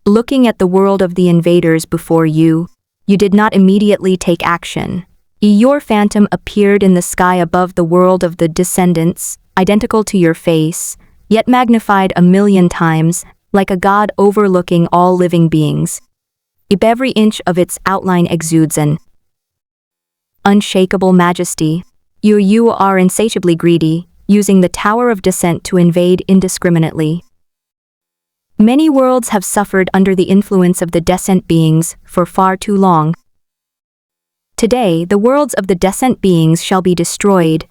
Looking at the world of the invaders before you, you did not immediately take action. Your phantom appeared in the sky above the world of the descendants, identical to your face, yet magnified 1,000,000 times, like a god overlooking all living beings. Every inch of its outline exudes an unshakable majesty. You are insatiably greedy, using the Tower of Descent to invade indiscriminately. Many worlds have suffered under the influence of the Descent beings for far too long. Today, the worlds of the Descent beings shall be destroyed.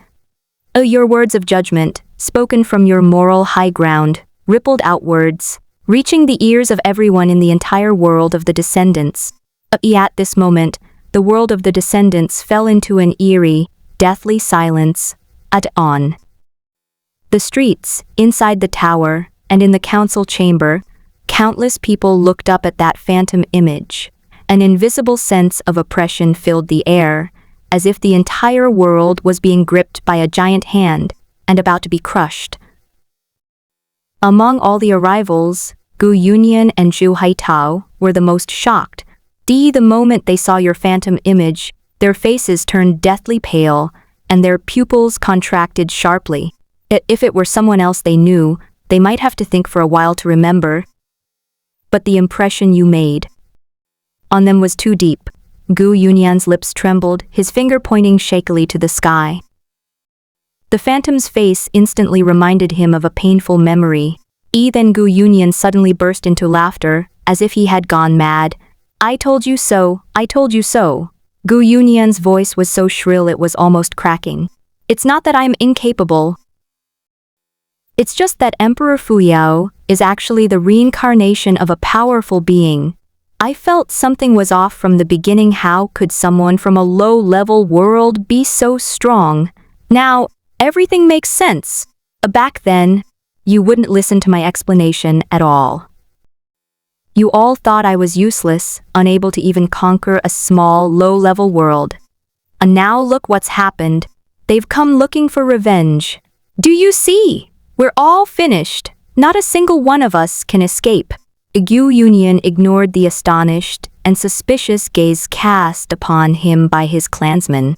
Your words of judgment, spoken from your moral high ground, rippled outwards, reaching the ears of everyone in the entire world of the Descendants. At this moment, the world of the Descendants fell into an eerie, deathly silence. On the streets, inside the tower, and in the council chamber, countless people looked up at that phantom image. An invisible sense of oppression filled the air, as if the entire world was being gripped by a giant hand and about to be crushed. Among all the arrivals, Gu Yunyan and Zhu Haitao were the most shocked. The moment they saw your phantom image, their faces turned deathly pale, and their pupils contracted sharply. If it were someone else they knew, they might have to think for a while to remember. But the impression you made on them was too deep. Gu Yunyan's lips trembled, his finger pointing shakily to the sky. The phantom's face instantly reminded him of a painful memory. Then Gu Yunyan suddenly burst into laughter, as if he had gone mad. "I told you so, I told you so." Gu Yunyan's voice was so shrill it was almost cracking. "It's not that I'm incapable. It's just that Emperor Fuyao is actually the reincarnation of a powerful being. I felt something was off from the beginning. How could someone from a low-level world be so strong? Now, everything makes sense. Back then, you wouldn't listen to my explanation at all. You all thought I was useless, unable to even conquer a small, low-level world. And now look what's happened. They've come looking for revenge. Do you see? We're all finished. Not a single one of us can escape." Gu Yunyan ignored the astonished and suspicious gaze cast upon him by his clansmen.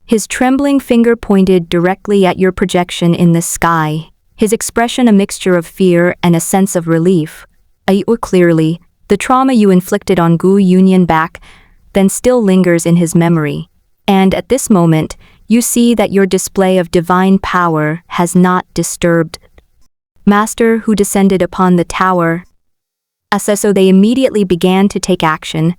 His trembling finger pointed directly at your projection in the sky, his expression a mixture of fear and a sense of relief. Clearly, the trauma you inflicted on Gu Yunyan back then still lingers in his memory. And at this moment, you see that your display of divine power has not disturbed Master who descended upon the tower. So they immediately began to take action.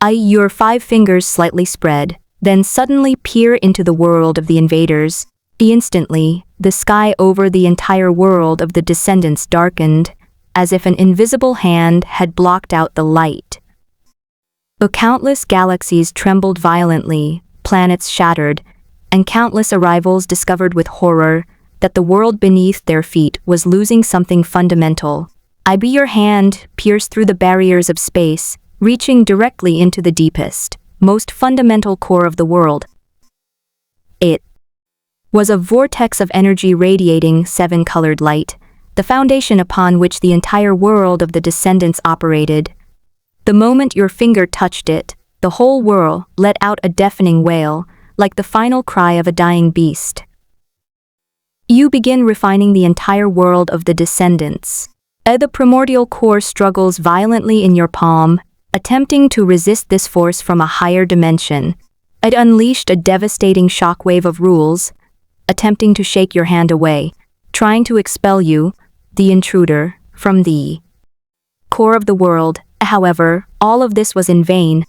Your 5 fingers slightly spread, then suddenly peer into the world of the invaders. Instantly, the sky over the entire world of the descendants darkened, as if an invisible hand had blocked out the light. Countless galaxies trembled violently, planets shattered, and countless arrivals discovered with horror that the world beneath their feet was losing something fundamental. Your hand pierced through the barriers of space, reaching directly into the deepest, most fundamental core of the world. It was a vortex of energy radiating 7-colored light, the foundation upon which the entire world of the descendants operated. The moment your finger touched it, the whole world let out a deafening wail, like the final cry of a dying beast. You begin refining the entire world of the descendants. The primordial core struggles violently in your palm, attempting to resist this force from a higher dimension. It unleashed a devastating shockwave of rules, attempting to shake your hand away, trying to expel you, the intruder, from the core of the world. However, all of this was in vain.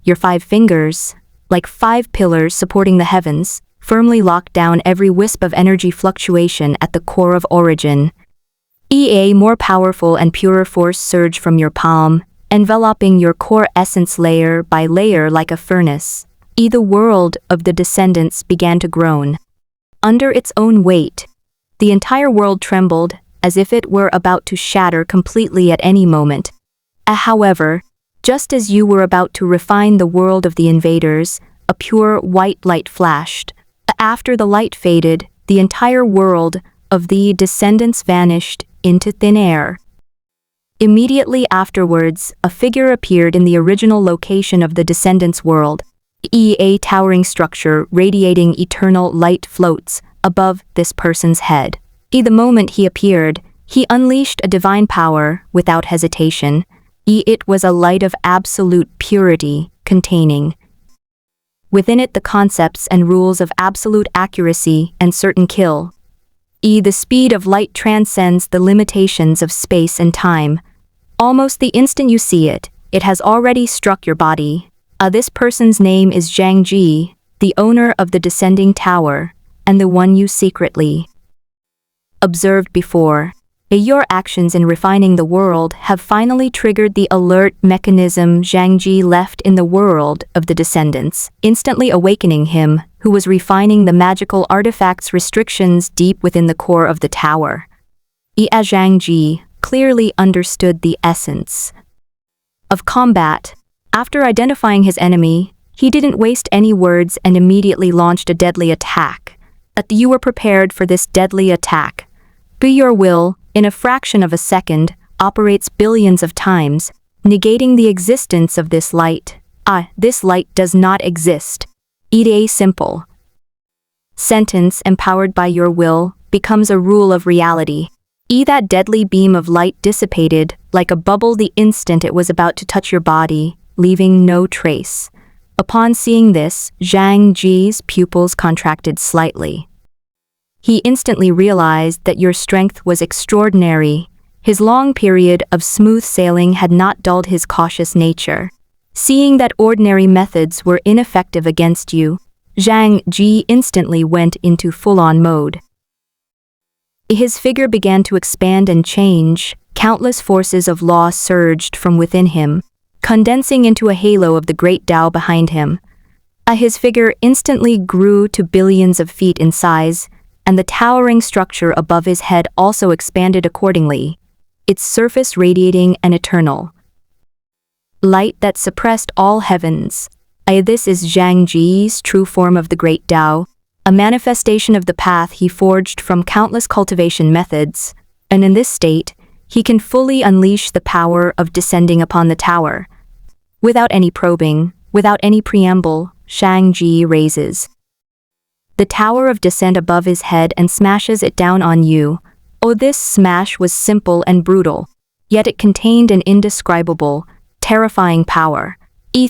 Your 5 fingers, like 5 pillars supporting the heavens, firmly locked down every wisp of energy fluctuation at the core of origin. A more powerful and purer force surged from your palm, enveloping your core essence layer by layer like a furnace. The world of the descendants began to groan. Under its own weight, the entire world trembled, as if it were about to shatter completely at any moment. However, just as you were about to refine the world of the invaders, a pure white light flashed. After the light faded, the entire world of the descendants vanished into thin air. Immediately afterwards, a figure appeared in the original location of the Descendants' world. A towering structure radiating eternal light floats above this person's head. The moment he appeared, he unleashed a divine power without hesitation. It was a light of absolute purity, containing within it the concepts and rules of absolute accuracy and certain kill. The speed of light transcends the limitations of space and time. Almost the instant you see it, it has already struck your body. This person's name is Zhang Ji, the owner of the descending tower, and the one you secretly observed before. Your actions in refining the world have finally triggered the alert mechanism Zhang Ji left in the world of the Descendants, instantly awakening him, who was refining the magical artifact's restrictions deep within the core of the tower. Zhang Ji clearly understood the essence of combat. After identifying his enemy, he didn't waste any words and immediately launched a deadly attack. You were prepared for this deadly attack. Your will, in a fraction of a second, operates billions of times, negating the existence of this light. This light does not exist. A simple sentence empowered by your will becomes a rule of reality. That deadly beam of light dissipated like a bubble the instant it was about to touch your body, leaving no trace. Upon seeing this, Zhang Ji's pupils contracted slightly. He instantly realized that your strength was extraordinary. His long period of smooth sailing had not dulled his cautious nature. Seeing that ordinary methods were ineffective against you, Zhang Ji instantly went into full-on mode. His figure began to expand and change. Countless forces of law surged from within him, condensing into a halo of the great Tao behind him. His figure instantly grew to billions of feet in size, and the towering structure above his head also expanded accordingly, its surface radiating an eternal light that suppressed all heavens. This is Zhang Ji's true form of the great Tao, a manifestation of the path he forged from countless cultivation methods, and in this state, he can fully unleash the power of descending upon the tower. Without any probing, without any preamble, Zhang Ji raises the tower of descent above his head and smashes it down on you. This smash was simple and brutal, yet it contained an indescribable, terrifying power.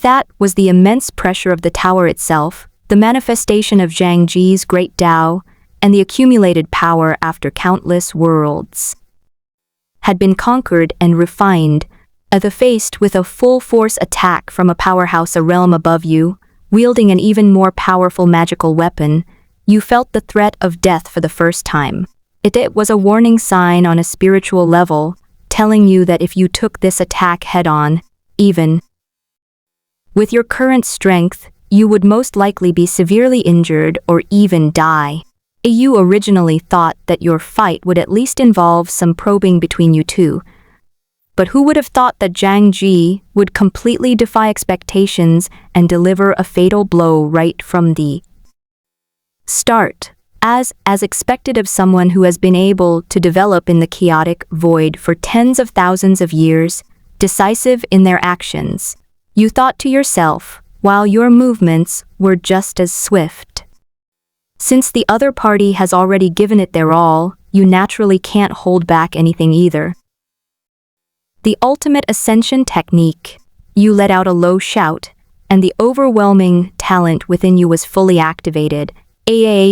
That was the immense pressure of the tower itself, the manifestation of Zhang Ji's great Tao, and the accumulated power after countless worlds had been conquered and refined. Faced with a full-force attack from a powerhouse a realm above you, wielding an even more powerful magical weapon, you felt the threat of death for the first time. It was a warning sign on a spiritual level, telling you that if you took this attack head-on, even with your current strength, you would most likely be severely injured or even die. You originally thought that your fight would at least involve some probing between you two. But who would have thought that Zhang Ji would completely defy expectations and deliver a fatal blow right from the start, as expected of someone who has been able to develop in the chaotic void for tens of thousands of years, decisive in their actions. You thought to yourself, while your movements were just as swift. Since the other party has already given it their all, you naturally can't hold back anything either. The ultimate ascension technique. You let out a low shout, and the overwhelming talent within you was fully activated.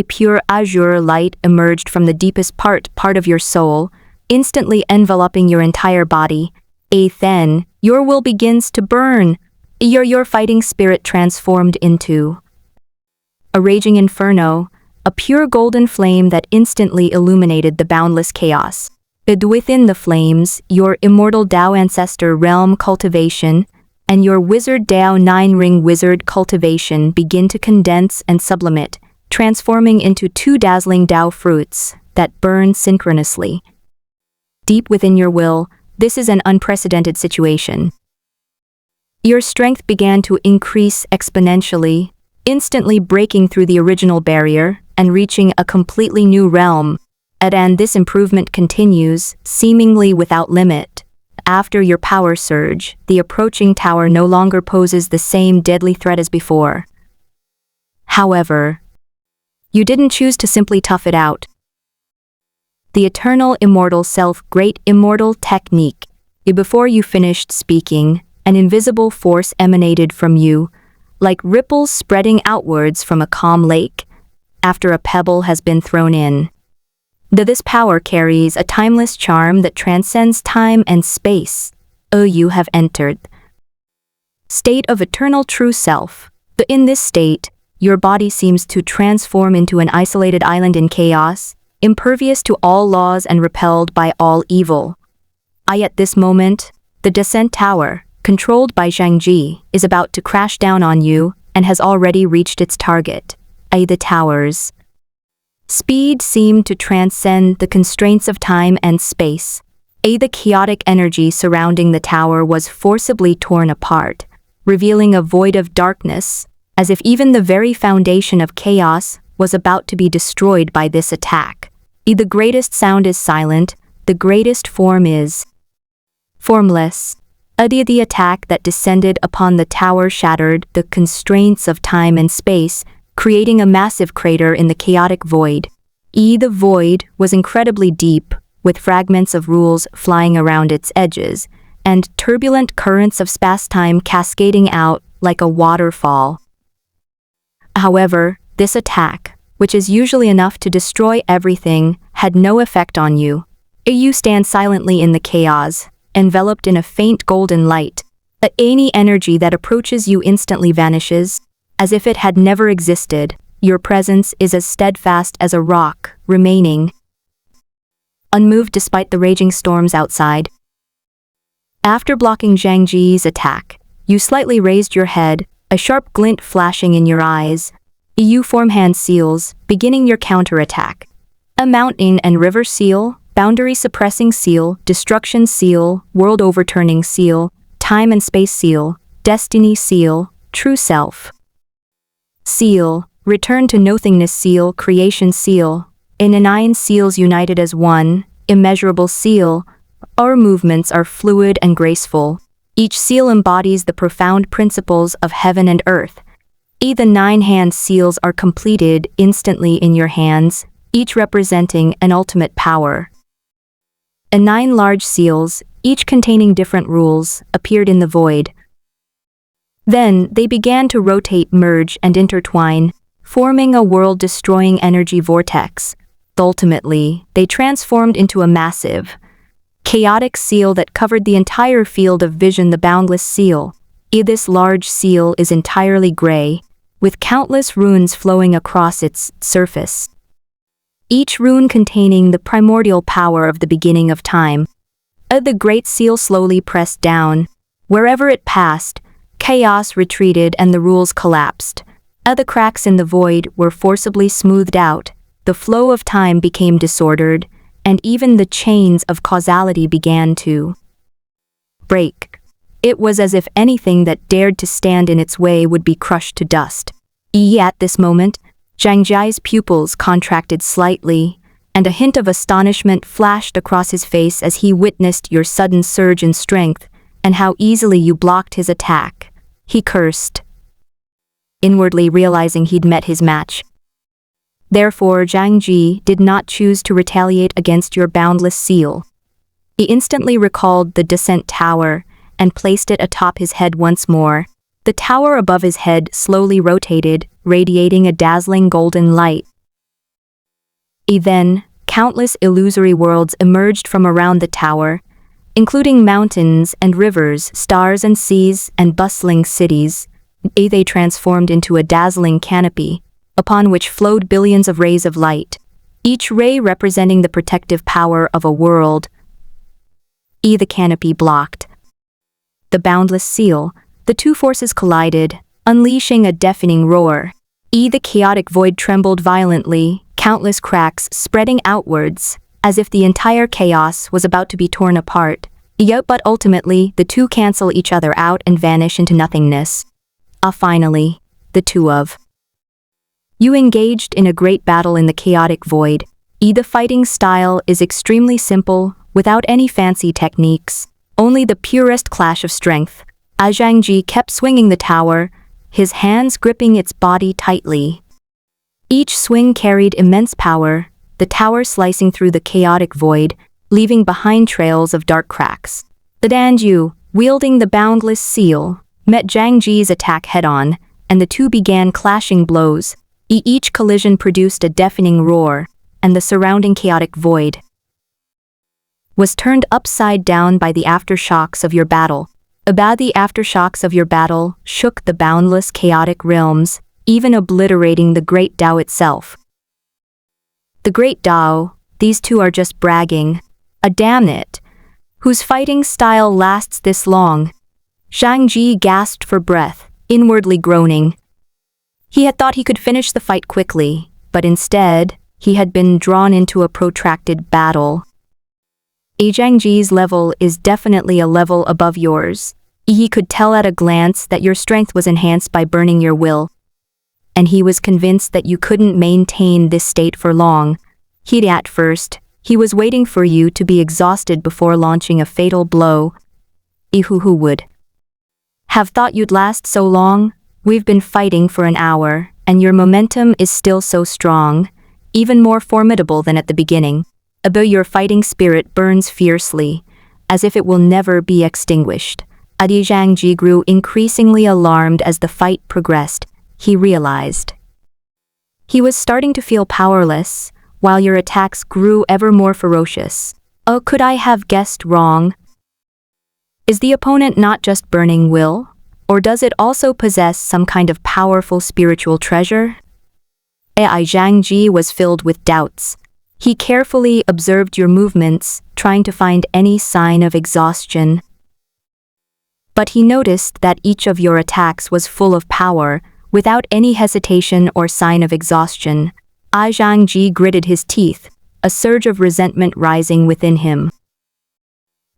Pure azure light emerged from the deepest part of your soul, instantly enveloping your entire body. Then, your will begins to burn. Your fighting spirit transformed into a raging inferno, a pure golden flame that instantly illuminated the boundless chaos. Within the flames, your immortal Tao ancestor realm cultivation and your wizard Tao 9-ring wizard cultivation begin to condense and sublimate, transforming into two dazzling Tao fruits that burn synchronously. Deep within your will, this is an unprecedented situation. Your strength began to increase exponentially, instantly breaking through the original barrier and reaching a completely new realm. And this improvement continues, seemingly without limit. After your power surge, the approaching tower no longer poses the same deadly threat as before. However, you didn't choose to simply tough it out. The eternal immortal self great immortal technique. Before you finished speaking, an invisible force emanated from you, like ripples spreading outwards from a calm lake, after a pebble has been thrown in. This power carries a timeless charm that transcends time and space. You have entered state of eternal true self. In this state, your body seems to transform into an isolated island in chaos, impervious to all laws and repelled by all evil. At this moment, the descent tower, controlled by Zhang Ji, is about to crash down on you and has already reached its target. The tower's speed seemed to transcend the constraints of time and space. The chaotic energy surrounding the tower was forcibly torn apart, revealing a void of darkness, as if even the very foundation of chaos was about to be destroyed by this attack. The greatest sound is silent, the greatest form is formless. The attack that descended upon the tower shattered the constraints of time and space, creating a massive crater in the chaotic void. The void was incredibly deep, with fragments of rules flying around its edges, and turbulent currents of space-time cascading out like a waterfall. However, this attack, which is usually enough to destroy everything, had no effect on you. You stand silently in the chaos, enveloped in a faint golden light. Any energy that approaches you instantly vanishes, as if it had never existed. Your presence is as steadfast as a rock, remaining unmoved despite the raging storms outside. After blocking Zhang Ji's attack, you slightly raised your head, a sharp glint flashing in your eyes. You form hand seals, beginning your counterattack. A mountain and river seal, boundary suppressing seal, destruction seal, world overturning seal, time and space seal, destiny seal, true self seal, return to nothingness seal, creation seal, nine seals united as one, immeasurable seal. Our movements are fluid and graceful. Each seal embodies the profound principles of heaven and earth. The 9 hand seals are completed instantly in your hands, each representing an ultimate power. 9 large seals, each containing different rules, appeared in the void. Then, they began to rotate, merge, and intertwine, forming a world-destroying energy vortex. Ultimately, they transformed into a massive, chaotic seal that covered the entire field of vision, the boundless seal. This large seal is entirely gray, with countless runes flowing across its surface, each rune containing the primordial power of the beginning of time. The great seal slowly pressed down. Wherever it passed, chaos retreated and the rules collapsed. The cracks in the void were forcibly smoothed out, the flow of time became disordered, and even the chains of causality began to break. It was as if anything that dared to stand in its way would be crushed to dust. At this moment, Zhang Ji's pupils contracted slightly, and a hint of astonishment flashed across his face as he witnessed your sudden surge in strength and how easily you blocked his attack. He cursed, inwardly realizing he'd met his match. Therefore, Zhang Ji did not choose to retaliate against your boundless seal. He instantly recalled the descent tower and placed it atop his head once more. The tower above his head slowly rotated, radiating a dazzling golden light. Then, countless illusory worlds emerged from around the tower, including mountains and rivers, stars and seas, and bustling cities. They transformed into a dazzling canopy, upon which flowed billions of rays of light, each ray representing the protective power of a world. The canopy blocked the boundless seal. The two forces collided, unleashing a deafening roar. The chaotic void trembled violently, countless cracks spreading outwards, as if the entire chaos was about to be torn apart. But ultimately, the two cancel each other out and vanish into nothingness. Finally, the two of you engaged in a great battle in the chaotic void. The fighting style is extremely simple, without any fancy techniques. only the purest clash of strength. Zhang Ji kept swinging the tower, his hands gripping its body tightly. Each swing carried immense power, the tower slicing through the chaotic void, leaving behind trails of dark cracks. The Danju, wielding the boundless seal, met Zhang Ji's attack head-on, and the two began clashing blows. Each collision produced a deafening roar, and the surrounding chaotic void was turned upside down by the aftershocks of your battle. The aftershocks of your battle shook the boundless chaotic realms, even obliterating the Great Tao itself. The Great Tao, these two are just bragging. Damn it! Whose fighting style lasts this long? Zhang Ji gasped for breath, inwardly groaning. He had thought he could finish the fight quickly, but instead, he had been drawn into a protracted battle. Zhang Ji's level is definitely a level above yours. He could tell at a glance that your strength was enhanced by burning your will, and he was convinced that you couldn't maintain this state for long. At first, he was waiting for you to be exhausted before launching a fatal blow. Who would have thought you'd last so long? We've been fighting for an hour, and your momentum is still so strong, even more formidable than at the beginning. Although your fighting spirit burns fiercely, as if it will never be extinguished. Zhang Ji grew increasingly alarmed as the fight progressed. He realized he was starting to feel powerless, while your attacks grew ever more ferocious. Oh, could I have guessed wrong? Is the opponent not just burning will, or does it also possess some kind of powerful spiritual treasure? Zhang Ji was filled with doubts. He carefully observed your movements, trying to find any sign of exhaustion. But he noticed that each of your attacks was full of power, without any hesitation or sign of exhaustion. Zhang Ji gritted his teeth, a surge of resentment rising within him.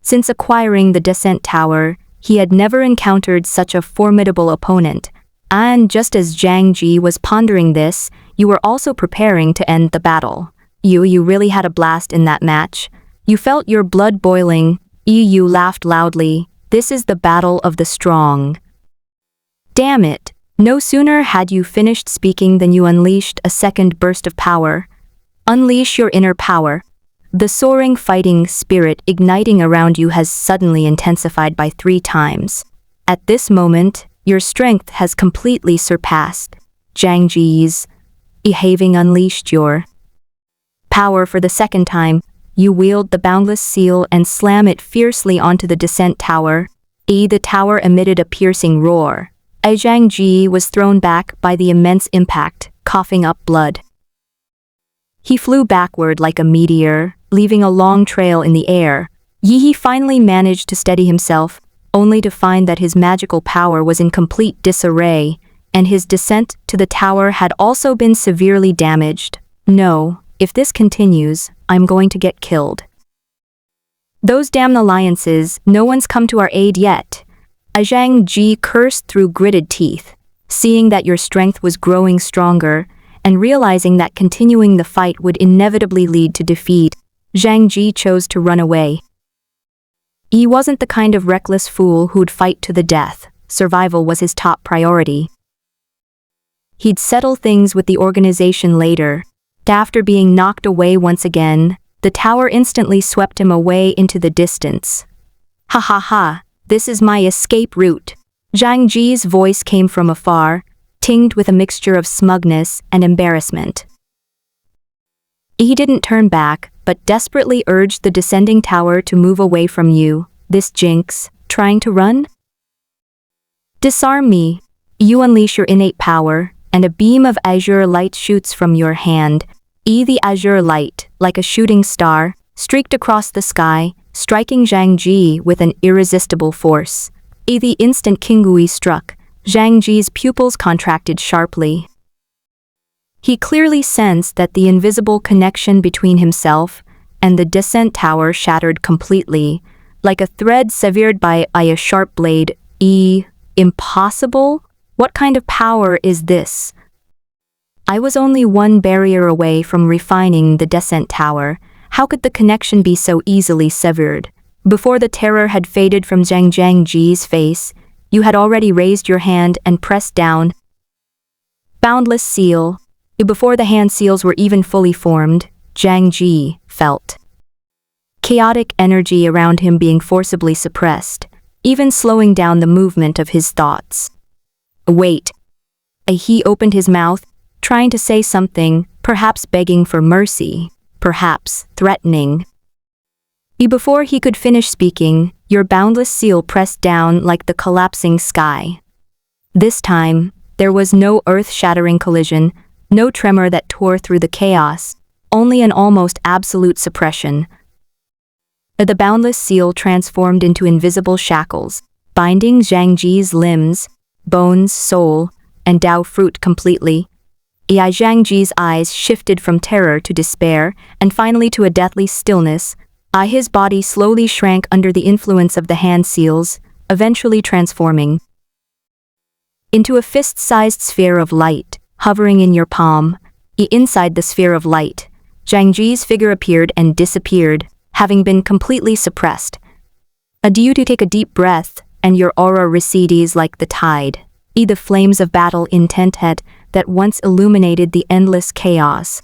Since acquiring the Descent Tower, he had never encountered such a formidable opponent, and just as Zhang Ji was pondering this, you were also preparing to end the battle. You really had a blast in that match. You felt your blood boiling. You laughed loudly. This is the battle of the strong. Damn it! No sooner had you finished speaking than you unleashed a second burst of power. Unleash your inner power. The soaring fighting spirit igniting around you has suddenly intensified by 3 times. At this moment, your strength has completely surpassed Zhang Ji's. Having unleashed your power for the second time, you wield the boundless seal and slam it fiercely onto the descent tower. The tower emitted a piercing roar. Zhang Ji was thrown back by the immense impact, coughing up blood. He flew backward like a meteor, leaving a long trail in the air. He finally managed to steady himself, only to find that his magical power was in complete disarray, and his descent to the tower had also been severely damaged. No, if this continues, I'm going to get killed. Those damn alliances, no one's come to our aid yet. Zhang Ji cursed through gritted teeth, seeing that your strength was growing stronger, and realizing that continuing the fight would inevitably lead to defeat. Zhang Ji chose to run away. He wasn't the kind of reckless fool who'd fight to the death. Survival was his top priority. He'd settle things with the organization later. After being knocked away once again, the tower instantly swept him away into the distance. Ha ha ha, this is my escape route. Zhang Ji's voice came from afar, tinged with a mixture of smugness and embarrassment. He didn't turn back, but desperately urged the descending tower to move away from you. This jinx, trying to run? Disarm me. You unleash your innate power, and a beam of azure light shoots from your hand. The azure light, like a shooting star, streaked across the sky, striking Zhang Ji with an irresistible force. The instant Kingui struck, Zhang Ji's pupils contracted sharply. He clearly sensed that the invisible connection between himself and the descent tower shattered completely, like a thread severed by a sharp blade. Impossible? What kind of power is this? I was only one barrier away from refining the descent tower. How could the connection be so easily severed? Before the terror had faded from Zhang Ji's face, you had already raised your hand and pressed down. Boundless seal. Before the hand seals were even fully formed, Zhang Ji felt chaotic energy around him being forcibly suppressed, even slowing down the movement of his thoughts. Wait. He opened his mouth, trying to say something, perhaps begging for mercy, perhaps threatening. Before he could finish speaking, your boundless seal pressed down like the collapsing sky. This time, there was no earth-shattering collision, no tremor that tore through the chaos, only an almost absolute suppression. The boundless seal transformed into invisible shackles, binding Zhang Ji's limbs, bones, soul, and Dao fruit completely. Zhang Ji's eyes shifted from terror to despair, and finally to a deathly stillness. His body slowly shrank under the influence of the hand seals, eventually transforming into a fist-sized sphere of light, hovering in your palm. Inside the sphere of light, Zhang Ji's figure appeared and disappeared, having been completely suppressed. You to take a deep breath, and your aura recedes like the tide. The flames of battle intent that once illuminated the endless chaos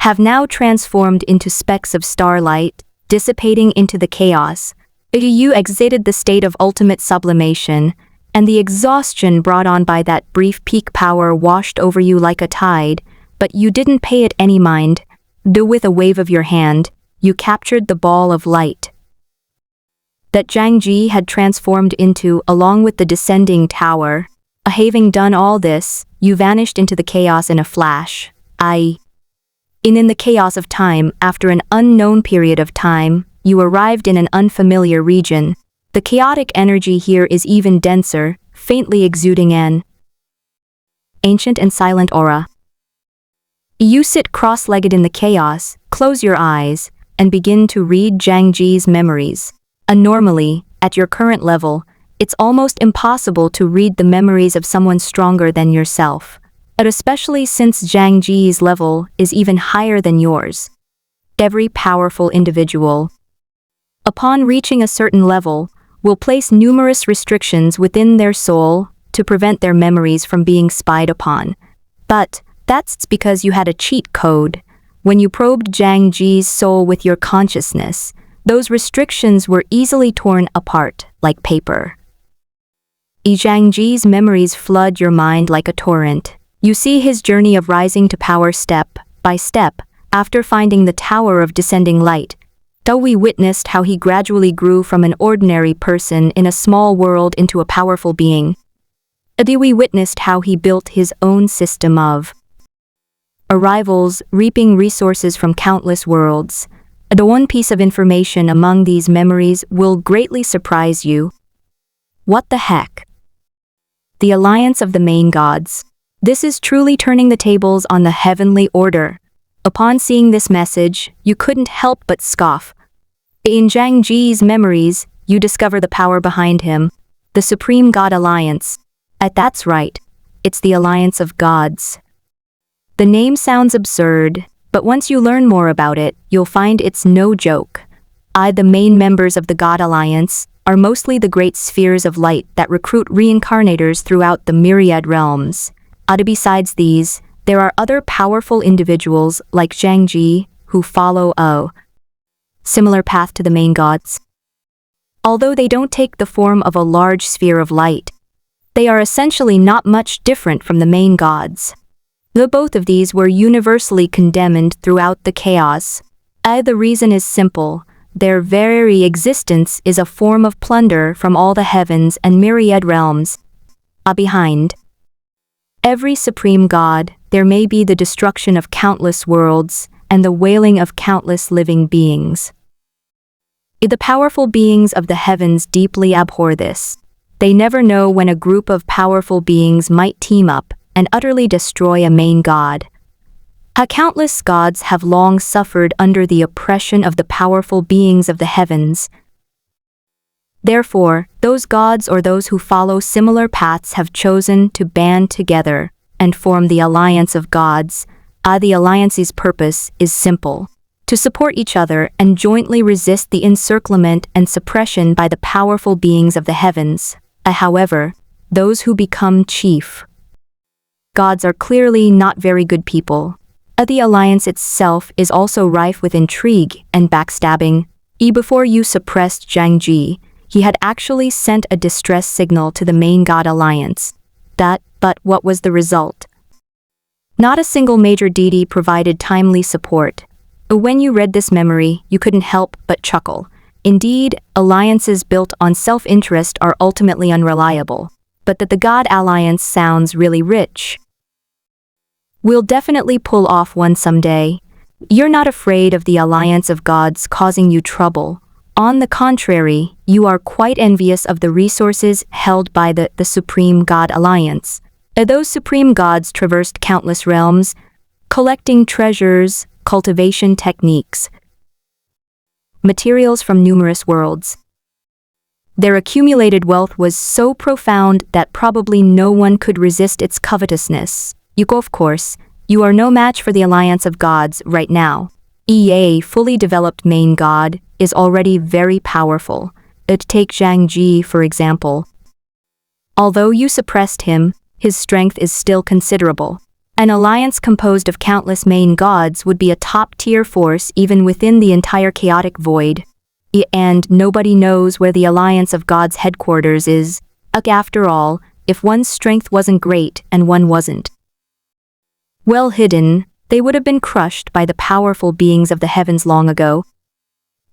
have now transformed into specks of starlight, dissipating into the chaos. You exited the state of ultimate sublimation, and the exhaustion brought on by that brief peak power washed over you like a tide, but you didn't pay it any mind. With a wave of your hand, you captured the ball of light that Zhang Ji had transformed into, along with the descending tower. Having done all this, you vanished into the chaos in a flash. In the chaos of time, after an unknown period of time, you arrived in an unfamiliar region. The chaotic energy here is even denser, faintly exuding an ancient and silent aura. You sit cross-legged in the chaos, close your eyes, and begin to read Zhang Ji's memories. Normally, at your current level, it's almost impossible to read the memories of someone stronger than yourself, but especially since Zhang Ji's level is even higher than yours. Every powerful individual, upon reaching a certain level, will place numerous restrictions within their soul to prevent their memories from being spied upon. But that's because you had a cheat code. When you probed Zhang Ji's soul with your consciousness, those restrictions were easily torn apart like paper. Zhang Ji's memories flood your mind like a torrent. You see his journey of rising to power step by step after finding the Tower of Descending Light. Though we witnessed how he gradually grew from an ordinary person in a small world into a powerful being. We witnessed how he built his own system of arrivals, reaping resources from countless worlds. The one piece of information among these memories will greatly surprise you. What the heck? The alliance of the main gods. This is truly turning the tables on the heavenly order. Upon seeing this message, you couldn't help but scoff. In Zhang Ji's memories, you discover the power behind him, the Supreme God Alliance. That's right, it's the Alliance of Gods. The name sounds absurd, but once you learn more about it, you'll find it's no joke. The main members of the God Alliance are mostly the great spheres of light that recruit reincarnators throughout the myriad realms. Besides these, there are other powerful individuals like Zhang Ji who follow a similar path to the main gods. Although they don't take the form of a large sphere of light, they are essentially not much different from the main gods. Though both of these were universally condemned throughout the chaos, the reason is simple. Their very existence is a form of plunder from all the heavens and myriad realms. Behind every supreme god, there may be the destruction of countless worlds and the wailing of countless living beings. The powerful beings of the heavens deeply abhor this. They never know when a group of powerful beings might team up and utterly destroy a main god. Countless gods have long suffered under the oppression of the powerful beings of the heavens. Therefore, those gods or those who follow similar paths have chosen to band together and form the Alliance of Gods. The Alliance's purpose is simple. to support each other and jointly resist the encirclement and suppression by the powerful beings of the heavens. However, those who become chief gods are clearly not very good people. The alliance itself is also rife with intrigue and backstabbing. Before Yu suppressed Zhang Ji, he had actually sent a distress signal to the main god alliance. But what was the result? Not a single major deity provided timely support. When you read this memory, you couldn't help but chuckle. Indeed, alliances built on self-interest are ultimately unreliable. But that the God Alliance sounds really rich. We'll definitely pull off one someday. You're not afraid of the alliance of gods causing you trouble. On the contrary, you are quite envious of the resources held by the Supreme God Alliance. Those supreme gods traversed countless realms, collecting treasures, cultivation techniques, materials from numerous worlds. Their accumulated wealth was so profound that probably no one could resist its covetousness. Of course, you are no match for the alliance of gods right now. A fully developed main god is already very powerful. Take Zhang Ji, for example. Although you suppressed him, his strength is still considerable. An alliance composed of countless main gods would be a top-tier force even within the entire chaotic void. And nobody knows where the alliance of gods' headquarters is. After all, if one's strength wasn't great and one wasn't well hidden, they would have been crushed by the powerful beings of the heavens long ago.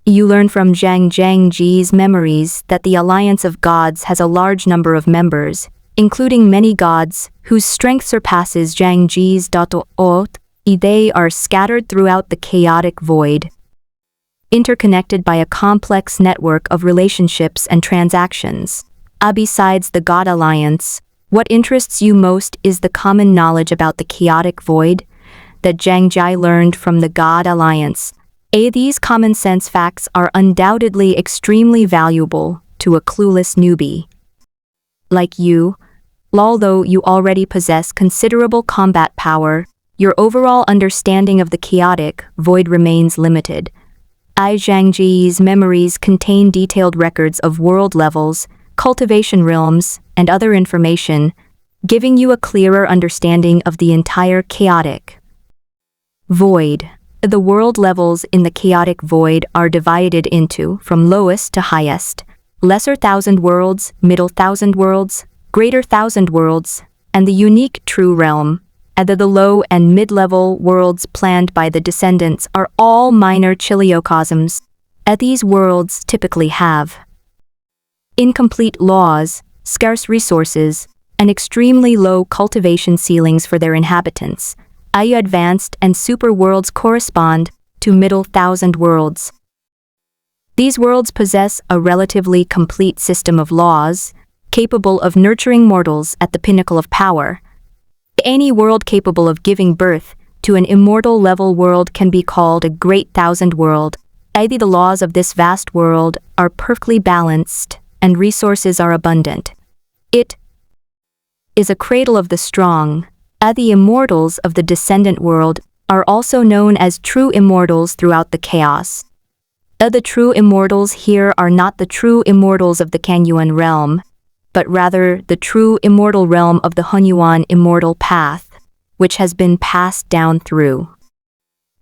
You learn from Zhang Ji's memories that the alliance of gods has a large number of members, including many gods whose strength surpasses Zhang Ji's. They are scattered throughout the chaotic void, interconnected by a complex network of relationships and transactions. Besides the God Alliance, what interests you most is the common knowledge about the chaotic void that Zhang Ji learned from the God Alliance. These common sense facts are undoubtedly extremely valuable to a clueless newbie like you. Although you already possess considerable combat power, your overall understanding of the chaotic void remains limited. Zhang Ji's memories contain detailed records of world levels, cultivation realms, and other information, giving you a clearer understanding of the entire chaotic void. The world levels in the chaotic void are divided into, from lowest to highest, lesser thousand worlds, middle thousand worlds, greater thousand worlds, and the unique true realm. The low and mid-level worlds planned by the descendants are all minor chiliocosms. These worlds typically have incomplete laws, scarce resources, and extremely low cultivation ceilings for their inhabitants. Advanced and super worlds correspond to middle thousand worlds. These worlds possess a relatively complete system of laws, capable of nurturing mortals at the pinnacle of power. Any world capable of giving birth to an immortal level world can be called a great thousand world. The laws of this vast world are perfectly balanced and resources are abundant. It is a cradle of the strong. The immortals of the descendant world are also known as true immortals throughout the chaos. The true immortals here are not the true immortals of the Kangyuan realm, but rather the true immortal realm of the Hunyuan immortal path, which has been passed down through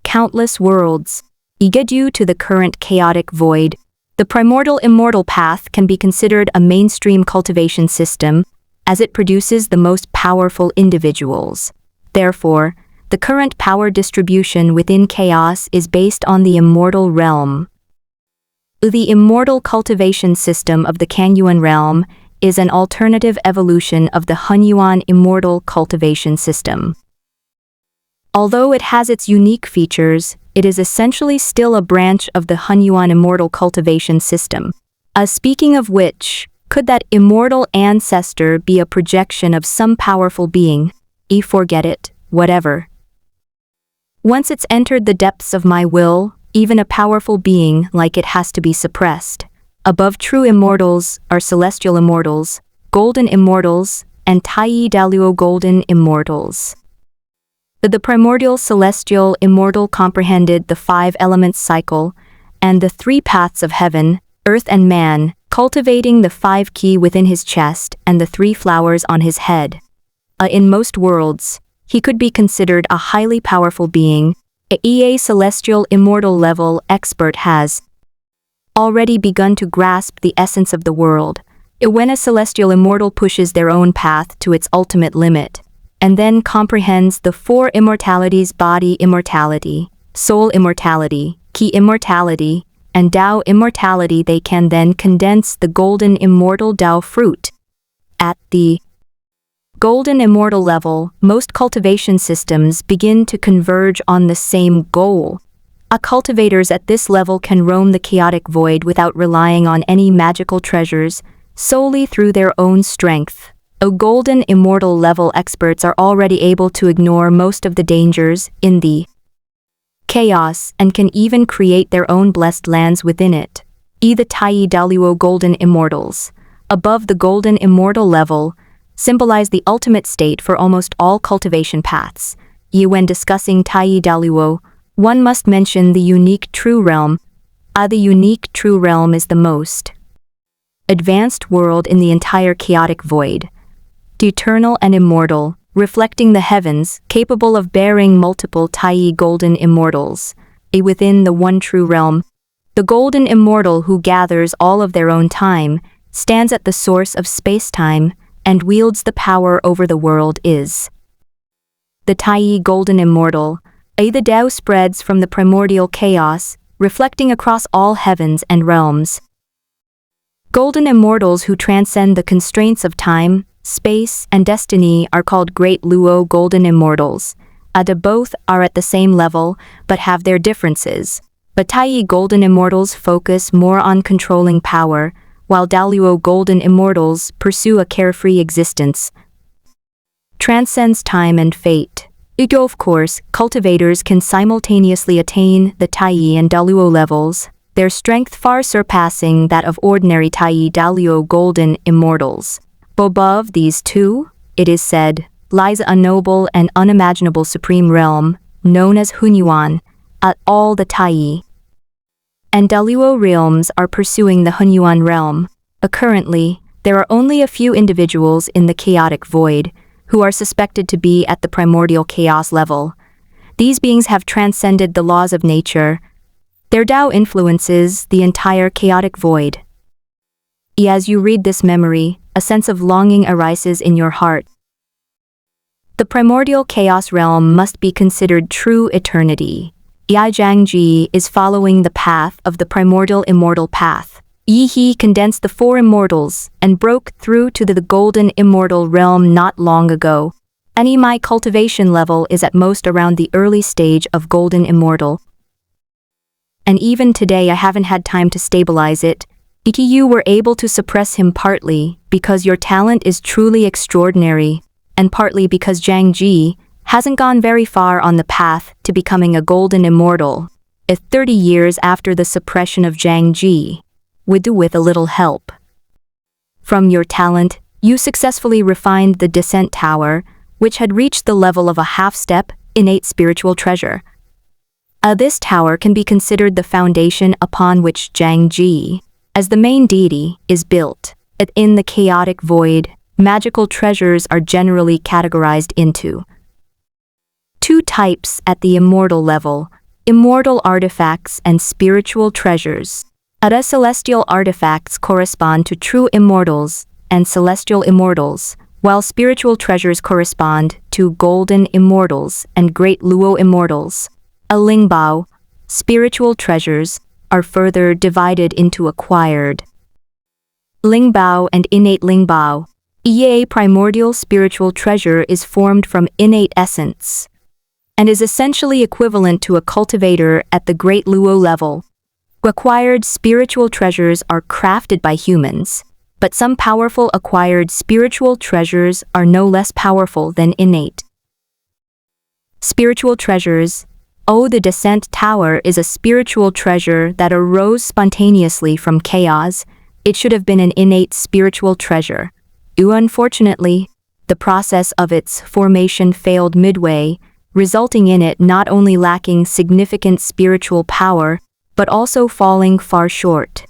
countless worlds. Due to the current chaotic void, the primordial immortal path can be considered a mainstream cultivation system, as it produces the most powerful individuals. Therefore, the current power distribution within chaos is based on the immortal realm. The immortal cultivation system of the Kangyuan realm is an alternative evolution of the Hunyuan immortal cultivation system. Although it has its unique features, it is essentially still a branch of the Hunyuan immortal cultivation system. Speaking of which, could that immortal ancestor be a projection of some powerful being? Forget it, whatever. Once it's entered the depths of my will, even a powerful being like it has to be suppressed. Above true immortals are celestial immortals, golden immortals, and Tai Daluo golden immortals. The primordial celestial immortal comprehended the 5 elements cycle and the 3 paths of heaven, earth and man, cultivating the 5 ki within his chest and the 3 flowers on his head. In most worlds, he could be considered a highly powerful being. A celestial immortal level expert has already begun to grasp the essence of the world. When a celestial immortal pushes their own path to its ultimate limit, and then comprehends the 4 immortalities: body immortality, soul immortality, ki immortality, and Tao immortality, they can then condense the golden immortal Tao fruit. At the golden immortal level, most cultivation systems begin to converge on the same goal. Cultivators at this level can roam the chaotic void without relying on any magical treasures, solely through their own strength. Golden immortal level experts are already able to ignore most of the dangers in the chaos and can even create their own blessed lands within it. The Tai Daluo golden immortals, above the golden immortal level, symbolize the ultimate state for almost all cultivation paths. When discussing Tai Daluo, one must mention the unique true realm. The unique true realm is the most advanced world in the entire chaotic void. The eternal and immortal, reflecting the heavens, capable of bearing multiple Tai golden immortals. Within the one true realm, the golden immortal who gathers all of their own time, stands at the source of space-time, and wields the power over the world is the Tai golden immortal. The Tao spreads from the primordial chaos, reflecting across all heavens and realms. Golden immortals who transcend the constraints of time, space, and destiny are called Great Luo golden immortals. Both are at the same level, but have their differences. But Tai golden immortals focus more on controlling power, while Daluo golden immortals pursue a carefree existence. Transcends time and fate. Of course, cultivators can simultaneously attain the Tai and Daluo levels, their strength far surpassing that of ordinary Tai Daluo golden immortals. Above these two, it is said, lies a noble and unimaginable supreme realm, known as Hunyuan. All the Tai and Daluo realms are pursuing the Hunyuan realm. Currently, there are only a few individuals in the chaotic void who are suspected to be at the primordial chaos level. These beings have transcended the laws of nature. Their Tao influences the entire chaotic void. As you read this memory, a sense of longing arises in your heart. The primordial chaos realm must be considered true eternity. Zhangji is following the path of the primordial immortal path. He condensed the 4 immortals and broke through to the golden immortal realm not long ago. My cultivation level is at most around the early stage of golden immortal. And even today I haven't had time to stabilize it. You were able to suppress him partly because your talent is truly extraordinary, and partly because Zhang Ji hasn't gone very far on the path to becoming a golden immortal. 30 years after the suppression of Zhang Ji, with a little help from your talent, you successfully refined the descent tower, which had reached the level of a half-step, innate spiritual treasure. This tower can be considered the foundation upon which Zhang Ji, as the main deity, is built. In the chaotic void, magical treasures are generally categorized into 2 types at the immortal level: immortal artifacts and spiritual treasures. Celestial artifacts correspond to true immortals and celestial immortals, while spiritual treasures correspond to golden immortals and great Luo immortals. Lingbao, spiritual treasures, are further divided into acquired Lingbao and innate Lingbao. A primordial spiritual treasure is formed from innate essence and is essentially equivalent to a cultivator at the Great Luo level. Acquired spiritual treasures are crafted by humans, but some powerful acquired spiritual treasures are no less powerful than innate spiritual treasures. The Descent Tower is a spiritual treasure that arose spontaneously from chaos. It should have been an innate spiritual treasure. Unfortunately, the process of its formation failed midway resulting in it not only lacking significant spiritual power, but also falling far short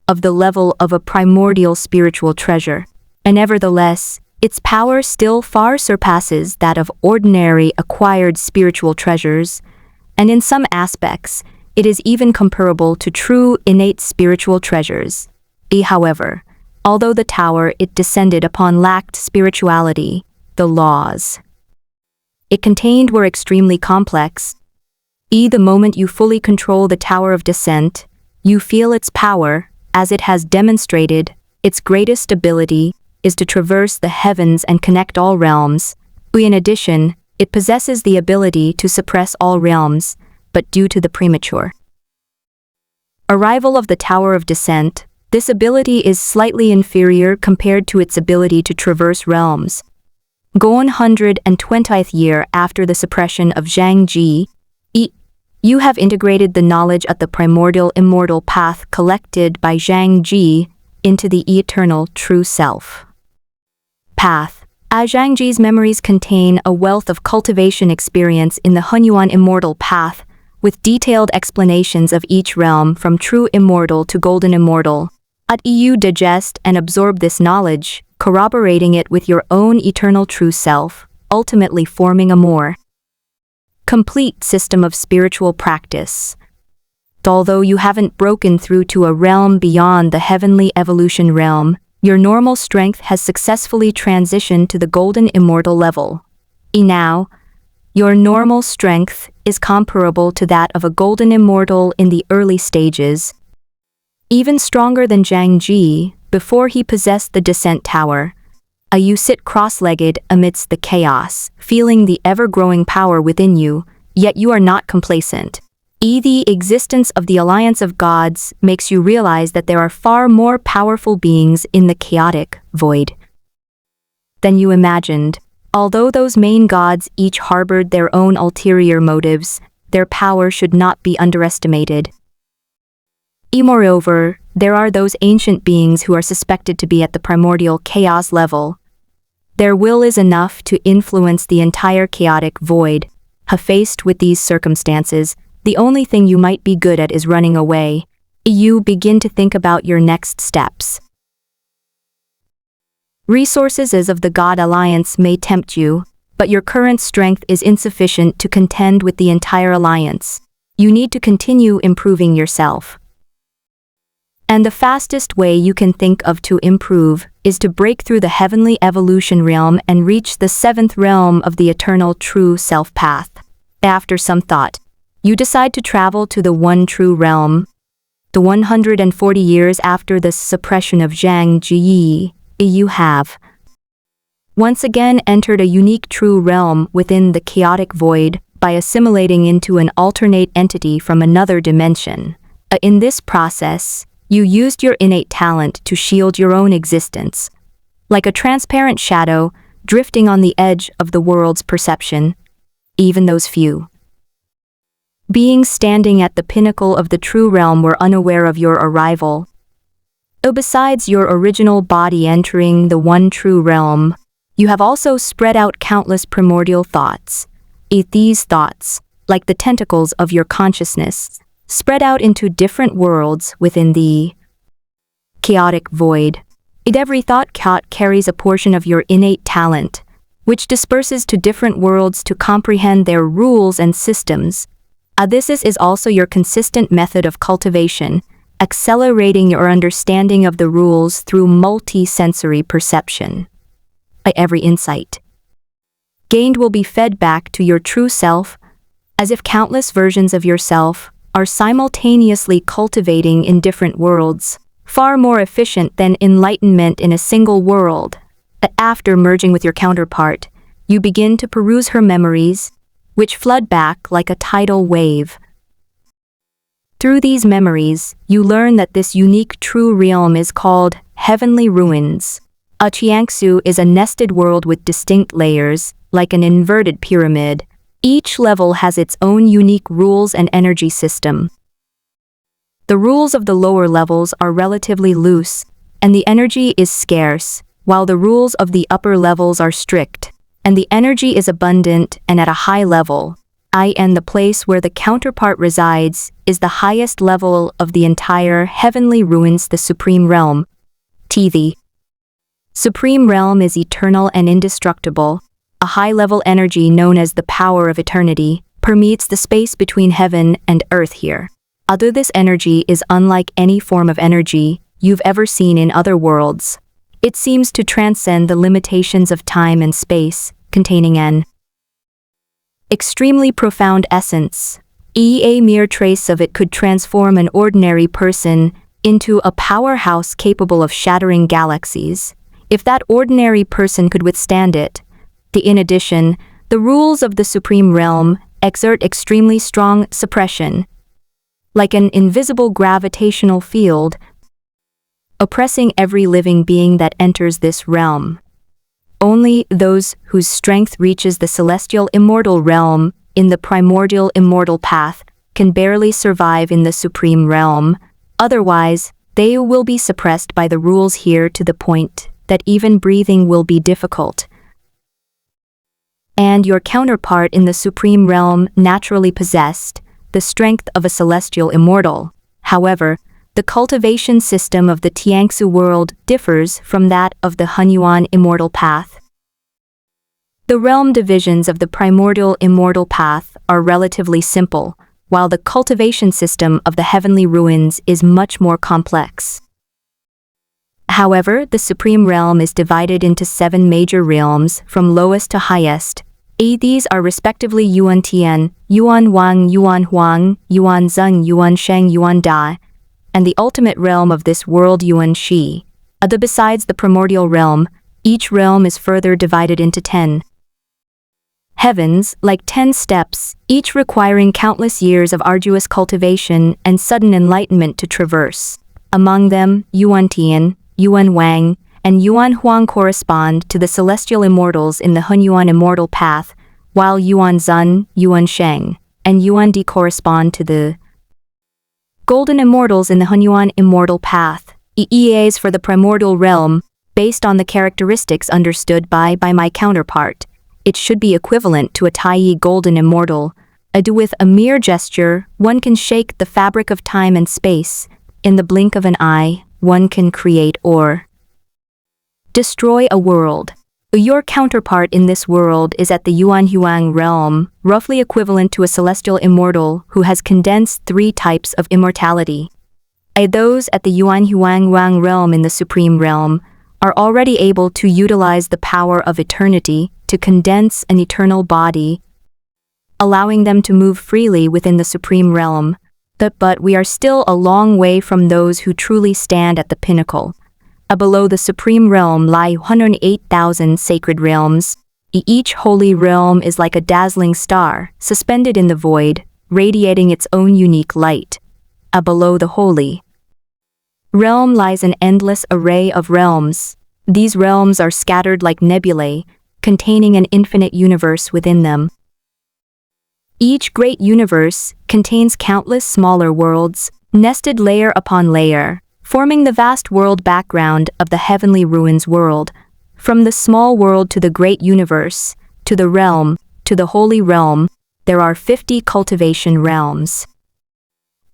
of the level of a primordial spiritual treasure. And nevertheless, its power still far surpasses that of ordinary acquired spiritual treasures, and in some aspects, it is even comparable to true innate spiritual treasures. However, although the tower it descended upon lacked spirituality, the laws it contained were extremely complex. The moment you fully control the Tower of Descent, you feel its power, as it has demonstrated. Its greatest ability is to traverse the heavens and connect all realms. In addition, it possesses the ability to suppress all realms, but due to the premature arrival of the Tower of Descent, this ability is slightly inferior compared to its ability to traverse realms. 120th year after the suppression of Zhang Ji, you have integrated the knowledge of the primordial immortal path collected by Zhang Ji into the eternal true self path. As Zhang Ji's memories contain a wealth of cultivation experience in the Hunyuan immortal path, with detailed explanations of each realm from true immortal to golden immortal. You digest and absorb this knowledge, corroborating it with your own eternal true self, ultimately forming a more complete system of spiritual practice. Although you haven't broken through to a realm beyond the heavenly evolution realm, your normal strength has successfully transitioned to the golden immortal level. Now, your normal strength is comparable to that of a golden immortal in the early stages, even stronger than Zhang Ji before he possessed the Descent Tower. You sit cross-legged amidst the chaos, feeling the ever-growing power within you, yet you are not complacent. The existence of the Alliance of Gods makes you realize that there are far more powerful beings in the chaotic void than you imagined. Although those main gods each harbored their own ulterior motives, their power should not be underestimated. Moreover, there are those ancient beings who are suspected to be at the primordial chaos level. Their will is enough to influence the entire chaotic void. Faced with these circumstances, the only thing you might be good at is running away. You begin to think about your next steps. Resources as of the God Alliance may tempt you, but your current strength is insufficient to contend with the entire alliance. You need to continue improving yourself. And the fastest way you can think of to improve is to break through the heavenly evolution realm and reach the 7th realm of the eternal true self path. After some thought, you decide to travel to the one true realm. The 140 years after the suppression of Zhang Ji, you have once again entered a unique true realm within the chaotic void by assimilating into an alternate entity from another dimension. In this process, you used your innate talent to shield your own existence. Like a transparent shadow drifting on the edge of the world's perception, even those few beings standing at the pinnacle of the true realm were unaware of your arrival. Besides your original body entering the one true realm, you have also spread out countless primordial thoughts. These thoughts, like the tentacles of your consciousness, spread out into different worlds within the chaotic void. Every thought carries a portion of your innate talent, which disperses to different worlds to comprehend their rules and systems. This is also your consistent method of cultivation, accelerating your understanding of the rules through multi-sensory perception. Every insight gained will be fed back to your true self, as if countless versions of yourself are simultaneously cultivating in different worlds, far more efficient than enlightenment in a single world. After merging with your counterpart, you begin to peruse her memories, which flood back like a tidal wave. Through these memories, you learn that this unique true realm is called Heavenly Ruins. A Chiangsu is a nested world with distinct layers, like an inverted pyramid. Each level has its own unique rules and energy system. The rules of the lower levels are relatively loose, and the energy is scarce, while the rules of the upper levels are strict. and the energy is abundant and at a high level. And the place where the counterpart resides is the highest level of the entire heavenly ruins, the Supreme Realm. The Supreme Realm is eternal and indestructible. A high-level energy known as the power of eternity permeates the space between heaven and earth here. Although this energy is unlike any form of energy you've ever seen in other worlds, it seems to transcend the limitations of time and space, containing an extremely profound essence. A mere trace of it could transform an ordinary person into a powerhouse capable of shattering galaxies, if that ordinary person could withstand it. In addition, the rules of the Supreme Realm exert extremely strong suppression, like an invisible gravitational field, oppressing every living being that enters this realm. Only those whose strength reaches the celestial immortal realm in the primordial immortal path can barely survive in the Supreme Realm. Otherwise, they will be suppressed by the rules here to the point that even breathing will be difficult. And your counterpart in the Supreme Realm naturally possessed the strength of a celestial immortal. However, the cultivation system of the Tiangsu world differs from that of the Hunyuan immortal path. The realm divisions of the primordial immortal path are relatively simple, while the cultivation system of the heavenly ruins is much more complex. However, the Supreme Realm is divided into 7 major realms from lowest to highest. These are respectively Yuan Tian, Yuan Wang, Yuan Huang, Yuan Zeng, Yuan Sheng, Yuan Da, and the ultimate realm of this world, Yuan Shi. Besides the primordial realm, each realm is further divided into 10 heavens, like 10 steps, each requiring countless years of arduous cultivation and sudden enlightenment to traverse. Among them, Yuan Tian, Yuan Wang, and Yuan Huang correspond to the celestial immortals in the Hunyuan immortal path, while Yuan Zun, Yuan Sheng, and Yuan Di correspond to the golden immortals in the Hunyuan immortal path. EEAs for the primordial realm, based on the characteristics understood by my counterpart, it should be equivalent to a Taiyi golden immortal. With a mere gesture, one can shake the fabric of time and space. In the blink of an eye, one can create or destroy a world. Your counterpart in this world is at the Yuan Huang realm, roughly equivalent to a celestial immortal who has condensed 3 types of immortality. Those at the Yuan Huang Wang realm in the Supreme Realm are already able to utilize the power of eternity to condense an eternal body, allowing them to move freely within the Supreme Realm. But we are still a long way from those who truly stand at the pinnacle. Below the Supreme Realm lie 108,000 sacred realms. Each holy realm is like a dazzling star, suspended in the void, radiating its own unique light. Below the holy realm lies an endless array of realms. These realms are scattered like nebulae, containing an infinite universe within them. Each great universe contains countless smaller worlds, nested layer upon layer, forming the vast world background of the heavenly ruins world. From the small world to the great universe, to the realm, to the holy realm, there are 50 cultivation realms.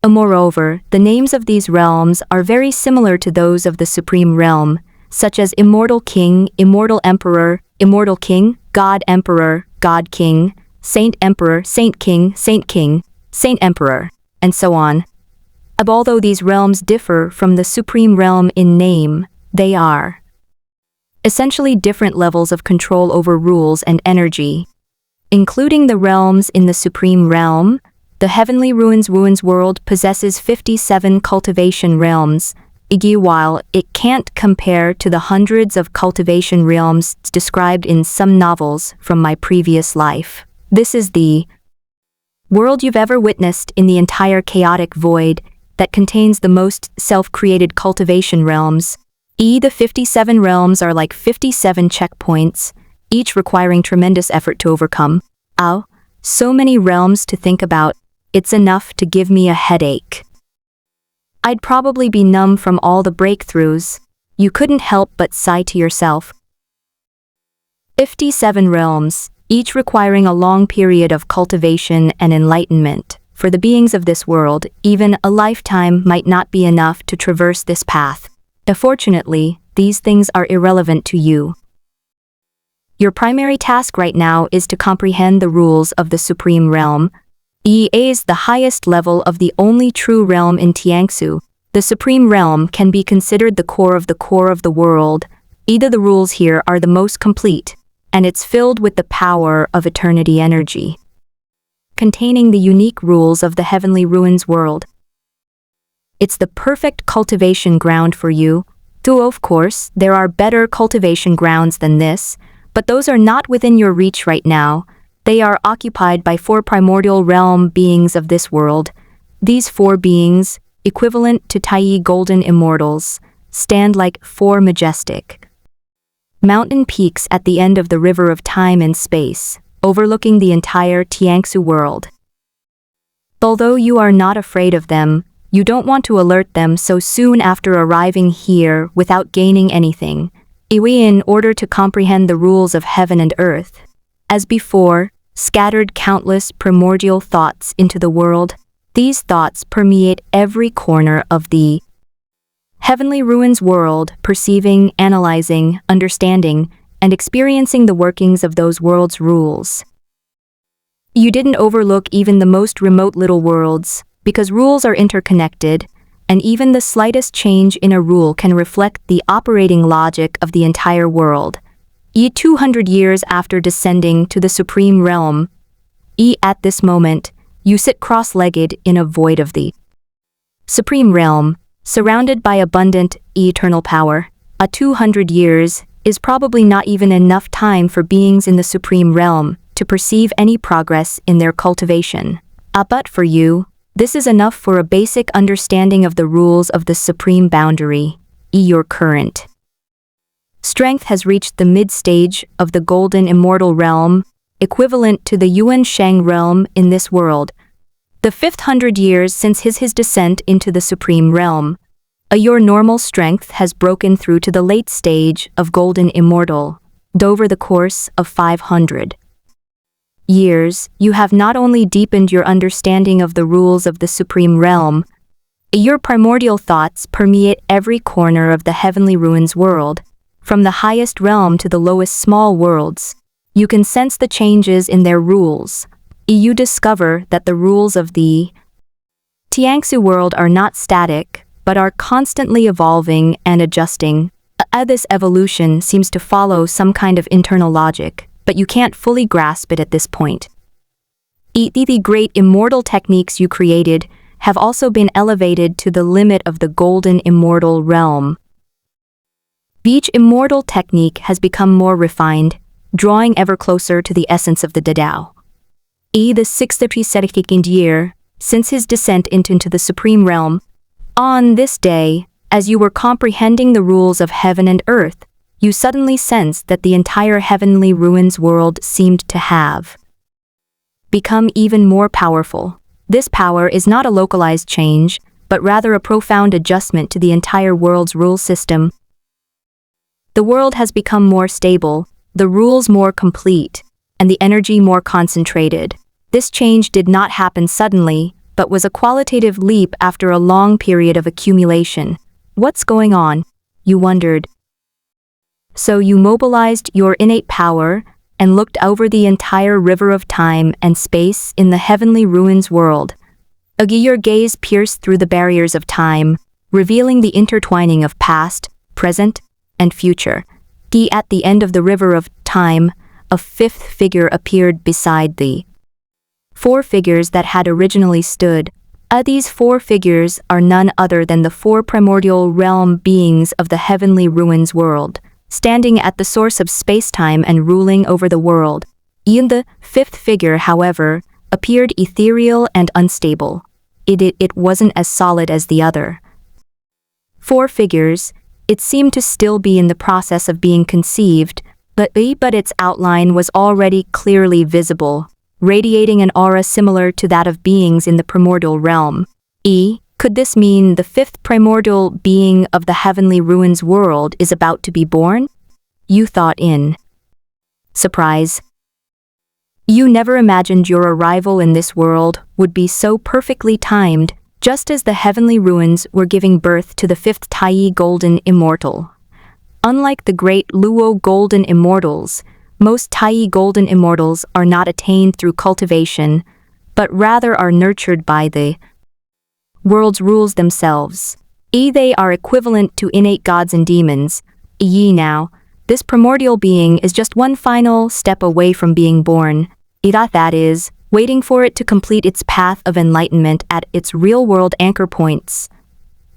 Moreover, the names of these realms are very similar to those of the Supreme Realm, such as Immortal King, Immortal Emperor, Immortal King, God Emperor, God King, Saint Emperor, Saint King, Saint King, Saint Emperor, and so on. Although these realms differ from the Supreme Realm in name, they are essentially different levels of control over rules and energy. Including the realms in the Supreme Realm, the Heavenly Ruins world possesses 57 cultivation realms, while it can't compare to the hundreds of cultivation realms described in some novels from my previous life. This is the world you've ever witnessed in the entire chaotic void that contains the most self-created cultivation realms. The 57 realms are like 57 checkpoints, each requiring tremendous effort to overcome. So many realms to think about, it's enough to give me a headache. I'd probably be numb from all the breakthroughs. You couldn't help but sigh to yourself. 57 realms, each requiring a long period of cultivation and enlightenment. For the beings of this world, even a lifetime might not be enough to traverse this path. Unfortunately, these things are irrelevant to you. Your primary task right now is to comprehend the rules of the Supreme Realm. EA is the highest level of the only true realm in Tiangsu. The Supreme Realm can be considered the core of the world. Either the rules here are the most complete, and it's filled with the power of eternity energy, containing the unique rules of the Heavenly Ruins world. It's the perfect cultivation ground for you, though of course there are better cultivation grounds than this, but those are not within your reach right now. They are occupied by 4 primordial realm beings of this world. These 4 beings, equivalent to Tai golden immortals, stand like 4 majestic mountain peaks at the end of the river of time and space, overlooking the entire Tiangsu world. Although you are not afraid of them, you don't want to alert them so soon after arriving here without gaining anything. In order to comprehend the rules of heaven and earth, as before, scattered countless primordial thoughts into the world. These thoughts permeate every corner of the Heavenly Ruins world, perceiving, analyzing, understanding, and experiencing the workings of those worlds' rules. You didn't overlook even the most remote little worlds, because rules are interconnected, and even the slightest change in a rule can reflect the operating logic of the entire world. 200 years after descending to the Supreme Realm, at this moment, you sit cross-legged in a void of the Supreme Realm, surrounded by abundant, eternal power. 200 years is probably not even enough time for beings in the Supreme Realm to perceive any progress in their cultivation. But for you, this is enough for a basic understanding of the rules of the Supreme Boundary. Your current strength has reached the mid-stage of the Golden Immortal Realm, equivalent to the Yuan Shang Realm in this world. The 500 years since his descent into the Supreme Realm, your normal strength has broken through to the late stage of Golden Immortal. Over the course of 500 years, you have not only deepened your understanding of the rules of the Supreme Realm, your primordial thoughts permeate every corner of the Heavenly Ruins world, from the highest realm to the lowest small worlds. You can sense the changes in their rules. You discover that the rules of the Tiangsu world are not static, but are constantly evolving and adjusting. This evolution seems to follow some kind of internal logic, but you can't fully grasp it at this point. The great immortal techniques you created have also been elevated to the limit of the Golden Immortal Realm. Each immortal technique has become more refined, drawing ever closer to the essence of the Tao. The 62nd year since his descent into the Supreme Realm, on this day, as you were comprehending the rules of heaven and earth, you suddenly sensed that the entire Heavenly Ruins world seemed to have become even more powerful. This power is not a localized change, but rather a profound adjustment to the entire world's rule system. The world has become more stable, the rules more complete, and the energy more concentrated. This change did not happen suddenly, but was a qualitative leap after a long period of accumulation. What's going on? You wondered. So you mobilized your innate power and looked over the entire river of time and space in the Heavenly Ruins world. Your gaze pierced through the barriers of time, revealing the intertwining of past, present, and future. At the end of the river of time, a 5th figure appeared beside the 4 figures that had originally stood. These 4 figures are none other than the 4 primordial realm beings of the Heavenly Ruins world, standing at the source of space-time and ruling over the world. The 5th figure, however, appeared ethereal and unstable. It wasn't as solid as the other 4 figures. It seemed to still be in the process of being conceived, but its outline was already clearly visible, radiating an aura similar to that of beings in the primordial realm. Could this mean the 5th primordial being of the Heavenly Ruins world is about to be born? You thought in Surprise. You never imagined your arrival in this world would be so perfectly timed, just as the heavenly ruins were giving birth to the fifth Tai Golden Immortal. Unlike the great Luo Golden Immortals, most Tai Golden Immortals are not attained through cultivation, but rather are nurtured by the world's rules themselves. They are equivalent to innate gods and demons. Now, this primordial being is just one final step away from being born. That is, waiting for it to complete its path of enlightenment at its real-world anchor points.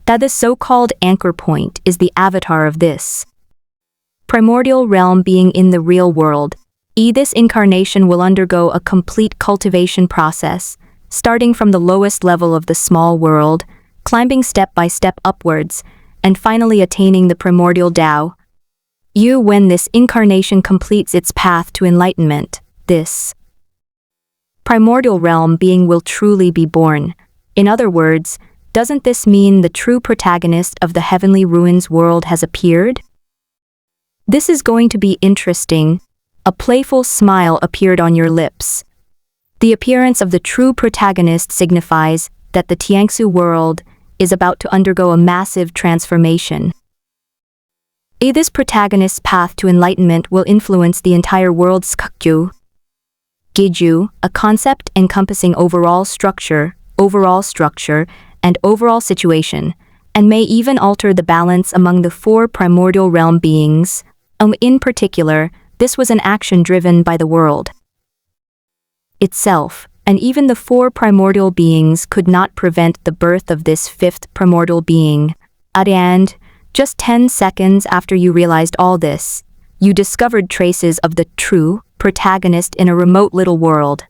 That the so-called anchor point is the avatar of this primordial realm being in the real world. This incarnation will undergo a complete cultivation process, starting from the lowest level of the small world, climbing step by step upwards, and finally attaining the primordial Tao. When this incarnation completes its path to enlightenment, this primordial realm being will truly be born. In other words, doesn't this mean the true protagonist of the Heavenly Ruins world has appeared? This is going to be interesting. A playful smile appeared on your lips. The appearance of the true protagonist signifies that the Tiangsu world is about to undergo a massive transformation. This protagonist's path to enlightenment will influence the entire world's Giju, a concept encompassing overall structure, and overall situation, and may even alter the balance among the four primordial realm beings. In particular, this was an action driven by the world itself, and even the four primordial beings could not prevent the birth of this fifth primordial being. And just 10 seconds after you realized all this, you discovered traces of the true protagonist in a remote little world.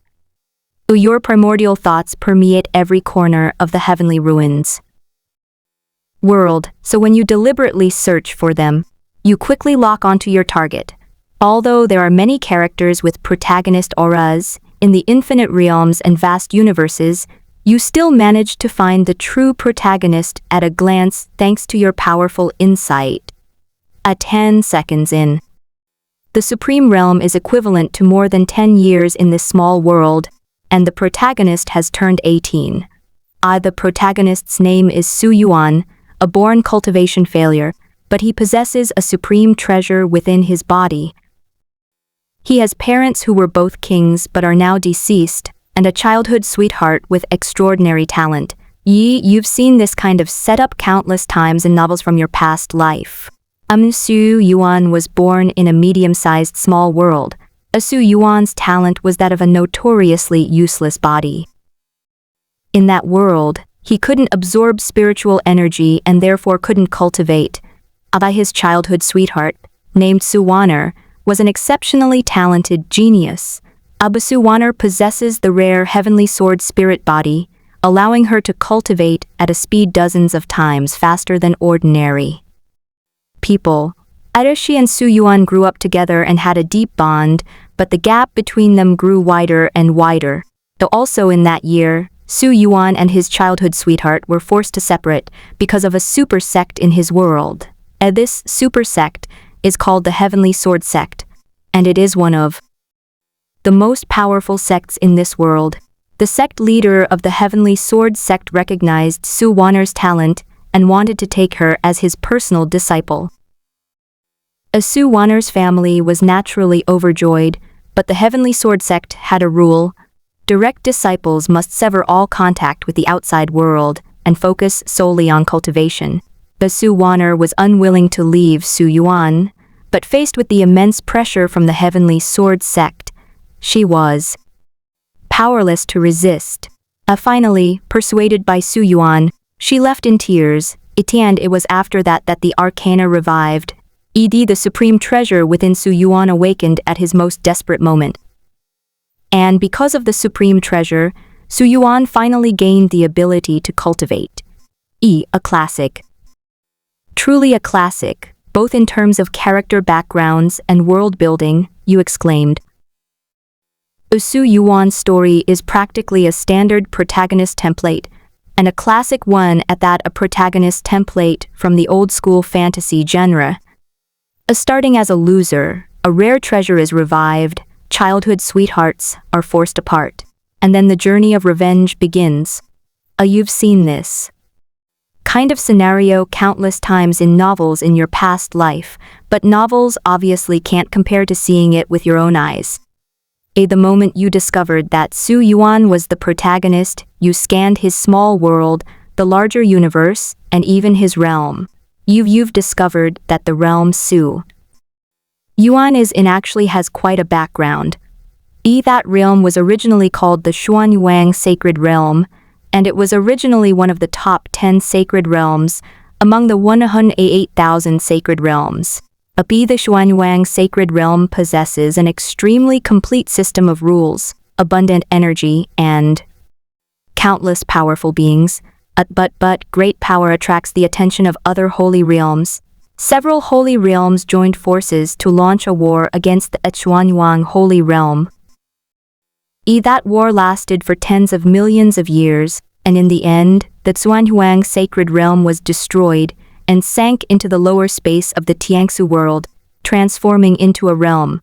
Your primordial thoughts permeate every corner of the Heavenly Ruins world, so when you deliberately search for them, you quickly lock onto your target. Although there are many characters with protagonist auras in the infinite realms and vast universes, you still manage to find the true protagonist at a glance thanks to your powerful insight. 10 seconds in. The Supreme Realm is equivalent to more than 10 years in this small world, and the protagonist has turned 18. The protagonist's name is Su Yuan, a born cultivation failure, but he possesses a supreme treasure within his body. He has parents who were both kings but are now deceased, and a childhood sweetheart with extraordinary talent. You've seen this kind of setup countless times in novels from your past life. Su Yuan was born in a medium-sized small world. Su Yuan's talent was that of a notoriously useless body. In that world, he couldn't absorb spiritual energy and therefore couldn't cultivate. His childhood sweetheart, named Suwaner, was an exceptionally talented genius. Suwaner possesses the rare heavenly sword spirit body, allowing her to cultivate at a speed dozens of times faster than ordinary people. She and Su Yuan grew up together and had a deep bond, but the gap between them grew wider and wider. Though also in that year, Su Yuan and his childhood sweetheart were forced to separate because of a super sect in his world. This super sect is called the Heavenly Sword Sect, and it is one of the most powerful sects in this world. The sect leader of the Heavenly Sword Sect recognized Su Yuan's talent and wanted to take her as his personal disciple. Su Yuan's family was naturally overjoyed, but the Heavenly Sword Sect had a rule: direct disciples must sever all contact with the outside world and focus solely on cultivation. Su Yuan was unwilling to leave Su Yuan, but faced with the immense pressure from the Heavenly Sword Sect, she was powerless to resist. Finally, persuaded by Su Yuan, she left in tears, and it was after that that the arcana revived. The supreme treasure within Su Yuan awakened at his most desperate moment. And because of the supreme treasure, Su Yuan finally gained the ability to cultivate. A classic. Truly a classic, both in terms of character backgrounds and world building, you exclaimed. Su Yuan's story is practically a standard protagonist template, and a classic one at that, a protagonist template from the old-school fantasy genre. Starting as a loser, A rare treasure is revived, childhood sweethearts are forced apart, and then the journey of revenge begins. You've seen this kind of scenario countless times in novels in your past life, but novels obviously can't compare to seeing it with your own eyes. The moment you discovered that Su Yuan was the protagonist, you scanned his small world, the larger universe, and even his realm. You've discovered that the realm Su Yuan is in actually has quite a background. That realm was originally called the Xuanyuan Sacred Realm, and it was originally one of the top 10 sacred realms among the 108,000 sacred realms. The Xuanyuan Sacred Realm possesses an extremely complete system of rules, abundant energy, and countless powerful beings. But great power attracts the attention of other holy realms. Several holy realms joined forces to launch a war against the Xuanyuan Holy Realm. That war lasted for tens of millions of years, and in the end, the Xuanyuan Sacred Realm was destroyed and sank into the lower space of the Tiangsu world, transforming into a realm.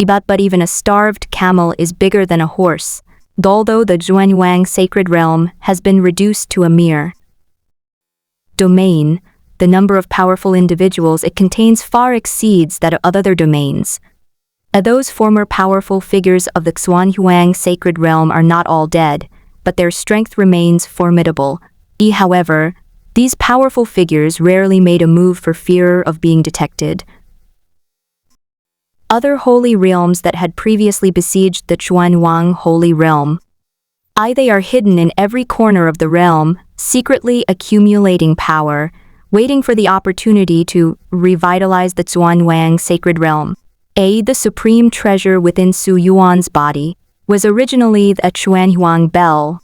But even a starved camel is bigger than a horse, although the Xuanyuan Sacred Realm has been reduced to a mere domain. The number of powerful individuals it contains far exceeds that of other domains. Those former powerful figures of the Xuanyuan Sacred Realm are not all dead, but their strength remains formidable. However, these powerful figures rarely made a move for fear of being detected. Other holy realms that had previously besieged the Xuanyuan Holy Realm. They are hidden in every corner of the realm, secretly accumulating power, waiting for the opportunity to revitalize the Xuanyuan Sacred Realm. The supreme treasure within Su Yuan's body was originally the Xuanyuan Bell,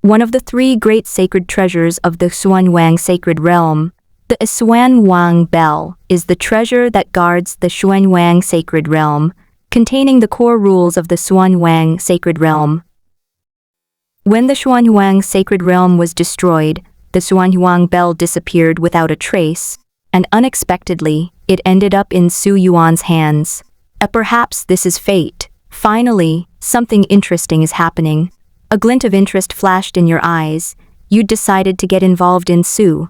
one of the three great sacred treasures of the Xuanyuan Sacred Realm. The Xuanyuan Bell is the treasure that guards the Xuanyuan Sacred Realm, containing the core rules of the Xuanyuan Sacred Realm. When the Xuanyuan Sacred Realm was destroyed, the Xuanyuan Bell disappeared without a trace, and unexpectedly, it ended up in Su Yuan's hands. Perhaps this is fate. Finally, something interesting is happening. A glint of interest flashed in your eyes. You decided to get involved in Su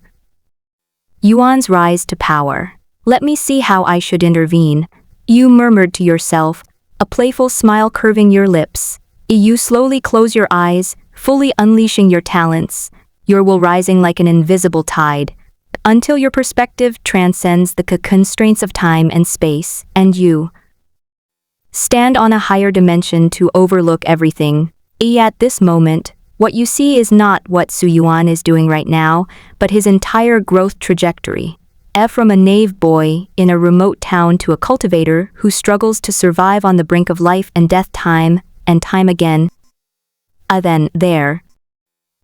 Yuan's rise to power. Let me see how I should intervene. You murmured to yourself, a playful smile curving your lips. You slowly close your eyes, fully unleashing your talents, your will rising like an invisible tide, until your perspective transcends the constraints of time and space, and you stand on a higher dimension to overlook everything. At this moment, what you see is not what Su Yuan is doing right now, but his entire growth trajectory. From a naive boy in a remote town to a cultivator who struggles to survive on the brink of life and death time and time again. Then, there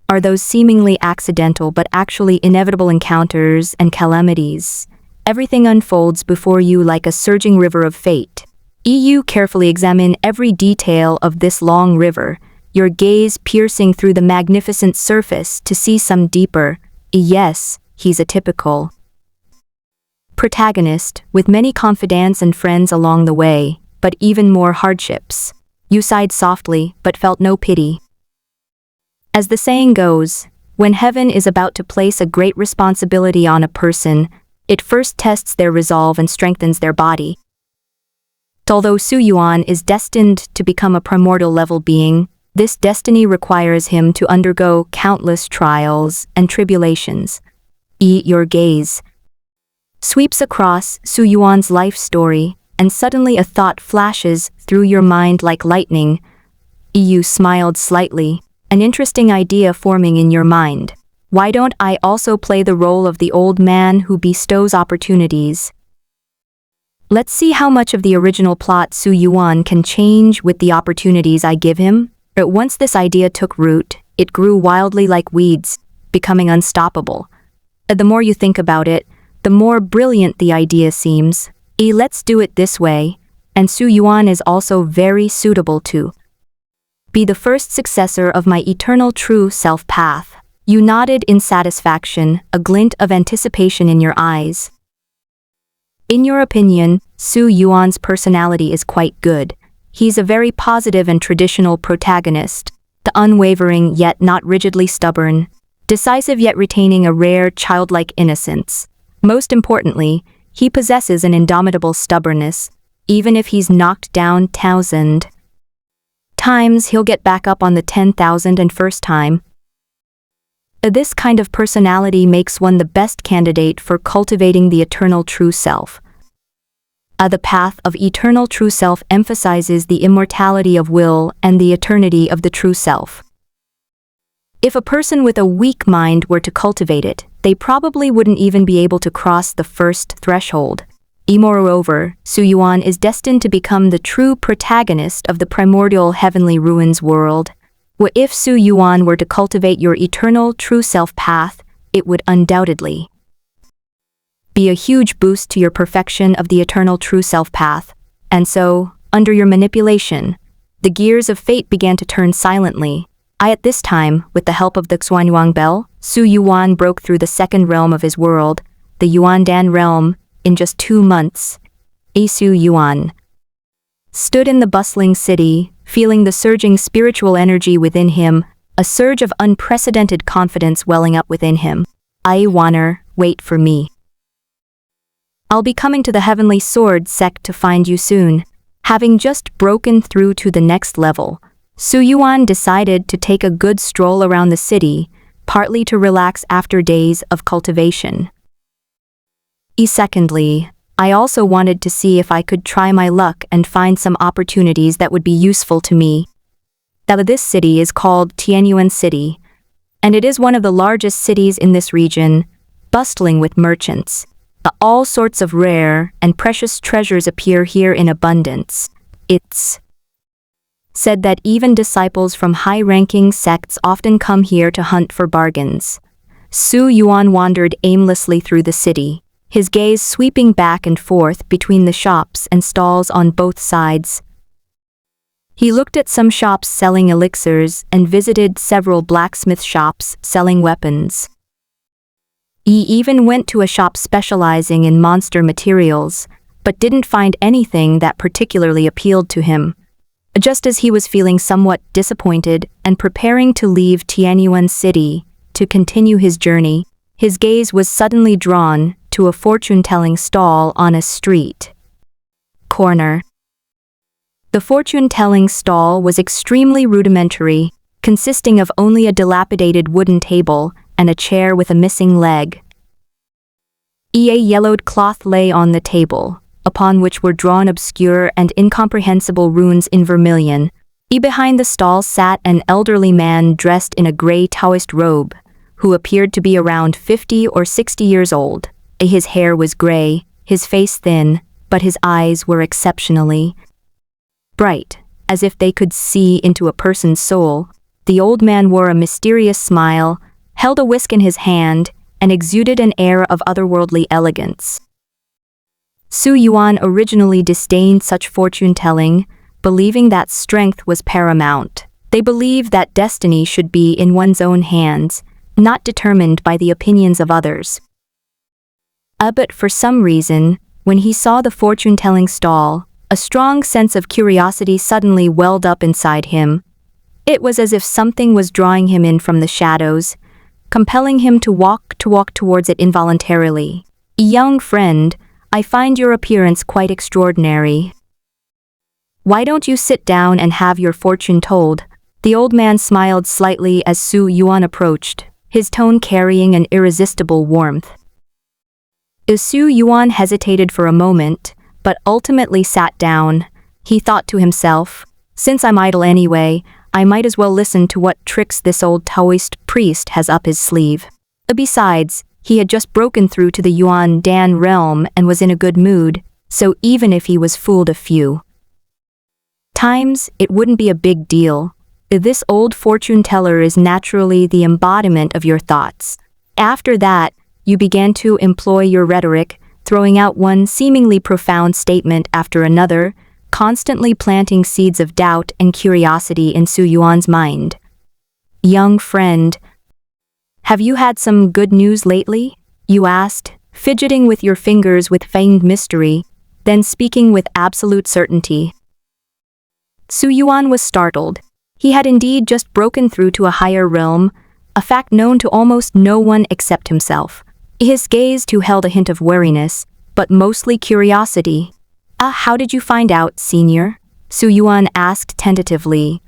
are those seemingly accidental but actually inevitable encounters and calamities. Everything unfolds before you like a surging river of fate. You carefully examine every detail of this long river, your gaze piercing through the magnificent surface to see some deeper. Yes, he's a typical protagonist, with many confidants and friends along the way, but even more hardships. You sighed softly, but felt no pity. As the saying goes, when heaven is about to place a great responsibility on a person, it first tests their resolve and strengthens their body. Although Su Yuan is destined to become a primordial level being, this destiny requires him to undergo countless trials and tribulations. Your gaze sweeps across Su Yuan's life story, and suddenly a thought flashes through your mind like lightning. You smiled slightly, an interesting idea forming in your mind. Why don't I also play the role of the old man who bestows opportunities? Let's see how much of the original plot Su Yuan can change with the opportunities I give him. But once this idea took root, it grew wildly like weeds, becoming unstoppable. The more you think about it, the more brilliant the idea seems. Let's do it this way, and Su Yuan is also very suitable to be the first successor of my eternal true self path. You nodded in satisfaction, a glint of anticipation in your eyes. In your opinion, Su Yuan's personality is quite good. He's a very positive and traditional protagonist, the unwavering yet not rigidly stubborn, decisive yet retaining a rare childlike innocence. Most importantly, he possesses an indomitable stubbornness. Even if he's knocked down 1,000 times, he'll get back up on the 10,001st time. This kind of personality makes one the best candidate for cultivating the eternal true self. The path of eternal true self emphasizes the immortality of will and the eternity of the true self. If a person with a weak mind were to cultivate it, they probably wouldn't even be able to cross the first threshold. Moreover, Su Yuan is destined to become the true protagonist of the primordial heavenly ruins world. If Su Yuan were to cultivate your eternal true self path, it would undoubtedly be a huge boost to your perfection of the eternal true self path. And so, under your manipulation, the gears of fate began to turn silently. At this time, with the help of the Xuanyuan Bell, Su Yuan broke through the second realm of his world, the Yuandan realm, in just 2 months. Su Yuan stood in the bustling city, feeling the surging spiritual energy within him, a surge of unprecedented confidence welling up within him. I wanna wait for me. I'll be coming to the Heavenly Sword sect to find you soon. Having just broken through to the next level, Su Yuan decided to take a good stroll around the city, partly to relax after days of cultivation. Secondly, I also wanted to see if I could try my luck and find some opportunities that would be useful to me. This city is called Tianyuan City, and it is one of the largest cities in this region, bustling with merchants. All sorts of rare and precious treasures appear here in abundance. It's said that even disciples from high-ranking sects often come here to hunt for bargains. Su Yuan wandered aimlessly through the city, his gaze sweeping back and forth between the shops and stalls on both sides. He looked at some shops selling elixirs and visited several blacksmith shops selling weapons. He even went to a shop specializing in monster materials, but didn't find anything that particularly appealed to him. Just as he was feeling somewhat disappointed and preparing to leave Tianyuan City to continue his journey, his gaze was suddenly drawn to a fortune-telling stall on a street corner. The fortune-telling stall was extremely rudimentary, consisting of only a dilapidated wooden table and a chair with a missing leg. A yellowed cloth lay on the table, upon which were drawn obscure and incomprehensible runes in vermilion. Behind the stall sat an elderly man dressed in a gray Taoist robe, who appeared to be around 50 or 60 years old. His hair was gray, his face thin, but his eyes were exceptionally bright, as if they could see into a person's soul. The old man wore a mysterious smile, held a whisk in his hand, and exuded an air of otherworldly elegance. Su Yuan originally disdained such fortune-telling, believing that strength was paramount. They believed that destiny should be in one's own hands, not determined by the opinions of others. But for some reason, when he saw the fortune-telling stall, a strong sense of curiosity suddenly welled up inside him. It was as if something was drawing him in from the shadows, compelling him to walk towards it involuntarily. Young friend, I find your appearance quite extraordinary. Why don't you sit down and have your fortune told? The old man smiled slightly as Su Yuan approached, his tone carrying an irresistible warmth. Su Yuan hesitated for a moment, but ultimately sat down. He thought to himself, since I'm idle anyway, I might as well listen to what tricks this old Taoist priest has up his sleeve. Besides, he had just broken through to the Yuandan realm and was in a good mood, so even if he was fooled a few times, it wouldn't be a big deal. This old fortune teller is naturally the embodiment of your thoughts. After that, you began to employ your rhetoric, throwing out one seemingly profound statement after another, constantly planting seeds of doubt and curiosity in Su Yuan's mind. Young friend, have you had some good news lately? You asked, fidgeting with your fingers with feigned mystery, then speaking with absolute certainty. Su Yuan was startled. He had indeed just broken through to a higher realm, a fact known to almost no one except himself. His gaze too held a hint of wariness, but mostly curiosity. How did you find out, senior? Su Yuan asked tentatively.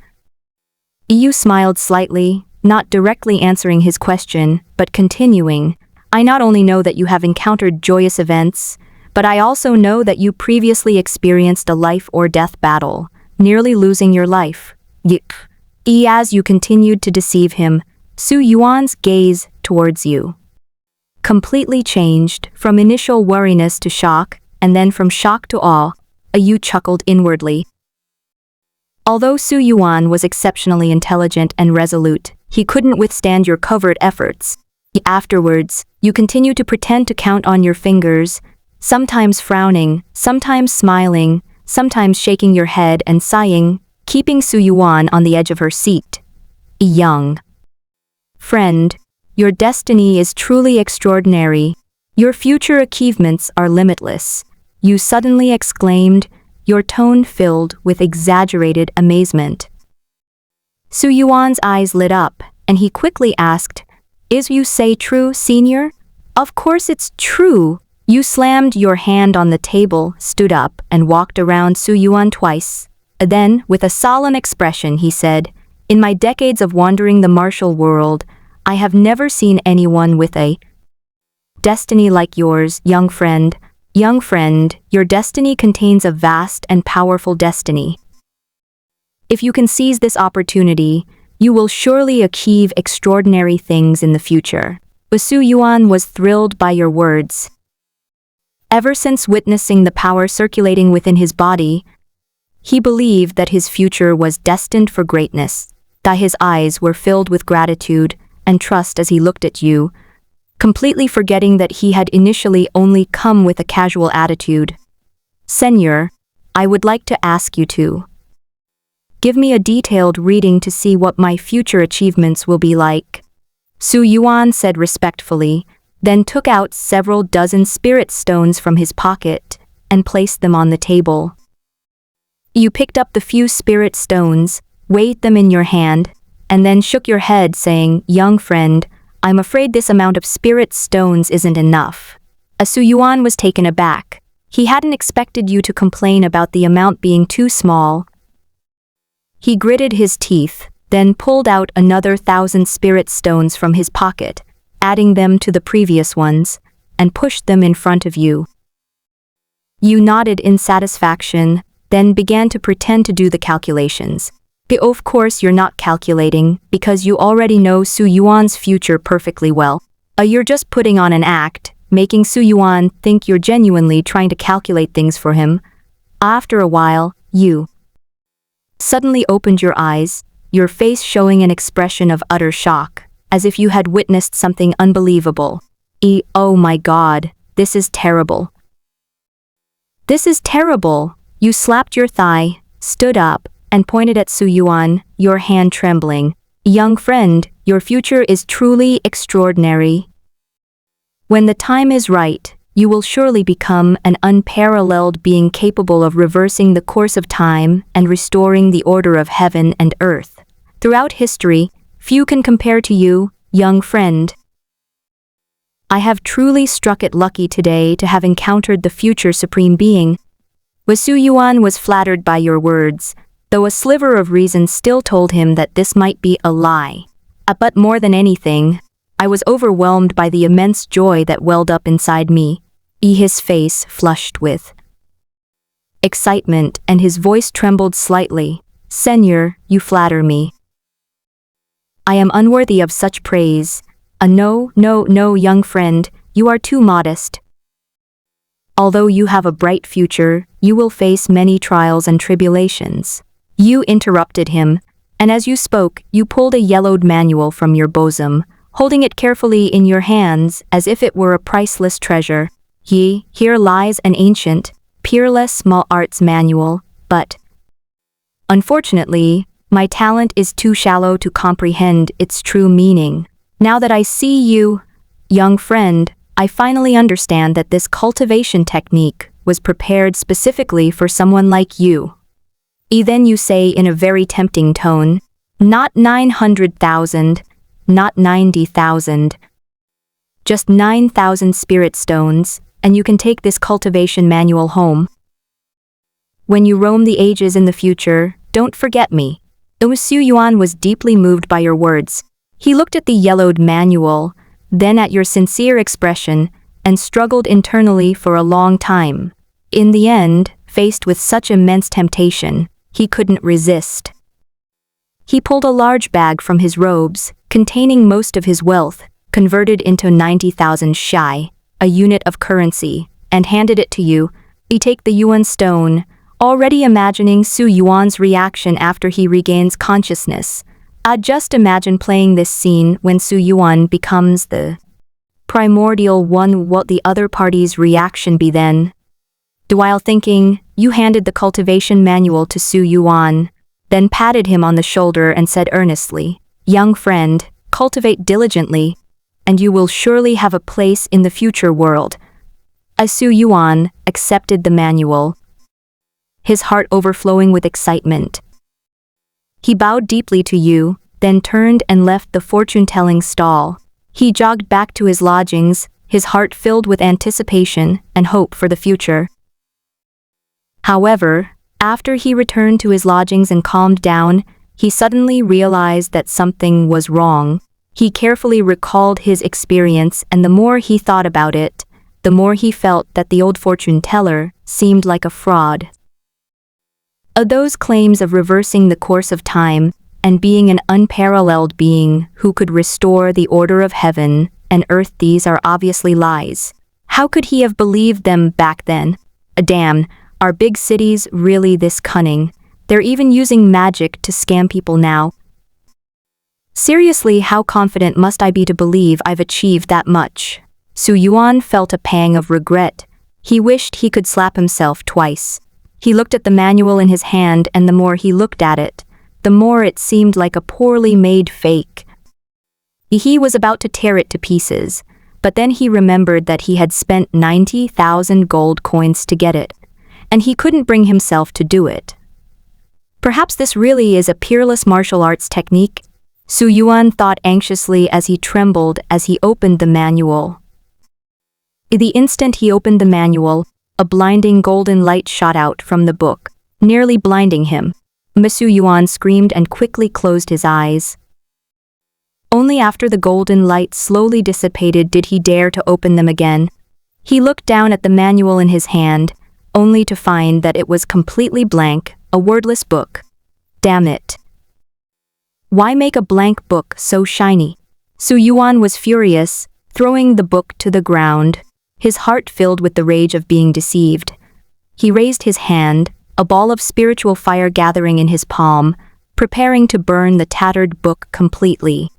Yu smiled slightly, not directly answering his question, but continuing. I not only know that you have encountered joyous events, but I also know that you previously experienced a life or death battle, nearly losing your life. As you continued to deceive him, Su Yuan's gaze towards you completely changed, from initial wariness to shock, and then from shock to awe. Yu chuckled inwardly. Although Su Yuan was exceptionally intelligent and resolute, he couldn't withstand your covert efforts. Afterwards, you continued to pretend to count on your fingers, sometimes frowning, sometimes smiling, sometimes shaking your head and sighing, keeping Su Yuan on the edge of her seat. Young friend, your destiny is truly extraordinary. Your future achievements are limitless, you suddenly exclaimed, your tone filled with exaggerated amazement. Su Yuan's eyes lit up, and he quickly asked, Is you say true, senior? Of course it's true. You slammed your hand on the table, stood up, and walked around Su Yuan twice. Then, with a solemn expression, he said, In my decades of wandering the martial world, I have never seen anyone with a destiny like yours, young friend. Young friend, your destiny contains a vast and powerful destiny. If you can seize this opportunity, you will surely achieve extraordinary things in the future. Su Yuan was thrilled by your words. Ever since witnessing the power circulating within his body, he believed that his future was destined for greatness, that his eyes were filled with gratitude and trust as he looked at you, completely forgetting that he had initially only come with a casual attitude. Senior, I would like to ask you to give me a detailed reading to see what my future achievements will be like. Su Yuan said respectfully, then took out several dozen spirit stones from his pocket and placed them on the table. You picked up the few spirit stones, weighed them in your hand, and then shook your head saying, Young friend, I'm afraid this amount of spirit stones isn't enough. Su Yuan was taken aback. He hadn't expected you to complain about the amount being too small. He gritted his teeth, then pulled out another 1,000 spirit stones from his pocket, adding them to the previous ones, and pushed them in front of you. You nodded in satisfaction, then began to pretend to do the calculations. Of course you're not calculating, because you already know Su Yuan's future perfectly well. You're just putting on an act, making Su Yuan think you're genuinely trying to calculate things for him. After a while, you suddenly opened your eyes, your face showing an expression of utter shock, as if you had witnessed something unbelievable. Oh my God, this is terrible. This is terrible. You slapped your thigh, stood up, and pointed at Su Yuan, your hand trembling. Young friend, your future is truly extraordinary. When the time is right, you will surely become an unparalleled being capable of reversing the course of time and restoring the order of heaven and earth. Throughout history, few can compare to you, young friend. I have truly struck it lucky today to have encountered the future supreme being. Su Yuan was flattered by your words, though a sliver of reason still told him that this might be a lie. But more than anything, I was overwhelmed by the immense joy that welled up inside me. His face flushed with excitement and his voice trembled slightly. Senior, you flatter me. I am unworthy of such praise. No, young friend, you are too modest. Although you have a bright future, you will face many trials and tribulations. You interrupted him, and as you spoke, you pulled a yellowed manual from your bosom, holding it carefully in your hands as if it were a priceless treasure. Here lies an ancient, peerless small arts manual, but unfortunately, my talent is too shallow to comprehend its true meaning. Now that I see you, young friend, I finally understand that this cultivation technique was prepared specifically for someone like you. Then you say in a very tempting tone, not 900,000, not 90,000, just 9,000 spirit stones, and you can take this cultivation manual home. When you roam the ages in the future, don't forget me. Su Yuan was deeply moved by your words. He looked at the yellowed manual, then at your sincere expression, and struggled internally for a long time. In the end, faced with such immense temptation, he couldn't resist. He pulled a large bag from his robes, containing most of his wealth, converted into 90,000 shai, a unit of currency, and handed it to you. You take the Yuan stone, already imagining Su Yuan's reaction after he regains consciousness. Just imagine playing this scene when Su Yuan becomes the primordial one. What the other party's reaction be then? While thinking, you handed the cultivation manual to Su Yuan, then patted him on the shoulder and said earnestly, "Young friend, cultivate diligently, and you will surely have a place in the future world." As Su Yuan accepted the manual, his heart overflowing with excitement. He bowed deeply to you, then turned and left the fortune-telling stall. He jogged back to his lodgings, his heart filled with anticipation and hope for the future. However, after he returned to his lodgings and calmed down, he suddenly realized that something was wrong. He carefully recalled his experience, and the more he thought about it, the more he felt that the old fortune teller seemed like a fraud. Those claims of reversing the course of time and being an unparalleled being who could restore the order of heaven and earth, these are obviously lies. How could he have believed them back then? Damn, are big cities really this cunning? They're even using magic to scam people now. Seriously, how confident must I be to believe I've achieved that much? Su Yuan felt a pang of regret. He wished he could slap himself twice. He looked at the manual in his hand, and the more he looked at it, the more it seemed like a poorly made fake. He was about to tear it to pieces, but then he remembered that he had spent 90,000 gold coins to get it, and he couldn't bring himself to do it. Perhaps this really is a peerless martial arts technique, Su Yuan thought anxiously as he trembled as he opened the manual. The instant he opened the manual, a blinding golden light shot out from the book, nearly blinding him. Su Yuan screamed and quickly closed his eyes. Only after the golden light slowly dissipated did he dare to open them again. He looked down at the manual in his hand, only to find that it was completely blank, a wordless book. Damn it. Why make a blank book so shiny? Su Yuan was furious, throwing the book to the ground, his heart filled with the rage of being deceived. He raised his hand, a ball of spiritual fire gathering in his palm, preparing to burn the tattered book completely.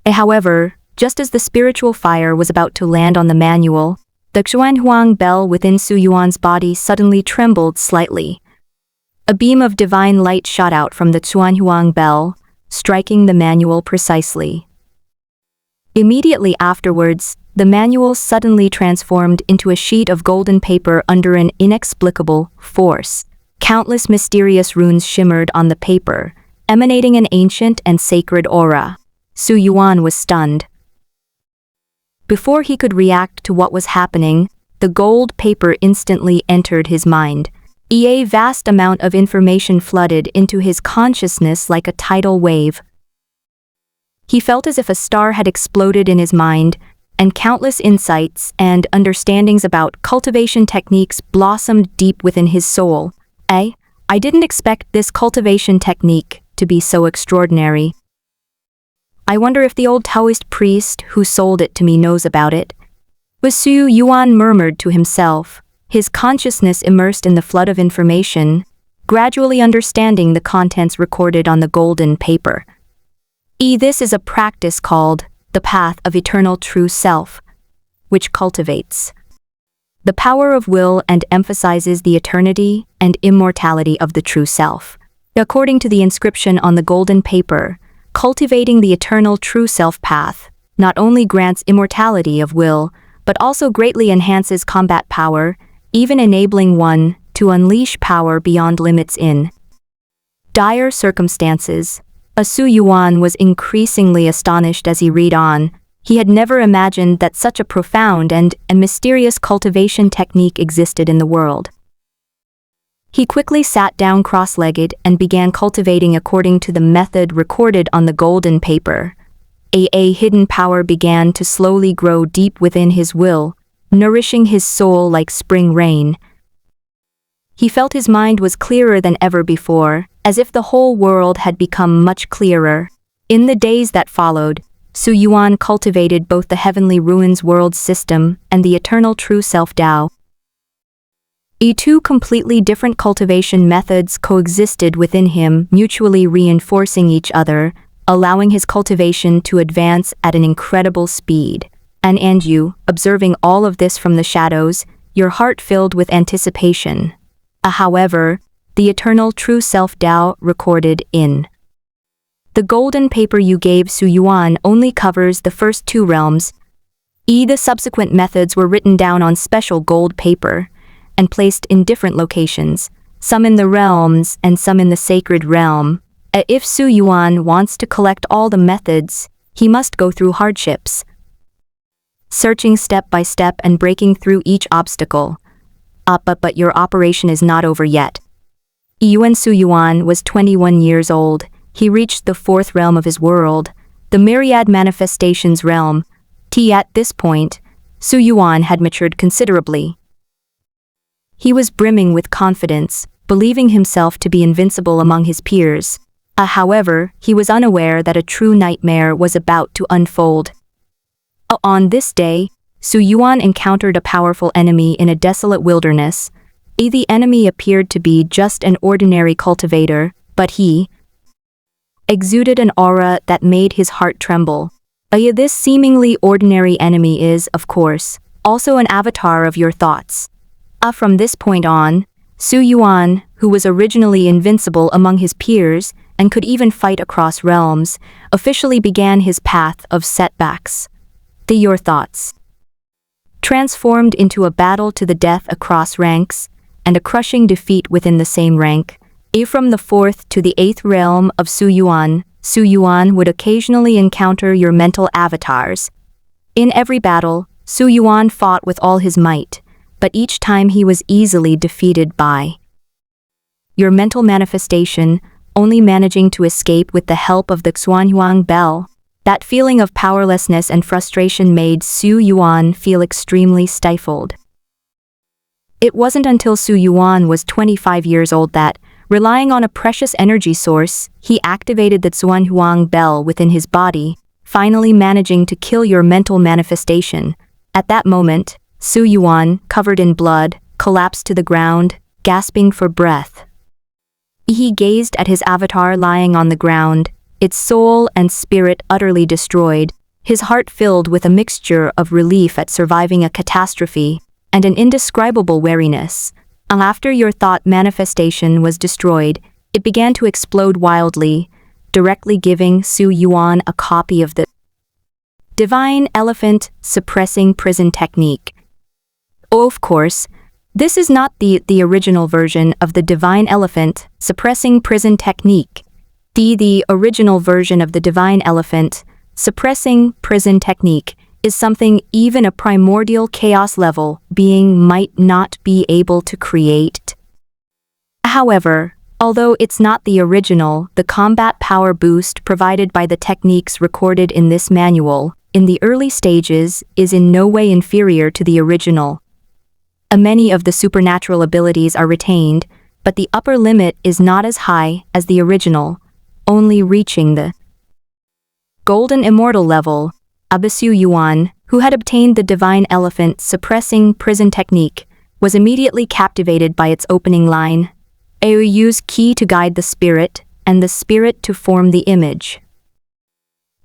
However, just as the spiritual fire was about to land on the manual, the Xuanhuang bell within Su Yuan's body suddenly trembled slightly. A beam of divine light shot out from the Xuanhuang bell, striking the manual precisely. Immediately afterwards, the manual suddenly transformed into a sheet of golden paper under an inexplicable force. Countless mysterious runes shimmered on the paper, emanating an ancient and sacred aura. Su Yuan was stunned. Before he could react to what was happening, the gold paper instantly entered his mind. A vast amount of information flooded into his consciousness like a tidal wave. He felt as if a star had exploded in his mind, and countless insights and understandings about cultivation techniques blossomed deep within his soul. I didn't expect this cultivation technique to be so extraordinary. I wonder if the old Taoist priest who sold it to me knows about it. Su Yuan murmured to himself, his consciousness immersed in the flood of information, gradually understanding the contents recorded on the golden paper. This is a practice called the path of eternal true self, which cultivates the power of will and emphasizes the eternity and immortality of the true self. According to the inscription on the golden paper, cultivating the eternal true self path not only grants immortality of will, but also greatly enhances combat power, even enabling one to unleash power beyond limits in dire circumstances. Su Yuan was increasingly astonished as he read on. He had never imagined that such a profound and mysterious cultivation technique existed in the world. He quickly sat down cross-legged and began cultivating according to the method recorded on the golden paper. A hidden power began to slowly grow deep within his will, nourishing his soul like spring rain. He felt his mind was clearer than ever before, as if the whole world had become much clearer. In the days that followed, Su Yuan cultivated both the heavenly ruins world system and the eternal true self Tao. Two completely different cultivation methods coexisted within him, mutually reinforcing each other, allowing his cultivation to advance at an incredible speed. And you, observing all of this from the shadows, your heart filled with anticipation. However, the eternal true self Tao recorded in the golden paper you gave Su Yuan only covers the first two realms. The subsequent methods were written down on special gold paper and placed in different locations, some in the realms and some in the sacred realm. If Su Yuan wants to collect all the methods, he must go through hardships, searching step by step and breaking through each obstacle. But your operation is not over yet. Su Yuan was 21 years old. He reached the fourth realm of his world, the myriad manifestations realm. At this point, Su Yuan had matured considerably. He was brimming with confidence, believing himself to be invincible among his peers. However, he was unaware that a true nightmare was about to unfold. On this day, Su Yuan encountered a powerful enemy in a desolate wilderness. The enemy appeared to be just an ordinary cultivator, but he exuded an aura that made his heart tremble. This seemingly ordinary enemy is, of course, also an avatar of your thoughts. From this point on, Su Yuan, who was originally invincible among his peers and could even fight across realms, officially began his path of setbacks. Your thoughts transformed into a battle to the death across ranks, and a crushing defeat within the same rank. From the fourth to the eighth realm of Su Yuan would occasionally encounter your mental avatars. In every battle, Su Yuan fought with all his might, but each time he was easily defeated by your mental manifestation, only managing to escape with the help of the Xuanhuang bell. That feeling of powerlessness and frustration made Su Yuan feel extremely stifled. It wasn't until Su Yuan was 25 years old that, relying on a precious energy source, he activated the Xuanhuang bell within his body, finally managing to kill your mental manifestation. At that moment, Su Yuan, covered in blood, collapsed to the ground, gasping for breath. He gazed at his avatar lying on the ground, its soul and spirit utterly destroyed, his heart filled with a mixture of relief at surviving a catastrophe and an indescribable weariness. After your thought manifestation was destroyed, it began to explode wildly, directly giving Su Yuan a copy of the Divine Elephant Suppressing Prison Technique. Of course, this is not the original version of the Divine Elephant Suppressing Prison Technique. The original version of the Divine Elephant Suppressing Prison Technique is something even a primordial chaos level being might not be able to create. However, although it's not the original, the combat power boost provided by the techniques recorded in this manual, in the early stages, is in no way inferior to the original. Many of the supernatural abilities are retained, but the upper limit is not as high as the original, only reaching the Golden Immortal level. Su Yuan, who had obtained the Divine Elephant Suppressing Prison Technique, was immediately captivated by its opening line. Use key to guide the spirit, and the spirit to form the image.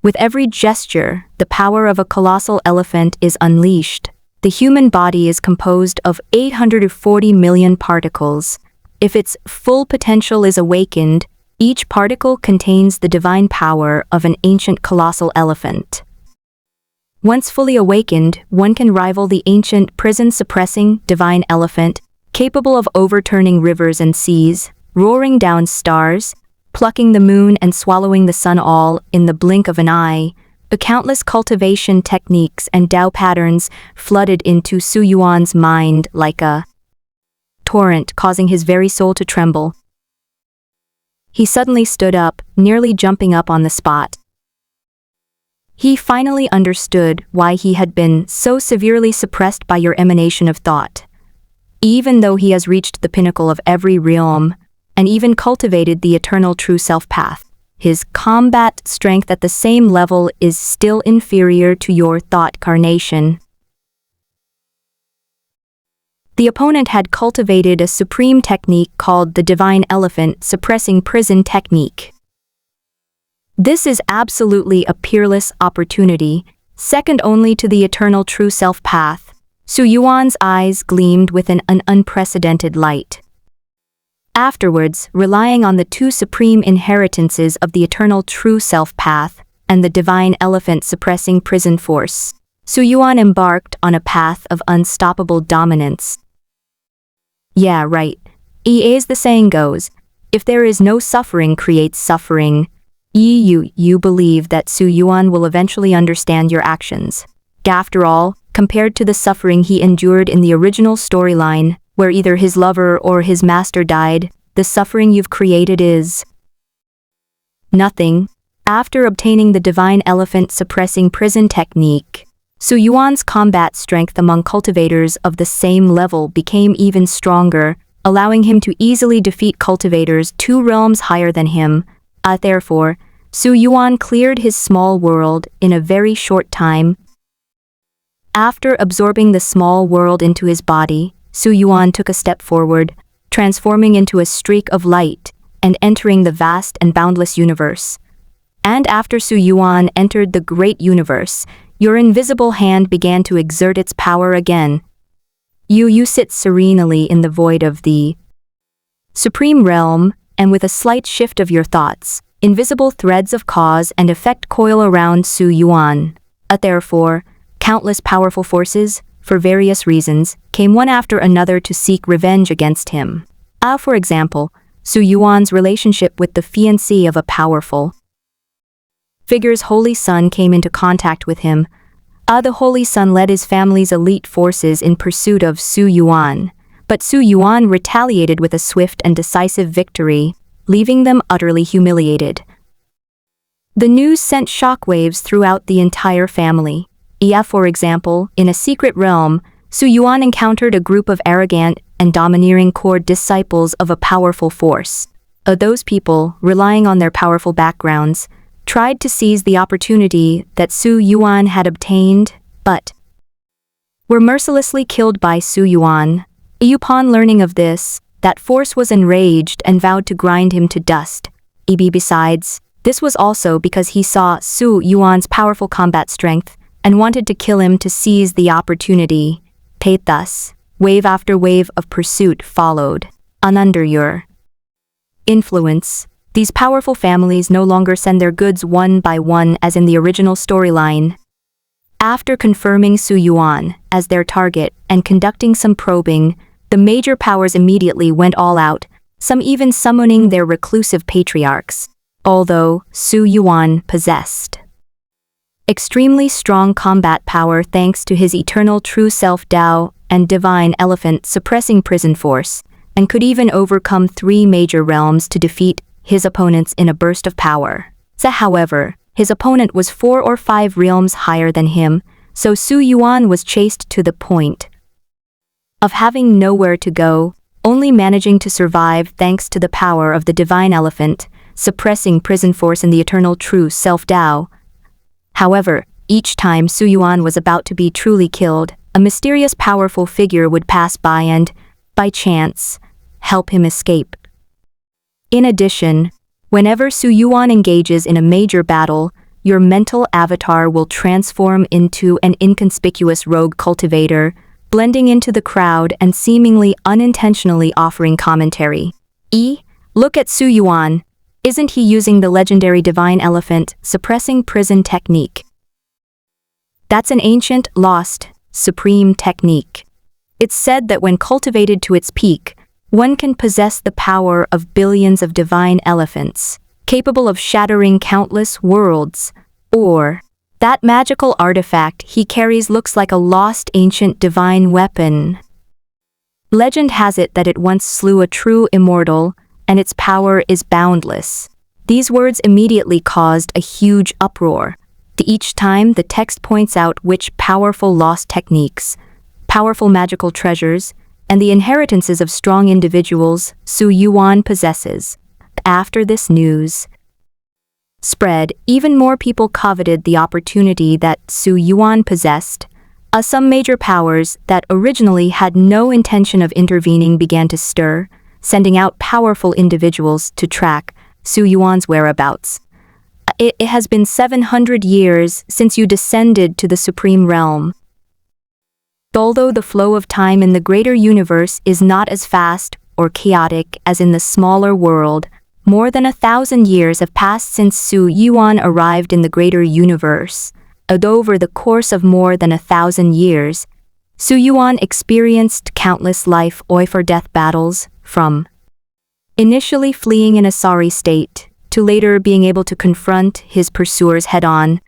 With every gesture, the power of a colossal elephant is unleashed. The human body is composed of 840 million particles. If its full potential is awakened, each particle contains the divine power of an ancient colossal elephant. Once fully awakened, one can rival the ancient prison-suppressing divine elephant, capable of overturning rivers and seas, roaring down stars, plucking the moon and swallowing the sun all in the blink of an eye. The countless cultivation techniques and Tao patterns flooded into Su Yuan's mind like a torrent, causing his very soul to tremble. He suddenly stood up, nearly jumping up on the spot. He finally understood why he had been so severely suppressed by your emanation of thought. Even though he has reached the pinnacle of every realm, and even cultivated the eternal true self path, his combat strength at the same level is still inferior to your thought carnation. The opponent had cultivated a supreme technique called the Divine Elephant Suppressing Prison Technique. This is absolutely a peerless opportunity, second only to the eternal true self path. Su Yuan's eyes gleamed with an unprecedented light. Afterwards, relying on the two supreme inheritances of the eternal true self path and the divine elephant suppressing prison force, Su Yuan embarked on a path of unstoppable dominance. Yeah, right. As the saying goes, if there is no suffering creates suffering. You believe that Su Yuan will eventually understand your actions. After all, compared to the suffering he endured in the original storyline, where either his lover or his master died, the suffering you've created is nothing. After obtaining the divine elephant suppressing prison technique, Su Yuan's combat strength among cultivators of the same level became even stronger, allowing him to easily defeat cultivators 2 realms higher than him. Therefore, Su Yuan cleared his small world in a very short time. After absorbing the small world into his body, Su Yuan took a step forward, transforming into a streak of light and entering the vast and boundless universe. And after Su Yuan entered the great universe, your invisible hand began to exert its power again. You sit serenely in the void of the supreme realm, and with a slight shift of your thoughts, invisible threads of cause and effect coil around Su Yuan. Therefore, countless powerful forces, for various reasons, came one after another to seek revenge against him. For example, Su Yuan's relationship with the fiancé of a powerful figure's holy son came into contact with him. The holy son led his family's elite forces in pursuit of Su Yuan, but Su Yuan retaliated with a swift and decisive victory, leaving them utterly humiliated. The news sent shockwaves throughout the entire family. For example, in a secret realm, Su Yuan encountered a group of arrogant and domineering court disciples of a powerful force. Those people, relying on their powerful backgrounds, tried to seize the opportunity that Su Yuan had obtained, but were mercilessly killed by Su Yuan. Upon learning of this, that force was enraged and vowed to grind him to dust. Besides, this was also because he saw Su Yuan's powerful combat strength and wanted to kill him to seize the opportunity. Thus, wave after wave of pursuit followed. Under your influence, these powerful families no longer send their goods one by one as in the original storyline. After confirming Su Yuan as their target and conducting some probing, the major powers immediately went all out, some even summoning their reclusive patriarchs, although Su Yuan possessed extremely strong combat power thanks to his eternal true self Tao and divine elephant suppressing prison force, and could even overcome 3 major realms to defeat his opponents in a burst of power. However, his opponent was 4 or 5 realms higher than him, so Su Yuan was chased to the point of having nowhere to go, only managing to survive thanks to the power of the divine elephant, suppressing prison force in the eternal true self Tao. However, each time Su Yuan was about to be truly killed, a mysterious powerful figure would pass by and, by chance, help him escape. In addition, whenever Su Yuan engages in a major battle, your mental avatar will transform into an inconspicuous rogue cultivator, blending into the crowd and seemingly unintentionally offering commentary. Look at Su Yuan. Isn't he using the legendary divine elephant suppressing prison technique? That's an ancient, lost, supreme technique. It's said that when cultivated to its peak, one can possess the power of billions of divine elephants, capable of shattering countless worlds, or that magical artifact he carries looks like a lost ancient divine weapon. Legend has it that it once slew a true immortal, and its power is boundless. These words immediately caused a huge uproar. Each time the text points out which powerful lost techniques, powerful magical treasures, and the inheritances of strong individuals Su Yuan possesses. After this news spread, even more people coveted the opportunity that Su Yuan possessed. Some major powers that originally had no intention of intervening began to stir, sending out powerful individuals to track Su Yuan's whereabouts. It has been 700 years since you descended to the Supreme Realm. Although the flow of time in the greater universe is not as fast or chaotic as in the smaller world, more than 1,000 years have passed since Su Yuan arrived in the greater universe. Over the course of more than 1,000 years, Su Yuan experienced countless life or death battles, from initially fleeing in a sorry state, to later being able to confront his pursuers head-on,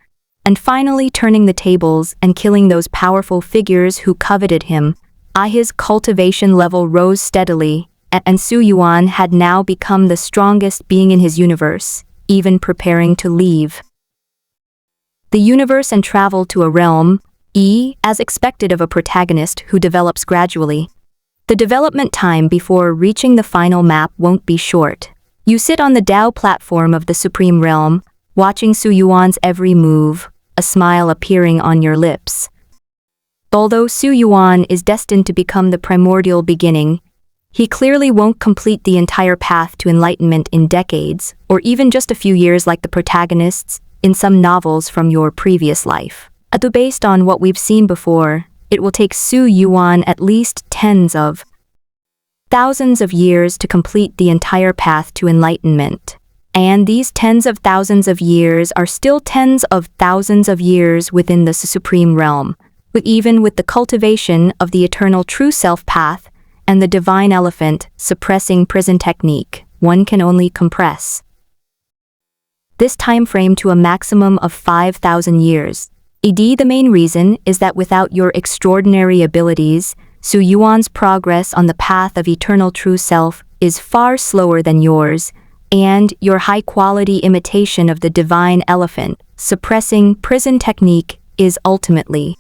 and finally turning the tables and killing those powerful figures who coveted him. His cultivation level rose steadily, and Su Yuan had now become the strongest being in his universe, even preparing to leave the universe and travel to a realm, as expected of a protagonist who develops gradually. The development time before reaching the final map won't be short. You sit on the Dao platform of the Supreme Realm, watching Su Yuan's every move, a smile appearing on your lips. Although Su Yuan is destined to become the primordial beginning, he clearly won't complete the entire path to enlightenment in decades, or even just a few years like the protagonists in some novels from your previous life. Based on what we've seen before, it will take Su Yuan at least tens of thousands of years to complete the entire path to enlightenment. And these tens of thousands of years are still tens of thousands of years within the Supreme Realm, even with the cultivation of the eternal true self path and the divine elephant suppressing prison technique, one can only compress this time frame to a maximum of 5,000 years. The main reason is that without your extraordinary abilities, Su Yuan's progress on the path of eternal true self is far slower than yours, and your high-quality imitation of the divine elephant suppressing prison technique is ultimately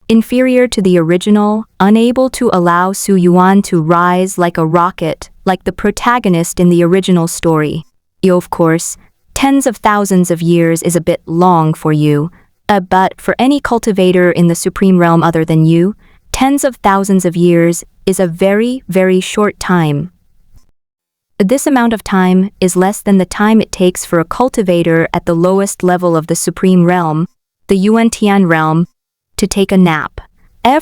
inferior to the original, unable to allow Su Yuan to rise like a rocket, like the protagonist in the original story. Of course, tens of thousands of years is a bit long for you, but for any cultivator in the Supreme Realm other than you, tens of thousands of years is a very, very short time. This amount of time is less than the time it takes for a cultivator at the lowest level of the Supreme Realm, the Yuan-Tian realm, to take a nap.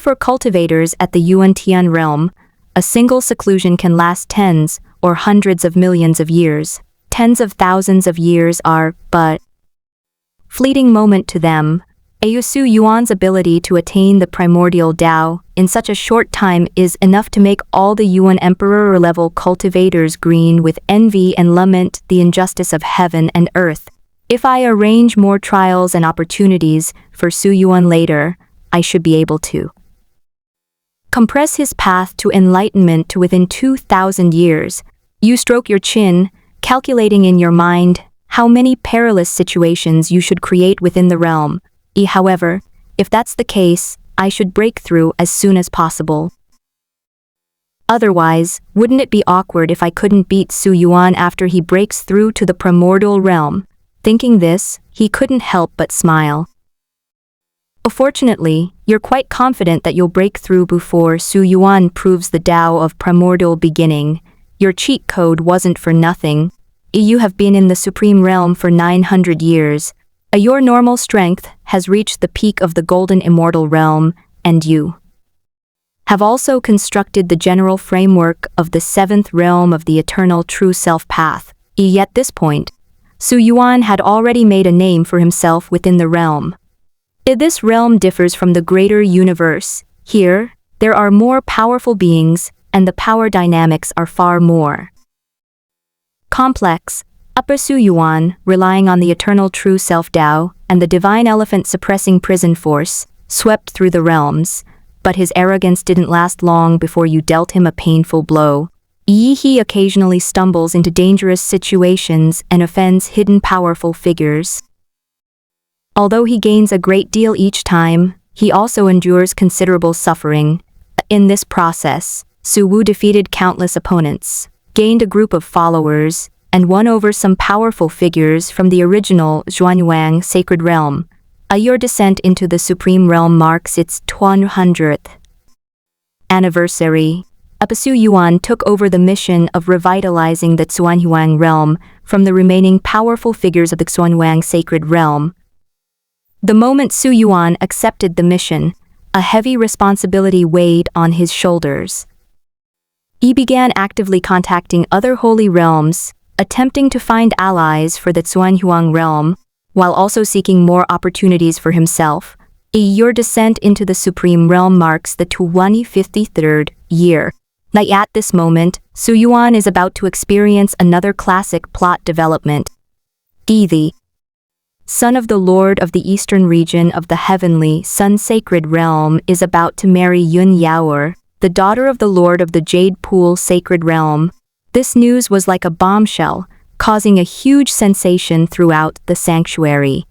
For cultivators at the Yuan-Tian realm, a single seclusion can last tens or hundreds of millions of years. Tens of thousands of years are but fleeting moment to them. Su Yuan's ability to attain the primordial Tao in such a short time is enough to make all the Yuan Emperor-level cultivators green with envy and lament the injustice of heaven and earth. If I arrange more trials and opportunities for Su Yuan later, I should be able to compress his path to enlightenment to within 2,000 years. You stroke your chin, calculating in your mind how many perilous situations you should create within the realm. However, if that's the case, I should break through as soon as possible. Otherwise, wouldn't it be awkward if I couldn't beat Su Yuan after he breaks through to the primordial realm? Thinking this, he couldn't help but smile. Fortunately, you're quite confident that you'll break through before Su Yuan proves the Tao of primordial beginning. Your cheat code wasn't for nothing. You have been in the Supreme Realm for 900 years. Your normal strength has reached the peak of the Golden Immortal Realm, and you have also constructed the general framework of the 7th realm of the Eternal True Self Path. At this point, Su Yuan had already made a name for himself within the realm. This realm differs from the greater universe. Here, there are more powerful beings, and the power dynamics are far more complex. Upper Su Yuan, relying on the eternal true self Tao and the divine elephant suppressing prison force, swept through the realms, but his arrogance didn't last long before you dealt him a painful blow. He occasionally stumbles into dangerous situations and offends hidden powerful figures. Although he gains a great deal each time, he also endures considerable suffering. In this process, Su Wu defeated countless opponents, gained a group of followers, and won over some powerful figures from the original Zhuanyuan sacred realm. Your descent into the supreme realm marks its 200th anniversary. Su Yuan took over the mission of revitalizing the Zhuanyuan realm from the remaining powerful figures of the Zhuanyuan sacred realm. The moment Su Yuan accepted the mission, a heavy responsibility weighed on his shoulders. He began actively contacting other holy realms, attempting to find allies for the Zhuanyuan realm, while also seeking more opportunities for himself. Your descent into the supreme realm marks the 253rd year. At this moment, Su Yuan is about to experience another classic plot development. The son of the Lord of the Eastern region of the Heavenly Sun Sacred Realm is about to marry Yun Yaoer, the daughter of the Lord of the Jade Pool Sacred Realm. This news was like a bombshell, causing a huge sensation throughout the sanctuary.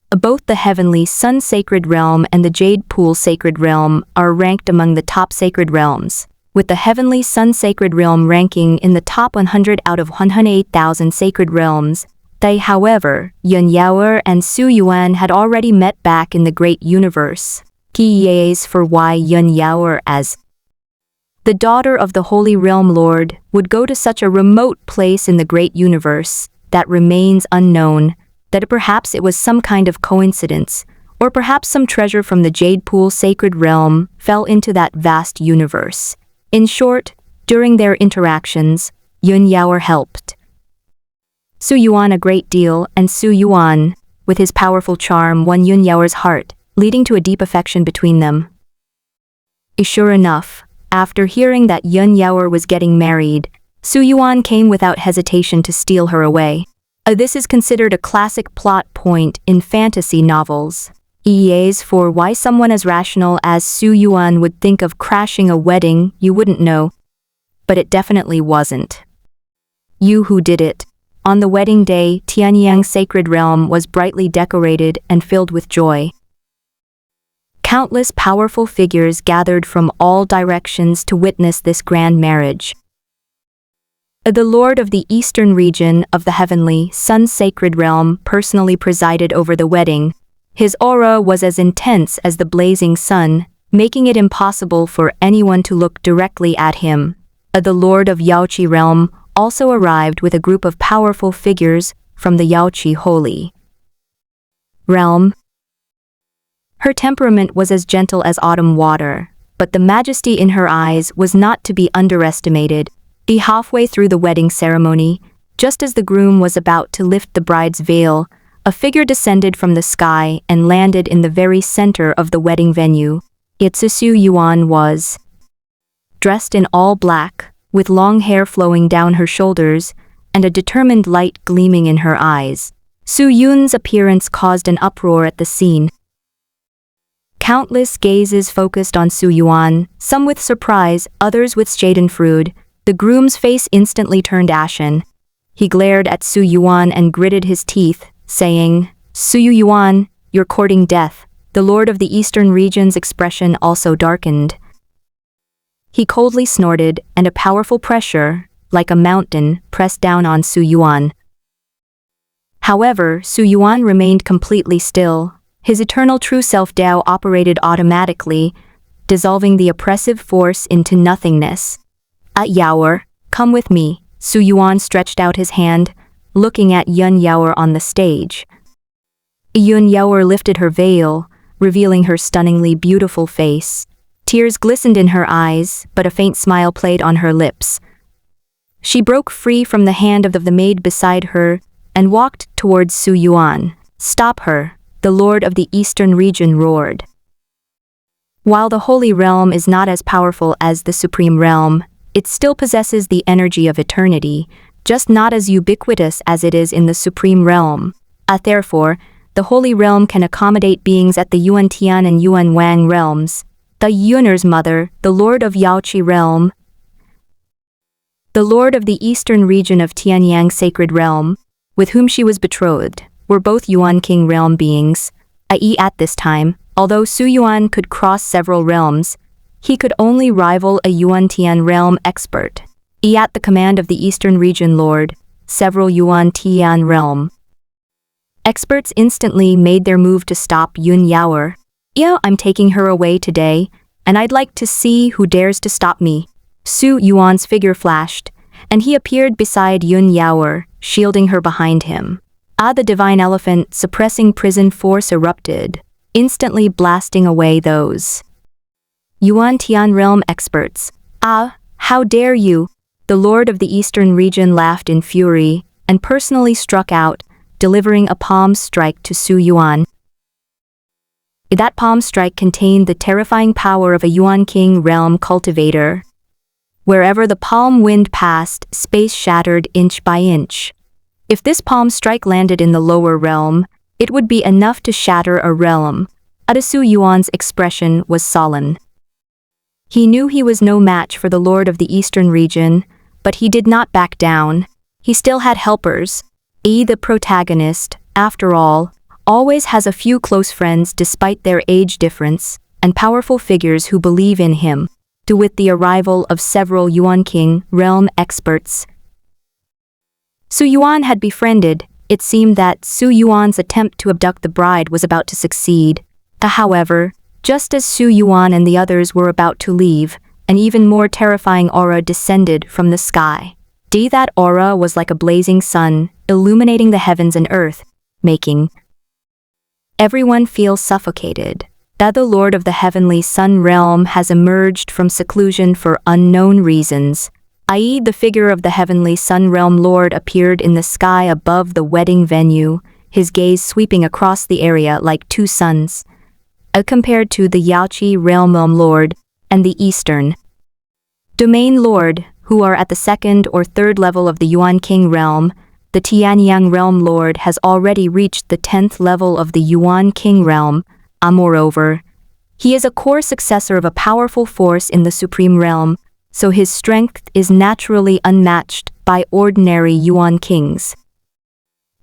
Both the Heavenly Sun Sacred Realm and the Jade Pool Sacred Realm are ranked among the top sacred realms, with the Heavenly Sun Sacred Realm ranking in the top 100 out of 108,000 sacred realms. However, Yun Yaoer and Su Yuan had already met back in the Great Universe. Keyes for why Yun Yaoer, as the daughter of the Holy Realm Lord, would go to such a remote place in the Great Universe that remains unknown, that perhaps it was some kind of coincidence, or perhaps some treasure from the Jade Pool Sacred Realm fell into that vast universe. In short, during their interactions, Yun Yaoer helped Su Yuan a great deal, and Su Yuan, with his powerful charm, won Yun Yaoer's heart, leading to a deep affection between them. Sure enough, after hearing that Yun Yaoer was getting married, Su Yuan came without hesitation to steal her away. This is considered a classic plot point in fantasy novels. EAs for why someone as rational as Su Yuan would think of crashing a wedding you wouldn't know. But it definitely wasn't you who did it. On the wedding day, Tianyang's sacred realm was brightly decorated and filled with joy. Countless powerful figures gathered from all directions to witness this grand marriage. The Lord of the Eastern region of the Heavenly Sun Sacred Realm personally presided over the wedding. His aura was as intense as the blazing sun, making it impossible for anyone to look directly at him. The Lord of Yaoqi Realm also arrived with a group of powerful figures from the Yaoqi Holy Realm. Her temperament was as gentle as autumn water, but the majesty in her eyes was not to be underestimated. Halfway through the wedding ceremony, just as the groom was about to lift the bride's veil, a figure descended from the sky and landed in the very center of the wedding venue. Su Yuan was dressed in all black, with long hair flowing down her shoulders and a determined light gleaming in her eyes. Su Yun's appearance caused an uproar at the scene. Countless gazes focused on Su Yuan, some with surprise, others with schadenfreude. The groom's face instantly turned ashen. He glared at Su Yuan and gritted his teeth, saying, "Su Yuan, you're courting death." The Lord of the Eastern region's expression also darkened. He coldly snorted, and a powerful pressure, like a mountain, pressed down on Su Yuan. However, Su Yuan remained completely still. His eternal true self Tao operated automatically, dissolving the oppressive force into nothingness. Yaoer, come with me." Su Yuan stretched out his hand, looking at Yun Yaoer on the stage. Yun Yaoer lifted her veil, revealing her stunningly beautiful face. Tears glistened in her eyes, but a faint smile played on her lips. She broke free from the hand of the maid beside her and walked towards Su Yuan. "Stop her," the lord of the eastern region, roared. While the Holy Realm is not as powerful as the Supreme Realm, it still possesses the energy of eternity, just not as ubiquitous as it is in the Supreme Realm. Therefore, the Holy Realm can accommodate beings at the Yuan Tian and Yuan Wang realms. The Yuaner's mother, the Lord of Yaoqi Realm, the Lord of the Eastern region of Tianyang Sacred Realm, with whom she was betrothed, were both Yuan King realm beings, i.e. at this time, although Su Yuan could cross several realms, he could only rival a Yuan Tian realm expert. At the command of the Eastern region lord, several Yuan Tian realm experts instantly made their move to stop Yun Yaoer. I'm taking her away today, and I'd like to see who dares to stop me. Su Yuan's figure flashed, and he appeared beside Yun Yaoer, shielding her behind him. The divine elephant suppressing prison force erupted, instantly blasting away those Yuan Tian realm experts. How dare you? The lord of the eastern region laughed in fury, and personally struck out, delivering a palm strike to Su Yuan. That palm strike contained the terrifying power of a Yuan King realm cultivator. Wherever the palm wind passed, space shattered inch by inch. If this palm strike landed in the lower realm, it would be enough to shatter a realm. Su Yuan's expression was sullen. He knew he was no match for the lord of the eastern region, but he did not back down. He still had helpers. The protagonist, after all, always has a few close friends despite their age difference, and powerful figures who believe in him. With the arrival of several Yuan King realm experts Su Yuan had befriended, it seemed that Su Yuan's attempt to abduct the bride was about to succeed. However, just as Su Yuan and the others were about to leave, an even more terrifying aura descended from the sky. That aura was like a blazing sun, illuminating the heavens and earth, making everyone feel suffocated. That the Lord of the Heavenly Sun realm has emerged from seclusion for unknown reasons, i.e. the figure of the Heavenly Sun realm Lord appeared in the sky above the wedding venue, his gaze sweeping across the area like two suns. Compared to the Yaoqi realm Lord and the Eastern Domain Lord, who are at the second or third level of the Yuan King realm, the Tianyang realm Lord has already reached the 10th level of the Yuan King realm. Moreover, he is a core successor of a powerful force in the Supreme Realm, so his strength is naturally unmatched by ordinary Yuan Kings.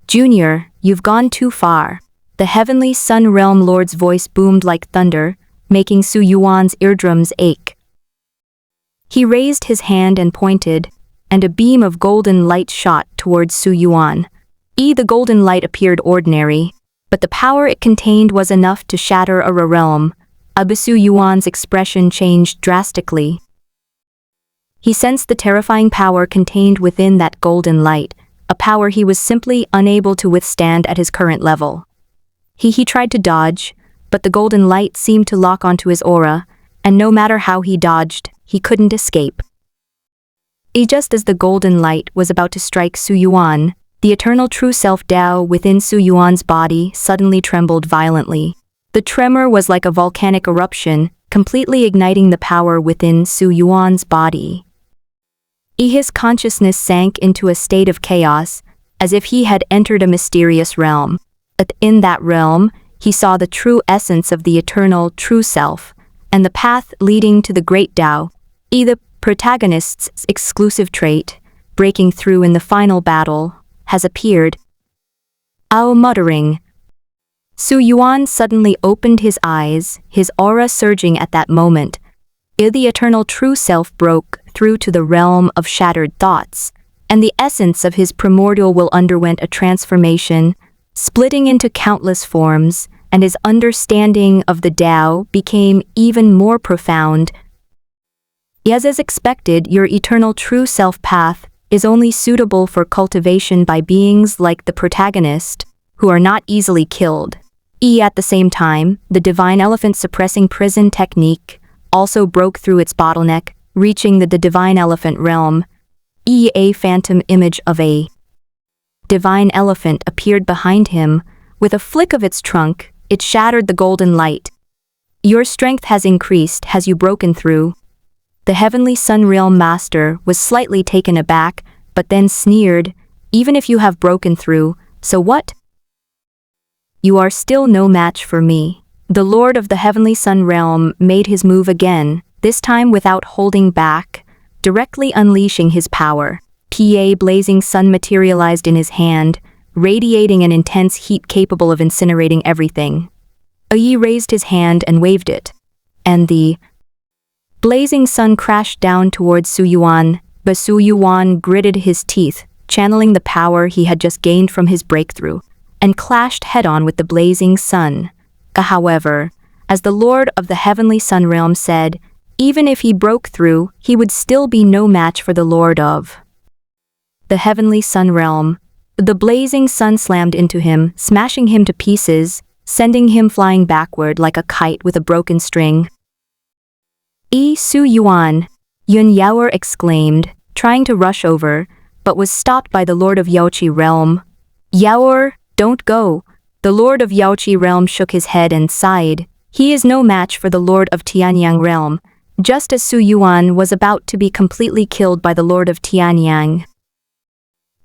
Junior, you've gone too far. The Heavenly Sun Realm Lord's voice boomed like thunder, making Su Yuan's eardrums ache. He raised his hand and pointed, and a beam of golden light shot towards Su Yuan. The golden light appeared ordinary, but the power it contained was enough to shatter a realm. Su Yuan's expression changed drastically. He sensed the terrifying power contained within that golden light, a power he was simply unable to withstand at his current level. He tried to dodge, but the golden light seemed to lock onto his aura, and no matter how he dodged, he couldn't escape. Just as the golden light was about to strike Su Yuan, the eternal true self Tao within Su Yuan's body suddenly trembled violently. The tremor was like a volcanic eruption, completely igniting the power within Su Yuan's body. His consciousness sank into a state of chaos, as if he had entered a mysterious realm. In that realm, he saw the true essence of the eternal true self, and the path leading to the great Tao, the protagonist's exclusive trait, breaking through in the final battle, has appeared. Muttering. Su Yuan suddenly opened his eyes, his aura surging at that moment. The eternal true self broke through to the realm of shattered thoughts, and the essence of his primordial will underwent a transformation, splitting into countless forms, and his understanding of the Tao became even more profound. As expected, your eternal true self path is only suitable for cultivation by beings like the protagonist, who are not easily killed. At the same time, the divine elephant suppressing prison technique also broke through its bottleneck, reaching the divine elephant realm. A phantom image of a divine elephant appeared behind him, With a flick of its trunk, it shattered the golden light. Your strength has increased, has you broken through? The heavenly sun realm master was slightly taken aback, but then sneered, even if you have broken through, so what? You are still no match for me. The lord of the heavenly sun realm made his move again, this time without holding back, directly unleashing his power. A blazing sun materialized in his hand, radiating an intense heat capable of incinerating everything. Yi raised his hand and waved it, and the blazing sun crashed down towards Su Yuan, but Su Yuan gritted his teeth, channeling the power he had just gained from his breakthrough, and clashed head-on with the blazing sun. However, as the Lord of the Heavenly Sun Realm said, even if he broke through, he would still be no match for the Lord of the Heavenly Sun Realm. The blazing sun slammed into him, smashing him to pieces, sending him flying backward like a kite with a broken string. Su Yuan, Yun Yaoer exclaimed, trying to rush over, but was stopped by the Lord of Yaoqi Realm. Yaoer, don't go. The Lord of Yaoqi Realm shook his head and sighed. He is no match for the Lord of Tianyang Realm, just as Su Yuan was about to be completely killed by the Lord of Tianyang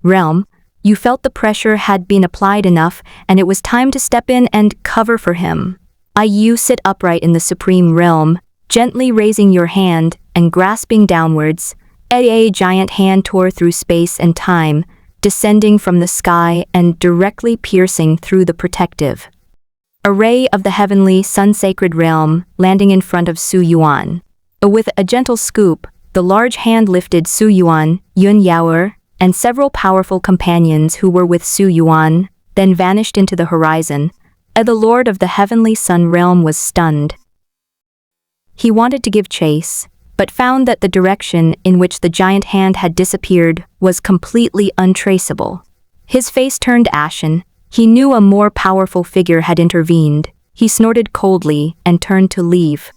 Realm. You felt the pressure had been applied enough, and it was time to step in and cover for him. You sit upright in the Supreme Realm, gently raising your hand and grasping downwards. A giant hand tore through space and time, descending from the sky and directly piercing through the protective array of the heavenly sun-sacred realm, landing in front of Su Yuan. With a gentle scoop, the large hand lifted Su Yuan, Yun Yaoer, and several powerful companions who were with Su Yuan, then vanished into the horizon. The Lord of the Heavenly Sun Realm was stunned. He wanted to give chase, but found that the direction in which the giant hand had disappeared was completely untraceable. His face turned ashen. He knew a more powerful figure had intervened. He snorted coldly and turned to leave.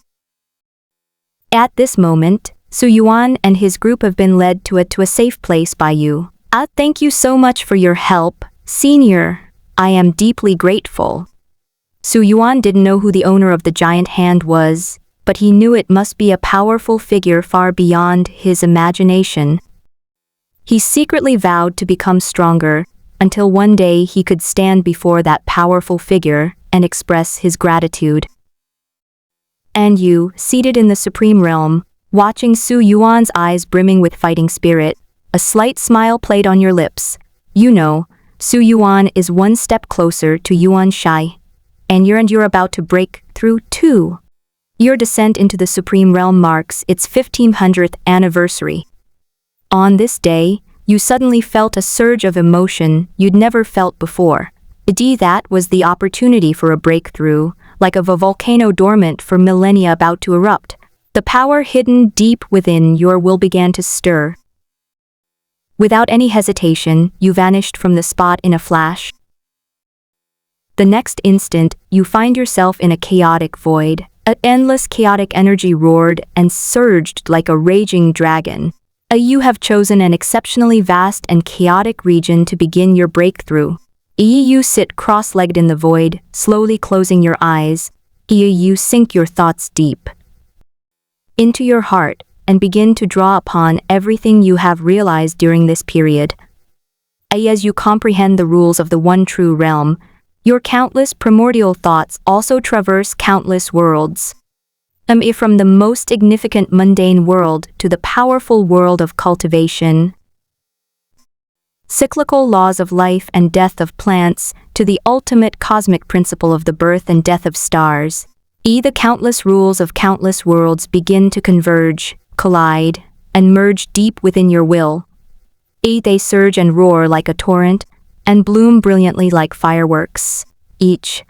At this moment, Su Yuan and his group have been led to a safe place by you. Thank you so much for your help, Senior. I am deeply grateful. Su Yuan didn't know who the owner of the giant hand was, but he knew it must be a powerful figure far beyond his imagination. He secretly vowed to become stronger, until one day he could stand before that powerful figure and express his gratitude. And you, seated in the Supreme Realm, watching Su Yuan's eyes brimming with fighting spirit, a slight smile played on your lips. You know, Su Yuan is one step closer to Yuan Shai, and you're about to break through too. Your descent into the Supreme Realm marks its 1500th anniversary. On this day, you suddenly felt a surge of emotion you'd never felt before. That was the opportunity for a breakthrough, like a volcano dormant for millennia about to erupt. The power hidden deep within your will began to stir. Without any hesitation, you vanished from the spot in a flash. The next instant, you find yourself in a chaotic void. An endless chaotic energy roared and surged like a raging dragon. You have chosen an exceptionally vast and chaotic region to begin your breakthrough. You sit cross-legged in the void, slowly closing your eyes. You sink your thoughts deep into your heart and begin to draw upon everything you have realized during this period. As you comprehend the rules of the one true realm, your countless primordial thoughts also traverse countless worlds. From the most significant mundane world to the powerful world of cultivation, cyclical laws of life and death of plants, to the ultimate cosmic principle of the birth and death of stars. The countless rules of countless worlds begin to converge, collide, and merge deep within your will. They surge and roar like a torrent, and bloom brilliantly like fireworks. Each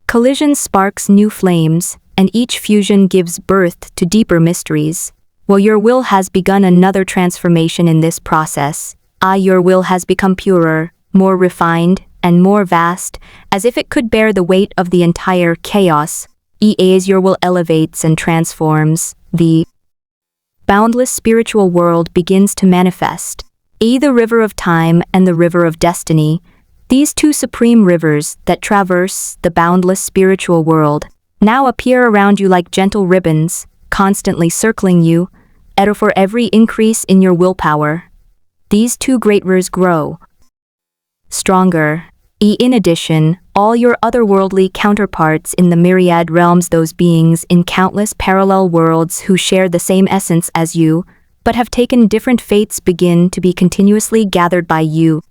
collision sparks new flames, and each fusion gives birth to deeper mysteries. While your will has begun another transformation in this process, your will has become purer, more refined, and more vast, as if it could bear the weight of the entire chaos. As your will elevates and transforms, the boundless spiritual world begins to manifest. The river of time and the river of destiny, These two supreme rivers that traverse the boundless spiritual world now appear around you like gentle ribbons, constantly circling you, and for every increase in your willpower. These two great rivers grow stronger. In addition, all your otherworldly counterparts in the myriad realms, those beings in countless parallel worlds who share the same essence as you, but have taken different fates, begin to be continuously gathered by you.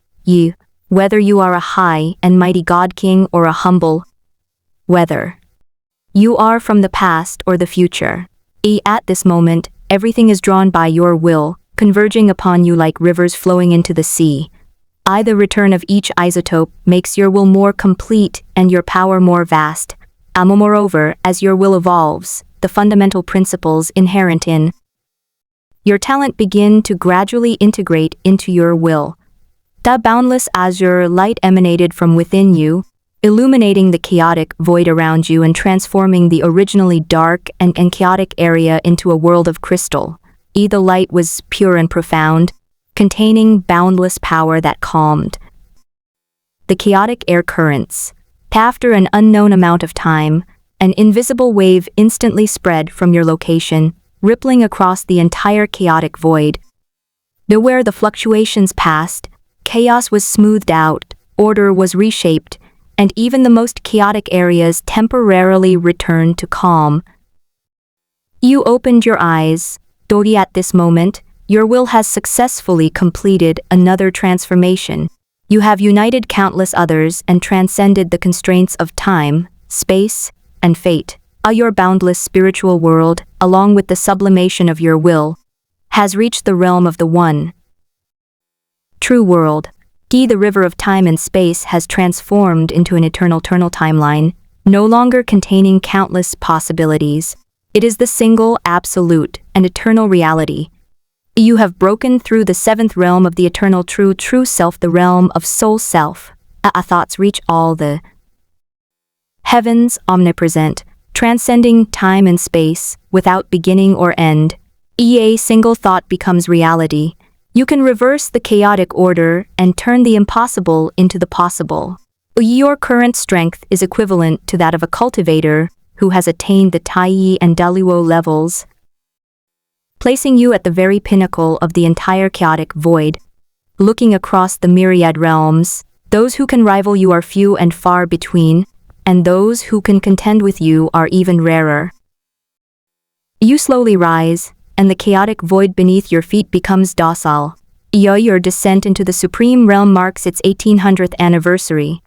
Whether you are a high and mighty God King or a humble, whether you are from the past or the future, at this moment, everything is drawn by your will, converging upon you like rivers flowing into the sea. The return of each isotope makes your will more complete and your power more vast. Moreover, as your will evolves, the fundamental principles inherent in your talent begin to gradually integrate into your will. The boundless azure light emanated from within you, illuminating the chaotic void around you and transforming the originally dark and chaotic area into a world of crystal. The light was pure and profound, containing boundless power that calmed the chaotic air currents. After an unknown amount of time, an invisible wave instantly spread from your location, rippling across the entire chaotic void. Where the fluctuations passed, chaos was smoothed out, order was reshaped, and even the most chaotic areas temporarily returned to calm. You opened your eyes. At this moment, your will has successfully completed another transformation. You have united countless others and transcended the constraints of time, space, and fate. Your boundless spiritual world, along with the sublimation of your will, has reached the realm of the one true world. The river of time and space has transformed into an eternal timeline, no longer containing countless possibilities. It is the single, absolute, and eternal reality. You have broken through the seventh realm of the eternal true self, the realm of soul self. Thoughts reach all the heavens, omnipresent, transcending time and space, without beginning or end. A single thought becomes reality. You can reverse the chaotic order and turn the impossible into the possible. Your current strength is equivalent to that of a cultivator who has attained the Tai and Daluo levels, placing you at the very pinnacle of the entire chaotic void. Looking across the myriad realms, those who can rival you are few and far between, and those who can contend with you are even rarer. You slowly rise, and the chaotic void beneath your feet becomes docile. Your descent into the supreme realm marks its 1800th anniversary.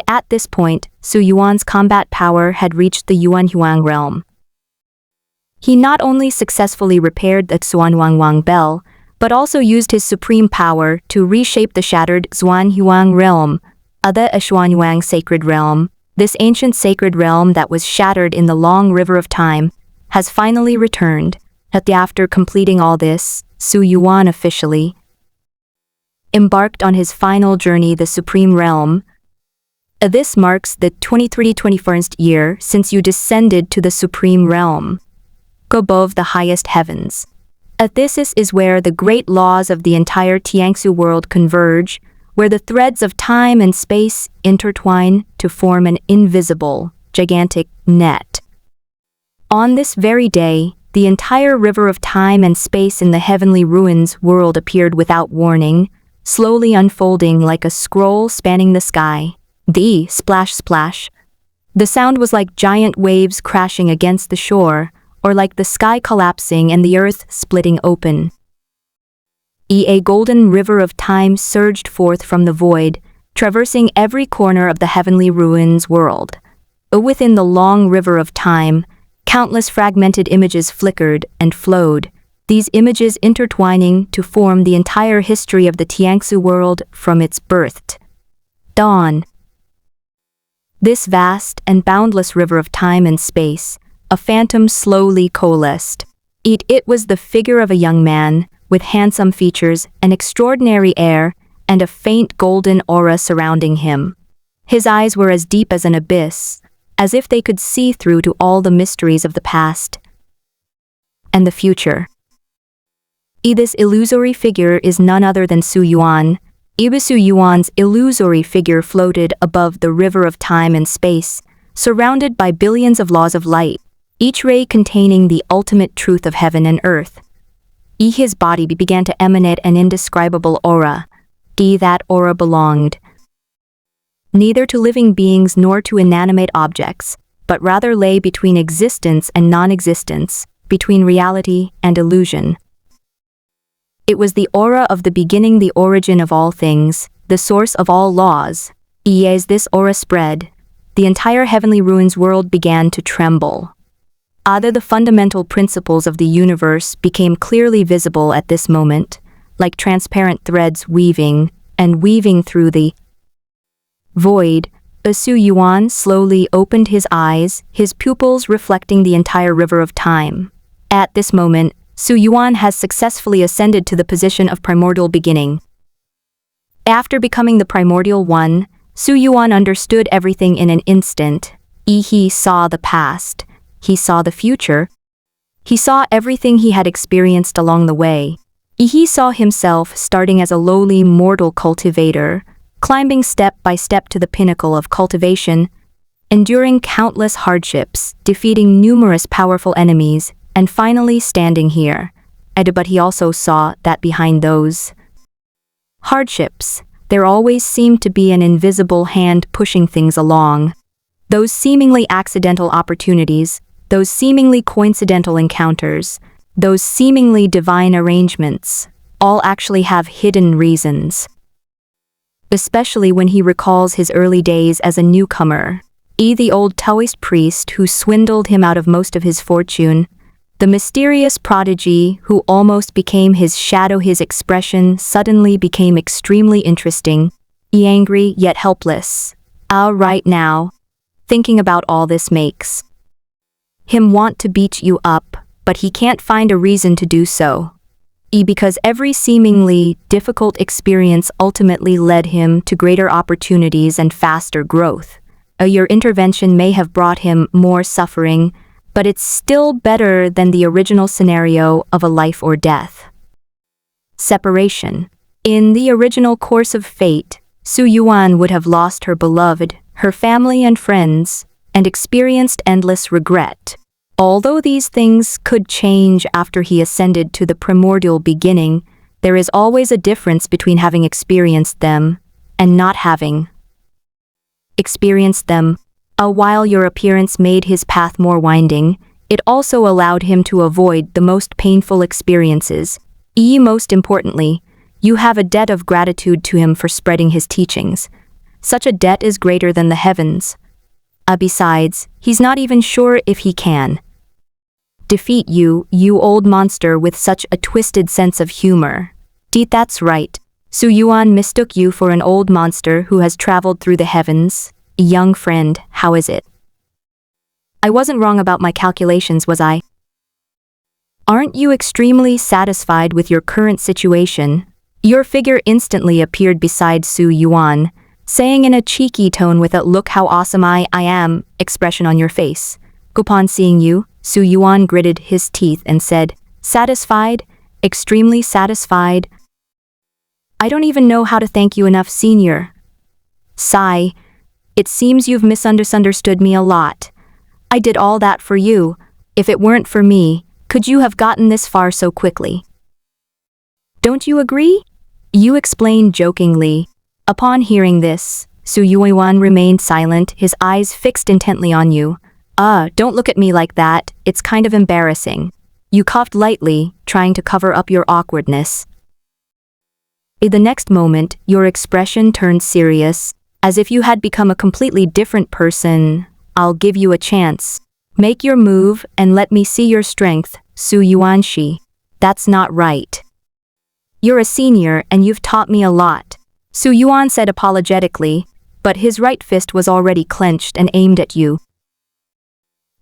At this point, Su Yuan's combat power had reached the Yuan Huang realm. He not only successfully repaired the Xuanhuang Bell, but also used his supreme power to reshape the shattered Xuanhuang realm, the Xuanhuang sacred realm. This ancient sacred realm that was shattered in the long river of time has finally returned. After completing all this, Su Yuan officially embarked on his final journey, the supreme realm. This marks the 21st year since you descended to the supreme realm, above the highest heavens. This is where the great laws of the entire Tiangsu world converge, where the threads of time and space intertwine to form an invisible, gigantic net. On this very day, the entire river of time and space in the heavenly ruins world appeared without warning, slowly unfolding like a scroll spanning the sky. The splash splash. The sound was like giant waves crashing against the shore, or like the sky collapsing and the earth splitting open. A golden river of time surged forth from the void, traversing every corner of the heavenly ruins world. Within the long river of time, countless fragmented images flickered and flowed, these images intertwining to form the entire history of the Tiangsu world from its birth to dawn. This vast and boundless river of time and space, a phantom slowly coalesced. It was the figure of a young man, with handsome features, an extraordinary air, and a faint golden aura surrounding him. His eyes were as deep as an abyss, as if they could see through to all the mysteries of the past and the future. This illusory figure is none other than Su Yuan, Su Yuan's illusory figure floated above the river of time and space, surrounded by billions of laws of light, each ray containing the ultimate truth of heaven and earth. His body began to emanate an indescribable aura. That aura belonged neither to living beings nor to inanimate objects, but rather lay between existence and non-existence, between reality and illusion. It was the aura of the beginning, the origin of all things, the source of all laws. As this aura spread, the entire heavenly ruins world began to tremble. The fundamental principles of the universe became clearly visible at this moment, like transparent threads weaving through the void. Su Yuan slowly opened his eyes, his pupils reflecting the entire river of time. At this moment, Su Yuan has successfully ascended to the position of primordial beginning. After becoming the primordial one, Su Yuan understood everything in an instant. He saw the past. He saw the future. He saw everything he had experienced along the way. He saw himself starting as a lowly mortal cultivator, climbing step by step to the pinnacle of cultivation, enduring countless hardships, defeating numerous powerful enemies, and finally standing here. But he also saw that behind those hardships, there always seemed to be an invisible hand pushing things along. Those seemingly accidental opportunities, those seemingly coincidental encounters, those seemingly divine arrangements, all actually have hidden reasons. Especially when he recalls his early days as a newcomer. The old Taoist priest who swindled him out of most of his fortune, the mysterious prodigy who almost became his shadow. His expression suddenly became extremely interesting, angry yet helpless. Right now, thinking about all this makes him want to beat you up, but he can't find a reason to do so. Because every seemingly difficult experience ultimately led him to greater opportunities and faster growth. Your intervention may have brought him more suffering, but it's still better than the original scenario of a life or death separation. In the original course of fate, Su Yuan would have lost her beloved, her family and friends, and experienced endless regret. Although these things could change after he ascended to the primordial beginning, there is always a difference between having experienced them and not having experienced them. While your appearance made his path more winding, it also allowed him to avoid the most painful experiences. Most importantly, you have a debt of gratitude to him for spreading his teachings. Such a debt is greater than the heavens. Besides, he's not even sure if he can defeat you, you old monster with such a twisted sense of humor. That's right. Su Yuan mistook you for an old monster who has traveled through the heavens. Young friend, how is it? I wasn't wrong about my calculations, was I? Aren't you extremely satisfied with your current situation? Your figure instantly appeared beside Su Yuan, saying in a cheeky tone with a "look how awesome I am" expression on your face. Upon seeing you, Su Yuan gritted his teeth and said, "Satisfied? Extremely satisfied? I don't even know how to thank you enough, senior." Sigh. It seems you've misunderstood me a lot. I did all that for you. If it weren't for me, could you have gotten this far so quickly? Don't you agree? You explained jokingly. Upon hearing this, Su Yuan remained silent, his eyes fixed intently on you. Don't look at me like that, it's kind of embarrassing. You coughed lightly, trying to cover up your awkwardness. In the next moment, your expression turned serious, as if you had become a completely different person. I'll give you a chance. Make your move and let me see your strength, Su Yuanshi. That's not right. You're a senior and you've taught me a lot, Su Yuan said apologetically, but his right fist was already clenched and aimed at you.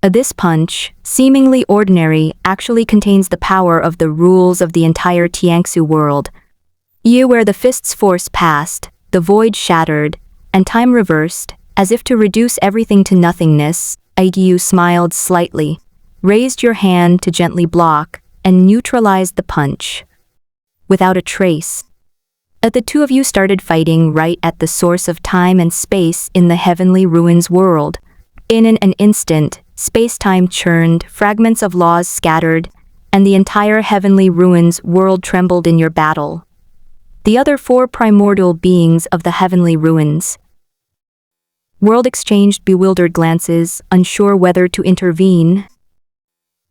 This punch, seemingly ordinary, actually contains the power of the rules of the entire Tiangsu world. Where the fist's force passed, the void shattered, and time reversed, as if to reduce everything to nothingness. You smiled slightly, raised your hand to gently block, and neutralized the punch. Without a trace. The two of you started fighting right at the source of time and space in the heavenly ruins world. In an instant, space-time churned, fragments of laws scattered, and the entire heavenly ruins world trembled in your battle. The other four primordial beings of the heavenly ruins world exchanged bewildered glances, unsure whether to intervene.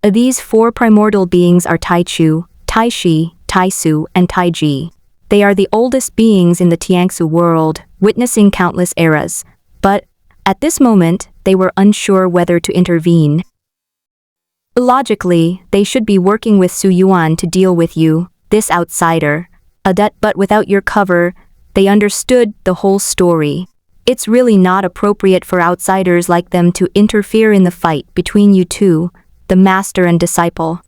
These four primordial beings are Taichu, Taishi, Taisu, and Taiji. They are the oldest beings in the Tiangsu world, witnessing countless eras, but at this moment, they were unsure whether to intervene. Logically, they should be working with Su Yuan to deal with you, this outsider, but without your cover, they understood the whole story. It's really not appropriate for outsiders like them to interfere in the fight between you two, the master and disciple.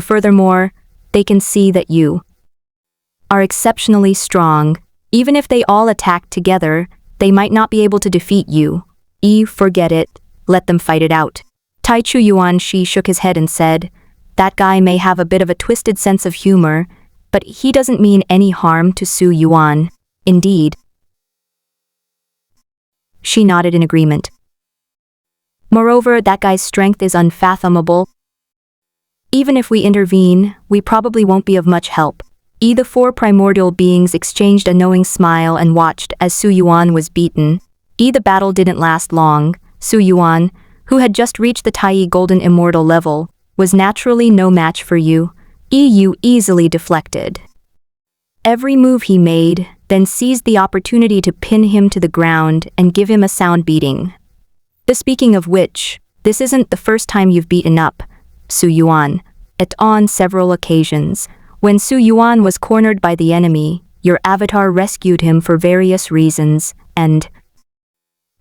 Furthermore, they can see that you are exceptionally strong. Even if they all attack together, they might not be able to defeat you. Forget it, let them fight it out. Taichu Yuanshi shook his head and said, that guy may have a bit of a twisted sense of humor, but he doesn't mean any harm to Su Yuan. Indeed. She nodded in agreement. Moreover, that guy's strength is unfathomable. Even if we intervene, we probably won't be of much help. The four primordial beings exchanged a knowing smile and watched as Su Yuan was beaten. The battle didn't last long. Su Yuan, who had just reached the Tai Golden Immortal level, was naturally no match for you. You easily deflected every move he made, then seized the opportunity to pin him to the ground and give him a sound beating. Speaking of which, this isn't the first time you've beaten up Su Yuan. On several occasions, when Su Yuan was cornered by the enemy, your avatar rescued him for various reasons, and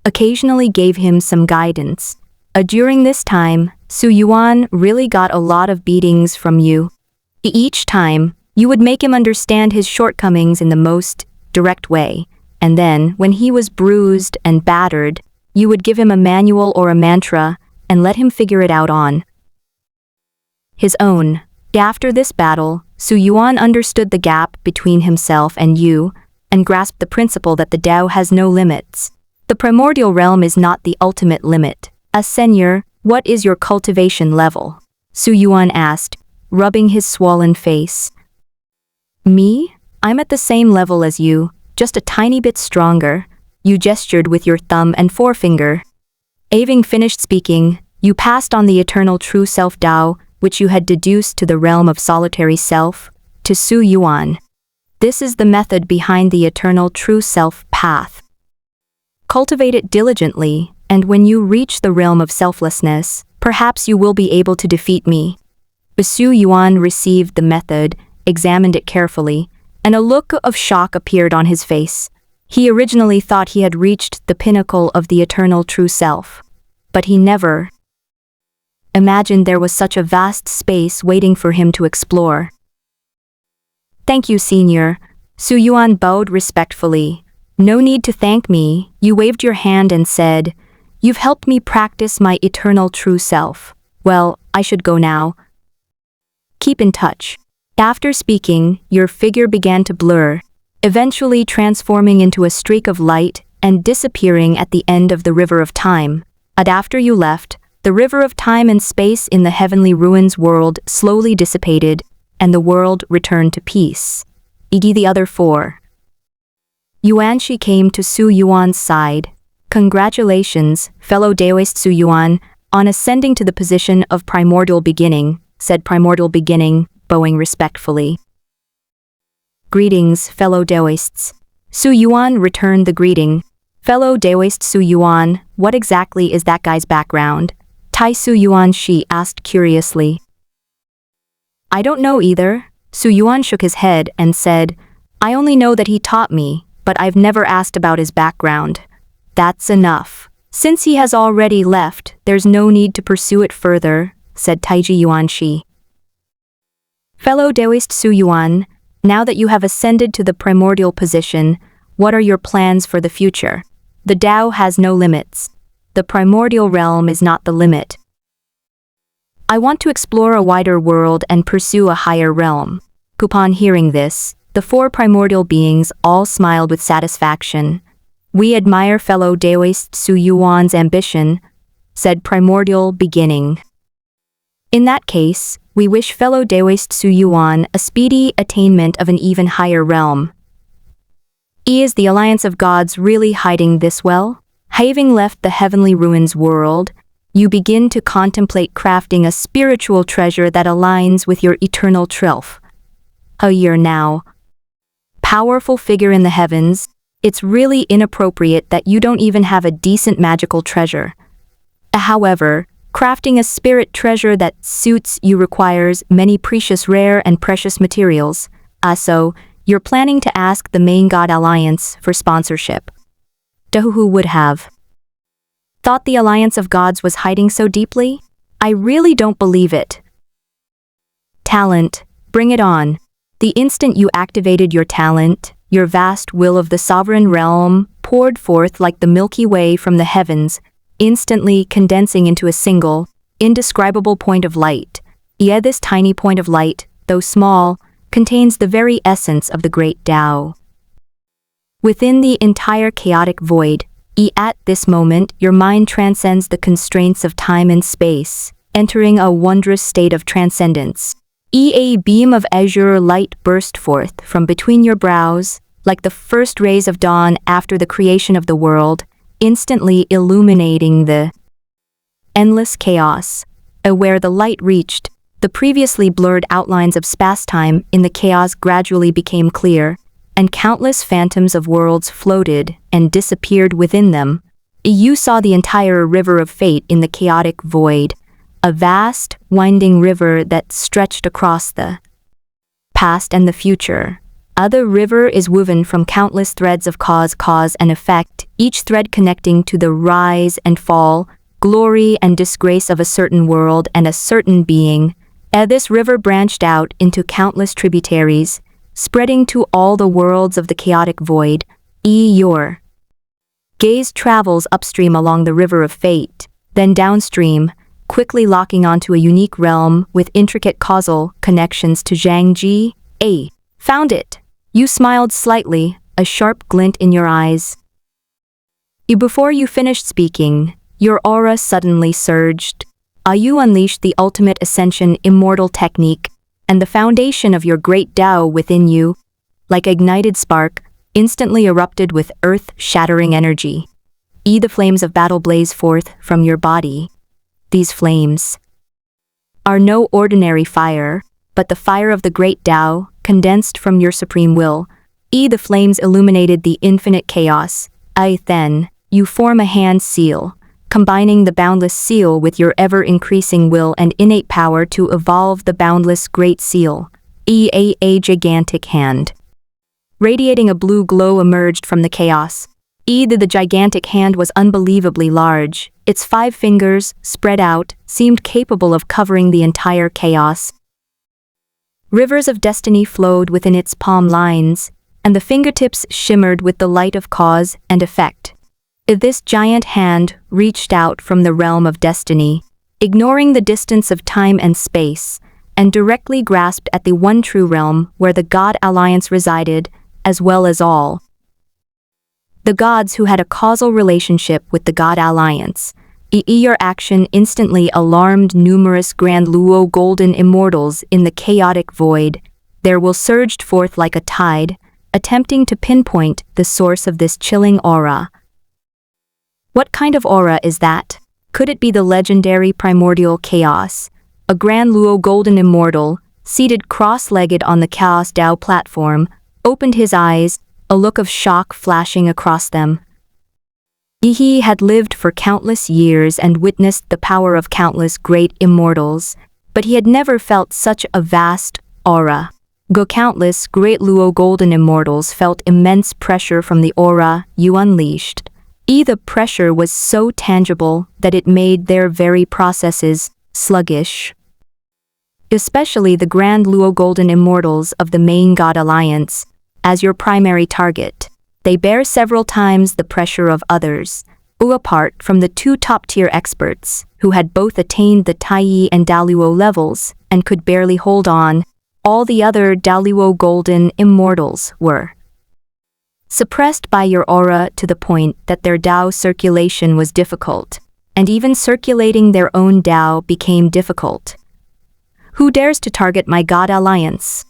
occasionally gave him some guidance. During this time, Su Yuan really got a lot of beatings from you. Each time, you would make him understand his shortcomings in the most direct way, and then, when he was bruised and battered, you would give him a manual or a mantra and let him figure it out on his own. After this battle, Su Yuan understood the gap between himself and you, and grasped the principle that the Tao has no limits. The primordial realm is not the ultimate limit. Senior, what is your cultivation level? Su Yuan asked, rubbing his swollen face. Me? I'm at the same level as you, just a tiny bit stronger. You gestured with your thumb and forefinger. Having finished speaking, you passed on the eternal true self Tao, which you had deduced to the realm of solitary self, to Su Yuan. This is the method behind the eternal true self path. Cultivate it diligently, and when you reach the realm of selflessness, perhaps you will be able to defeat me. Su Yuan received the method, examined it carefully, and a look of shock appeared on his face. He originally thought he had reached the pinnacle of the eternal true self, but he never imagined there was such a vast space waiting for him to explore. Thank you, Senior. Su Yuan bowed respectfully. No need to thank me. You waved your hand and said, you've helped me practice my eternal true self. Well, I should go now. Keep in touch. After speaking, your figure began to blur, eventually transforming into a streak of light and disappearing at the end of the river of time. And after you left, the river of time and space in the heavenly ruins world slowly dissipated, and the world returned to peace. The other four. Yuanshi came to Su Yuan's side. Congratulations, fellow Daoist Su Yuan, on ascending to the position of primordial beginning, said primordial beginning, bowing respectfully. Greetings, fellow Daoists. Su Yuan returned the greeting. Fellow Daoist Su Yuan, what exactly is that guy's background? Tai Su Yuan Shi asked curiously. I don't know either. Su Yuan shook his head and said, I only know that he taught me, but I've never asked about his background. That's enough. Since he has already left, there's no need to pursue it further, said Taiji Yuanshi. Fellow Daoist Su Yuan, now that you have ascended to the primordial position, what are your plans for the future? The Tao has no limits. The primordial realm is not the limit. I want to explore a wider world and pursue a higher realm. Upon hearing this, The four primordial beings all smiled with satisfaction. "We admire fellow Daoist Su Yuan's ambition," said Primordial Beginning. "In that case, we wish fellow Daoist Su Yuan a speedy attainment of an even higher realm." Is the Alliance of Gods really hiding this well? Having left the heavenly ruins world, you begin to contemplate crafting a spiritual treasure that aligns with your eternal trilth. A year now. Powerful figure in the heavens, it's really inappropriate that you don't even have a decent magical treasure. However, crafting a spirit treasure that suits you requires many precious rare and precious materials. So, you're planning to ask the main God Alliance for sponsorship. Who would have thought the Alliance of Gods was hiding so deeply? I really don't believe it. Talent, bring it on. The instant you activated your talent, your vast will of the sovereign realm poured forth like the Milky Way from the heavens, instantly condensing into a single, indescribable point of light. Yet this tiny point of light, though small, contains the very essence of the great Tao. Within the entire chaotic void, at this moment your mind transcends the constraints of time and space, entering a wondrous state of transcendence. A beam of azure light burst forth from between your brows, like the first rays of dawn after the creation of the world, instantly illuminating the endless chaos. Where the light reached, the previously blurred outlines of space-time in the chaos gradually became clear, and countless phantoms of worlds floated and disappeared within them. You saw the entire river of fate in the chaotic void, a vast, winding river that stretched across the past and the future. The river is woven from countless threads of cause and effect, each thread connecting to the rise and fall, glory and disgrace of a certain world and a certain being. This river branched out into countless tributaries, spreading to all the worlds of the chaotic void. Your gaze travels upstream along the river of fate, then downstream, quickly locking onto a unique realm with intricate causal connections to Zhangji. Found it! You smiled slightly, a sharp glint in your eyes. Before you finished speaking, your aura suddenly surged. You unleashed the ultimate ascension immortal technique, and the foundation of your great Tao within you, like ignited spark, instantly erupted with earth-shattering energy. The flames of battle blaze forth from your body. These flames are no ordinary fire, but the fire of the great Tao, condensed from your supreme will. The flames illuminated the infinite chaos. Then, you form a hand seal, combining the boundless seal with your ever-increasing will and innate power to evolve the boundless Great Seal. A gigantic hand radiating a blue glow emerged from the chaos. The gigantic hand was unbelievably large. Its 5 fingers, spread out, seemed capable of covering the entire chaos. Rivers of destiny flowed within its palm lines, and the fingertips shimmered with the light of cause and effect. This giant hand reached out from the realm of destiny, ignoring the distance of time and space, and directly grasped at the one true realm where the God Alliance resided, as well as all the gods who had a causal relationship with the God Alliance. Your action instantly alarmed numerous Grand Luo golden immortals in the chaotic void. There will surged forth like a tide, attempting to pinpoint the source of this chilling aura. What kind of aura is that? Could it be the legendary primordial chaos? A Grand Luo golden immortal, seated cross-legged on the Chaos Dao platform, opened his eyes, a look of shock flashing across them. He had lived for countless years and witnessed the power of countless great immortals, but he had never felt such a vast aura. Countless great Luo golden immortals felt immense pressure from the aura you unleashed. The pressure was so tangible that it made their very processes sluggish. Especially the Grand Luo golden immortals of the main God Alliance, as your primary target. They bear several times the pressure of others, apart from the 2 top-tier experts, who had both attained the Taiyi and Daluo levels, and could barely hold on. All the other Daluo golden immortals were suppressed by your aura to the point that their Dao circulation was difficult, and even circulating their own Dao became difficult. Who dares to target my God Alliance?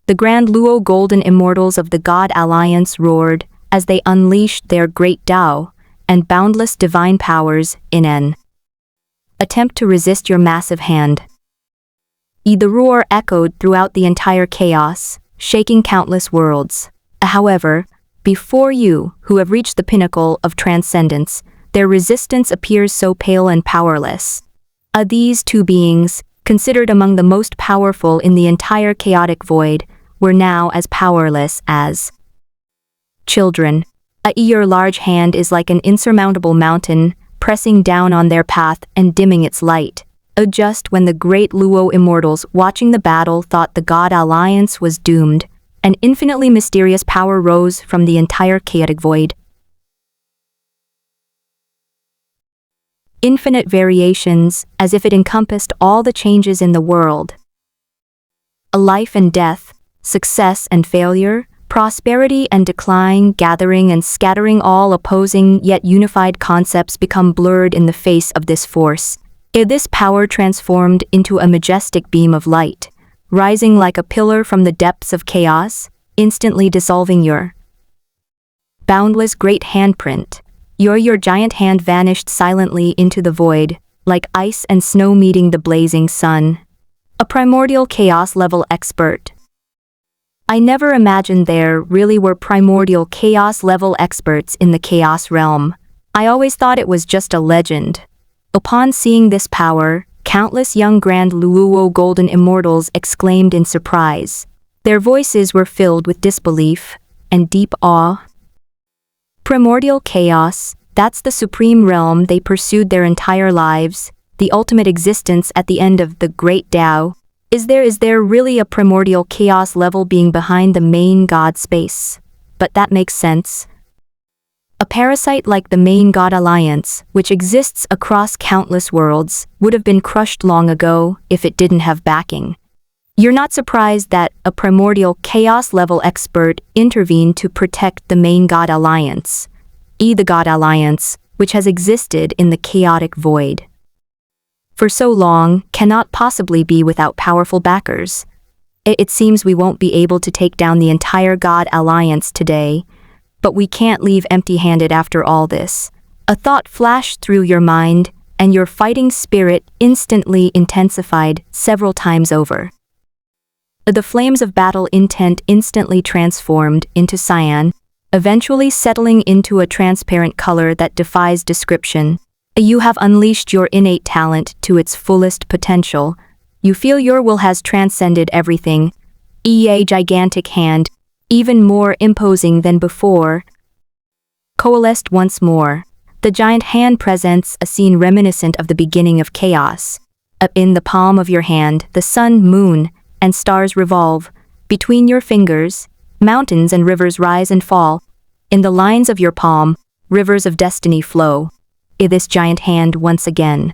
The Grand Luo golden immortals of the God Alliance roared as they unleashed their great Dao and boundless divine powers in an attempt to resist your massive hand. The roar echoed throughout the entire chaos, shaking countless worlds. However, before you, who have reached the pinnacle of transcendence, their resistance appears so pale and powerless. These two beings, considered among the most powerful in the entire chaotic void, were now as powerless as children. Your large hand is like an insurmountable mountain, pressing down on their path and dimming its light. Just when the great Luo immortals watching the battle thought the God Alliance was doomed, an infinitely mysterious power rose from the entire chaotic void. Infinite variations, as if it encompassed all the changes in the world. A life and death, success and failure, prosperity and decline, gathering and scattering, all opposing yet unified concepts become blurred in the face of this force. This power transformed into a majestic beam of light, rising like a pillar from the depths of chaos, instantly dissolving your boundless great handprint. Your giant hand vanished silently into the void, like ice and snow meeting the blazing sun. A primordial chaos-level expert. I never imagined there really were primordial chaos-level experts in the chaos realm. I always thought it was just a legend. Upon seeing this power, countless young Grand Luo golden immortals exclaimed in surprise. Their voices were filled with disbelief and deep awe. Primordial chaos, that's the supreme realm they pursued their entire lives, the ultimate existence at the end of the great Tao. Is there really a primordial chaos level being behind the main God space? But that makes sense. A parasite like the main God Alliance, which exists across countless worlds, would have been crushed long ago if it didn't have backing. You're not surprised that a primordial chaos-level expert intervened to protect the main God Alliance, the God Alliance, which has existed in the chaotic void for so long, cannot possibly be without powerful backers. It seems we won't be able to take down the entire God Alliance today, but we can't leave empty-handed after all this. A thought flashed through your mind, and your fighting spirit instantly intensified several times over. The flames of battle intent instantly transformed into cyan, eventually settling into a transparent color that defies description. You have unleashed your innate talent to its fullest potential. You feel your will has transcended everything. A gigantic hand, even more imposing than before, coalesced once more. The giant hand presents a scene reminiscent of the beginning of chaos. In the palm of your hand, the sun, moon, and stars revolve. Between your fingers, mountains and rivers rise and fall. In the lines of your palm, rivers of destiny flow. This giant hand once again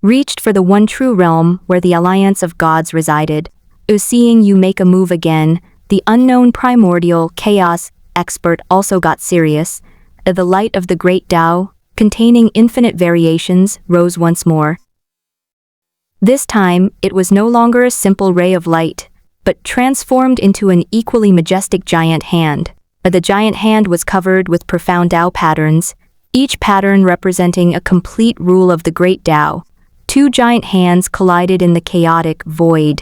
reached for the one true realm where the alliance of gods resided. Seeing you make a move again, the unknown primordial chaos expert also got serious. The light of the great Tao, containing infinite variations, rose once more. This time, it was no longer a simple ray of light, but transformed into an equally majestic giant hand. The giant hand was covered with profound Tao patterns, each pattern representing a complete rule of the great Tao. Two giant hands collided in the chaotic void.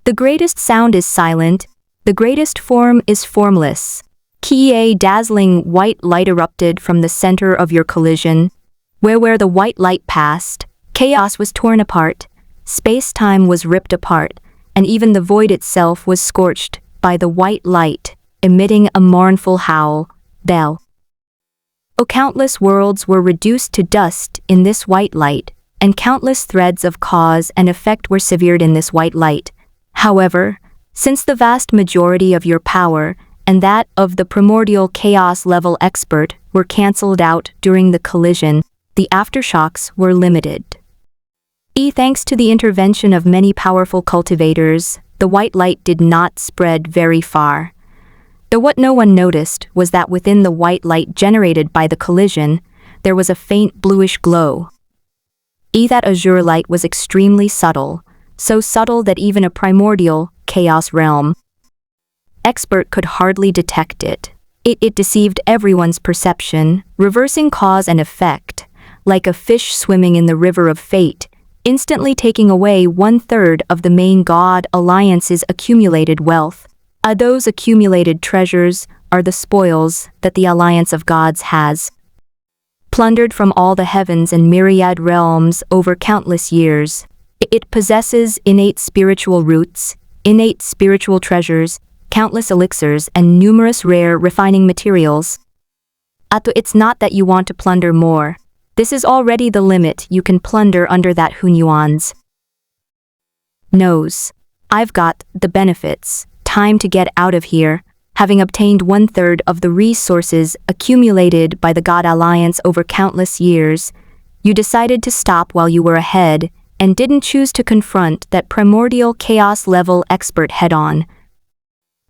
The greatest sound is silent, the greatest form is formless. A dazzling white light erupted from the center of your collision. Where the white light passed, chaos was torn apart, space-time was ripped apart, and even the void itself was scorched by the white light, emitting a mournful howl, bell. Countless worlds were reduced to dust in this white light, and countless threads of cause and effect were severed in this white light. However, since the vast majority of your power and that of the primordial chaos-level expert were cancelled out during the collision, the aftershocks were limited. Thanks to the intervention of many powerful cultivators, the white light did not spread very far. Though what no one noticed was that within the white light generated by the collision, there was a faint bluish glow. That azure light was extremely subtle, so subtle that even a primordial, chaos realm expert could hardly detect it. It deceived everyone's perception, reversing cause and effect, like a fish swimming in the river of fate, instantly taking away 1/3 of the main God Alliance's accumulated wealth. Those accumulated treasures are the spoils that the Alliance of Gods has plundered from all the heavens and myriad realms over countless years. It possesses innate spiritual roots, innate spiritual treasures, countless elixirs, and numerous rare refining materials. It's not that you want to plunder more. This is already the limit you can plunder under that Hunyuan's nose. I've got the benefits. Time to get out of here. Having obtained 1/3 of the resources accumulated by the God Alliance over countless years, you decided to stop while you were ahead and didn't choose to confront that primordial chaos-level expert head-on.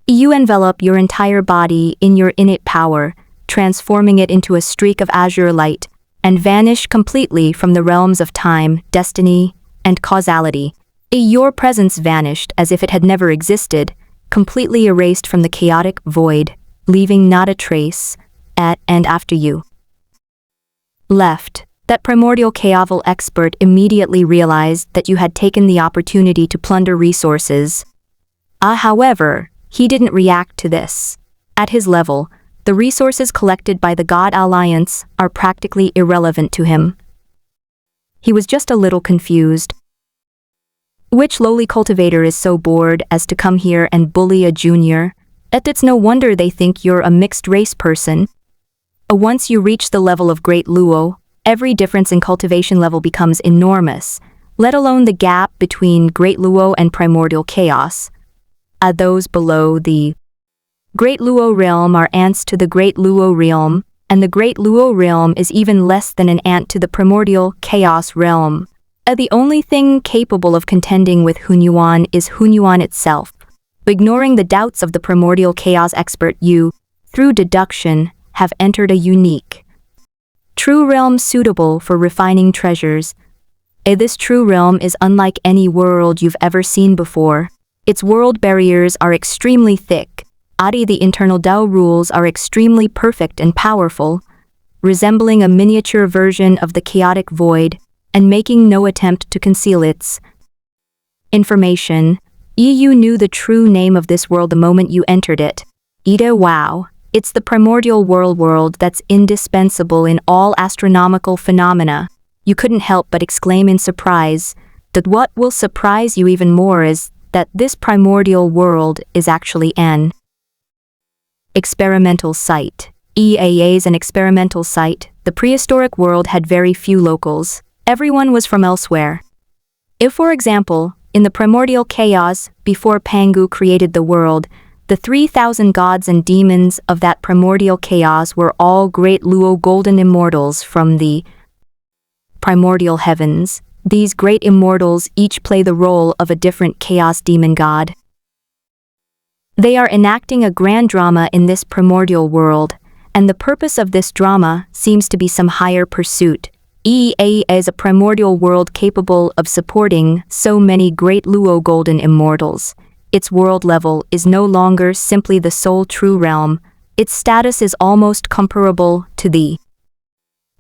You envelop your entire body in your innate power, transforming it into a streak of azure light, and vanish completely from the realms of time, destiny, and causality. Your presence vanished as if it had never existed, completely erased from the chaotic void, leaving not a trace at and after you left. That primordial chaoval expert immediately realized that you had taken the opportunity to plunder resources. However, he didn't react to this. At his level, the resources collected by the God Alliance are practically irrelevant to him. He was just a little confused. Which lowly cultivator is so bored as to come here and bully a junior? It's no wonder they think you're a mixed-race person. Once you reach the level of Great Luo, every difference in cultivation level becomes enormous, let alone the gap between Great Luo and Primordial Chaos. Those below the Great Luo realm are ants to the Great Luo realm, and the Great Luo realm is even less than an ant to the Primordial Chaos realm. The only thing capable of contending with Hunyuan is Hunyuan itself. Ignoring the doubts of the Primordial Chaos expert, you, through deduction, have entered a unique, true realm suitable for refining treasures. This true realm is unlike any world you've ever seen before. Its world barriers are extremely thick. The internal Dao rules are extremely perfect and powerful, resembling a miniature version of the chaotic void, and making no attempt to conceal its information. You knew the true name of this world the moment you entered it. Wow, it's the primordial world that's indispensable in all astronomical phenomena. You couldn't help but exclaim in surprise that what will surprise you even more is that this primordial world is actually an experimental site. Is an experimental site. The prehistoric world had very few locals. Everyone was from elsewhere. If, for example, in the primordial chaos, before Pangu created the world, the 3,000 gods and demons of that primordial chaos were all Great Luo golden immortals from the primordial heavens. These great immortals each play the role of a different chaos demon god. They are enacting a grand drama in this primordial world, and the purpose of this drama seems to be some higher pursuit. Is a primordial world capable of supporting so many Great Luo golden immortals. Its world level is no longer simply the sole true realm. Its status is almost comparable to the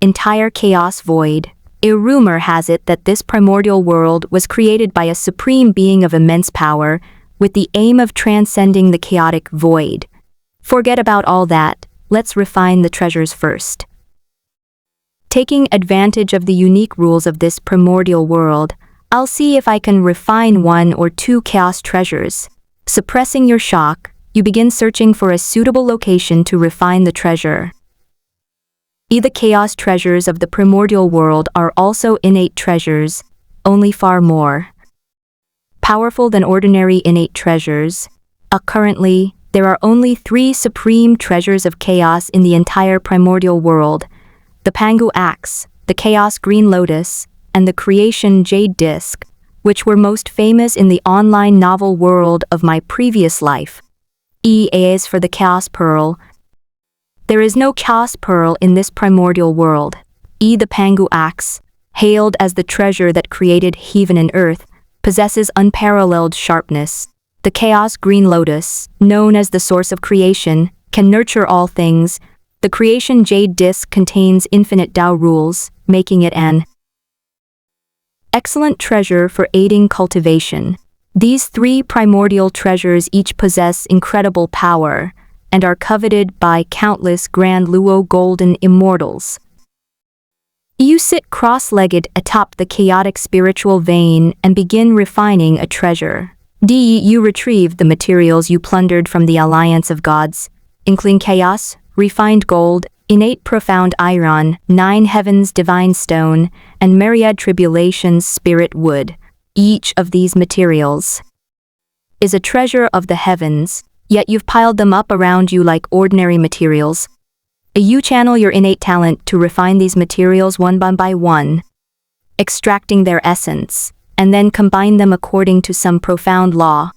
entire chaos void. A rumor has it that this primordial world was created by a supreme being of immense power, with the aim of transcending the chaotic void. Forget about all that, let's refine the treasures first. Taking advantage of the unique rules of this primordial world, I'll see if I can refine 1 or 2 chaos treasures. Suppressing your shock, you begin searching for a suitable location to refine the treasure. The chaos treasures of the primordial world are also innate treasures, only far more powerful than ordinary innate treasures. Currently, there are only 3 supreme treasures of chaos in the entire primordial world: the Pangu Axe, the Chaos Green Lotus, and the creation jade disc, which were most famous in the online novel world of my previous life. E is for the chaos pearl. There is no chaos pearl in this primordial world. E the Pangu axe, hailed as the treasure that created heaven and earth, possesses unparalleled sharpness. The chaos green lotus, known as the source of creation, can nurture all things. The creation jade disc contains infinite Tao rules, making it an excellent treasure for aiding cultivation. These three primordial treasures each possess incredible power and are coveted by countless Grand Luo golden immortals. You sit cross-legged atop the chaotic spiritual vein and begin refining a treasure. You retrieve the materials you plundered from the alliance of gods, including chaos, refined gold, innate profound iron, 9 heavens divine stone, and myriad tribulations spirit wood. Each of these materials is a treasure of the heavens, yet you've piled them up around you like ordinary materials. You channel your innate talent to refine these materials one by one, extracting their essence, and then combine them according to some profound law.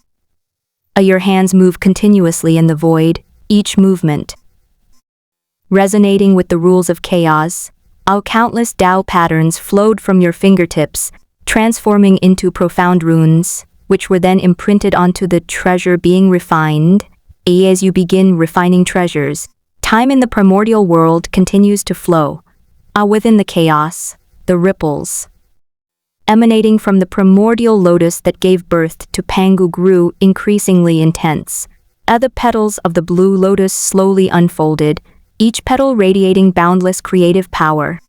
Your hands move continuously in the void, each movement resonating with the rules of chaos. Countless Tao patterns flowed from your fingertips, transforming into profound runes, which were then imprinted onto the treasure being refined. As you begin refining treasures, time in the primordial world continues to flow. Within the chaos, the ripples emanating from the primordial lotus that gave birth to Pangu grew increasingly intense. The petals of the blue lotus slowly unfolded, each petal radiating boundless creative power.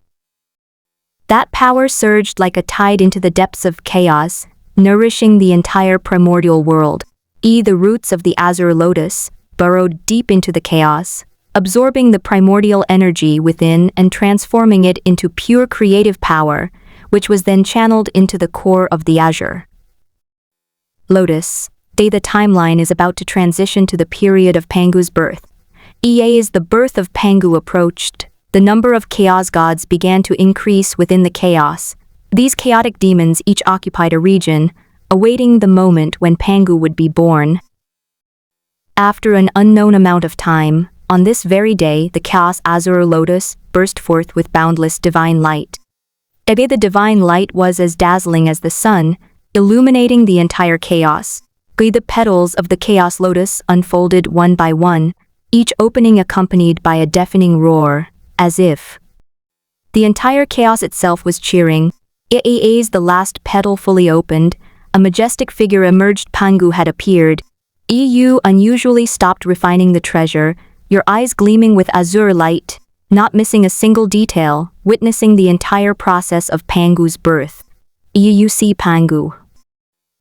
That power surged like a tide into the depths of chaos, nourishing the entire primordial world. The roots of the azure lotus burrowed deep into the chaos, absorbing the primordial energy within and transforming it into pure creative power, which was then channeled into the core of the azure lotus. The timeline is about to transition to the period of Pangu's birth. As the birth of Pangu approached, the number of chaos gods began to increase within the chaos. These chaotic demons each occupied a region, awaiting the moment when Pangu would be born. After an unknown amount of time, on this very day the chaos azure lotus burst forth with boundless divine light. The divine light was as dazzling as the sun, illuminating the entire chaos. The petals of the chaos lotus unfolded one by one, each opening accompanied by a deafening roar, as if the entire chaos itself was cheering. As the last petal fully opened, a majestic figure emerged. Pangu had appeared. You unusually stopped refining the treasure, your eyes gleaming with azure light, not missing a single detail, witnessing the entire process of Pangu's birth. You see Pangu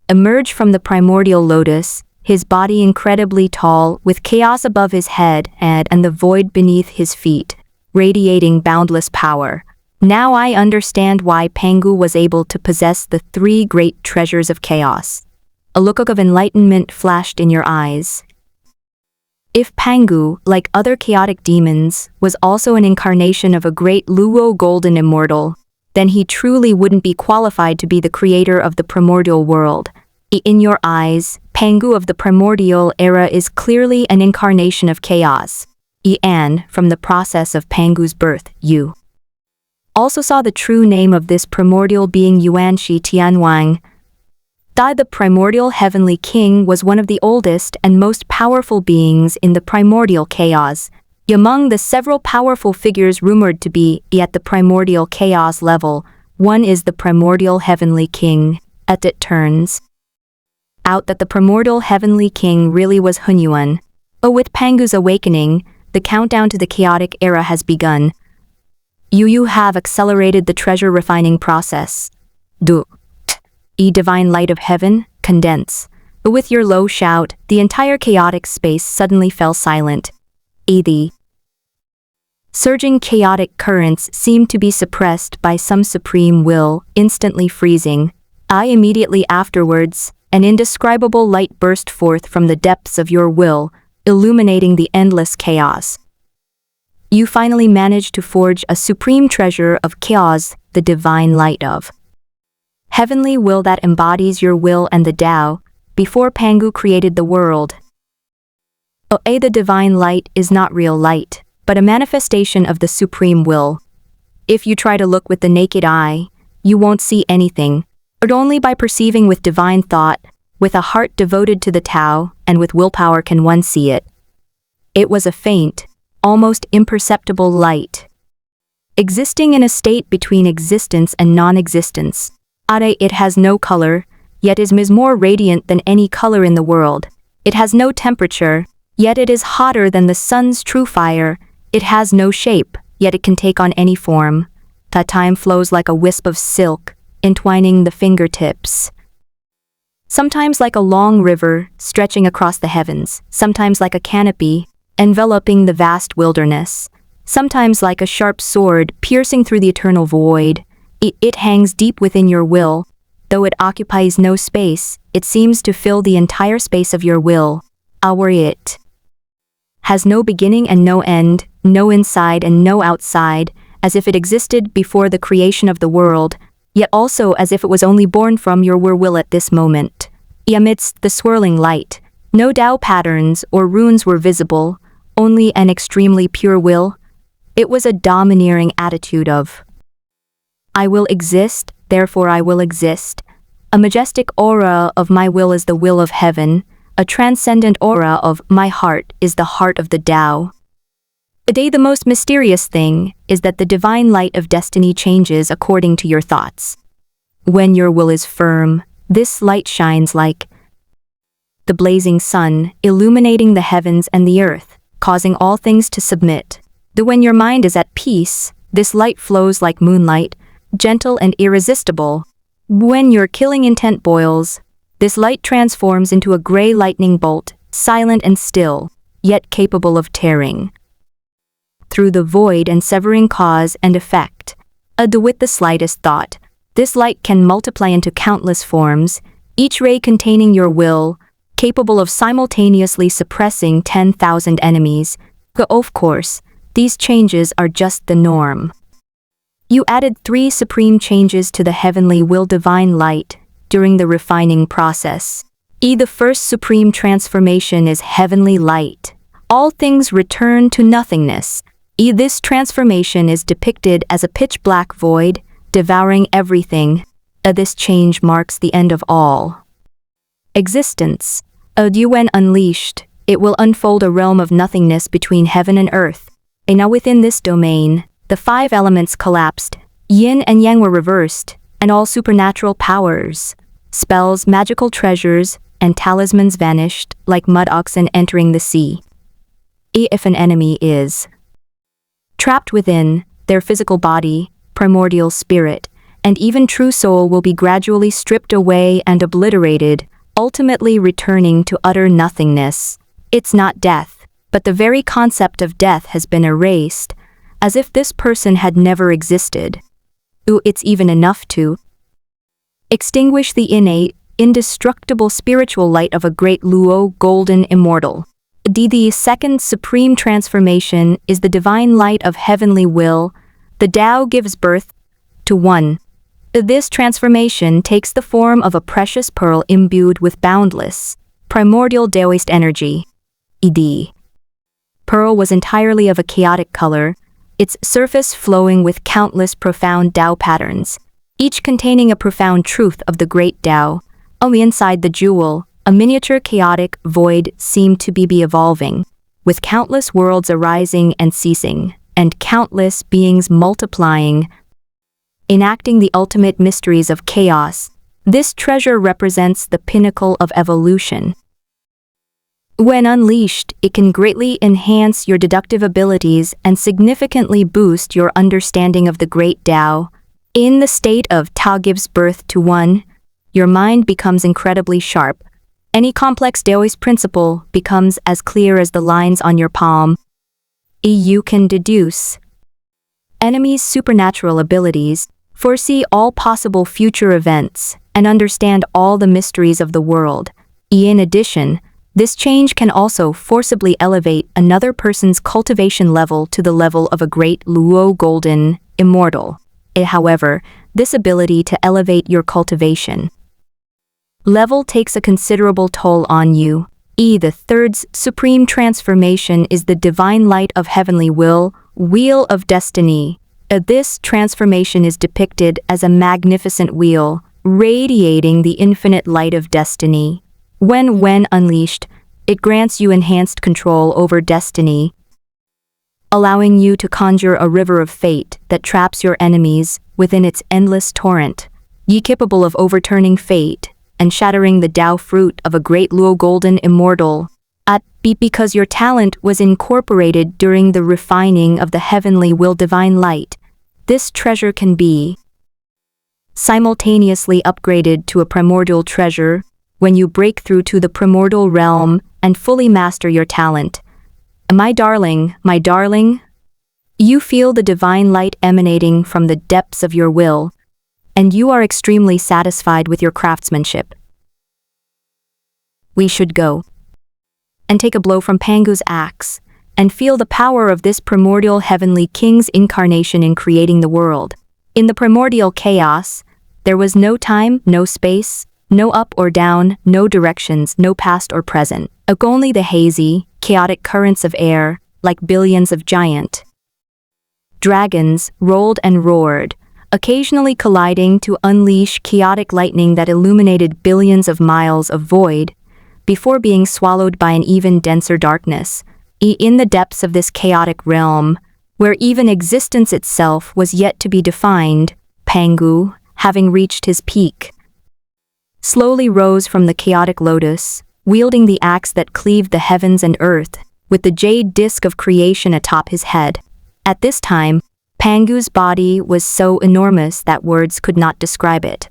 emerge from the primordial lotus, his body incredibly tall, with chaos above his head and the void beneath his feet, radiating boundless power. Now I understand why Pangu was able to possess the three great treasures of chaos. A look of enlightenment flashed in your eyes. If Pangu, like other chaotic demons, was also an incarnation of a great Luo golden immortal, then he truly wouldn't be qualified to be the creator of the primordial world. In your eyes, Pangu of the primordial era is clearly an incarnation of chaos. And, from the process of Pangu's birth, you also saw the true name of this primordial being Yuanshi Tianwang. The primordial heavenly king was one of the oldest and most powerful beings in the primordial chaos. Among the several powerful figures rumored to be at the primordial chaos level, one is the primordial heavenly king. It turns out that the primordial heavenly king really was Hunyuan. With Pangu's awakening, the countdown to the chaotic era has begun. You have accelerated the treasure refining process. Divine light of heaven, condense. With your low shout, the entire chaotic space suddenly fell silent. The surging chaotic currents seemed to be suppressed by some supreme will, instantly freezing. Immediately afterwards, an indescribable light burst forth from the depths of your will, illuminating the endless chaos. You finally managed to forge a supreme treasure of chaos, the divine light of heavenly will that embodies your will and the Tao, before Pangu created the world. The divine light is not real light, but a manifestation of the supreme will. If you try to look with the naked eye, you won't see anything, but only by perceiving with divine thought, with a heart devoted to the Tao, and with willpower can one see it. It was a faint, almost imperceptible light, existing in a state between existence and non-existence. It has no color, yet is more radiant than any color in the world. It has no temperature, yet it is hotter than the sun's true fire. It has no shape, yet it can take on any form. That time flows like a wisp of silk, entwining the fingertips. Sometimes like a long river, stretching across the heavens, sometimes like a canopy, enveloping the vast wilderness, sometimes like a sharp sword, piercing through the eternal void. It hangs deep within your will. Though it occupies no space, it seems to fill the entire space of your will. It has no beginning and no end, no inside and no outside, as if it existed before the creation of the world, yet also as if it was only born from your will at this moment. Amidst the swirling light, no Tao patterns or runes were visible, only an extremely pure will. It was a domineering attitude of, I will exist, therefore I will exist. A majestic aura of my will is the will of heaven. A transcendent aura of my heart is the heart of the Tao. The most mysterious thing is that the divine light of destiny changes according to your thoughts. When your will is firm, this light shines like the blazing sun, illuminating the heavens and the earth, causing all things to submit. When your mind is at peace, this light flows like moonlight, gentle and irresistible. When your killing intent boils, this light transforms into a gray lightning bolt, silent and still, yet capable of tearing through the void and severing cause and effect. With the slightest thought, this light can multiply into countless forms, each ray containing your will, capable of simultaneously suppressing 10,000 enemies. Of course, these changes are just the norm. You added 3 supreme changes to the heavenly will divine light during the refining process. The first supreme transformation is heavenly light. All things return to nothingness. This transformation is depicted as a pitch-black void, devouring everything. This change marks the end of all existence. When unleashed, it will unfold a realm of nothingness between heaven and earth. Now within this domain, the 5 elements collapsed, yin and yang were reversed, and all supernatural powers, spells, magical treasures, and talismans vanished like mud oxen entering the sea. If an enemy is trapped within, their physical body, primordial spirit, and even true soul will be gradually stripped away and obliterated, ultimately returning to utter nothingness. It's not death, but the very concept of death has been erased, as if this person had never existed. It's even enough to extinguish the innate, indestructible spiritual light of a great Luo golden immortal. The second supreme transformation is the divine light of heavenly will. The Tao gives birth to one. This transformation takes the form of a precious pearl imbued with boundless, primordial Taoist energy. The pearl was entirely of a chaotic color, its surface flowing with countless profound Tao patterns, each containing a profound truth of the great Tao. Inside the jewel, a miniature chaotic void seemed to be evolving, with countless worlds arising and ceasing, and countless beings multiplying, enacting the ultimate mysteries of chaos. This treasure represents the pinnacle of evolution. When unleashed, it can greatly enhance your deductive abilities and significantly boost your understanding of the great Tao. In the state of Tao gives birth to one, your mind becomes incredibly sharp. Any complex Taoist principle becomes as clear as the lines on your palm. You can deduce enemies' supernatural abilities, foresee all possible future events, and understand all the mysteries of the world. In addition, this change can also forcibly elevate another person's cultivation level to the level of a great Luo golden immortal. However, this ability to elevate your cultivation level takes a considerable toll on you. The third's supreme transformation is the divine light of heavenly will, wheel of destiny. This transformation is depicted as a magnificent wheel, radiating the infinite light of destiny. When unleashed, it grants you enhanced control over destiny, allowing you to conjure a river of fate that traps your enemies within its endless torrent, capable of overturning fate and shattering the Tao fruit of a great Luo golden immortal. Because your talent was incorporated during the refining of the heavenly will divine light, this treasure can be simultaneously upgraded to a primordial treasure when you break through to the primordial realm and fully master your talent. My darling, you feel the divine light emanating from the depths of your will, and you are extremely satisfied with your craftsmanship. We should go and take a blow from Pangu's axe and feel the power of this primordial heavenly king's incarnation in creating the world. In the primordial chaos, there was no time, no space, no up or down, no directions, no past or present. Only the hazy, chaotic currents of air, like billions of giant dragons, rolled and roared, occasionally colliding to unleash chaotic lightning that illuminated billions of miles of void, before being swallowed by an even denser darkness. In the depths of this chaotic realm, where even existence itself was yet to be defined, Pangu, having reached his peak, slowly rose from the chaotic lotus, wielding the axe that cleaved the heavens and earth, with the jade disk of creation atop his head. At this time, Pangu's body was so enormous that words could not describe it.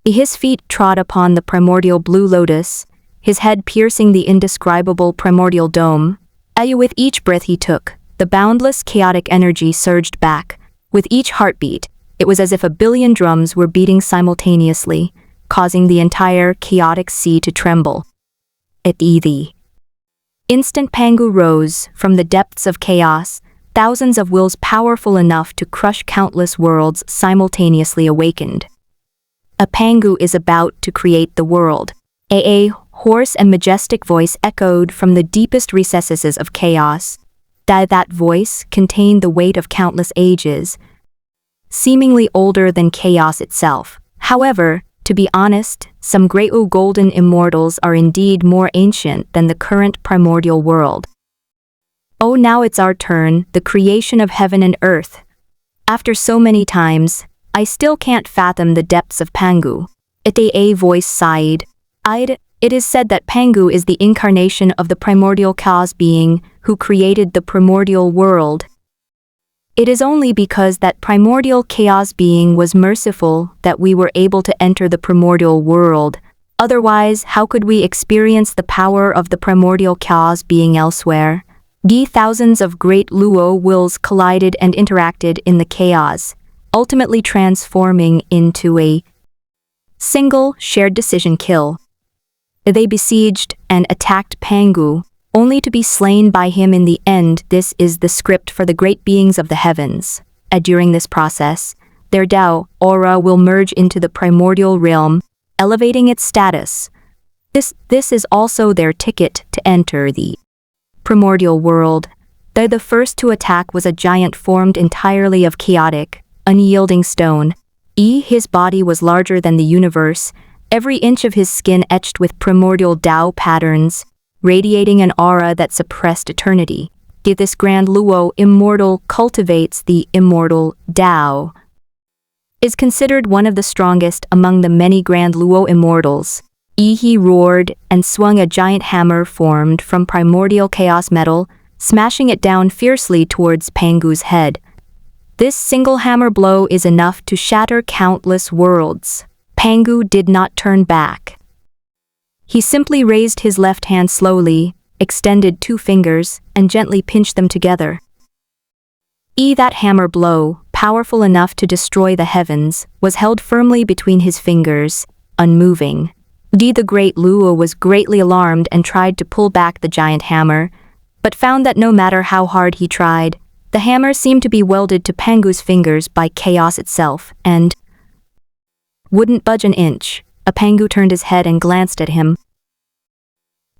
His feet trod upon the primordial blue lotus, his head piercing the indescribable primordial dome. With each breath he took, the boundless chaotic energy surged back. With each heartbeat, it was as if a billion drums were beating simultaneously, causing the entire chaotic sea to tremble. At the instant Pangu rose from the depths of chaos, thousands of wills powerful enough to crush countless worlds simultaneously awakened. A Pangu is about to create the world. A hoarse and majestic voice echoed from the deepest recesses of chaos. That voice contained the weight of countless ages, seemingly older than chaos itself. However, to be honest, some great golden immortals are indeed more ancient than the current primordial world. Now it's our turn, the creation of heaven and earth. After so many times, I still can't fathom the depths of Pangu. A voice sighed. It is said that Pangu is the incarnation of the primordial chaos being who created the primordial world. It is only because that primordial chaos being was merciful that we were able to enter the primordial world. Otherwise, how could we experience the power of the primordial chaos being elsewhere? Thousands of great Luo wills collided and interacted in the chaos, ultimately transforming into a single shared decision kill. They besieged and attacked Pangu, only to be slain by him in the end. This is the script for the great beings of the heavens. During this process, their Tao aura will merge into the primordial realm, elevating its status. This is also their ticket to enter the primordial world. The first to attack was a giant formed entirely of chaotic, unyielding stone. His body was larger than the universe, every inch of his skin etched with primordial Tao patterns, radiating an aura that suppressed eternity. This grand Luo immortal cultivates the immortal Tao, is considered one of the strongest among the many grand Luo immortals. He roared and swung a giant hammer formed from primordial chaos metal, smashing it down fiercely towards Pangu's head. This single hammer blow is enough to shatter countless worlds. Pangu did not turn back. He simply raised his left hand slowly, extended two fingers, and gently pinched them together. That hammer blow, powerful enough to destroy the heavens, was held firmly between his fingers, unmoving. The great Luo was greatly alarmed and tried to pull back the giant hammer, but found that no matter how hard he tried, The hammer seemed to be welded to Pangu's fingers by chaos itself, and wouldn't budge an inch. Pangu turned his head and glanced at him.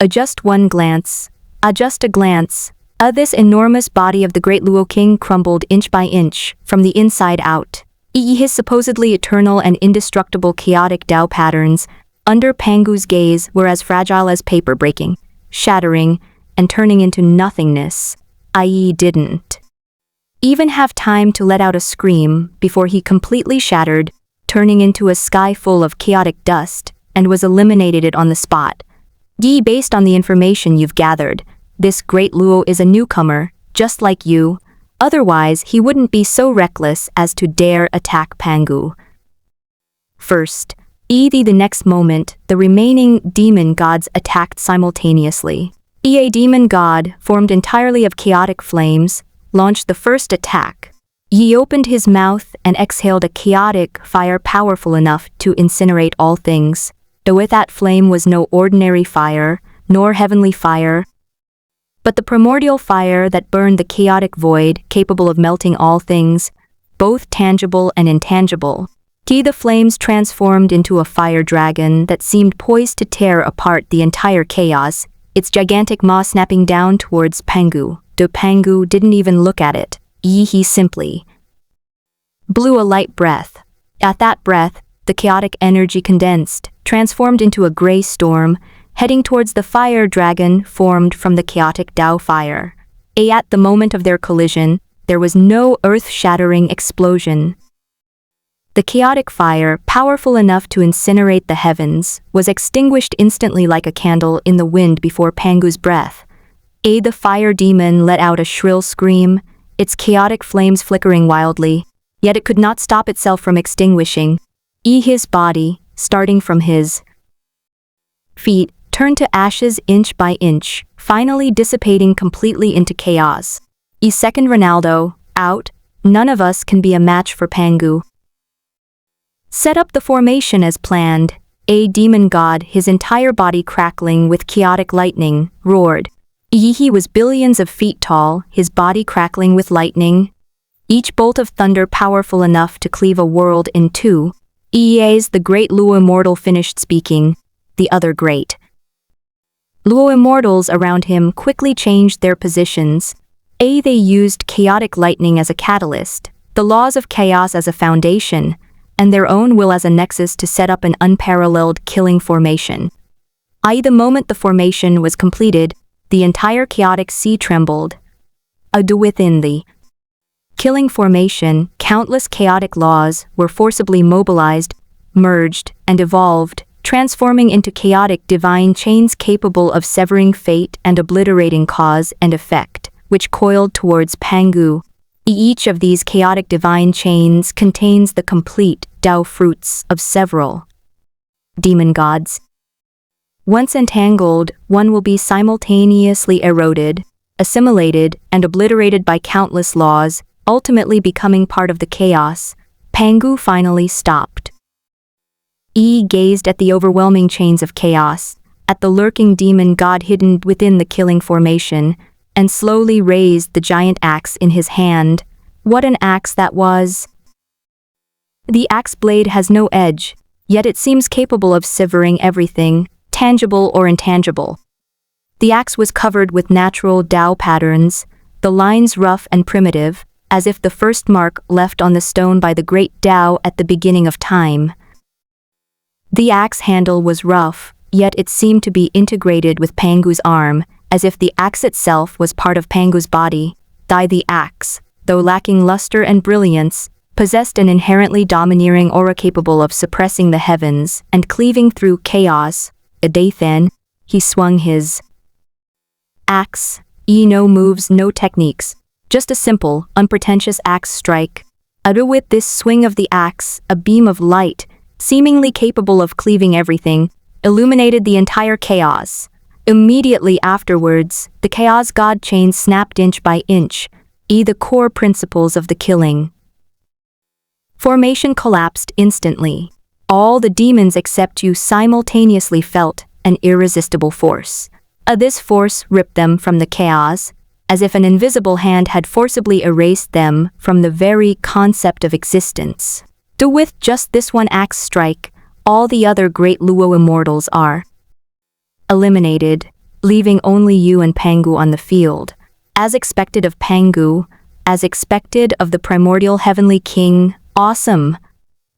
Just one glance. Just a glance. This enormous body of the great Luo King crumbled inch by inch, from the inside out. His supposedly eternal and indestructible chaotic Tao patterns, under Pangu's gaze, were as fragile as paper breaking, shattering, and turning into nothingness. I.e. didn't even have time to let out a scream before he completely shattered, turning into a sky full of chaotic dust, and was eliminated on the spot. Based on the information you've gathered, this great Luo is a newcomer, just like you. Otherwise, he wouldn't be so reckless as to dare attack Pangu. First, the next moment, the remaining demon gods attacked simultaneously. A demon god, formed entirely of chaotic flames, launched the first attack. He opened his mouth and exhaled a chaotic fire powerful enough to incinerate all things, though with that flame was no ordinary fire, nor heavenly fire, but the primordial fire that burned the chaotic void, capable of melting all things, both tangible and intangible. The flames transformed into a fire dragon that seemed poised to tear apart the entire chaos, its gigantic maw snapping down towards Pangu. Though Pangu didn't even look at it. He simply blew a light breath. At that breath, the chaotic energy condensed, transformed into a gray storm, heading towards the fire dragon formed from the chaotic Tao fire. At the moment of their collision, there was no earth-shattering explosion. The chaotic fire, powerful enough to incinerate the heavens, was extinguished instantly like a candle in the wind before Pangu's breath. The fire demon let out a shrill scream, its chaotic flames flickering wildly, yet it could not stop itself from extinguishing. His body, starting from his feet, turned to ashes inch by inch, finally dissipating completely into chaos. Second Ronaldo, out. None of us can be a match for Pangu. Set up the formation as planned. A demon god, his entire body crackling with chaotic lightning, roared. He was billions of feet tall, his body crackling with lightning, each bolt of thunder powerful enough to cleave a world in two. As the great Luo immortal finished speaking, the other great Luo immortals around him quickly changed their positions. They used chaotic lightning as a catalyst, the laws of chaos as a foundation, and their own will as a nexus to set up an unparalleled killing formation. The moment the formation was completed, the entire chaotic sea trembled. Within the killing formation, countless chaotic laws were forcibly mobilized, merged, and evolved, transforming into chaotic divine chains capable of severing fate and obliterating cause and effect, which coiled towards Pangu. Each of these chaotic divine chains contains the complete Tao fruits of several demon gods. Once entangled, one will be simultaneously eroded, assimilated, and obliterated by countless laws, ultimately becoming part of the chaos. Pangu finally stopped. Gazed at the overwhelming chains of chaos, at the lurking demon god hidden within the killing formation, and slowly raised the giant axe in his hand. What an axe that was! The axe blade has no edge, yet it seems capable of severing everything, tangible or intangible. The axe was covered with natural Tao patterns, the lines rough and primitive, as if the first mark left on the stone by the great Tao at the beginning of time. The axe handle was rough, yet it seemed to be integrated with Pangu's arm, as if the axe itself was part of Pangu's body. The axe, though lacking luster and brilliance, possessed an inherently domineering aura capable of suppressing the heavens and cleaving through chaos. Then, he swung his axe. No moves, no techniques, just a simple, unpretentious axe strike. With this swing of the axe, a beam of light, seemingly capable of cleaving everything, illuminated the entire chaos. Immediately afterwards, the chaos god chain snapped inch by inch, the core principles of the killing formation collapsed instantly. All the demons except you simultaneously felt an irresistible force. This force ripped them from the chaos, as if an invisible hand had forcibly erased them from the very concept of existence. With just this one axe strike, all the other great Luo immortals are eliminated, leaving only you and Pangu on the field. As expected of Pangu, as expected of the primordial heavenly king, awesome.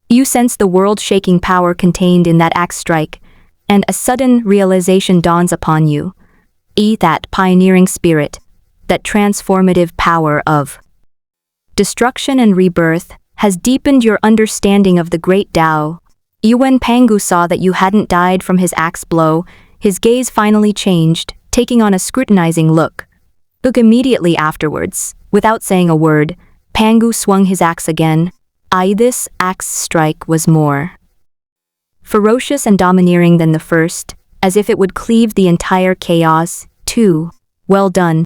You sense the world-shaking power contained in that axe strike, and a sudden realization dawns upon you. That pioneering spirit, that transformative power of destruction and rebirth, has deepened your understanding of the great Tao. When Pangu saw that you hadn't died from his axe blow, his gaze finally changed, taking on a scrutinizing look. Immediately afterwards, without saying a word, Pangu swung his axe again. This axe strike was more ferocious and domineering than the first, as if it would cleave the entire chaos, too. Well done.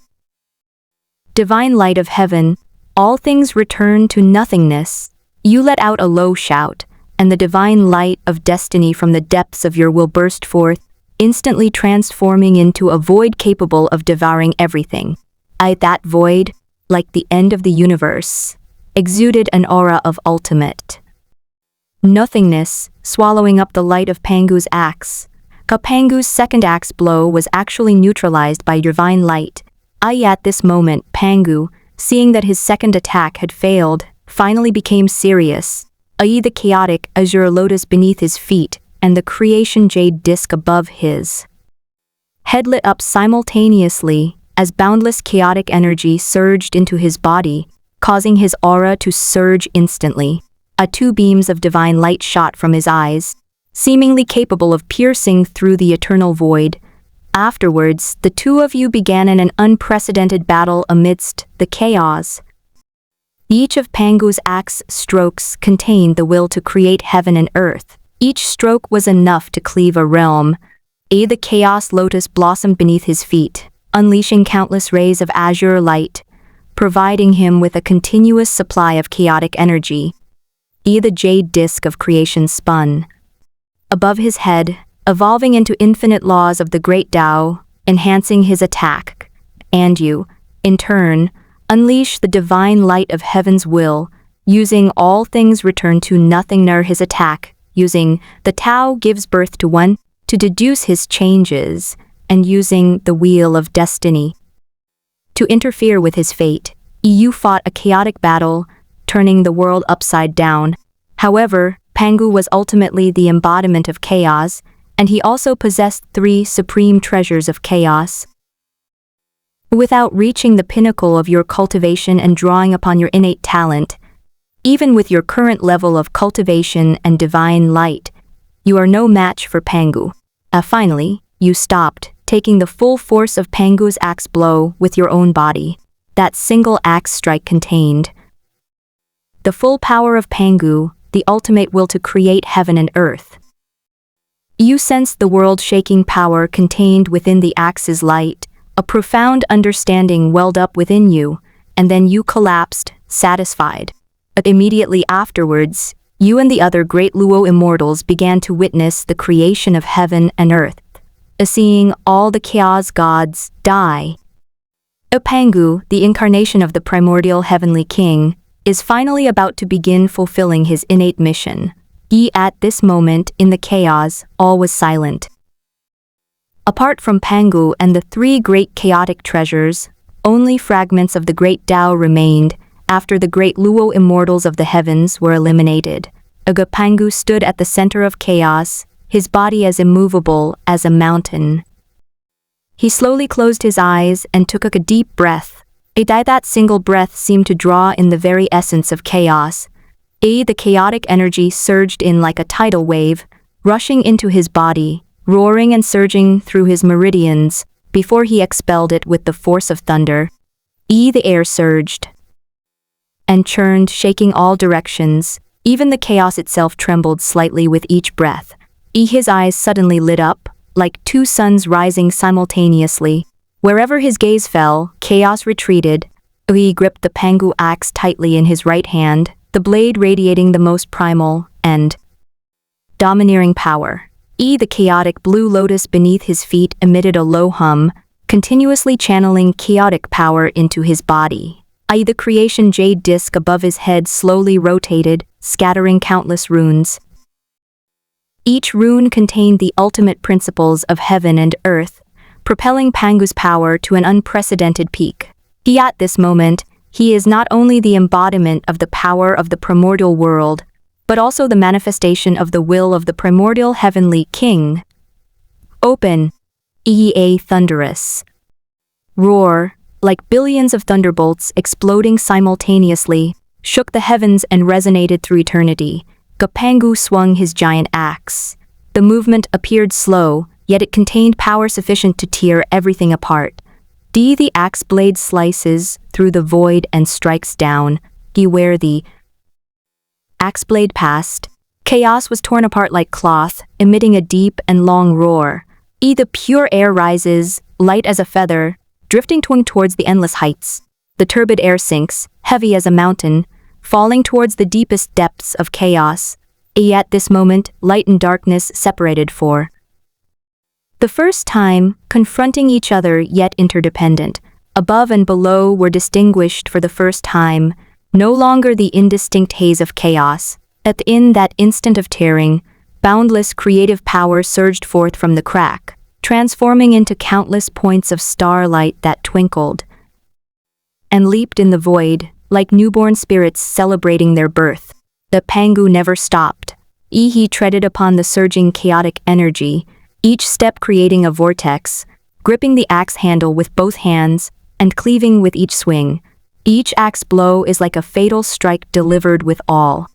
Divine light of heaven, all things return to nothingness. You let out a low shout, and the divine light of destiny from the depths of your will burst forth, instantly transforming into a void capable of devouring everything. That void, like the end of the universe, exuded an aura of ultimate nothingness, swallowing up the light of Pangu's axe. Pangu's second axe blow was actually neutralized by divine light. At this moment, Pangu, seeing that his second attack had failed, finally became serious. The chaotic azure lotus beneath his feet and the creation jade disc above his head lit up simultaneously as boundless chaotic energy surged into his body, causing his aura to surge instantly. Two beams of divine light shot from his eyes, seemingly capable of piercing through the eternal void. Afterwards, the two of you began in an unprecedented battle amidst the chaos. Each of Pangu's axe strokes contained the will to create heaven and earth. Each stroke was enough to cleave a realm. The chaos lotus blossomed beneath his feet, unleashing countless rays of azure light, providing him with a continuous supply of chaotic energy. The jade disc of creation spun above his head, evolving into infinite laws of the great Tao, enhancing his attack. And you, in turn, unleash the divine light of heaven's will, using all things return to nothing nor his attack, using the Tao gives birth to one, to deduce his changes, and using the wheel of destiny to interfere with his fate. You fought a chaotic battle, turning the world upside down. However, Pangu was ultimately the embodiment of chaos, and he also possessed 3 supreme treasures of chaos. Without reaching the pinnacle of your cultivation and drawing upon your innate talent, even with your current level of cultivation and divine light, you are no match for Pangu. Finally, you stopped, taking the full force of Pangu's axe blow with your own body. That single axe strike contained the full power of Pangu, the ultimate will to create heaven and earth. You sensed the world-shaking power contained within the axe's light. A profound understanding welled up within you, and then you collapsed, satisfied. But immediately afterwards, you and the other great Luo immortals began to witness the creation of heaven and earth, seeing all the chaos gods die. Pangu, the incarnation of the primordial heavenly king, is finally about to begin fulfilling his innate mission. At this moment, in the chaos, all was silent. Apart from Pangu and the 3 great chaotic treasures, only fragments of the great Tao remained after the great Luo immortals of the heavens were eliminated. Pangu stood at the center of chaos, his body as immovable as a mountain. He slowly closed his eyes and took a deep breath. That single breath seemed to draw in the very essence of chaos. The chaotic energy surged in like a tidal wave, rushing into his body, roaring and surging through his meridians, before he expelled it with the force of thunder. The air surged and churned, shaking all directions. Even the chaos itself trembled slightly with each breath. His eyes suddenly lit up, like 2 suns rising simultaneously. Wherever his gaze fell, chaos retreated. He gripped the Pangu axe tightly in his right hand, the blade radiating the most primal and domineering power. The chaotic blue lotus beneath his feet emitted a low hum, continuously channeling chaotic power into his body. The creation jade disc above his head slowly rotated, scattering countless runes. Each rune contained the ultimate principles of heaven and earth, propelling Pangu's power to an unprecedented peak. At this moment, he is not only the embodiment of the power of the primordial world, but also the manifestation of the will of the primordial heavenly king. Open, a thunderous roar, like billions of thunderbolts exploding simultaneously, shook the heavens and resonated through eternity. Pangu swung his giant axe. The movement appeared slow, yet it contained power sufficient to tear everything apart. The axe blade slices through the void and strikes down. Where the axe blade passed, chaos was torn apart like cloth, emitting a deep and long roar. The pure air rises, light as a feather, drifting towards the endless heights. The turbid air sinks, heavy as a mountain, falling towards the deepest depths of chaos. At this moment, light and darkness separated for the first time, confronting each other yet interdependent. Above and below were distinguished for the first time, no longer the indistinct haze of chaos. In that instant of tearing, boundless creative power surged forth from the crack, transforming into countless points of starlight that twinkled and leaped in the void, like newborn spirits celebrating their birth. The Pangu never stopped. He treaded upon the surging chaotic energy, each step creating a vortex, gripping the axe handle with both hands and cleaving with each swing. Each axe blow is like a fatal strike delivered with all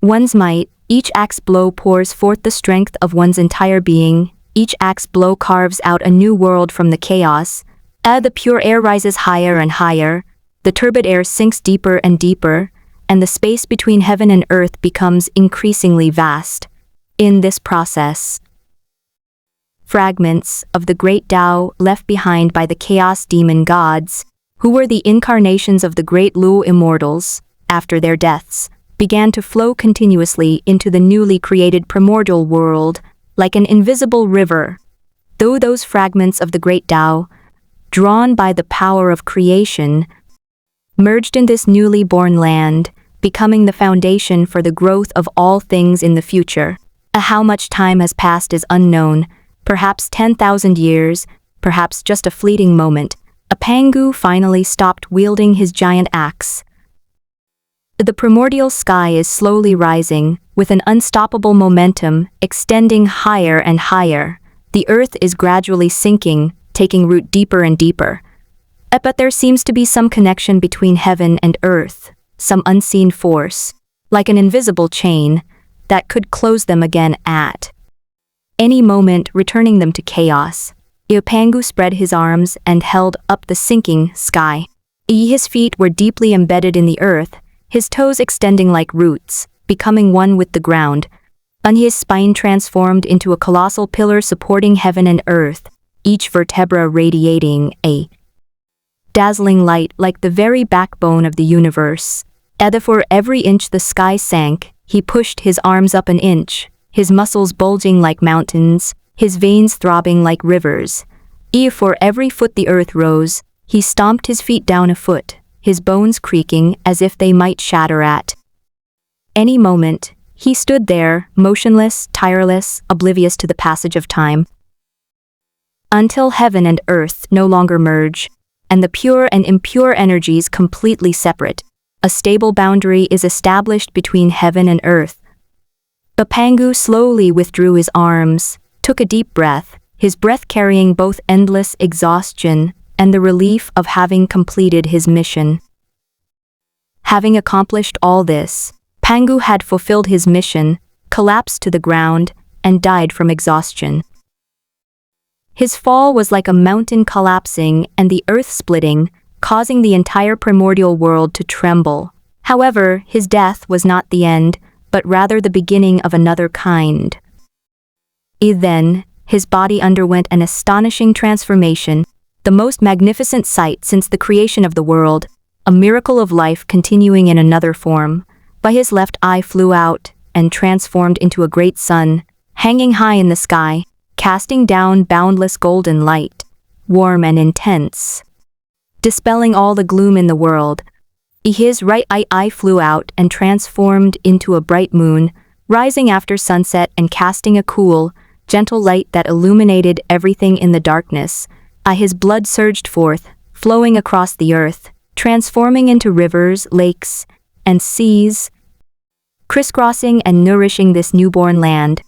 one's might. Each axe blow pours forth the strength of one's entire being. Each axe blow carves out a new world from the chaos. The pure air rises higher and higher. The turbid air sinks deeper and deeper, and the space between heaven and earth becomes increasingly vast. In this process, fragments of the great Tao left behind by the chaos demon gods, who were the incarnations of the great Lu immortals, after their deaths, began to flow continuously into the newly created primordial world, like an invisible river. Though those fragments of the great Tao, drawn by the power of creation, merged in this newly born land, becoming the foundation for the growth of all things in the future. How much time has passed is unknown, perhaps 10,000 years, perhaps just a fleeting moment. Pangu finally stopped wielding his giant axe. The primordial sky is slowly rising, with an unstoppable momentum extending higher and higher. The earth is gradually sinking, taking root deeper and deeper. But there seems to be some connection between heaven and earth, some unseen force, like an invisible chain, that could close them again at any moment, returning them to chaos. Pangu spread his arms and held up the sinking sky. His feet were deeply embedded in the earth, his toes extending like roots, becoming one with the ground. And his spine transformed into a colossal pillar supporting heaven and earth, each vertebra radiating a dazzling light like the very backbone of the universe. For every inch the sky sank, he pushed his arms up an inch, his muscles bulging like mountains, his veins throbbing like rivers. For every foot the earth rose, he stomped his feet down a foot, his bones creaking as if they might shatter at any moment. He stood there, motionless, tireless, oblivious to the passage of time, until heaven and earth no longer merge, and the pure and impure energies completely separate. A stable boundary is established between heaven and earth. Pangu slowly withdrew his arms, took a deep breath, his breath carrying both endless exhaustion and the relief of having completed his mission. Having accomplished all this, Pangu had fulfilled his mission, collapsed to the ground, and died from exhaustion. His fall was like a mountain collapsing and the earth splitting, causing the entire primordial world to tremble. However, his death was not the end, but rather the beginning of another kind. Then, his body underwent an astonishing transformation, the most magnificent sight since the creation of the world, a miracle of life continuing in another form. By his left eye flew out and transformed into a great sun, hanging high in the sky, casting down boundless golden light. warm and intense. Dispelling all the gloom in the world, his right eye flew out and transformed into a bright moon, rising after sunset and casting a cool, gentle light that illuminated everything in the darkness. His blood surged forth, flowing across the earth, transforming into rivers, lakes, and seas, crisscrossing and nourishing this newborn land.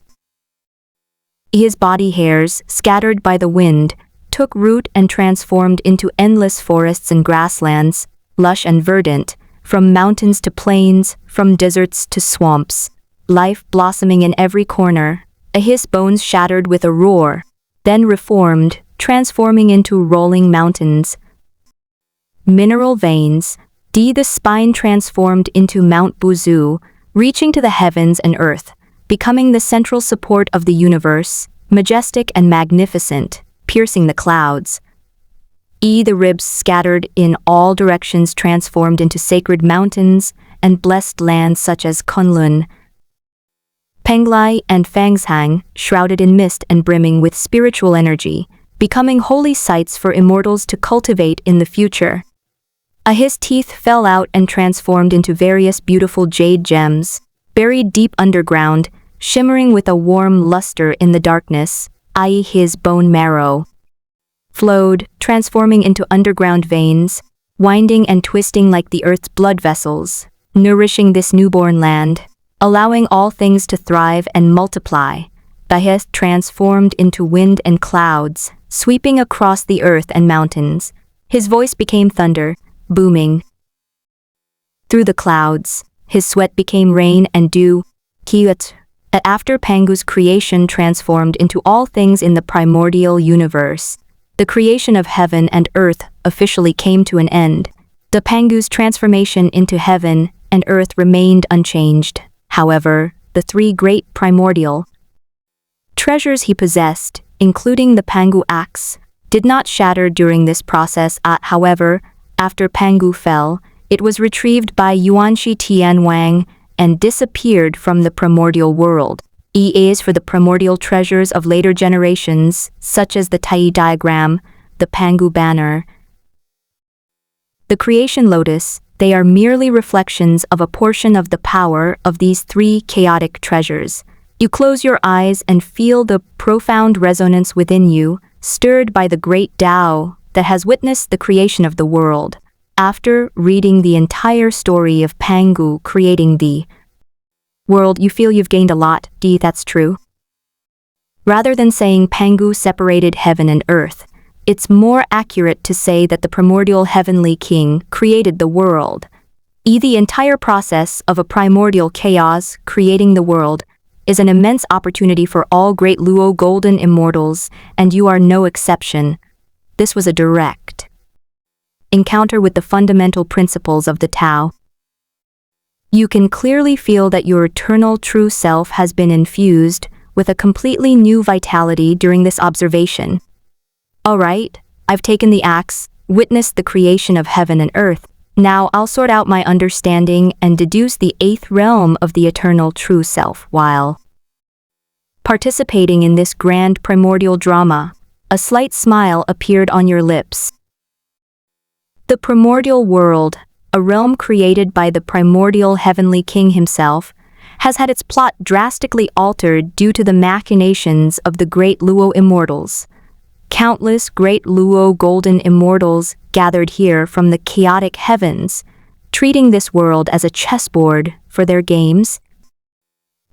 His body hairs, scattered by the wind, took root and transformed into endless forests and grasslands, lush and verdant, from mountains to plains, from deserts to swamps, life blossoming in every corner. His bones shattered with a roar, then reformed, transforming into rolling mountains. Mineral veins, the spine transformed into Mount Buzu, reaching to the heavens and earth, becoming the central support of the universe, majestic and magnificent, piercing the clouds. The ribs scattered in all directions transformed into sacred mountains and blessed lands such as Kunlun, Penglai and Fangshang, shrouded in mist and brimming with spiritual energy, becoming holy sites for immortals to cultivate in the future. His teeth fell out and transformed into various beautiful jade gems, buried deep underground, shimmering with a warm luster in the darkness, i.e. his bone marrow flowed, transforming into underground veins, winding and twisting like the earth's blood vessels, nourishing this newborn land, allowing all things to thrive and multiply. Baheth transformed into wind and clouds, sweeping across the earth and mountains. His voice became thunder, booming through the clouds. His sweat became rain and dew. Kiat. After Pangu's creation transformed into all things in the primordial universe, the creation of heaven and earth officially came to an end. The Pangu's transformation into heaven and earth remained unchanged. However, the three great primordial treasures he possessed, including the Pangu axe, did not shatter during this process. However, after Pangu fell, it was retrieved by Yuanshi Tianwang and disappeared from the primordial world. EAs for the primordial treasures of later generations, such as the Tai diagram, the Pangu banner, the creation lotus. They are merely reflections of a portion of the power of these three chaotic treasures. You close your eyes and feel the profound resonance within you, stirred by the great Tao that has witnessed the creation of the world. After reading the entire story of Pangu creating the world, you feel you've gained a lot. That's true. Rather than saying Pangu separated heaven and earth, it's more accurate to say that the primordial heavenly king created the world. The entire process of a primordial chaos creating the world is an immense opportunity for all great Luo golden immortals, and you are no exception. This was a direct encounter with the fundamental principles of the Tao. You can clearly feel that your eternal true self has been infused with a completely new vitality during this observation. All right, I've taken the axe, witnessed the creation of heaven and earth. Now I'll sort out my understanding and deduce the eighth realm of the eternal true self. While participating in this grand primordial drama, a slight smile appeared on your lips. The primordial world, a realm created by the primordial heavenly king himself, has had its plot drastically altered due to the machinations of the great Luo immortals. Countless great Luo golden immortals gathered here from the chaotic heavens, treating this world as a chessboard for their games,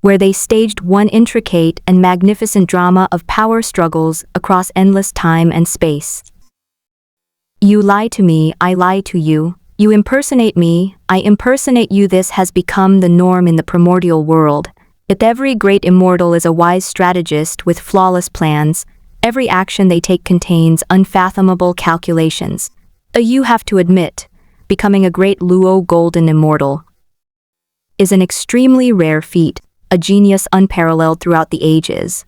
where they staged one intricate and magnificent drama of power struggles across endless time and space. You lie to me, I lie to you. You impersonate me, I impersonate you. This has become the norm in the primordial world. If every great immortal is a wise strategist with flawless plans, every action they take contains unfathomable calculations. You have to admit, becoming a great Luo golden immortal is an extremely rare feat, a genius unparalleled throughout the ages.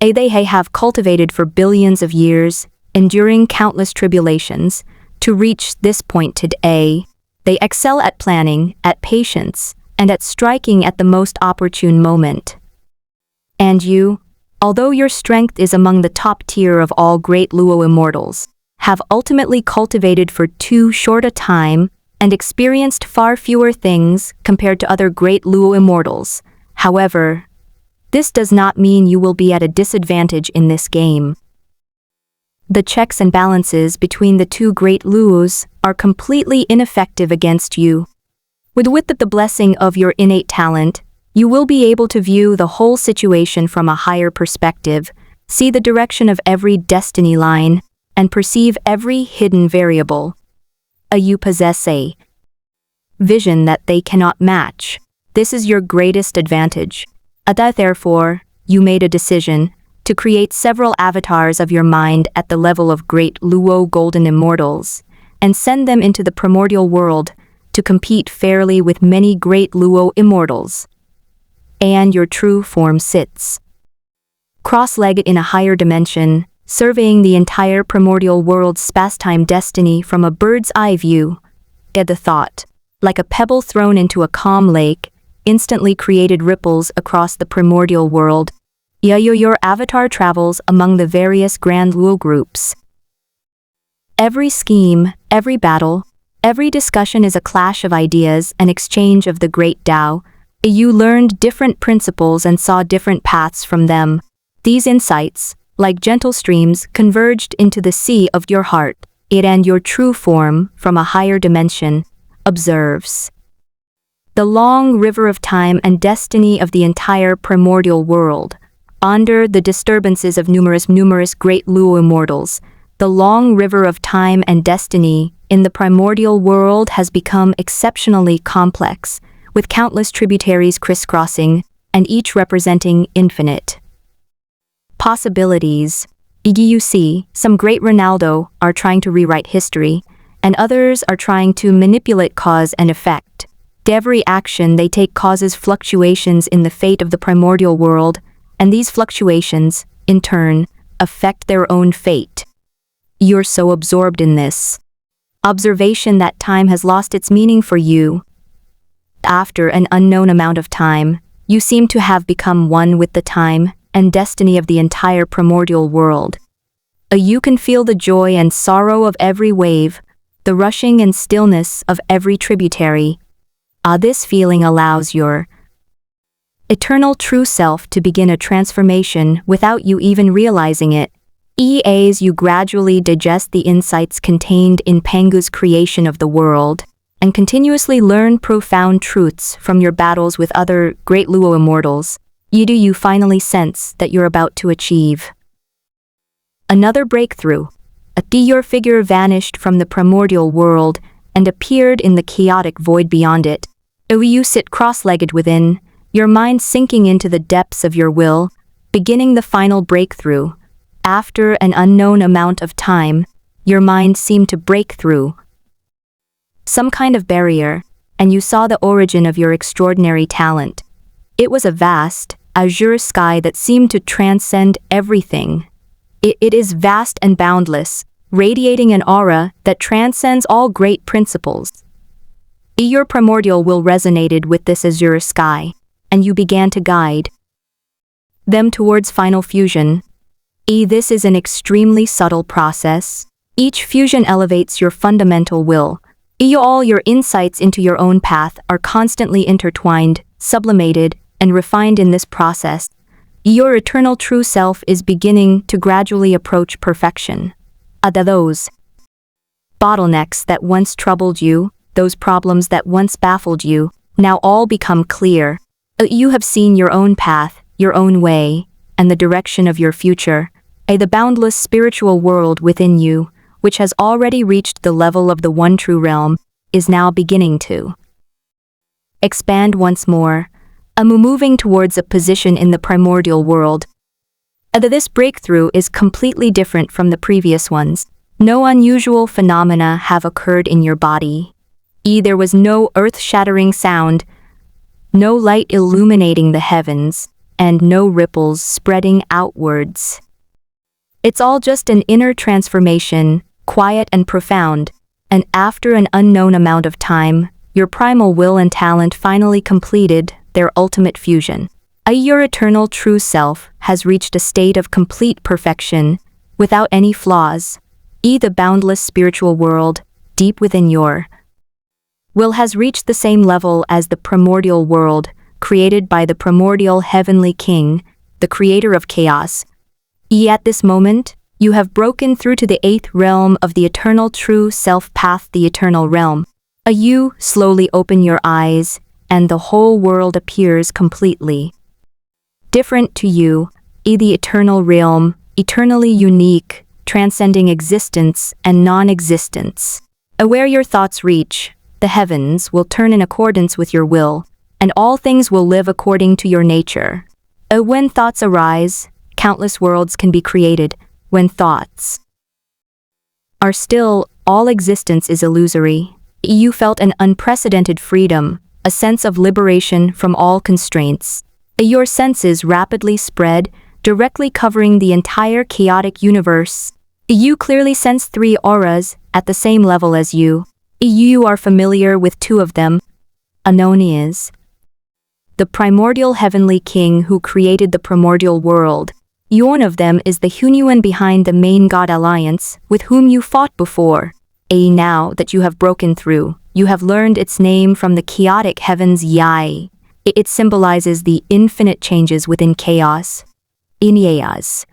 They have cultivated for billions of years, enduring countless tribulations, to reach this point today. They excel at planning, at patience, and at striking at the most opportune moment. And you Although your strength is among the top tier of all great Luo immortals, have ultimately cultivated for too short a time and experienced far fewer things compared to other great Luo immortals. However, this does not mean you will be at a disadvantage in this game. The checks and balances between the two great Luos are completely ineffective against you. With the blessing of your innate talent, you will be able to view the whole situation from a higher perspective, see the direction of every destiny line, and perceive every hidden variable. You possess a vision that they cannot match. This is your greatest advantage. Therefore, you made a decision to create several avatars of your mind at the level of great Luo golden immortals, and send them into the primordial world to compete fairly with many great Luo immortals. And your true form sits cross-legged in a higher dimension, surveying the entire primordial world's space-time destiny from a bird's-eye view. The thought, like a pebble thrown into a calm lake, instantly created ripples across the primordial world. Your avatar travels among the various grand Luo groups. Every scheme, every battle, every discussion is a clash of ideas and exchange of the great Tao. You learned different principles and saw different paths from them. These insights, like gentle streams, converged into the sea of your heart. It and your true form, from a higher dimension, observes the long river of time and destiny of the entire primordial world. Under the disturbances of numerous great Luo immortals, the long river of time and destiny in the primordial world has become exceptionally complex, with countless tributaries crisscrossing, and each representing infinite possibilities. You see, some great Ronaldo are trying to rewrite history, and others are trying to manipulate cause and effect. Every action they take causes fluctuations in the fate of the primordial world, and these fluctuations, in turn, affect their own fate. You're so absorbed in this observation that time has lost its meaning for you. After an unknown amount of time, you seem to have become one with the time and destiny of the entire primordial world. You can feel the joy and sorrow of every wave, the rushing and stillness of every tributary. This feeling allows your eternal true self to begin a transformation without you even realizing it. As you gradually digest the insights contained in Pengu's creation of the world, and continuously learn profound truths from your battles with other great Luo immortals, you finally sense that you're about to achieve another breakthrough. Your figure vanished from the primordial world and appeared in the chaotic void beyond it. You sit cross-legged within, your mind sinking into the depths of your will, beginning the final breakthrough. After an unknown amount of time, your mind seemed to break through some kind of barrier, and you saw the origin of your extraordinary talent. It was a vast, azure sky that seemed to transcend everything. It is vast and boundless, radiating an aura that transcends all great principles. Your primordial will resonated with this azure sky, and you began to guide them towards final fusion. This is an extremely subtle process. Each fusion elevates your fundamental will. All your insights into your own path are constantly intertwined, sublimated, and refined in this process. Your eternal true self is beginning to gradually approach perfection. Those bottlenecks that once troubled you, those problems that once baffled you, now all become clear. You have seen your own path, your own way, and the direction of your future. The boundless spiritual world within you, which has already reached the level of the one true realm, is now beginning to expand once more, moving towards a position in the primordial world. This breakthrough is completely different from the previous ones. No unusual phenomena have occurred in your body. There was no earth-shattering sound, no light illuminating the heavens, and no ripples spreading outwards. It's all just an inner transformation, quiet and profound, and after an unknown amount of time, your primal will and talent finally completed their ultimate fusion. Your eternal true self has reached a state of complete perfection, without any flaws. The boundless spiritual world, deep within your will has reached the same level as the primordial world, created by the primordial heavenly king, the creator of chaos. At this moment, you have broken through to the 8th realm of the eternal true self path, the eternal realm. You slowly open your eyes, and the whole world appears completely different to you, the eternal realm, eternally unique, transcending existence and non-existence. Where your thoughts reach, the heavens will turn in accordance with your will, and all things will live according to your nature. When thoughts arise, countless worlds can be created. When thoughts are still, all existence is illusory. You felt an unprecedented freedom, a sense of liberation from all constraints. Your senses rapidly spread, directly covering the entire chaotic universe. You clearly sense 3 auras at the same level as you. You are familiar with 2 of them. Unknown is the primordial heavenly king who created the primordial world. One of them is the Hunyuan behind the main god alliance, with whom you fought before. Now that you have broken through, you have learned its name from the chaotic heavens Yai. It symbolizes the infinite changes within chaos. Inyas.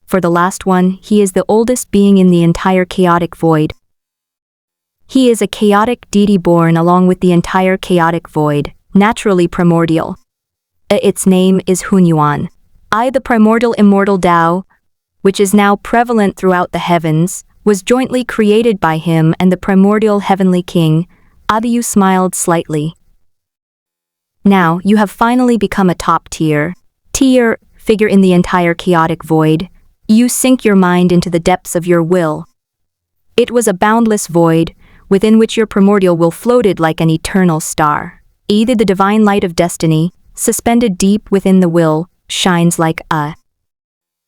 For the last one, he is the oldest being in the entire chaotic void. He is a chaotic deity born along with the entire chaotic void, naturally primordial. Its name is Hunyuan. The primordial immortal Tao, which is now prevalent throughout the heavens, was jointly created by him and the primordial heavenly king. Adayu smiled slightly. Now, you have finally become a top-tier figure in the entire chaotic void. You sink your mind into the depths of your will. It was a boundless void, within which your primordial will floated like an eternal star. Either the divine light of destiny, suspended deep within the will, shines like a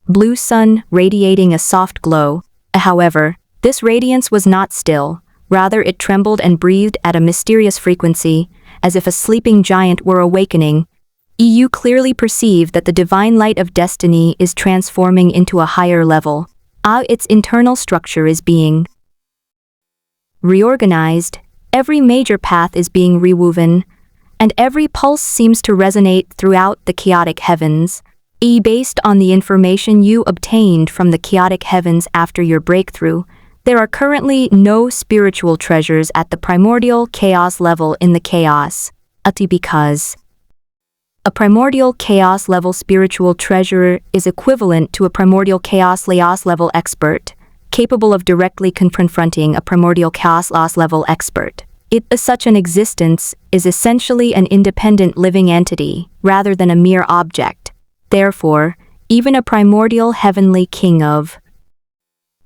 blue sun radiating a soft glow. However, this radiance was not still, rather it trembled and breathed at a mysterious frequency, as if a sleeping giant were awakening. You clearly perceive that the divine light of destiny is transforming into a higher level. Its internal structure is being reorganized, every major path is being rewoven, and every pulse seems to resonate throughout the chaotic heavens. Based on the information you obtained from the chaotic heavens after your breakthrough, there are currently no spiritual treasures at the primordial chaos level in the chaos. Because a primordial chaos level spiritual treasure is equivalent to a primordial chaos level expert, capable of directly confronting a primordial chaos level expert. Such an existence is essentially an independent living entity, rather than a mere object. Therefore, even a primordial heavenly king of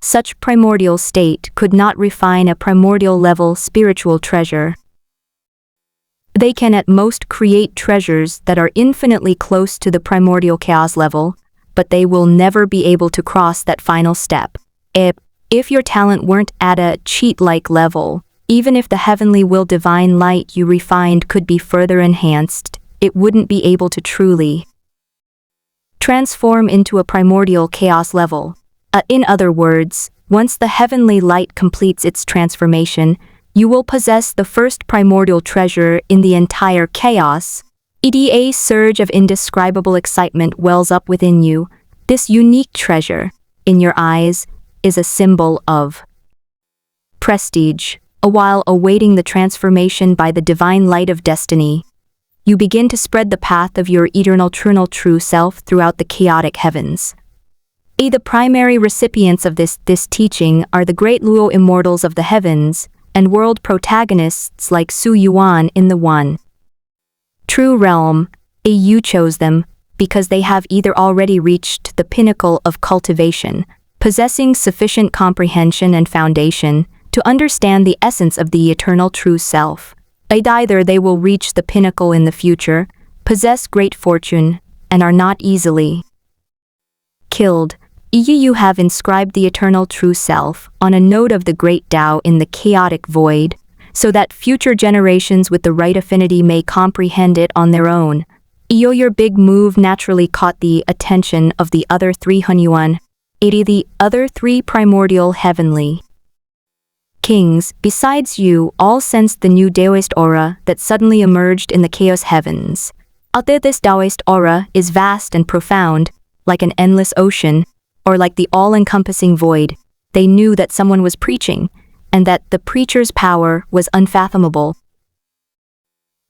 such primordial state could not refine a primordial level spiritual treasure. They can at most create treasures that are infinitely close to the primordial chaos level, but they will never be able to cross that final step. If your talent weren't at a cheat-like level, even if the heavenly will divine light you refined could be further enhanced, it wouldn't be able to truly transform into a primordial chaos level. In other words, once the heavenly light completes its transformation, you will possess the first primordial treasure in the entire chaos. A surge of indescribable excitement wells up within you. This unique treasure, in your eyes, is a symbol of prestige. While awaiting the transformation by the divine light of destiny, you begin to spread the path of your eternal true self throughout the chaotic heavens. The primary recipients of this teaching are the great Luo immortals of the heavens, and world protagonists like Su Yuan in the One True Realm. You chose them because they have either already reached the pinnacle of cultivation, possessing sufficient comprehension and foundation to understand the essence of the eternal true self. Either they will reach the pinnacle in the future, possess great fortune, and are not easily killed. You have inscribed the eternal true self on a node of the great Tao in the chaotic void, so that future generations with the right affinity may comprehend it on their own. Your big move naturally caught the attention of the other three Hunyuan, the other three primordial heavenly kings. Besides you, all sensed the new Daoist aura that suddenly emerged in the chaos heavens. Although this Daoist aura is vast and profound, like an endless ocean, or like the all-encompassing void, they knew that someone was preaching, and that the preacher's power was unfathomable.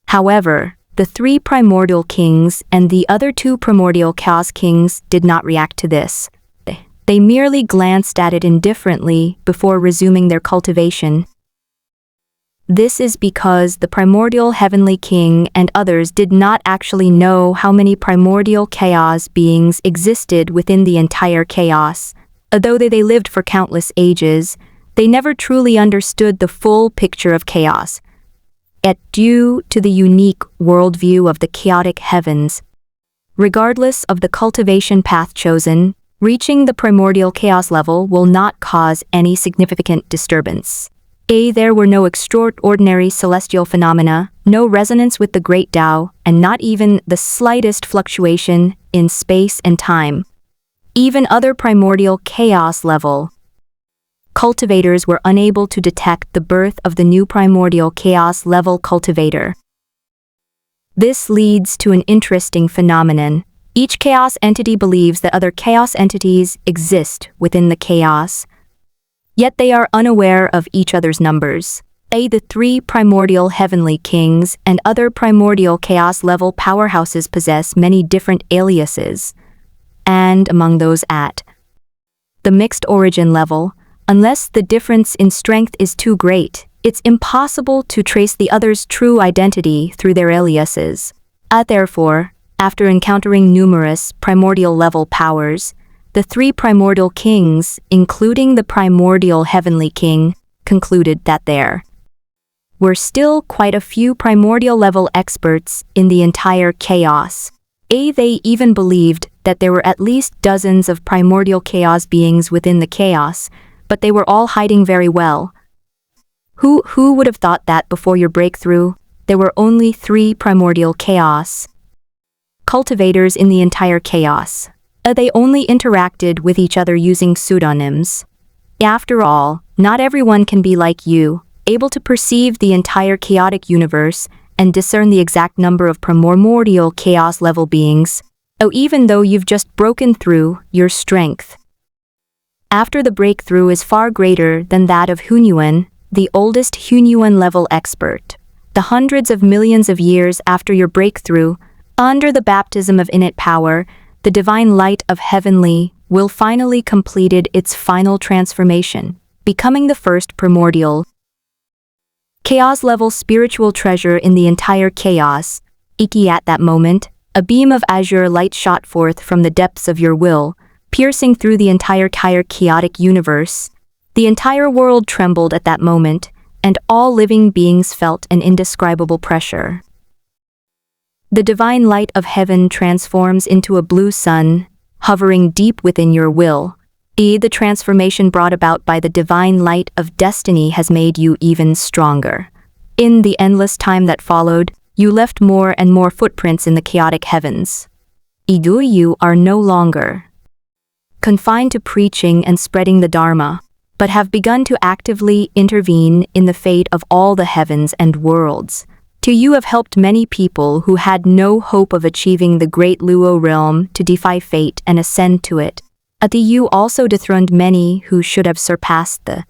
However, the three primordial kings and the other two primordial chaos kings did not react to this. They merely glanced at it indifferently before resuming their cultivation. This is because the primordial heavenly king and others did not actually know how many primordial chaos beings existed within the entire chaos. Although they lived for countless ages, they never truly understood the full picture of chaos. Yet due to the unique worldview of the chaotic heavens, regardless of the cultivation path chosen, reaching the primordial chaos level will not cause any significant disturbance. There were no extraordinary celestial phenomena, no resonance with the great Tao, and not even the slightest fluctuation in space and time. Even other primordial chaos level cultivators were unable to detect the birth of the new primordial chaos level cultivator. This leads to an interesting phenomenon. Each chaos entity believes that other chaos entities exist within the chaos, yet they are unaware of each other's numbers. The three primordial heavenly kings and other primordial chaos level powerhouses possess many different aliases, and among those at the mixed origin level, unless the difference in strength is too great, it's impossible to trace the other's true identity through their aliases. Therefore, after encountering numerous primordial level powers, the three primordial kings, including the primordial heavenly king, concluded that there were still quite a few primordial level experts in the entire chaos. They even believed that there were at least dozens of primordial chaos beings within the chaos, but they were all hiding very well. Who would have thought that before your breakthrough, there were only 3 primordial chaos cultivators in the entire chaos? They only interacted with each other using pseudonyms. After all, not everyone can be like you, able to perceive the entire chaotic universe and discern the exact number of primordial chaos level beings, even though you've just broken through your strength. After the breakthrough is far greater than that of Hunyuan, the oldest Hunyuan level expert. The hundreds of millions of years after your breakthrough, under the baptism of innate power, the divine light of heavenly will finally completed its final transformation, becoming the first primordial chaos level spiritual treasure in the entire chaos. At that moment, a beam of azure light shot forth from the depths of your will, piercing through the entire chaotic universe. The entire world trembled at that moment, and all living beings felt an indescribable pressure. The divine light of heaven transforms into a blue sun, hovering deep within your will. The transformation brought about by the divine light of destiny has made you even stronger. In the endless time that followed, you left more and more footprints in the chaotic heavens. You are no longer confined to preaching and spreading the Dharma, but have begun to actively intervene in the fate of all the heavens and worlds. You have helped many people who had no hope of achieving the great Luo realm to defy fate and ascend to it. You also dethroned many who should have surpassed the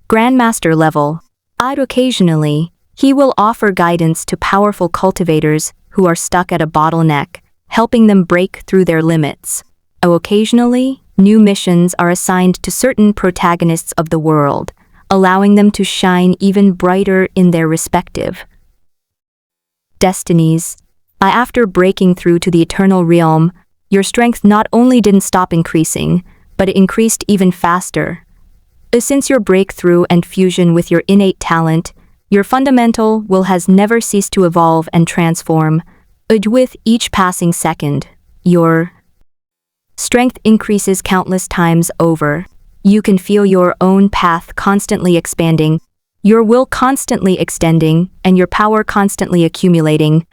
Grandmaster level. Occasionally, he will offer guidance to powerful cultivators who are stuck at a bottleneck, helping them break through their limits. Occasionally, new missions are assigned to certain protagonists of the world, allowing them to shine even brighter in their respective destinies. After breaking through to the eternal realm, your strength not only didn't stop increasing, but it increased even faster. Since your breakthrough and fusion with your innate talent, your fundamental will has never ceased to evolve and transform. With each passing second, your strength increases countless times over. You can feel your own path constantly expanding, your will constantly extending, and your power constantly accumulating.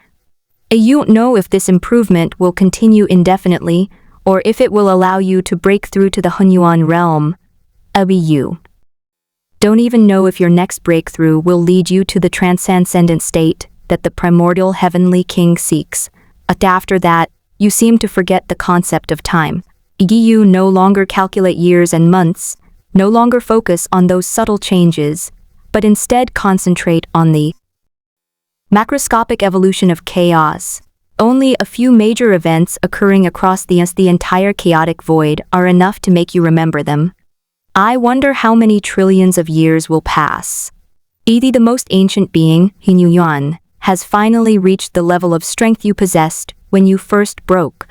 You don't know if this improvement will continue indefinitely, or if it will allow you to break through to the Hunyuan realm. You don't even know if your next breakthrough will lead you to the transcendent state that the primordial heavenly king seeks. After that, you seem to forget the concept of time. You no longer calculate years and months, no longer focus on those subtle changes, but instead concentrate on the macroscopic evolution of chaos. Only a few major events occurring across the entire chaotic void are enough to make you remember them. I wonder how many trillions of years will pass. The most ancient being, Hunyuan, has finally reached the level of strength you possessed when you first broke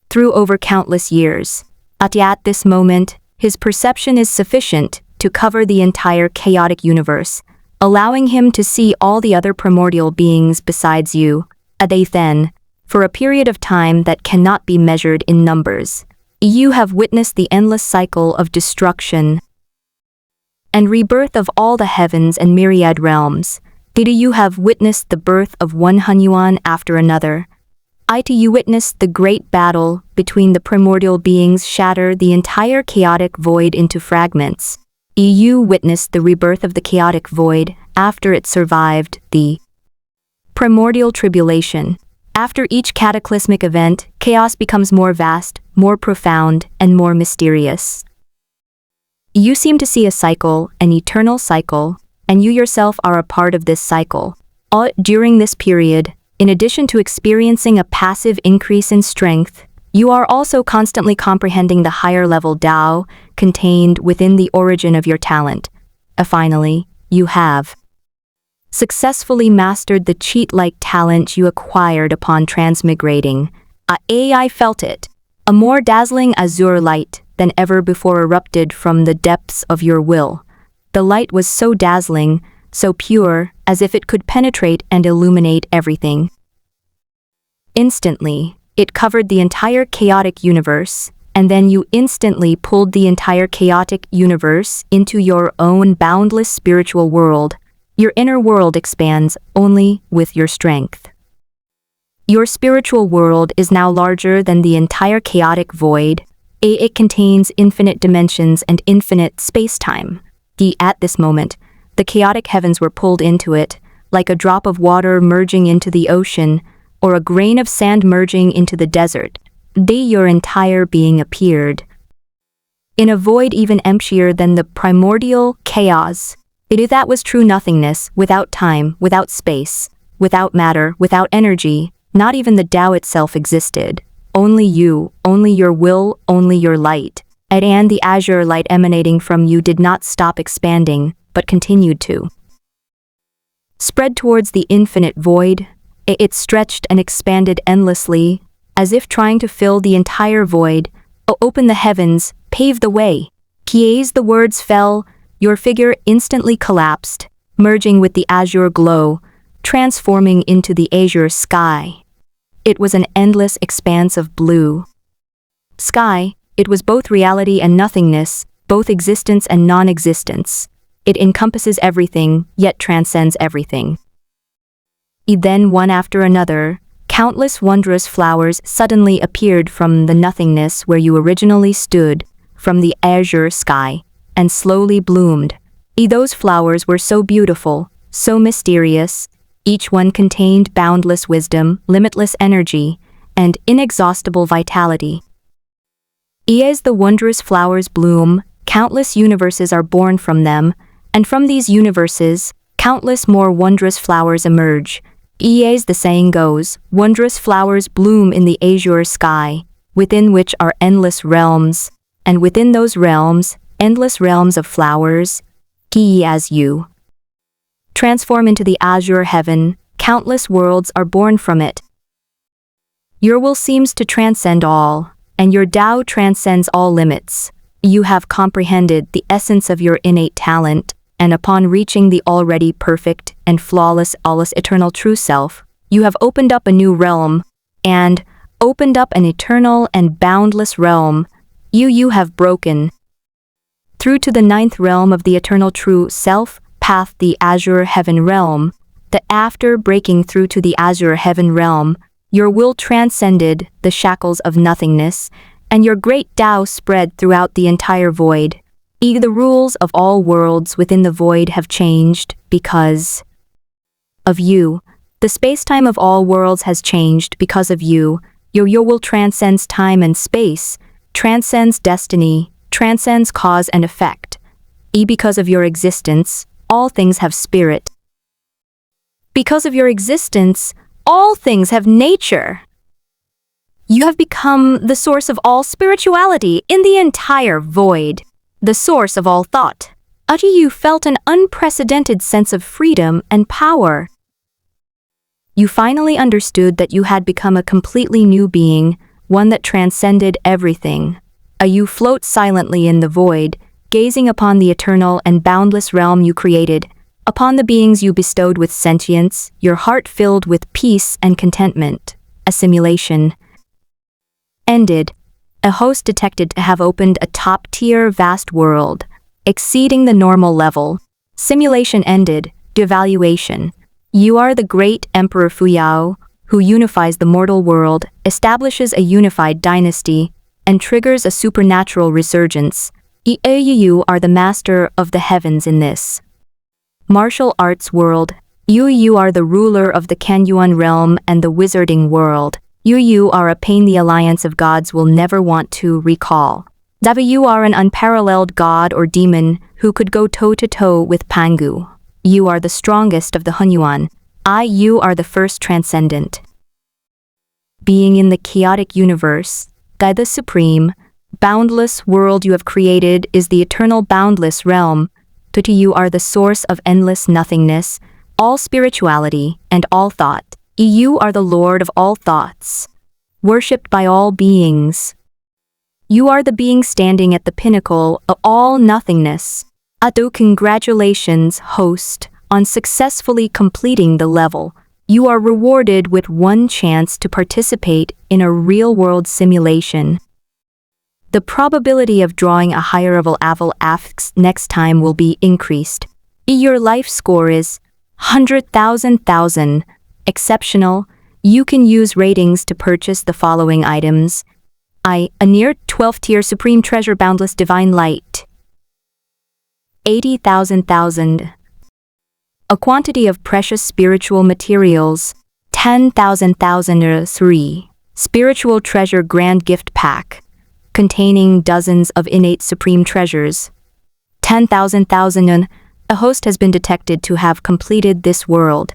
through over countless years. At this moment, his perception is sufficient to cover the entire chaotic universe, allowing him to see all the other primordial beings besides you. They then, for a period of time that cannot be measured in numbers, you have witnessed the endless cycle of destruction and rebirth of all the heavens and myriad realms. You have witnessed the birth of one Hunyuan after another. You witnessed the great battle between the primordial beings shatter the entire chaotic void into fragments. You witnessed the rebirth of the chaotic void after it survived the primordial tribulation. After each cataclysmic event, chaos becomes more vast, more profound, and more mysterious. You seem to see a cycle, an eternal cycle, and you yourself are a part of this cycle. During this period, in addition to experiencing a passive increase in strength, you are also constantly comprehending the higher-level Tao contained within the origin of your talent. Finally, you have successfully mastered the cheat-like talent you acquired upon transmigrating. I felt it. A more dazzling azure light than ever before erupted from the depths of your will. The light was so dazzling, so pure, as if it could penetrate and illuminate everything. Instantly, it covered the entire chaotic universe, and then you instantly pulled the entire chaotic universe into your own boundless spiritual world. Your inner world expands only with your strength. Your spiritual world is now larger than the entire chaotic void. It contains infinite dimensions and infinite space-time. At this moment, the chaotic heavens were pulled into it, like a drop of water merging into the ocean, or a grain of sand merging into the desert. Your entire being appeared in a void even emptier than the primordial chaos. That was true nothingness, without time, without space, without matter, without energy. Not even the Tao itself existed. Only you, only your will, only your light. And the azure light emanating from you did not stop expanding, but continued to spread towards the infinite void. It stretched and expanded endlessly, as if trying to fill the entire void. Open the heavens, pave the way. As the words fell, your figure instantly collapsed, merging with the azure glow, transforming into the azure sky. It was an endless expanse of blue sky. It was both reality and nothingness, both existence and non-existence. It encompasses everything, yet transcends everything. Then, one after another, countless wondrous flowers suddenly appeared from the nothingness where you originally stood, from the azure sky, and slowly bloomed. Those flowers were so beautiful, so mysterious. Each one contained boundless wisdom, limitless energy, and inexhaustible vitality. As the wondrous flowers bloom, countless universes are born from them, and from these universes, countless more wondrous flowers emerge. As the saying goes, wondrous flowers bloom in the azure sky, within which are endless realms, and within those realms, endless realms of flowers. As you transform into the azure heaven, countless worlds are born from it. Your will seems to transcend all, and your Tao transcends all limits. You have comprehended the essence of your innate talent, and upon reaching the already perfect and flawless eternal true self, you have opened up a new realm, and opened up an eternal and boundless realm. You have broken through to the ninth realm of the eternal true self, path, the azure heaven realm. that after breaking through to the azure heaven realm, your will transcended the shackles of nothingness, and your great Tao spread throughout the entire void. The rules of all worlds within the void have changed because of you. The space-time of all worlds has changed because of you. Your will transcends time and space, transcends destiny, transcends cause and effect. Because of your existence, all things have spirit. Because of your existence, all things have nature. You have become the source of all spirituality in the entire void, the source of all thought. You felt an unprecedented sense of freedom and power. You finally understood that you had become a completely new being, one that transcended everything. You float silently in the void, gazing upon the eternal and boundless realm you created, upon the beings you bestowed with sentience, your heart filled with peace and contentment. A simulation ended. A host detected to have opened a top-tier vast world, exceeding the normal level. Simulation ended. Devaluation. You are the great Emperor Fuyao, who unifies the mortal world, establishes a unified dynasty, and triggers a supernatural resurgence. You are the master of the heavens in this martial arts world. You are the ruler of the Kanyuan realm and the wizarding world. You are a pain the alliance of gods will never want to recall. You are an unparalleled god or demon who could go toe-to-toe with Pangu. You are the strongest of the Hunyuan. You are the first transcendent being in the chaotic universe. The supreme, boundless world you have created is the eternal boundless realm. You are the source of endless nothingness, all spirituality, and all thought. You are the Lord of all thoughts, worshipped by all beings. You are the being standing at the pinnacle of all nothingness. Congratulations, host, on successfully completing the level. You are rewarded with one chance to participate in a real-world simulation. The probability of drawing a higher level AFX next time will be increased. Your life score is 100,000. Exceptional. You can use ratings to purchase the following items. A near 12th tier supreme treasure boundless divine light. 80,000. A quantity of precious spiritual materials. 10,000. 3. Spiritual treasure grand gift pack, containing dozens of innate supreme treasures. 10,000. A host has been detected to have completed this world.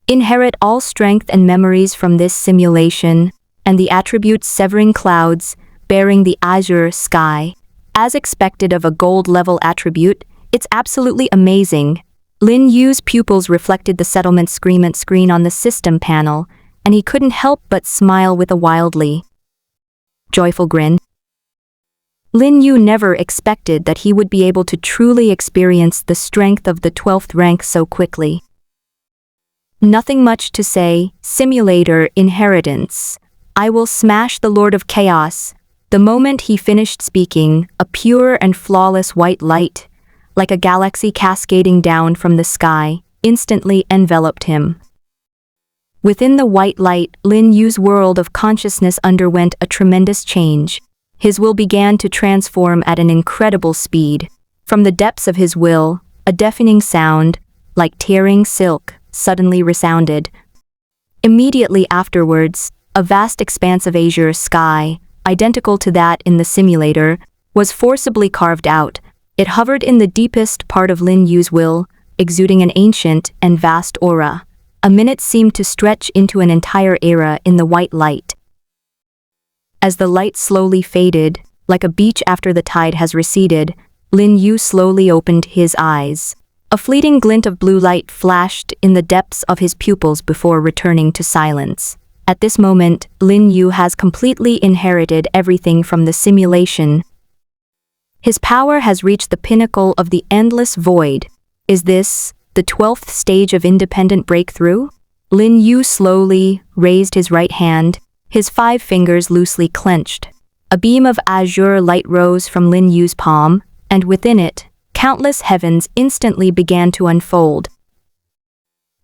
Inherit all strength and memories from this simulation, and the attributes severing clouds, bearing the azure sky. As expected of a gold-level attribute, it's absolutely amazing. Lin Yu's pupils reflected the settlement screen on the system panel, and he couldn't help but smile with a wildly joyful grin. Lin Yu never expected that he would be able to truly experience the strength of the 12th rank so quickly. Nothing much to say. Simulator inheritance. I will smash the Lord of Chaos. The moment he finished speaking, a pure and flawless white light, like a galaxy cascading down from the sky, instantly enveloped him. Within the white light, Lin Yu's world of consciousness underwent a tremendous change. His will began to transform at an incredible speed. From the depths of his will, a deafening sound, like tearing silk, suddenly resounded. Immediately afterwards, a vast expanse of azure sky, identical to that in the simulator, was forcibly carved out. It hovered in the deepest part of Lin Yu's will, exuding an ancient and vast aura. A minute seemed to stretch into an entire era in the white light. As the light slowly faded, like a beach after the tide has receded, Lin Yu slowly opened his eyes. A fleeting glint of blue light flashed in the depths of his pupils before returning to silence. At this moment, Lin Yu has completely inherited everything from the simulation. His power has reached the pinnacle of the endless void. Is this the 12th stage of independent breakthrough? Lin Yu slowly raised his right hand, his 5 fingers loosely clenched. A beam of azure light rose from Lin Yu's palm, and within it, countless heavens instantly began to unfold.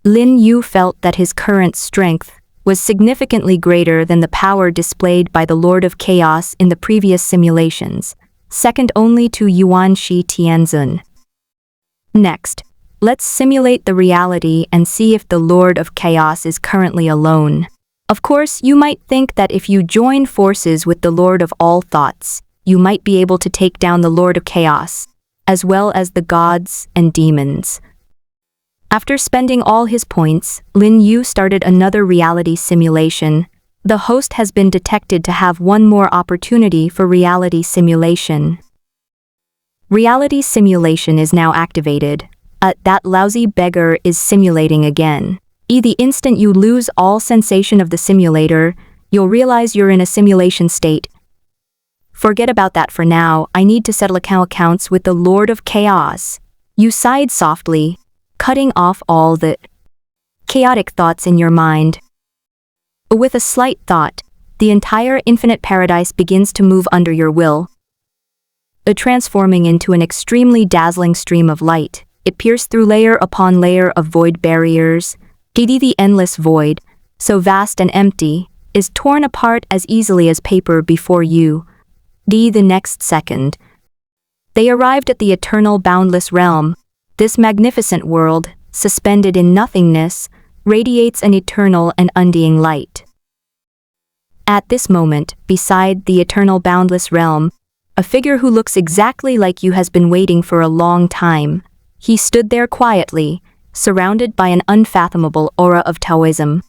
Lin Yu felt that his current strength was significantly greater than the power displayed by the Lord of Chaos in the previous simulations, second only to Yuan Shi Tianzun. Next, let's simulate the reality and see if the Lord of Chaos is currently alone. Of course, you might think that if you join forces with the Lord of all thoughts, you might be able to take down the Lord of Chaos, as well as the gods and demons. After spending all his points, Lin Yu started another reality simulation. The host has been detected to have one more opportunity for reality simulation. Reality simulation is now activated. That lousy beggar is simulating again. The instant you lose all sensation of the simulator, you'll realize you're in a simulation state. Forget about that for now. I need to settle accounts with the Lord of Chaos. You sighed softly, cutting off all the chaotic thoughts in your mind. With a slight thought, the entire infinite paradise begins to move under your will, transforming into an extremely dazzling stream of light. It pierced through layer upon layer of void barriers. The endless void, so vast and empty, is torn apart as easily as paper before you. The next second, they arrived at the eternal boundless realm. This magnificent world, suspended in nothingness, radiates an eternal and undying light. At this moment, beside the eternal boundless realm, a figure who looks exactly like you has been waiting for a long time. He stood there quietly, surrounded by an unfathomable aura of Taoism.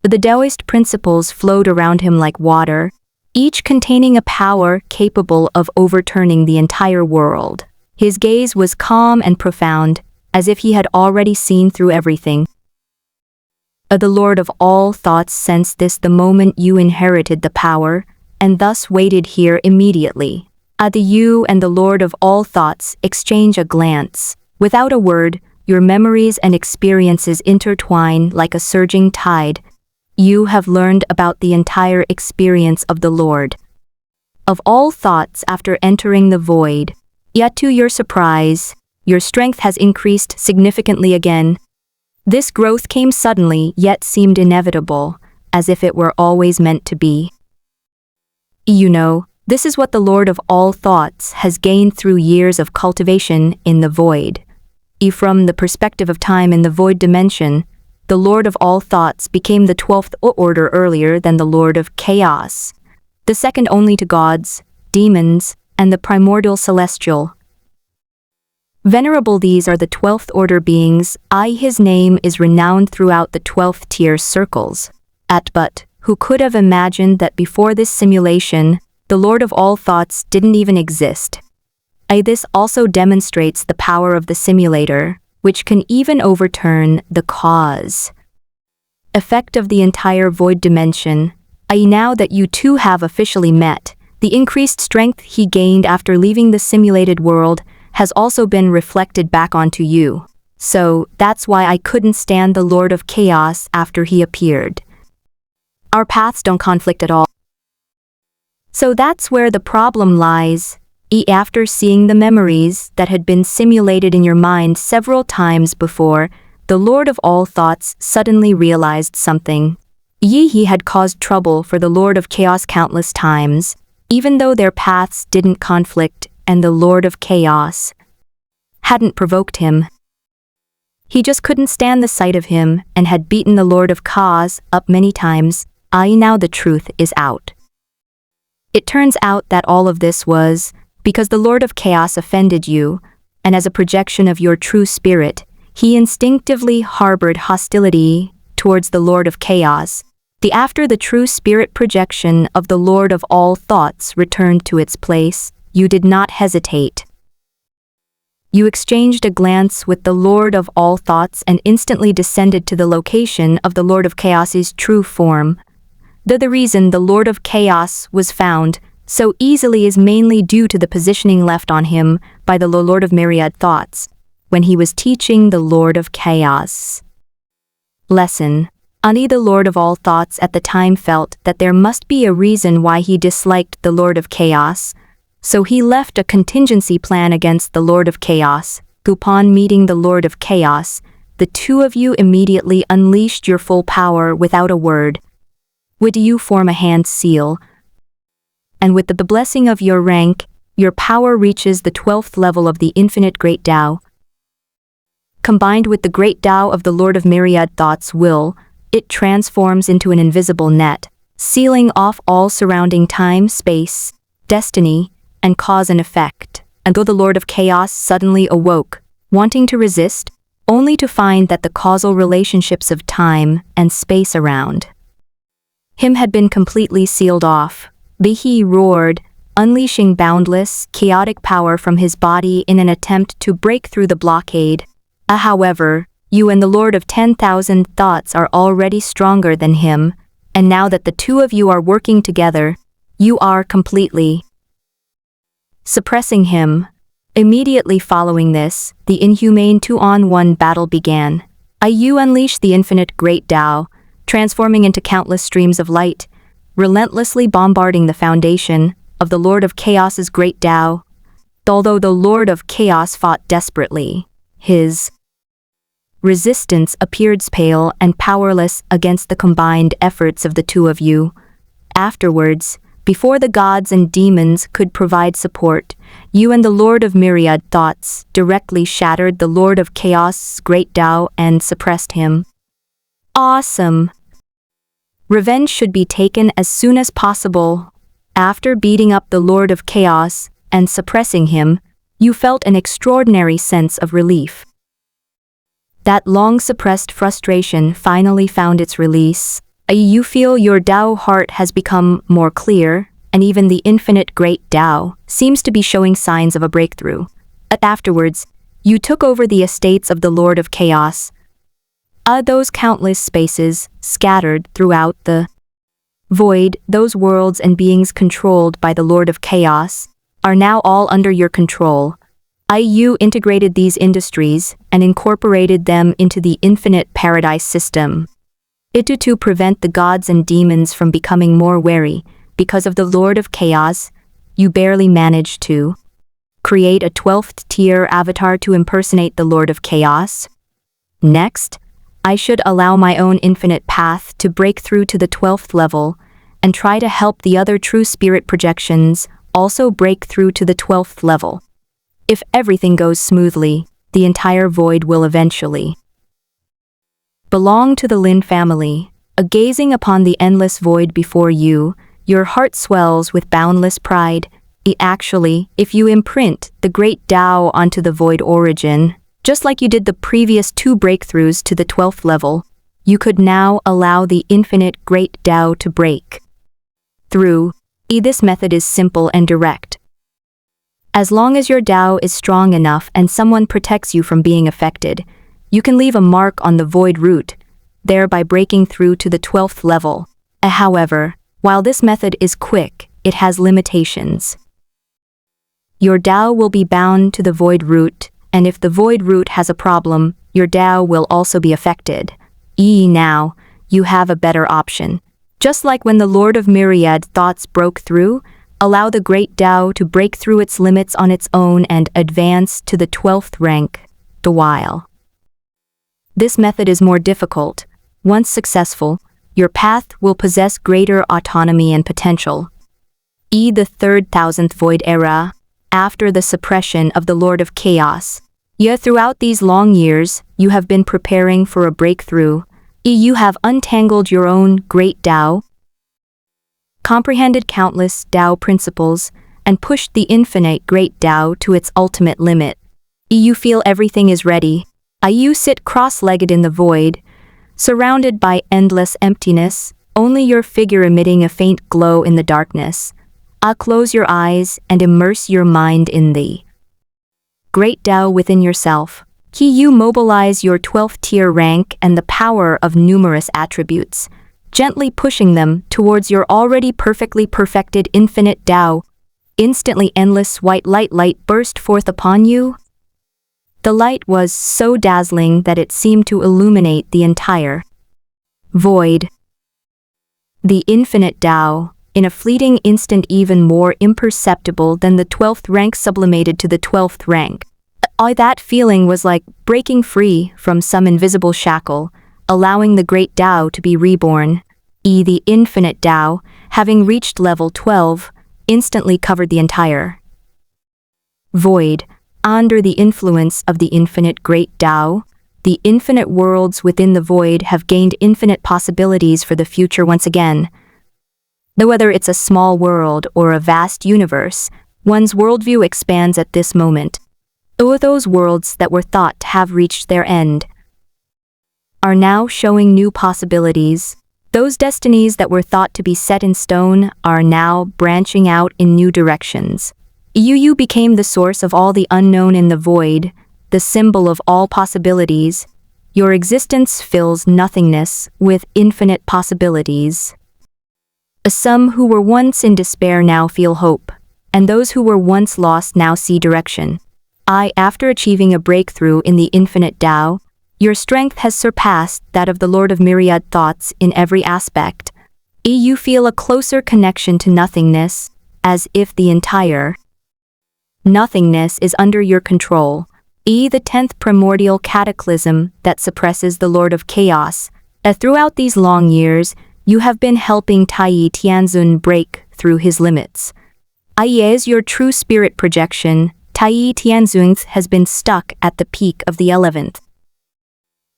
The Taoist principles flowed around him like water, each containing a power capable of overturning the entire world. His gaze was calm and profound, as if he had already seen through everything. The Lord of all thoughts sensed this the moment you inherited the power, and thus waited here immediately. You and the Lord of all thoughts exchange a glance. Without a word, your memories and experiences intertwine like a surging tide. You have learned about the entire experience of the Lord of all thoughts after entering the void. Yet to your surprise, your strength has increased significantly again. This growth came suddenly yet seemed inevitable, as if it were always meant to be. You know, this is what the Lord of all thoughts has gained through years of cultivation in the void. From the perspective of time in the void dimension, the Lord of all thoughts became the 12th order earlier than the Lord of Chaos, the second only to gods, demons, and the primordial celestial. Venerable, these are the 12th order beings. His name is renowned throughout the 12th tier circles. But who could have imagined that before this simulation, the Lord of all thoughts didn't even exist? This also demonstrates the power of the simulator, which can even overturn the cause effect of the entire void dimension. Now that you two have officially met, the increased strength he gained after leaving the simulated world has also been reflected back onto you. So, that's why I couldn't stand the Lord of Chaos after he appeared. Our paths don't conflict at all. So that's where the problem lies. After seeing the memories that had been simulated in your mind several times before, the Lord of all thoughts suddenly realized something. He had caused trouble for the Lord of Chaos countless times, even though their paths didn't conflict and the Lord of Chaos hadn't provoked him. He just couldn't stand the sight of him and had beaten the Lord of Chaos up many times. Now the truth is out. It turns out that all of this was because the Lord of Chaos offended you, and as a projection of your true spirit, he instinctively harbored hostility towards the Lord of Chaos. After the true spirit projection of the Lord of all thoughts returned to its place, you did not hesitate. You exchanged a glance with the Lord of all thoughts and instantly descended to the location of the Lord of Chaos's true form. The reason the Lord of Chaos was found so easily is mainly due to the positioning left on him by the Lord of Myriad Thoughts when he was teaching the Lord of Chaos. Lesson. The Lord of all thoughts at the time felt that there must be a reason why he disliked the Lord of Chaos, so he left a contingency plan against the Lord of Chaos. Upon meeting the Lord of Chaos, the two of you immediately unleashed your full power without a word. Would you form a hand seal? And with the blessing of your rank, your power reaches the 12th level of the infinite Great Tao. Combined with the Great Tao of the Lord of Myriad Thoughts will, it transforms into an invisible net, sealing off all surrounding time, space, destiny, and cause and effect. And though the Lord of Chaos suddenly awoke, wanting to resist, only to find that the causal relationships of time and space around him had been completely sealed off. He roared, unleashing boundless, chaotic power from his body in an attempt to break through the blockade. However, you and the Lord of 10,000 Thoughts are already stronger than him, and now that the two of you are working together, you are completely suppressing him. Immediately following this, the inhumane 2-on-1 battle began. You unleashed the infinite Great Tao, transforming into countless streams of light, relentlessly bombarding the foundation of the Lord of Chaos's Great Tao. Although the Lord of Chaos fought desperately, his resistance appeared pale and powerless against the combined efforts of the two of you. Afterwards, before the gods and demons could provide support, you and the Lord of Myriad Thoughts directly shattered the Lord of Chaos's Great Tao and suppressed him. Awesome! Revenge should be taken as soon as possible. After beating up the Lord of Chaos and suppressing him, you felt an extraordinary sense of relief. That long-suppressed frustration finally found its release. You feel your Tao heart has become more clear, and even the infinite Great Tao seems to be showing signs of a breakthrough. Afterwards, you took over the estates of the Lord of Chaos. Those countless spaces scattered throughout the void, those worlds and beings controlled by the Lord of Chaos, are now all under your control. You integrated these industries and incorporated them into the infinite paradise system. To prevent the gods and demons from becoming more wary, because of the Lord of Chaos, you barely managed to create a 12th tier avatar to impersonate the Lord of Chaos. Next, I should allow my own infinite path to break through to the 12th level and try to help the other true spirit projections also break through to the 12th level. If everything goes smoothly, the entire void will eventually belong to the Lin family. Gazing upon the endless void before you, your heart swells with boundless pride. Actually, if you imprint the Great Tao onto the void origin, just like you did the previous 2 breakthroughs to the 12th level, you could now allow the infinite Great Tao to break through. This method is simple and direct. As long as your Tao is strong enough and someone protects you from being affected, you can leave a mark on the void root, thereby breaking through to the 12th level. However, while this method is quick, it has limitations. Your Tao will be bound to the void root, and if the void root has a problem, your Tao will also be affected. Now, you have a better option. Just like when the Lord of Myriad Thoughts broke through, allow the Great Tao to break through its limits on its own and advance to the 12th rank. While this method is more difficult, once successful, your path will possess greater autonomy and potential. The 3,000th Void Era, after the suppression of the Lord of Chaos. Throughout these long years, you have been preparing for a breakthrough. You have untangled your own Great Tao, comprehended countless Tao principles, and pushed the infinite Great Tao to its ultimate limit. You feel everything is ready. You sit cross-legged in the void, surrounded by endless emptiness, only your figure emitting a faint glow in the darkness. Close your eyes and immerse your mind in the Great Tao within yourself. You mobilize your 12th tier rank and the power of numerous attributes, gently pushing them towards your already perfectly perfected infinite Tao. Instantly endless white light burst forth upon you. The light was so dazzling that it seemed to illuminate the entire void. The infinite Tao, in a fleeting instant even more imperceptible than the 12th rank, sublimated to the 12th rank. That feeling was like breaking free from some invisible shackle, allowing the great Tao to be reborn. The infinite Tao, having reached level 12, instantly covered the entire void. Under the influence of the infinite great Tao, the infinite worlds within the void have gained infinite possibilities for the future once again. Though whether it's a small world or a vast universe, one's worldview expands at this moment. Those worlds that were thought to have reached their end are now showing new possibilities. Those destinies that were thought to be set in stone are now branching out in new directions. You became the source of all the unknown in the void, the symbol of all possibilities. Your existence fills nothingness with infinite possibilities. Some who were once in despair now feel hope, and those who were once lost now see direction. After achieving a breakthrough in the infinite Tao, your strength has surpassed that of the Lord of Myriad Thoughts in every aspect. You feel a closer connection to nothingness, as if the entire nothingness is under your control. The 10th primordial cataclysm that suppresses the Lord of Chaos. Throughout these long years, you have been helping Tai Tianzun break through his limits. As your true spirit projection, Tai Tianzun has been stuck at the peak of the 11th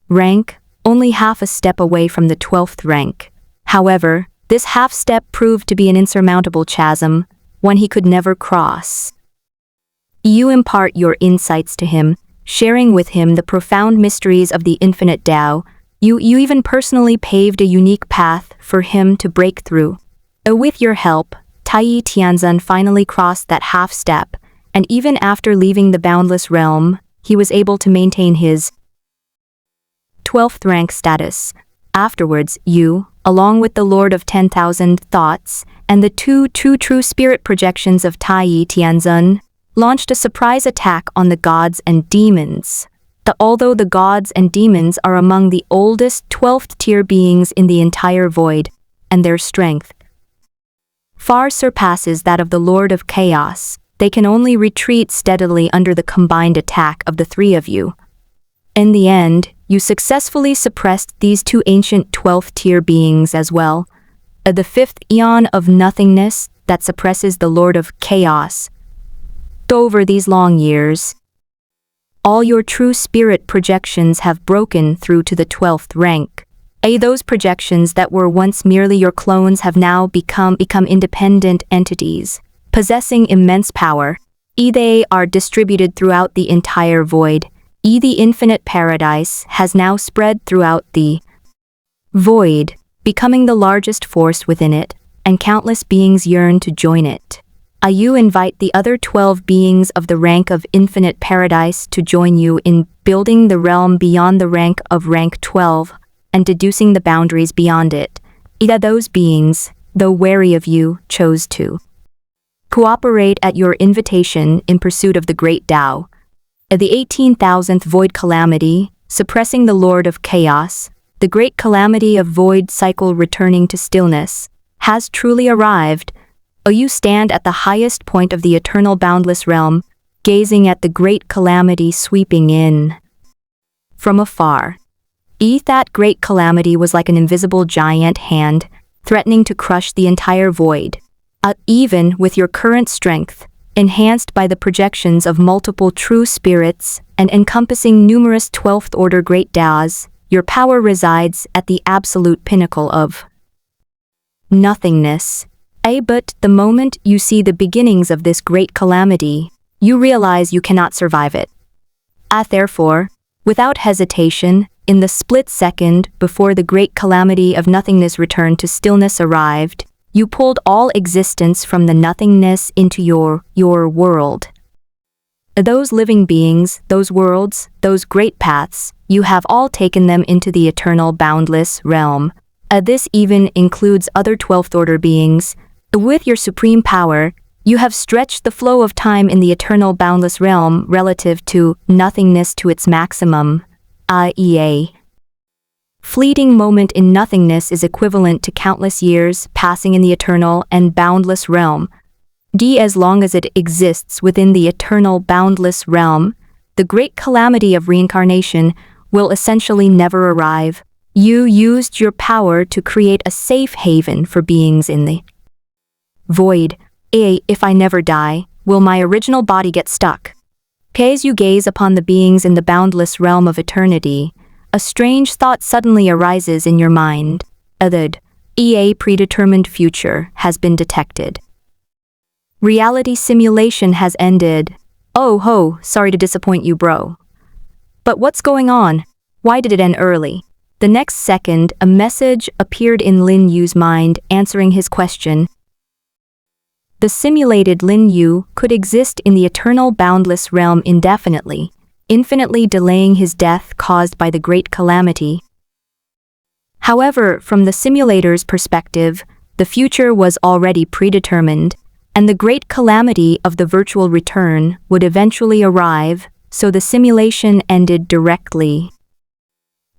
rank, only half a step away from the 12th rank. However, this half step proved to be an insurmountable chasm, one he could never cross. You impart your insights to him, sharing with him the profound mysteries of the infinite Tao. You even personally paved a unique path for him to break through. With your help, Tai Tianzun finally crossed that half step, and even after leaving the boundless realm, he was able to maintain his 12th rank status. Afterwards, you, along with the Lord of 10,000 Thoughts, and the two true spirit projections of Tai Tianzun, launched a surprise attack on the gods and demons. Although the gods and demons are among the oldest 12th tier beings in the entire void, and their strength far surpasses that of the Lord of Chaos, they can only retreat steadily under the combined attack of the three of you. In the end, you successfully suppressed these two ancient 12th tier beings as well. The 5th eon of nothingness that suppresses the Lord of Chaos. Over these long years, all your true spirit projections have broken through to the 12th rank. Those projections that were once merely your clones have now become independent entities, possessing immense power. They are distributed throughout the entire void. The infinite paradise has now spread throughout the void, becoming the largest force within it, and countless beings yearn to join it. You invite the other 12 beings of the rank of infinite paradise to join you in building the realm beyond the rank of rank 12 and deducing the boundaries beyond it. Those beings, though wary of you, chose to cooperate at your invitation in pursuit of the great Tao. The 18,000th void calamity, suppressing the Lord of Chaos, the great calamity of void cycle returning to stillness, has truly arrived. You stand at the highest point of the eternal boundless realm, gazing at the great calamity sweeping in from afar. That great calamity was like an invisible giant hand, threatening to crush the entire void. Even with your current strength, enhanced by the projections of multiple true spirits and encompassing numerous 12th order great Taos, your power resides at the absolute pinnacle of nothingness. But the moment you see the beginnings of this great calamity, you realize you cannot survive it. Therefore, without hesitation, in the split second before the great calamity of nothingness returned to stillness arrived, you pulled all existence from the nothingness into your world. Those living beings, those worlds, those great paths, you have all taken them into the eternal boundless realm. This even includes other 12th order beings. With your supreme power, you have stretched the flow of time in the eternal boundless realm relative to nothingness to its maximum. A fleeting moment in nothingness is equivalent to countless years passing in the eternal and boundless realm. As long as it exists within the eternal boundless realm, the great calamity of reincarnation will essentially never arrive. You used your power to create a safe haven for beings in the void. If I never die, will my original body get stuck? As you gaze upon the beings in the boundless realm of eternity, a strange thought suddenly arises in your mind. A predetermined future has been detected. Reality simulation has ended. Oh ho, sorry to disappoint you, bro. But what's going on? Why did it end early? The next second, a message appeared in Lin Yu's mind, answering his question. The simulated Lin Yu could exist in the eternal boundless realm indefinitely, infinitely delaying his death caused by the great calamity. However, from the simulator's perspective, the future was already predetermined, and the great calamity of the virtual return would eventually arrive, so the simulation ended directly.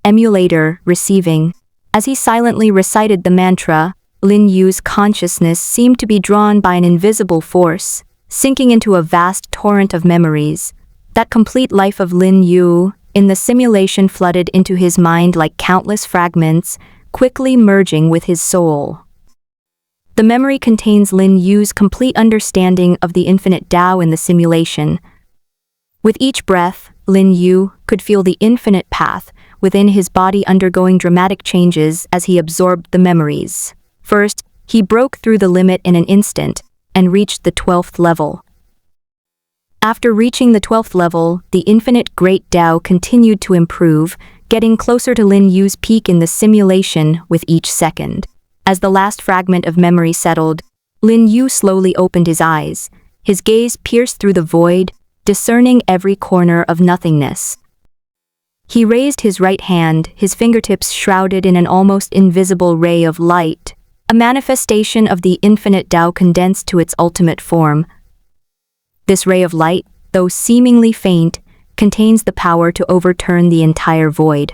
Emulator receiving. As he silently recited the mantra, Lin Yu's consciousness seemed to be drawn by an invisible force, sinking into a vast torrent of memories. That complete life of Lin Yu in the simulation flooded into his mind like countless fragments, quickly merging with his soul. The memory contains Lin Yu's complete understanding of the infinite Tao in the simulation. With each breath, Lin Yu could feel the infinite path within his body undergoing dramatic changes as he absorbed the memories. First, he broke through the limit in an instant and reached the 12th level. After reaching the 12th level, the infinite great Tao continued to improve, getting closer to Lin Yu's peak in the simulation with each second. As the last fragment of memory settled, Lin Yu slowly opened his eyes. His gaze pierced through the void, discerning every corner of nothingness. He raised his right hand, his fingertips shrouded in an almost invisible ray of light, a manifestation of the infinite Tao condensed to its ultimate form. This ray of light, though seemingly faint, contains the power to overturn the entire void.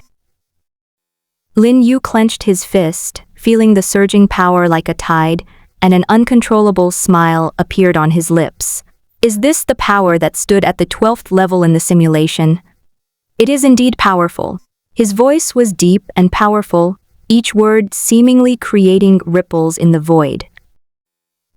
Lin Yu clenched his fist, feeling the surging power like a tide, and an uncontrollable smile appeared on his lips. Is this the power that stood at the 12th level in the simulation? It is indeed powerful. His voice was deep and powerful, each word seemingly creating ripples in the void.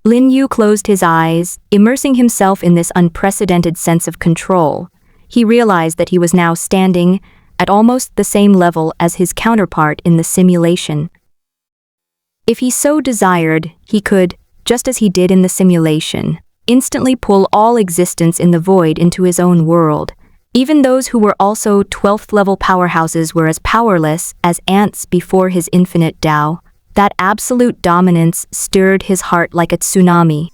Lin Yu closed his eyes, immersing himself in this unprecedented sense of control. He realized that he was now standing at almost the same level as his counterpart in the simulation. If he so desired, he could, just as he did in the simulation, instantly pull all existence in the void into his own world. Even those who were also 12th level powerhouses were as powerless as ants before his infinite Tao. That absolute dominance stirred his heart like a tsunami.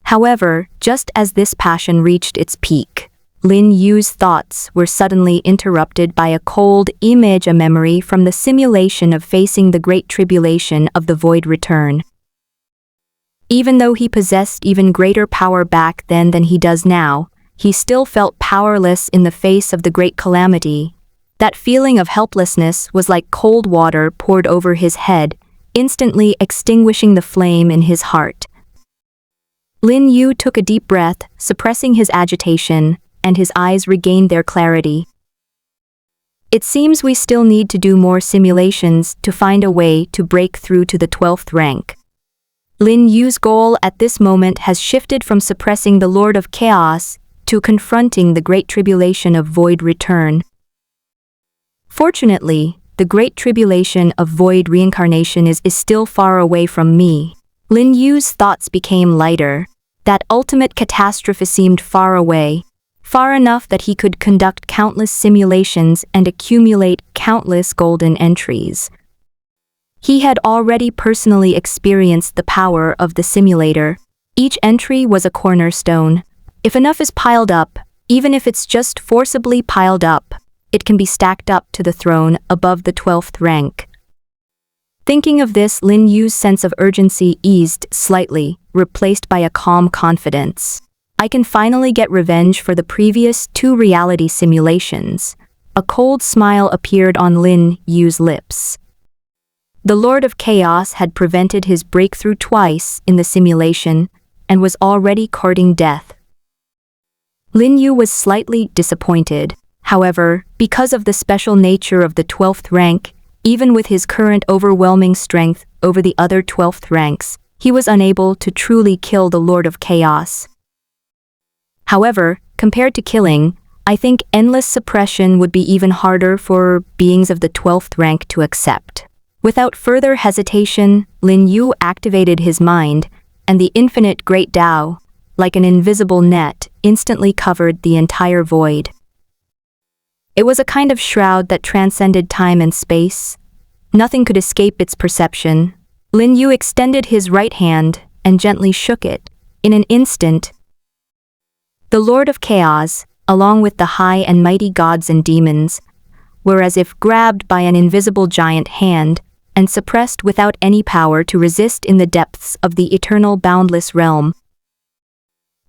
However, just as this passion reached its peak, Lin Yu's thoughts were suddenly interrupted by a cold image, a memory from the simulation of facing the great tribulation of the void return. Even though he possessed even greater power back then than he does now, he still felt powerless in the face of the great calamity. That feeling of helplessness was like cold water poured over his head, instantly extinguishing the flame in his heart. Lin Yu took a deep breath, suppressing his agitation, and his eyes regained their clarity. It seems we still need to do more simulations to find a way to break through to the 12th rank. Lin Yu's goal at this moment has shifted from suppressing the Lord of Chaos to confronting the great tribulation of void return. Fortunately, the great tribulation of void reincarnation is still far away from me. Lin Yu's thoughts became lighter. That ultimate catastrophe seemed far away, far enough that he could conduct countless simulations and accumulate countless golden entries. He had already personally experienced the power of the simulator. Each entry was a cornerstone. If enough is piled up, even if it's just forcibly piled up, it can be stacked up to the throne above the 12th rank. Thinking of this, Lin Yu's sense of urgency eased slightly, replaced by a calm confidence. I can finally get revenge for the previous 2 reality simulations. A cold smile appeared on Lin Yu's lips. The Lord of Chaos had prevented his breakthrough twice in the simulation and was already courting death. Lin Yu was slightly disappointed. However, because of the special nature of the 12th rank, even with his current overwhelming strength over the other 12th ranks, he was unable to truly kill the Lord of Chaos. However, compared to killing, I think endless suppression would be even harder for beings of the 12th rank to accept. Without further hesitation, Lin Yu activated his mind, and the infinite Great Tao, like an invisible net, instantly covered the entire void. It was a kind of shroud that transcended time and space. Nothing could escape its perception. Lin Yu extended his right hand and gently shook it. In an instant, the Lord of Chaos, along with the high and mighty gods and demons, were as if grabbed by an invisible giant hand and suppressed without any power to resist in the depths of the eternal boundless realm.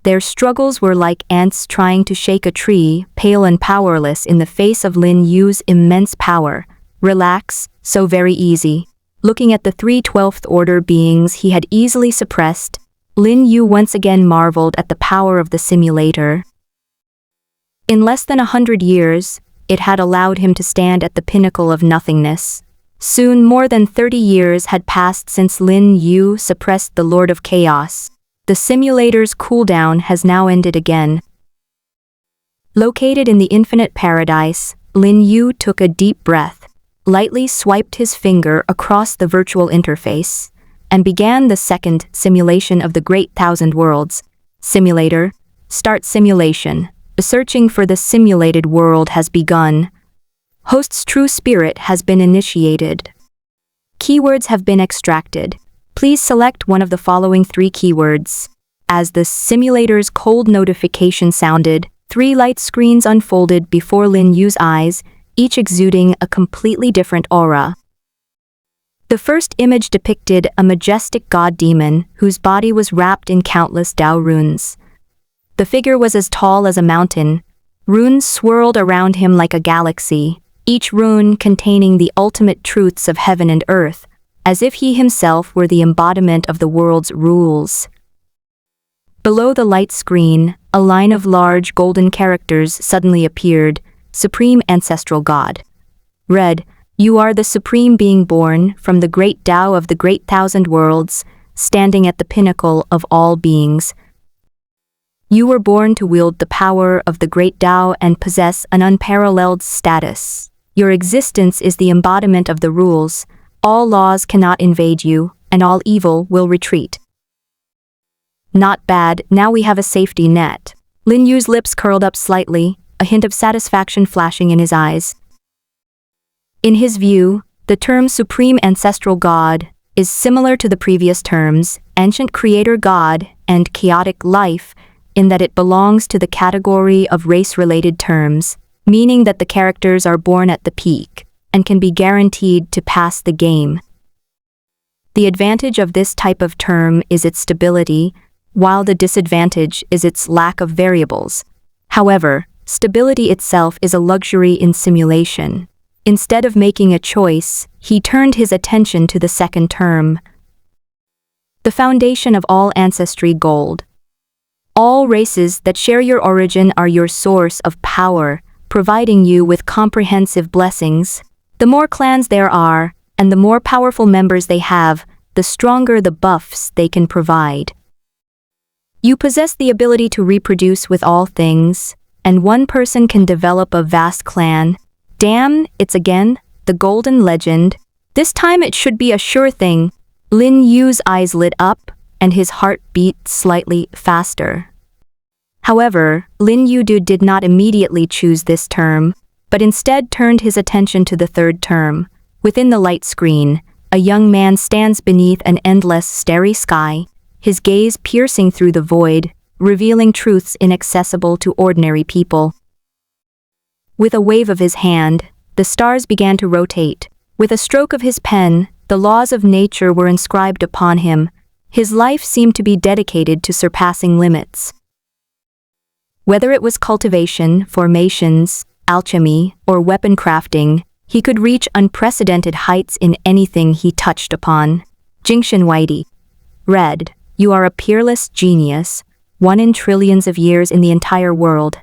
Their struggles were like ants trying to shake a tree, pale and powerless in the face of Lin Yu's immense power. Relax, so very easy. Looking at the 3 12th order beings he had easily suppressed, Lin Yu once again marveled at the power of the simulator. In less than 100 years, it had allowed him to stand at the pinnacle of nothingness. Soon more than 30 years had passed since Lin Yu suppressed the Lord of Chaos. The simulator's cooldown has now ended again. Located in the infinite paradise, Lin Yu took a deep breath, lightly swiped his finger across the virtual interface, and began the second simulation of the Great Thousand Worlds. Simulator, start simulation. The searching for the simulated world has begun. Host's true spirit has been initiated. Keywords have been extracted. Please select one of the following 3 keywords. As the simulator's cold notification sounded, 3 light screens unfolded before Lin Yu's eyes, each exuding a completely different aura. The first image depicted a majestic god-demon whose body was wrapped in countless Tao runes. The figure was as tall as a mountain. Runes swirled around him like a galaxy, each rune containing the ultimate truths of heaven and earth, as if he himself were the embodiment of the world's rules. Below the light screen, a line of large golden characters suddenly appeared. Supreme Ancestral God. Read, you are the supreme being born from the great Tao of the Great Thousand Worlds, standing at the pinnacle of all beings. You were born to wield the power of the great Tao and possess an unparalleled status. Your existence is the embodiment of the rules. All laws cannot invade you, and all evil will retreat. Not bad, now we have a safety net. Lin Yu's lips curled up slightly, a hint of satisfaction flashing in his eyes. In his view, the term Supreme Ancestral God is similar to the previous terms, Ancient Creator God and Chaotic Life, in that it belongs to the category of race-related terms, meaning that the characters are born at the peak and can be guaranteed to pass the game. The advantage of this type of term is its stability, while the disadvantage is its lack of variables. However, stability itself is a luxury in simulation. Instead of making a choice, he turned his attention to the second term. The foundation of all ancestry gold. All races that share your origin are your source of power, providing you with comprehensive blessings. The more clans there are, and the more powerful members they have, the stronger the buffs they can provide. You possess the ability to reproduce with all things, and one person can develop a vast clan. Damn, it's again, the golden legend. This time it should be a sure thing. Lin Yu's eyes lit up, and his heart beat slightly faster. However, Lin Yu did not immediately choose this term, but instead turned his attention to the third term. Within the light screen, a young man stands beneath an endless starry sky, his gaze piercing through the void, revealing truths inaccessible to ordinary people. With a wave of his hand, the stars began to rotate. With a stroke of his pen, the laws of nature were inscribed upon him. His life seemed to be dedicated to surpassing limits. Whether it was cultivation, formations, alchemy, or weapon crafting, he could reach unprecedented heights in anything he touched upon. Jingshan Whitey. Read, you are a peerless genius. one in trillions of years in the entire world.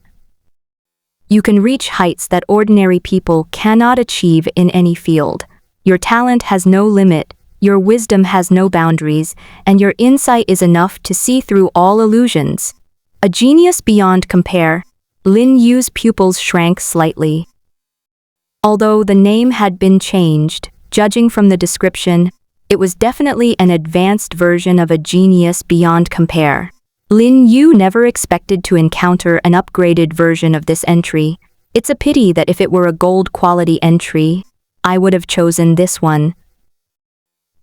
You can reach heights that ordinary people cannot achieve in any field. Your talent has no limit, your wisdom has no boundaries, and your insight is enough to see through all illusions. A genius beyond compare. Lin Yu's pupils shrank slightly. Although the name had been changed, judging from the description, it was definitely an advanced version of a genius beyond compare. Lin Yu never expected to encounter an upgraded version of this entry. It's a pity that if it were a gold quality entry, I would have chosen this one.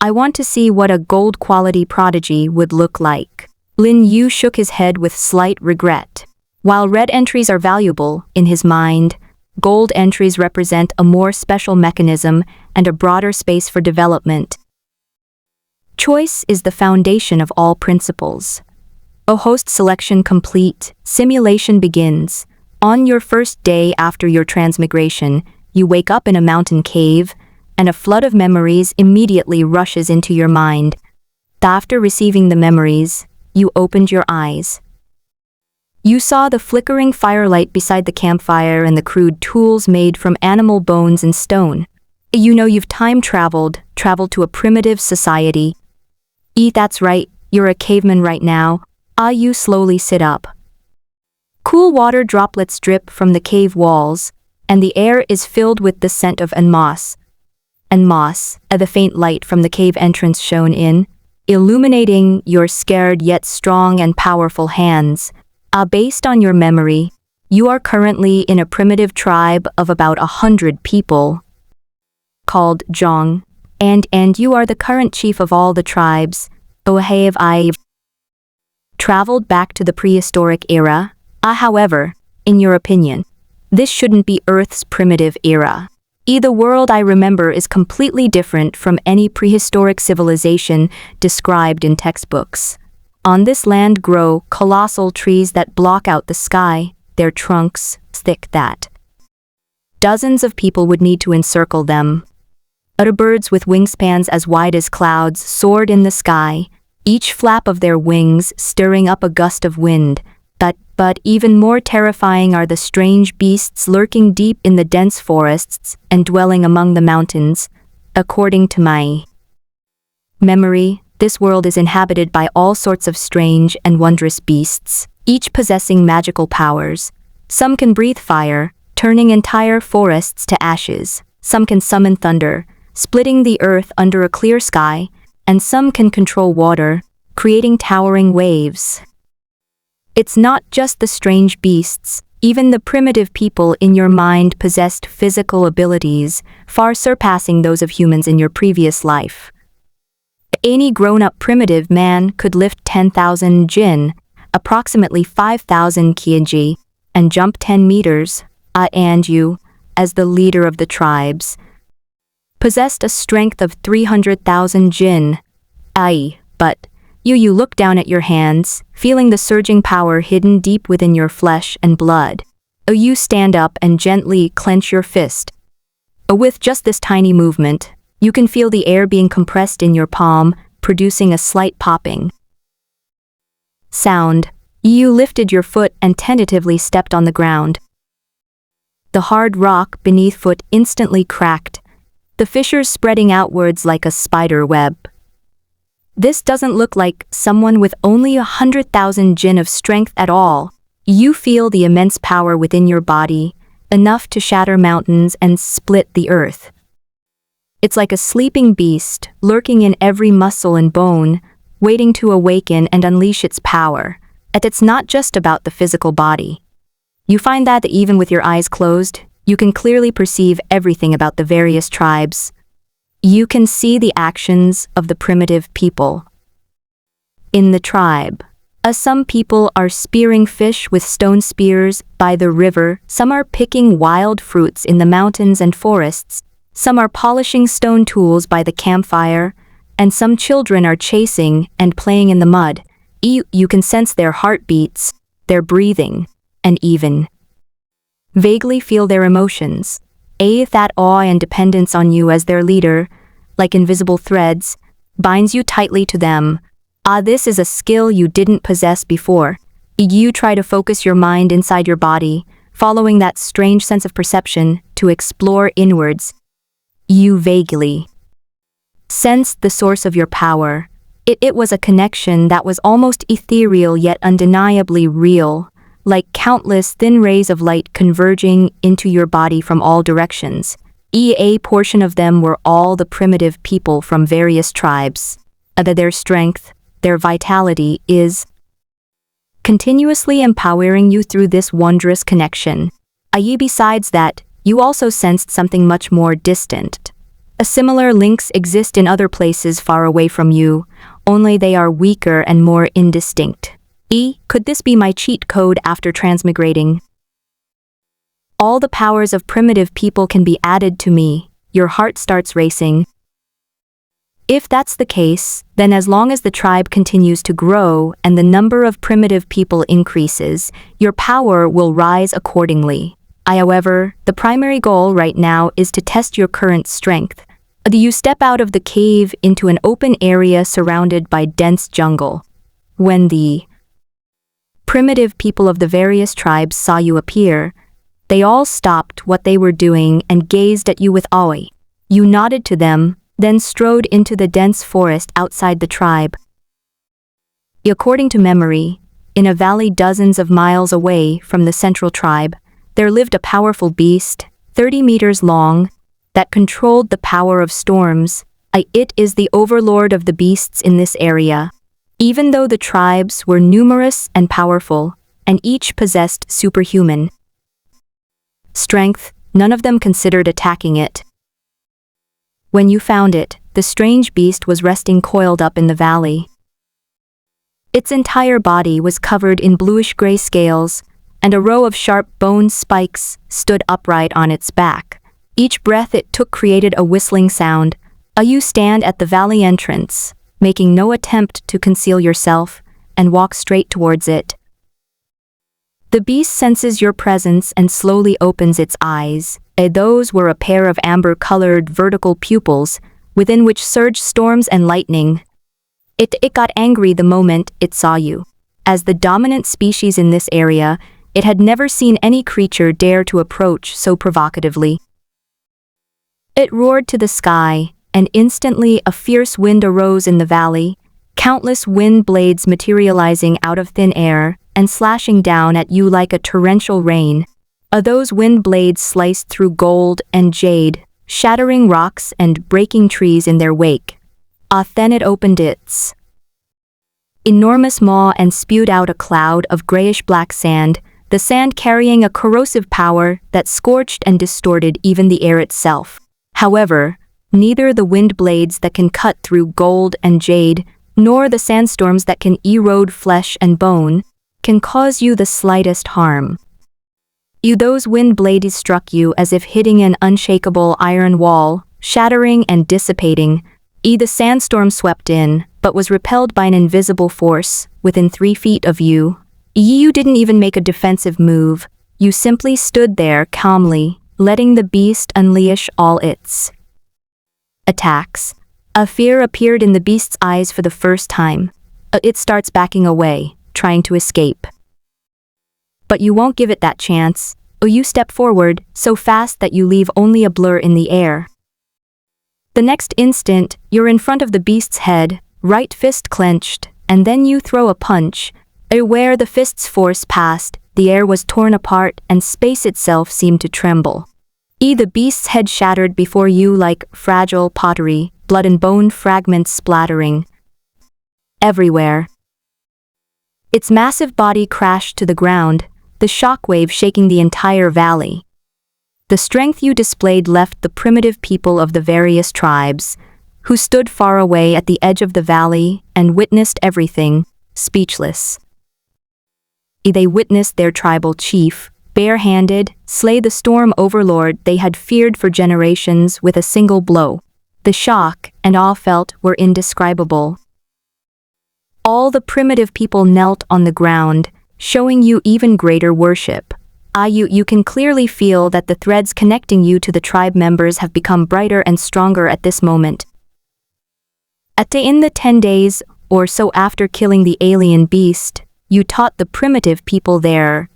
I want to see what a gold quality prodigy would look like. Lin Yu shook his head with slight regret. While red entries are valuable, in his mind, gold entries represent a more special mechanism and a broader space for development. Choice is the foundation of all principles. A host selection complete, simulation begins. On your first day after your transmigration, you wake up in a mountain cave, and a flood of memories immediately rushes into your mind. After receiving the memories, you opened your eyes. You saw the flickering firelight beside the campfire and the crude tools made from animal bones and stone. You know you've time-traveled to a primitive society. That's right, you're a caveman right now. You slowly sit up. Cool water droplets drip from the cave walls, and the air is filled with the scent of moss. And moss, the faint light from the cave entrance shone in, illuminating your scared yet strong and powerful hands. Based on your memory, you are currently in a primitive tribe of about 100 people, called Zhong, and you are the current chief of all the tribes. Have I traveled back to the prehistoric era? However, in your opinion, this shouldn't be Earth's primitive era. The world I remember is completely different from any prehistoric civilization described in textbooks. On this land grow colossal trees that block out the sky, their trunks thick that dozens of people would need to encircle them. Other birds with wingspans as wide as clouds soared in the sky, each flap of their wings stirring up a gust of wind. But even more terrifying are the strange beasts lurking deep in the dense forests and dwelling among the mountains. According to my memory, this world is inhabited by all sorts of strange and wondrous beasts, each possessing magical powers. Some can breathe fire, turning entire forests to ashes. Some can summon thunder, splitting the earth under a clear sky, and some can control water, creating towering waves. It's not just the strange beasts, even the primitive people in your mind possessed physical abilities, far surpassing those of humans in your previous life. Any grown-up primitive man could lift 10,000 jin, approximately 5,000 kg, and jump 10 meters, and you, as the leader of the tribes, possessed a strength of 300,000 jin. But you look down at your hands, feeling the surging power hidden deep within your flesh and blood. You stand up and gently clench your fist. With just this tiny movement, you can feel the air being compressed in your palm, producing a slight popping sound. You lifted your foot and tentatively stepped on the ground. The hard rock beneath foot instantly cracked, the fissures spreading outwards like a spider web. This doesn't look like someone with only 100,000 jin of strength at all. You feel the immense power within your body, enough to shatter mountains and split the earth. It's like a sleeping beast, lurking in every muscle and bone, waiting to awaken and unleash its power. And it's not just about the physical body. You find that even with your eyes closed, you can clearly perceive everything about the various tribes. You can see the actions of the primitive people in the tribe. Some people are spearing fish with stone spears by the river, some are picking wild fruits in the mountains and forests, some are polishing stone tools by the campfire, and some children are chasing and playing in the mud. You can sense their heartbeats, their breathing, and even vaguely feel their emotions. That awe and dependence on you as their leader, like invisible threads, binds you tightly to them. This is a skill you didn't possess before. You try to focus your mind inside your body, following that strange sense of perception to explore inwards. You vaguely sensed the source of your power. It was a connection that was almost ethereal yet undeniably real, like countless thin rays of light converging into your body from all directions. A portion of them were all the primitive people from various tribes. Their strength, their vitality is continuously empowering you through this wondrous connection. Besides that, you also sensed something much more distant. Similar links exist in other places far away from you, only they are weaker and more indistinct. Could this be my cheat code after transmigrating? All the powers of primitive people can be added to me. Your heart starts racing. If that's the case, then as long as the tribe continues to grow and the number of primitive people increases, your power will rise accordingly. However, the primary goal right now is to test your current strength. You step out of the cave into an open area surrounded by dense jungle. When the primitive people of the various tribes saw you appear, they all stopped what they were doing and gazed at you with awe. You nodded to them, then strode into the dense forest outside the tribe. According to memory, in a valley dozens of miles away from the central tribe, there lived a powerful beast, 30 meters long, that controlled the power of storms. It is the overlord of the beasts in this area. Even though the tribes were numerous and powerful, and each possessed superhuman strength, none of them considered attacking it. When you found it, the strange beast was resting coiled up in the valley. Its entire body was covered in bluish-gray scales, and a row of sharp bone spikes stood upright on its back. Each breath it took created a whistling sound. You stand at the valley entrance, making no attempt to conceal yourself, and walk straight towards it. The beast senses your presence and slowly opens its eyes. Those were a pair of amber-colored vertical pupils, within which surged storms and lightning. It got angry the moment it saw you. As the dominant species in this area, it had never seen any creature dare to approach so provocatively. It roared to the sky, and instantly a fierce wind arose in the valley, countless wind blades materializing out of thin air and slashing down at you like a torrential rain. Those wind blades sliced through gold and jade, shattering rocks and breaking trees in their wake. Then it opened its enormous maw and spewed out a cloud of grayish-black sand, the sand carrying a corrosive power that scorched and distorted even the air itself. However, neither the wind blades that can cut through gold and jade, nor the sandstorms that can erode flesh and bone, can cause you the slightest harm. Those wind blades struck you as if hitting an unshakable iron wall, shattering and dissipating. The sandstorm swept in, but was repelled by an invisible force within 3 feet of you. You didn't even make a defensive move. You simply stood there calmly, letting the beast unleash all its attacks. A fear appeared in the beast's eyes for the first time. It starts backing away, trying to escape. But you won't give it that chance. You step forward, so fast that you leave only a blur in the air. The next instant, you're in front of the beast's head, right fist clenched, and then you throw a punch. Where the fist's force passed, the air was torn apart and space itself seemed to tremble. The beast's head shattered before you like fragile pottery, blood and bone fragments splattering everywhere. Its massive body crashed to the ground, the shockwave shaking the entire valley. The strength you displayed left the primitive people of the various tribes, who stood far away at the edge of the valley and witnessed everything, speechless. They witnessed their tribal chief, barehanded, slay the storm overlord they had feared for generations with a single blow. The shock and awe felt were indescribable. All the primitive people knelt on the ground, showing you even greater worship. You can clearly feel that the threads connecting you to the tribe members have become brighter and stronger at this moment. In the 10 days or so after killing the alien beast, you taught the primitive people their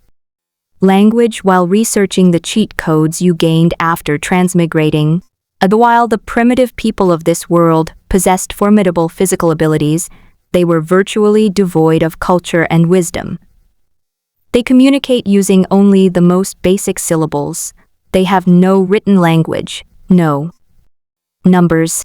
language while researching the cheat codes you gained after transmigrating. While the primitive people of this world possessed formidable physical abilities, they were virtually devoid of culture and wisdom. They communicate using only the most basic syllables. They have no written language, no numbers.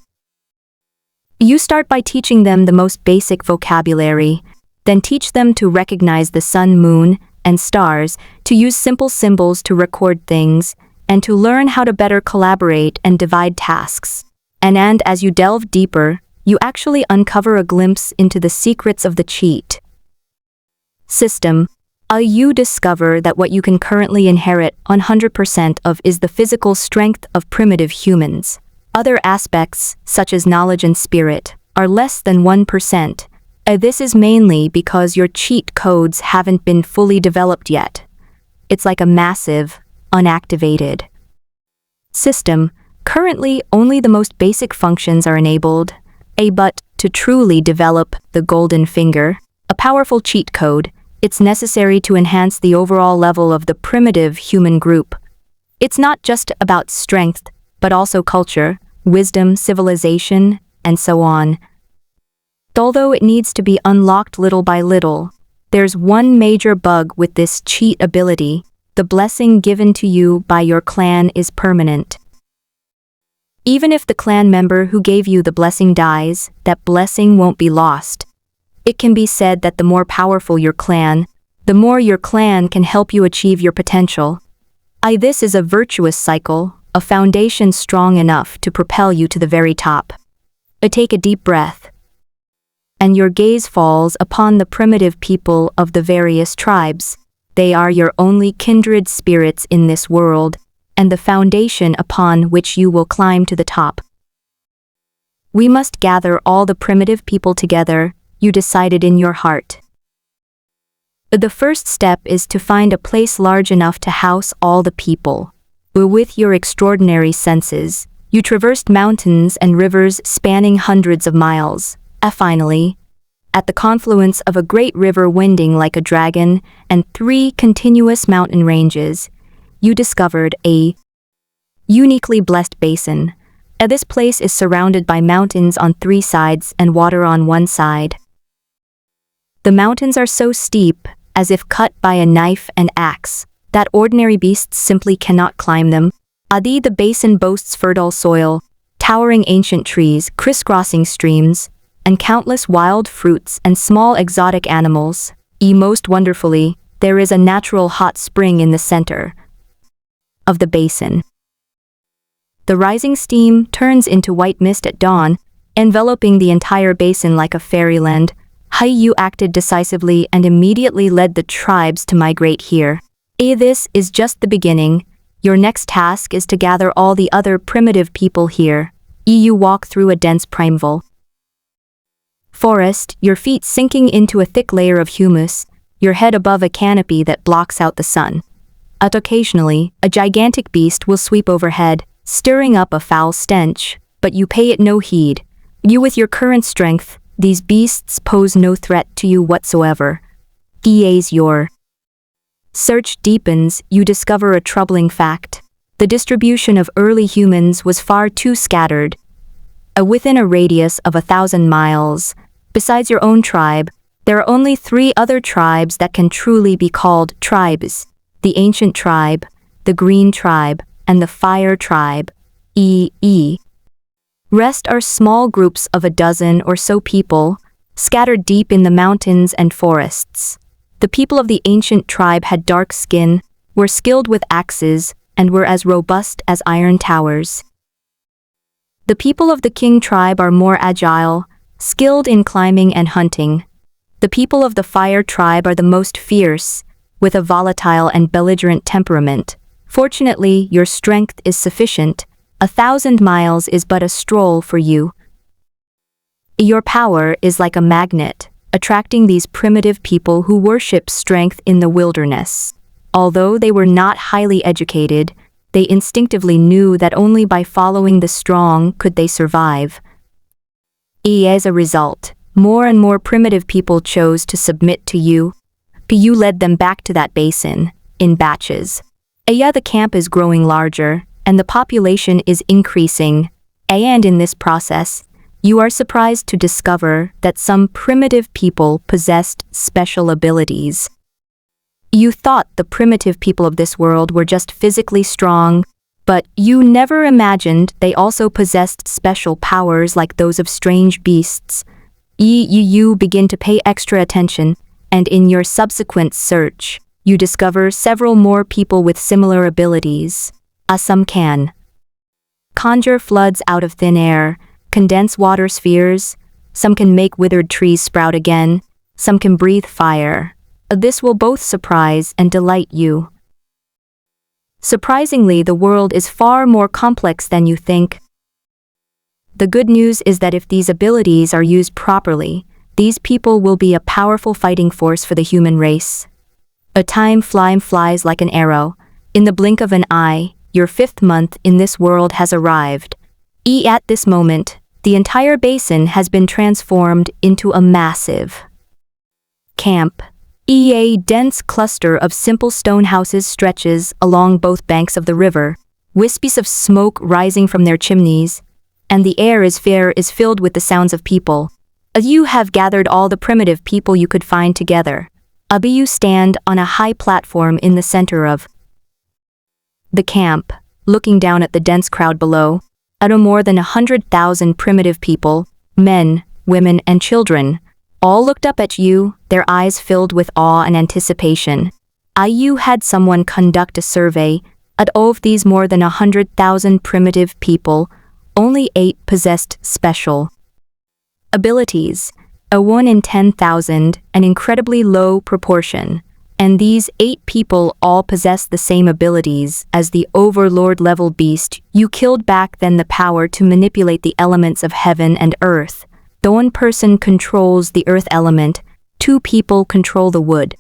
You start by teaching them the most basic vocabulary, then teach them to recognize the sun, moon, and stars, to use simple symbols to record things, and to learn how to better collaborate and divide tasks. And as you delve deeper, you actually uncover a glimpse into the secrets of the cheat system. You discover that what you can currently inherit 100% of is the physical strength of primitive humans. Other aspects, such as knowledge and spirit, are less than 1%. This is mainly because your cheat codes haven't been fully developed yet. It's like a massive, unactivated system. Currently, only the most basic functions are enabled. But to truly develop the golden finger, a powerful cheat code, it's necessary to enhance the overall level of the primitive human group. It's not just about strength, but also culture, wisdom, civilization, and so on. Although it needs to be unlocked little by little, there's one major bug with this cheat ability. The blessing given to you by your clan is permanent. Even if the clan member who gave you the blessing dies, that blessing won't be lost. It can be said that the more powerful your clan, the more your clan can help you achieve your potential. This is a virtuous cycle, a foundation strong enough to propel you to the very top. Take a deep breath, and your gaze falls upon the primitive people of the various tribes. They are your only kindred spirits in this world, and the foundation upon which you will climb to the top. We must gather all the primitive people together, you decided in your heart. The first step is to find a place large enough to house all the people. With your extraordinary senses, you traversed mountains and rivers spanning hundreds of miles. Finally, at the confluence of a great river winding like a dragon and 3 continuous mountain ranges, you discovered a uniquely blessed basin. This place is surrounded by mountains on 3 sides and water on 1 side. The mountains are so steep, as if cut by a knife and axe, that ordinary beasts simply cannot climb them. The basin boasts fertile soil, towering ancient trees, crisscrossing streams, and countless wild fruits and small exotic animals. Most wonderfully, there is a natural hot spring in the center of the basin. The rising steam turns into white mist at dawn, enveloping the entire basin like a fairyland. Yu acted decisively and immediately led the tribes to migrate here. This is just the beginning. Your next task is to gather all the other primitive people here. You walk through a dense primeval forest, your feet sinking into a thick layer of humus, your head above a canopy that blocks out the sun. Occasionally, a gigantic beast will sweep overhead, stirring up a foul stench, but you pay it no heed. With your current strength, these beasts pose no threat to you whatsoever. As your search deepens, you discover a troubling fact. The distribution of early humans was far too scattered. Within a radius of 1,000 miles, besides your own tribe, there are only 3 other tribes that can truly be called tribes: the Ancient Tribe, the Green Tribe, and the Fire Tribe. Rest are small groups of 12 or so people, scattered deep in the mountains and forests. The people of the Ancient Tribe had dark skin, were skilled with axes, and were as robust as iron towers. The people of the King Tribe are more agile, skilled in climbing and hunting. The people of the Fire Tribe are the most fierce, with a volatile and belligerent temperament. Fortunately, your strength is sufficient. 1,000 miles is but a stroll for you. Your power is like a magnet, attracting these primitive people who worship strength in the wilderness. Although they were not highly educated, they instinctively knew that only by following the strong could they survive. As a result, more and more primitive people chose to submit to you. You led them back to that basin, in batches. The camp is growing larger, and the population is increasing. And in this process, you are surprised to discover that some primitive people possessed special abilities. You thought the primitive people of this world were just physically strong, but you never imagined they also possessed special powers like those of strange beasts. You begin to pay extra attention, and in your subsequent search, you discover several more people with similar abilities. Some can conjure floods out of thin air, condense water spheres, some can make withered trees sprout again, some can breathe fire. This will both surprise and delight you. Surprisingly, the world is far more complex than you think. The good news is that if these abilities are used properly, these people will be a powerful fighting force for the human race. Time flies like an arrow. In the blink of an eye, your 5th month in this world has arrived. At this moment, the entire basin has been transformed into a massive camp. A dense cluster of simple stone houses stretches along both banks of the river, wisps of smoke rising from their chimneys, and the air is filled with the sounds of people. You have gathered all the primitive people you could find together. You stand on a high platform in the center of the camp, looking down at the dense crowd below. More than 100,000 primitive people, men, women, and children, all looked up at you, their eyes filled with awe and anticipation. You had someone conduct a survey. Of these more than 100,000 primitive people, only 8 possessed special abilities. A 1 in 10,000, an incredibly low proportion. And these 8 people all possess the same abilities as the overlord-level beast you killed back then, the power to manipulate the elements of heaven and earth. The 1 person controls the earth element, 2 people control the wood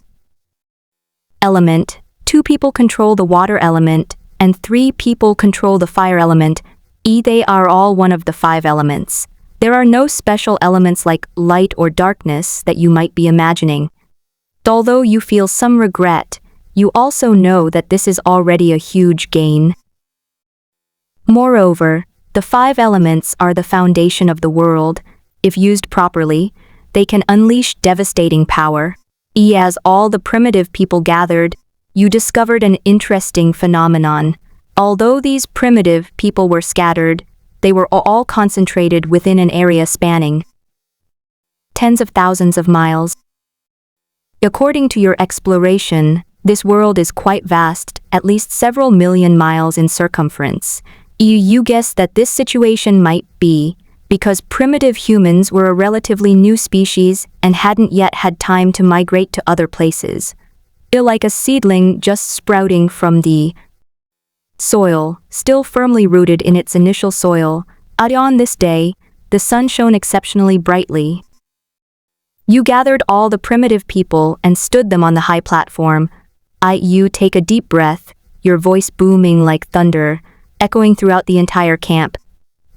element, 2 people control the water element, and 3 people control the fire element. They are all one of the 5 elements. There are no special elements like light or darkness that you might be imagining. Although you feel some regret, you also know that this is already a huge gain. Moreover, the 5 elements are the foundation of the world. If used properly, they can unleash devastating power. As all the primitive people gathered, you discovered an interesting phenomenon. Although these primitive people were scattered, they were all concentrated within an area spanning tens of thousands of miles. According to your exploration, this world is quite vast, at least several million miles in circumference. You guess that this situation might be because primitive humans were a relatively new species and hadn't yet had time to migrate to other places. Like a seedling just sprouting from the soil, still firmly rooted in its initial soil. On this day, the sun shone exceptionally brightly. You gathered all the primitive people and stood them on the high platform. You take a deep breath, your voice booming like thunder, echoing throughout the entire camp.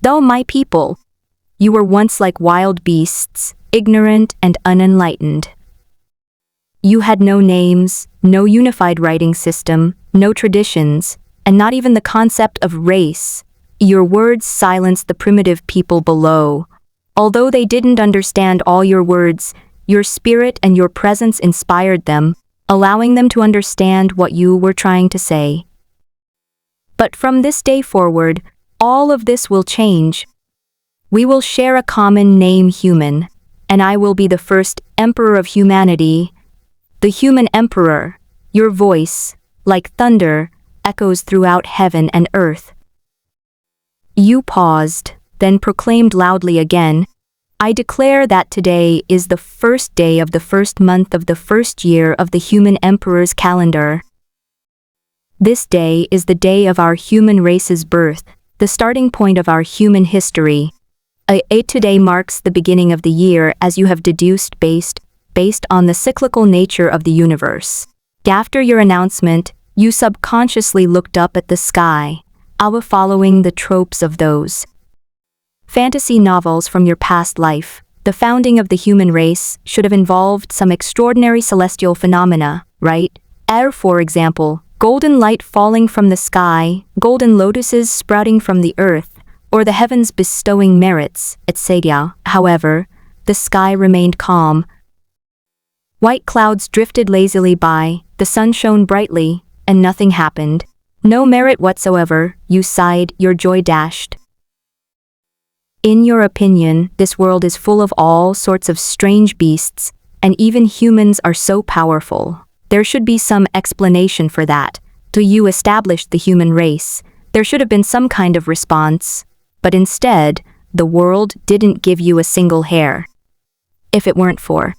Though my people, you were once like wild beasts, ignorant and unenlightened. You had no names, no unified writing system, no traditions, and not even the concept of race. Your words silenced the primitive people below. Although they didn't understand all your words, your spirit and your presence inspired them, allowing them to understand what you were trying to say. But from this day forward, all of this will change. We will share a common name, human, and I will be the first emperor of humanity. The human emperor, your voice, like thunder, echoes throughout heaven and earth. You paused, then proclaimed loudly again, I declare that today is the first day of the 1st month of the 1st year of the human emperor's calendar. This day is the day of our human race's birth, the starting point of our human history. Today marks the beginning of the year as you have deduced based on the cyclical nature of the universe. After your announcement, you subconsciously looked up at the sky, following the tropes of those fantasy novels from your past life. The founding of the human race should have involved some extraordinary celestial phenomena, right? For example, golden light falling from the sky, golden lotuses sprouting from the earth, or the heavens bestowing merits, etc. However, the sky remained calm. White clouds drifted lazily by, the sun shone brightly, and nothing happened. No merit whatsoever, you sighed, your joy dashed. In your opinion, this world is full of all sorts of strange beasts, and even humans are so powerful. There should be some explanation for that. Till you established the human race, there should have been some kind of response, but instead, the world didn't give you a single hair. If it weren't for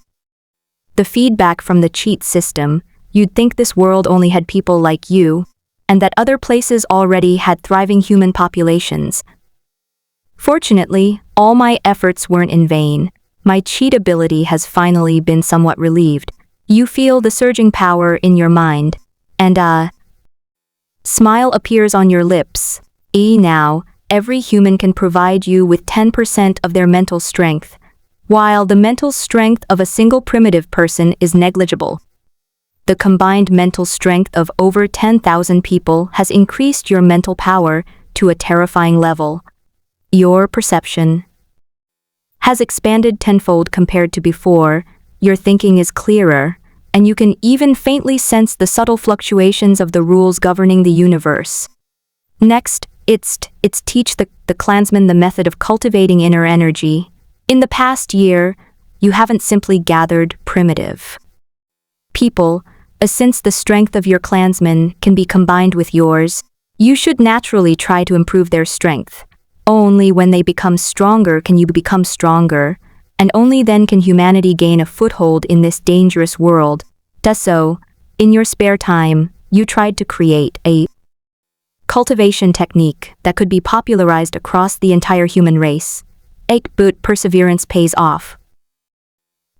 the feedback from the cheat system, you'd think this world only had people like you, and that other places already had thriving human populations. Fortunately, all my efforts weren't in vain. My cheat ability has finally been somewhat relieved. You feel the surging power in your mind, and a smile appears on your lips. Now, every human can provide you with 10% of their mental strength, while the mental strength of a single primitive person is negligible. The combined mental strength of over 10,000 people has increased your mental power to a terrifying level. Your perception has expanded tenfold compared to before, your thinking is clearer, and you can even faintly sense the subtle fluctuations of the rules governing the universe. Next, it's teach the clansmen the method of cultivating inner energy. In the past year, you haven't simply gathered primitive people. Since the strength of your clansmen can be combined with yours, you should naturally try to improve their strength. Only when they become stronger can you become stronger, and only then can humanity gain a foothold in this dangerous world. So, in your spare time, you tried to create a cultivation technique that could be popularized across the entire human race. But perseverance pays off.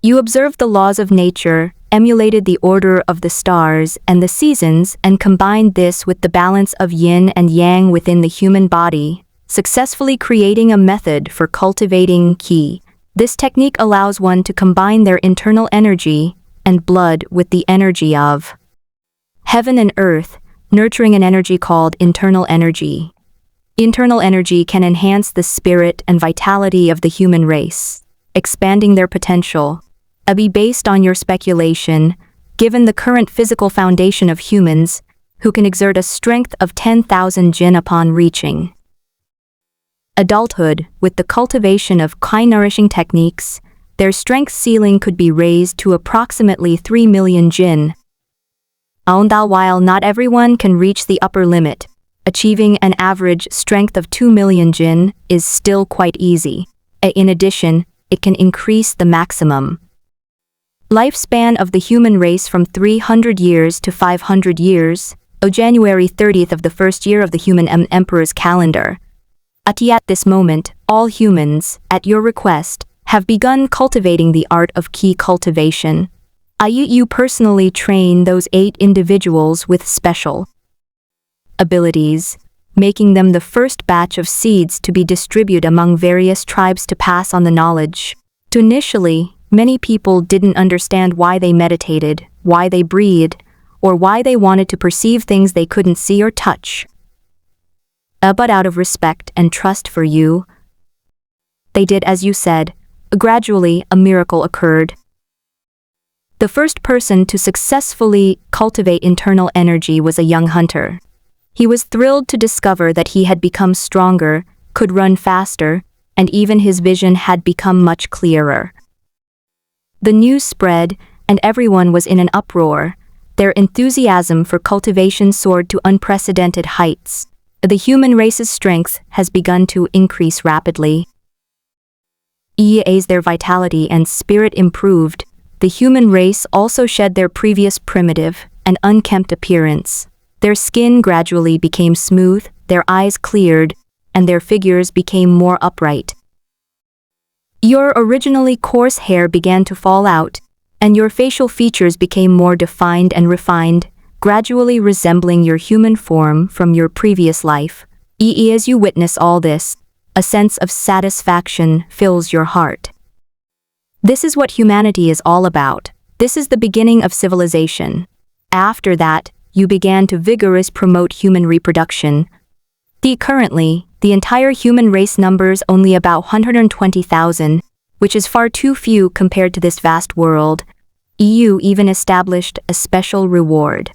You observed the laws of nature, emulated the order of the stars and the seasons, and combined this with the balance of yin and yang within the human body, successfully creating a method for cultivating qi. This technique allows one to combine their internal energy and blood with the energy of heaven and earth, nurturing an energy called internal energy. Internal energy can enhance the spirit and vitality of the human race, expanding their potential. Based on your speculation, given the current physical foundation of humans, who can exert a strength of 10,000 jin upon reaching adulthood, with the cultivation of qi-nourishing techniques, their strength ceiling could be raised to approximately 3 million jin. While not everyone can reach the upper limit, achieving an average strength of 2 million jin is still quite easy. In addition, it can increase the maximum lifespan of the human race from 300 years to 500 years, January 30th of the first year of the human emperor's calendar. At this moment, all humans, at your request, have begun cultivating the art of qi cultivation. You personally train those 8 individuals with special abilities, making them the first batch of seeds to be distributed among various tribes to pass on the knowledge. Initially, many people didn't understand why they meditated, why they breathed, or why they wanted to perceive things they couldn't see or touch. But out of respect and trust for you, they did as you said. Gradually, a miracle occurred. The first person to successfully cultivate internal energy was a young hunter. He was thrilled to discover that he had become stronger, could run faster, and even his vision had become much clearer. The news spread, and everyone was in an uproar. Their enthusiasm for cultivation soared to unprecedented heights. The human race's strength has begun to increase rapidly. As their vitality and spirit improved, the human race also shed their previous primitive and unkempt appearance. Their skin gradually became smooth, their eyes cleared, and their figures became more upright. Your originally coarse hair began to fall out, and your facial features became more defined and refined, gradually resembling your human form from your previous life. As you witness all this, a sense of satisfaction fills your heart. This is what humanity is all about. This is the beginning of civilization. After that, you began to vigorously promote human reproduction. Currently, the entire human race numbers only about 120,000, which is far too few compared to this vast world. EU even established a special reward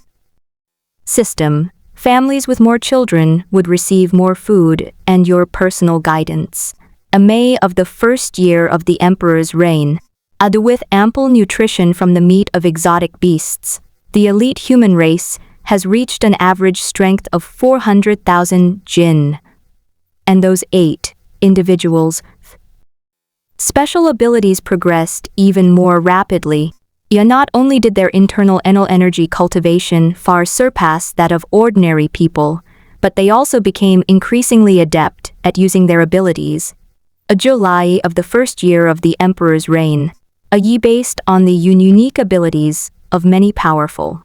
system. Families with more children would receive more food and your personal guidance. In May of the first year of the emperor's reign, with ample nutrition from the meat of exotic beasts, the elite human race has reached an average strength of 400,000 jinn. And those 8 individuals' special abilities progressed even more rapidly. Not only did their internal energy cultivation far surpass that of ordinary people, but they also became increasingly adept at using their abilities. July of the first year of the emperor's reign, based on the unique abilities of many powerful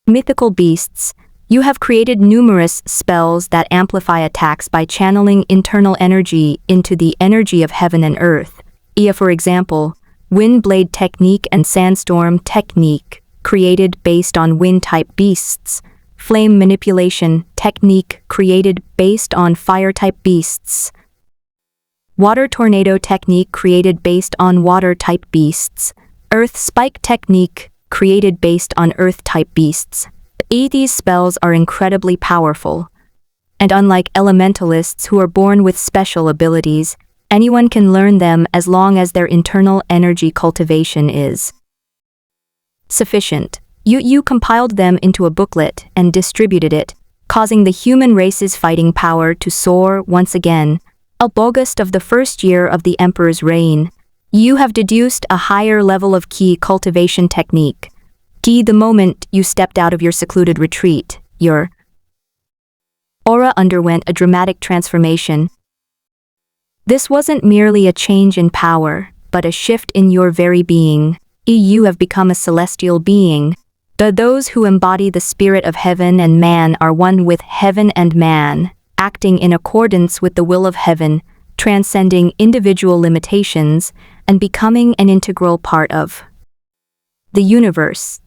mythical beasts, you have created numerous spells that amplify attacks by channeling internal energy into the energy of heaven and earth. For example, Wind Blade Technique and Sandstorm Technique, created based on wind-type beasts. Flame Manipulation Technique, created based on fire-type beasts. Water Tornado Technique, created based on water-type beasts. Earth Spike Technique, created based on earth-type beasts. These spells are incredibly powerful. And unlike elementalists who are born with special abilities, anyone can learn them as long as their internal energy cultivation is sufficient. You compiled them into a booklet and distributed it, causing the human race's fighting power to soar once again. August of the first year of the emperor's reign, you have deduced a higher level of ki cultivation technique. The moment you stepped out of your secluded retreat, your aura underwent a dramatic transformation. This wasn't merely a change in power, but a shift in your very being. You have become a celestial being. Those who embody the spirit of heaven and man are one with heaven and man, acting in accordance with the will of heaven, transcending individual limitations, and becoming an integral part of the universe.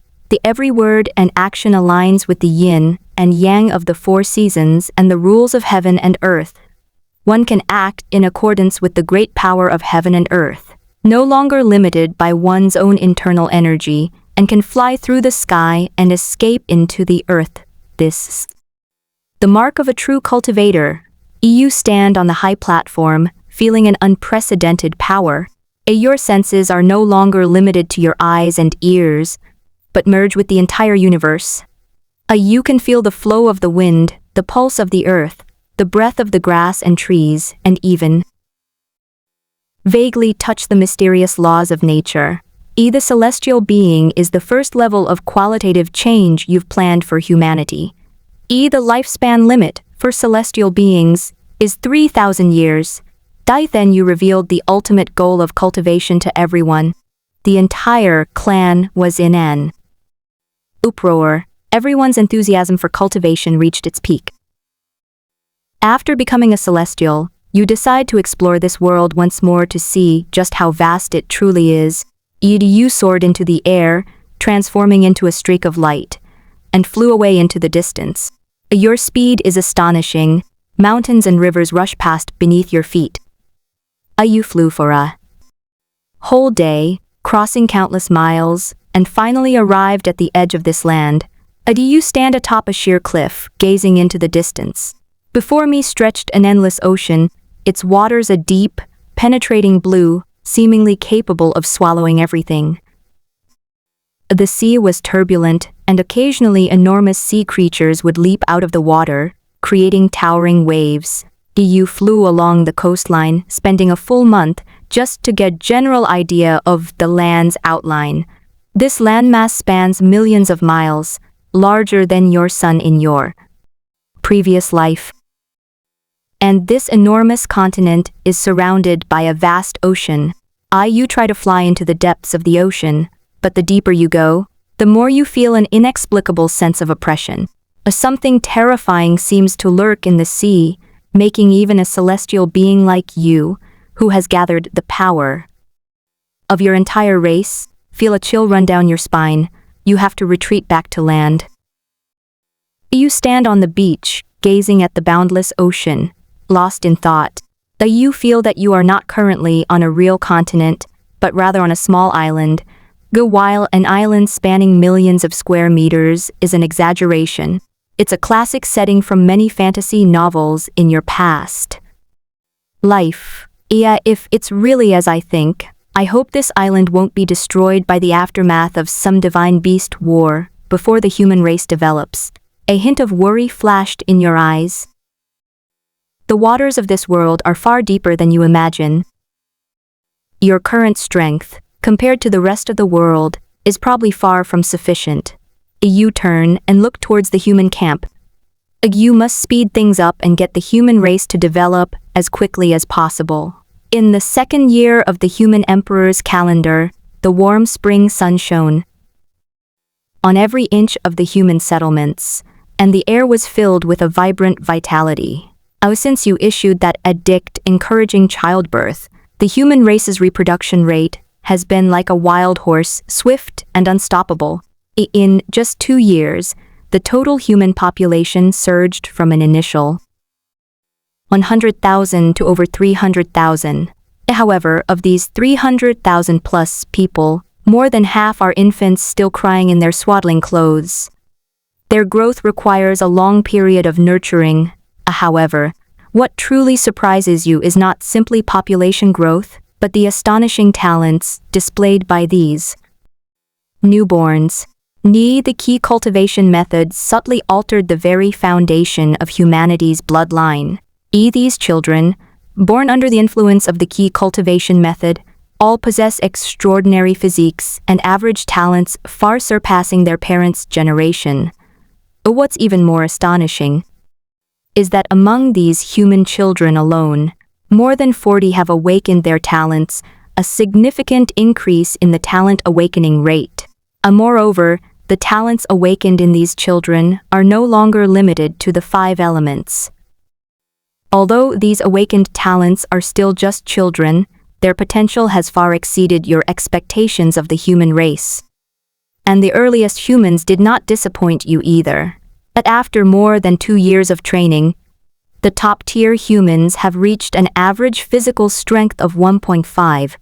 Every word and action aligns with the yin and yang of the 4 seasons and the rules of heaven and earth. One can act in accordance with the great power of heaven and earth, no longer limited by one's own internal energy, and can fly through the sky and escape into the earth. This the mark of a true cultivator. You stand on the high platform, feeling an unprecedented power. Your senses are no longer limited to your eyes and ears, but merge with the entire universe. You can feel the flow of the wind, the pulse of the earth, the breath of the grass and trees, and even vaguely touch the mysterious laws of nature. The celestial being is the first level of qualitative change you've planned for humanity. The lifespan limit for celestial beings is 3,000 years. Then you revealed the ultimate goal of cultivation to everyone. The entire clan was in an uproar. Everyone's enthusiasm for cultivation reached its peak. After becoming a celestial, you decide to explore this world once more to see just how vast it truly is. You soared into the air, transforming into a streak of light, and flew away into the distance. Your speed is astonishing. Mountains and rivers rush past beneath your feet. You flew for a whole day, crossing countless miles, and finally arrived at the edge of this land. You stand atop a sheer cliff, gazing into the distance. Before me stretched an endless ocean, its waters a deep, penetrating blue, seemingly capable of swallowing everything. The sea was turbulent, and occasionally enormous sea creatures would leap out of the water, creating towering waves. You flew along the coastline, spending a full month just to get a general idea of the land's outline. This landmass spans millions of miles, larger than your sun in your previous life. And this enormous continent is surrounded by a vast ocean. You try to fly into the depths of the ocean, but the deeper you go, the more you feel an inexplicable sense of oppression. Something terrifying seems to lurk in the sea, making even a celestial being like you, who has gathered the power of your entire race, feel a chill run down your spine. You have to retreat back to land. You stand on the beach, gazing at the boundless ocean, lost in thought. You feel that you are not currently on a real continent, but rather on a small island. While an island spanning millions of square meters is an exaggeration, it's a classic setting from many fantasy novels in your past life. Yeah, if it's really as I think, I hope this island won't be destroyed by the aftermath of some divine beast war before the human race develops. A hint of worry flashed in your eyes. The waters of this world are far deeper than you imagine. Your current strength, compared to the rest of the world, is probably far from sufficient. You turn and look towards the human camp. You must speed things up and get the human race to develop as quickly as possible. In the second year of the human emperor's calendar, the warm spring sun shone on every inch of the human settlements, and the air was filled with a vibrant vitality. Since you issued that edict encouraging childbirth, the human race's reproduction rate has been like a wild horse, swift and unstoppable. In just 2 years, the total human population surged from an initial 100,000 to over 300,000. However, of these 300,000 plus people, more than half are infants still crying in their swaddling clothes. Their growth requires a long period of nurturing. However, what truly surprises you is not simply population growth, but the astonishing talents displayed by these newborns. The key cultivation method subtly altered the very foundation of humanity's bloodline. These children, born under the influence of the key cultivation method, all possess extraordinary physiques and average talents far surpassing their parents' generation. What's even more astonishing is that among these human children alone, more than 40 have awakened their talents, a significant increase in the talent awakening rate. Moreover, the talents awakened in these children are no longer limited to the 5 elements. Although these awakened talents are still just children, their potential has far exceeded your expectations of the human race. And the earliest humans did not disappoint you either. But after more than 2 years of training, the top-tier humans have reached an average physical strength of 1.5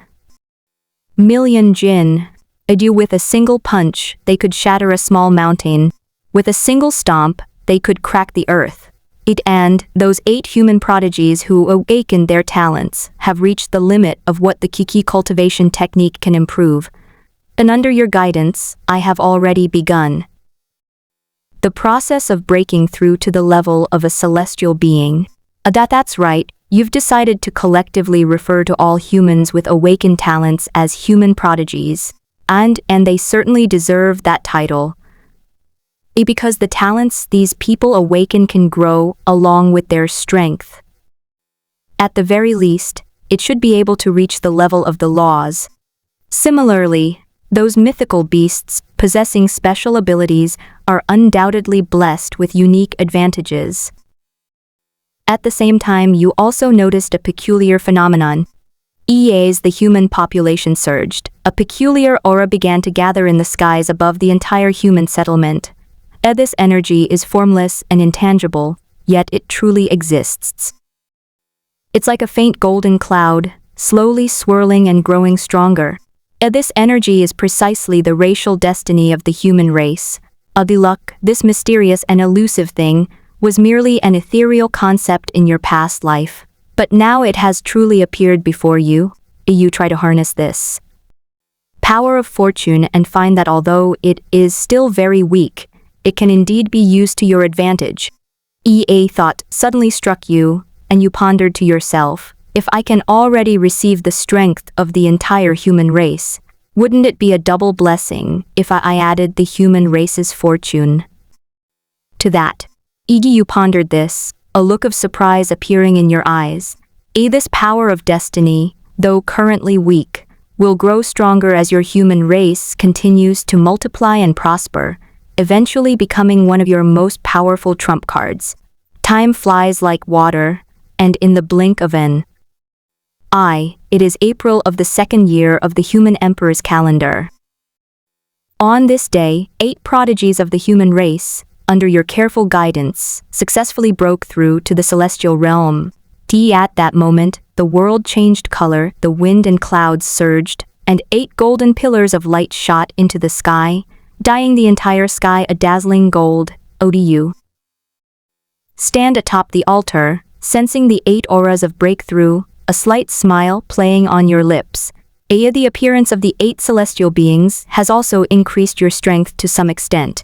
million jin. With a single punch, they could shatter a small mountain. With a single stomp, they could crack the earth. And those 8 human prodigies who awakened their talents have reached the limit of what the kiki cultivation technique can improve. And under your guidance, I have already begun the process of breaking through to the level of a celestial being. That's right, you've decided to collectively refer to all humans with awakened talents as human prodigies. And they certainly deserve that title. Because the talents these people awaken can grow along with their strength. At the very least, it should be able to reach the level of the laws. Similarly, those mythical beasts possessing special abilities are undoubtedly blessed with unique advantages. At the same time, you also noticed a peculiar phenomenon. As the human population surged, a peculiar aura began to gather in the skies above the entire human settlement. This energy is formless and intangible, yet it truly exists. It's like a faint golden cloud, slowly swirling and growing stronger. This energy is precisely the racial destiny of the human race. Luck, this mysterious and elusive thing, was merely an ethereal concept in your past life. But now it has truly appeared before you. You try to harness this power of fortune and find that although it is still very weak, it can indeed be used to your advantage. A thought suddenly struck you, and you pondered to yourself, if I can already receive the strength of the entire human race, wouldn't it be a double blessing if I added the human race's fortune to that? You pondered this, a look of surprise appearing in your eyes. This power of destiny, though currently weak, will grow stronger as your human race continues to multiply and prosper, eventually becoming one of your most powerful trump cards. Time flies like water, and in the blink of an It is April of the second year of the human emperor's calendar. On this day, 8 prodigies of the human race, under your careful guidance, successfully broke through to the celestial realm. At that moment, the world changed color, the wind and clouds surged, and 8 golden pillars of light shot into the sky, dyeing the entire sky a dazzling gold. Odu. Stand atop the altar, sensing the 8 auras of breakthrough, a slight smile playing on your lips. The appearance of the 8 celestial beings has also increased your strength to some extent.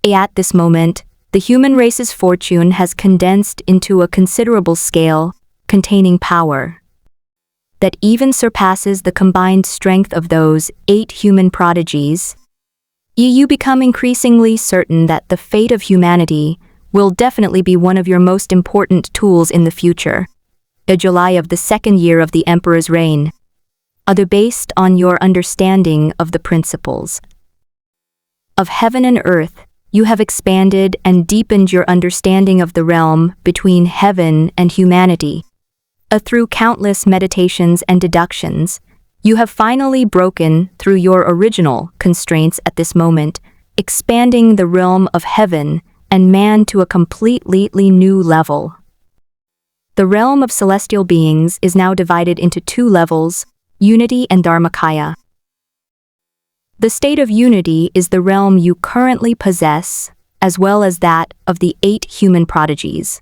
At this moment, the human race's fortune has condensed into a considerable scale, containing power that even surpasses the combined strength of those 8 human prodigies. You become increasingly certain that the fate of humanity will definitely be one of your most important tools in the future. July of the second year of the emperor's reign. Based on your understanding of the principles of heaven and earth, you have expanded and deepened your understanding of the realm between heaven and humanity. Through countless meditations and deductions, you have finally broken through your original constraints at this moment, expanding the realm of heaven and man to a completely new level. The realm of celestial beings is now divided into 2 levels, Unity and Dharmakaya. The state of unity is the realm you currently possess, as well as that of the 8 human prodigies.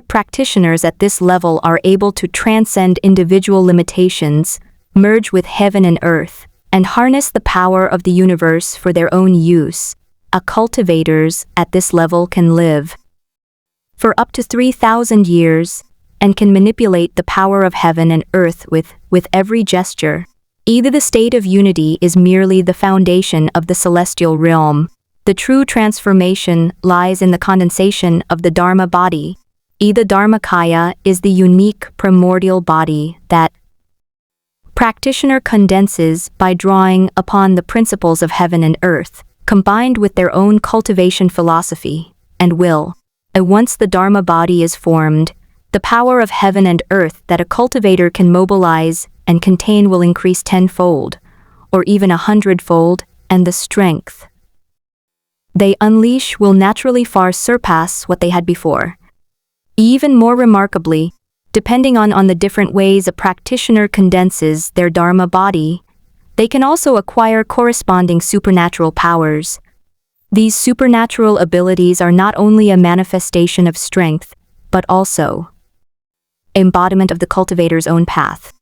Practitioners at this level are able to transcend individual limitations, merge with heaven and earth, and harness the power of the universe for their own use. Cultivators at this level can live for up to 3,000 years, and can manipulate the power of heaven and earth with every gesture. The state of unity is merely the foundation of the celestial realm. The true transformation lies in the condensation of the Dharma body. The Dharmakaya is the unique primordial body that practitioner condenses by drawing upon the principles of heaven and earth, combined with their own cultivation philosophy and will. Once the Dharma body is formed, the power of heaven and earth that a cultivator can mobilize and contain will increase 10-fold, or even 100-fold, and the strength they unleash will naturally far surpass what they had before. Even more remarkably, depending on the different ways a practitioner condenses their Dharma body, they can also acquire corresponding supernatural powers. These supernatural abilities are not only a manifestation of strength, but also embodiment of the cultivator's own path.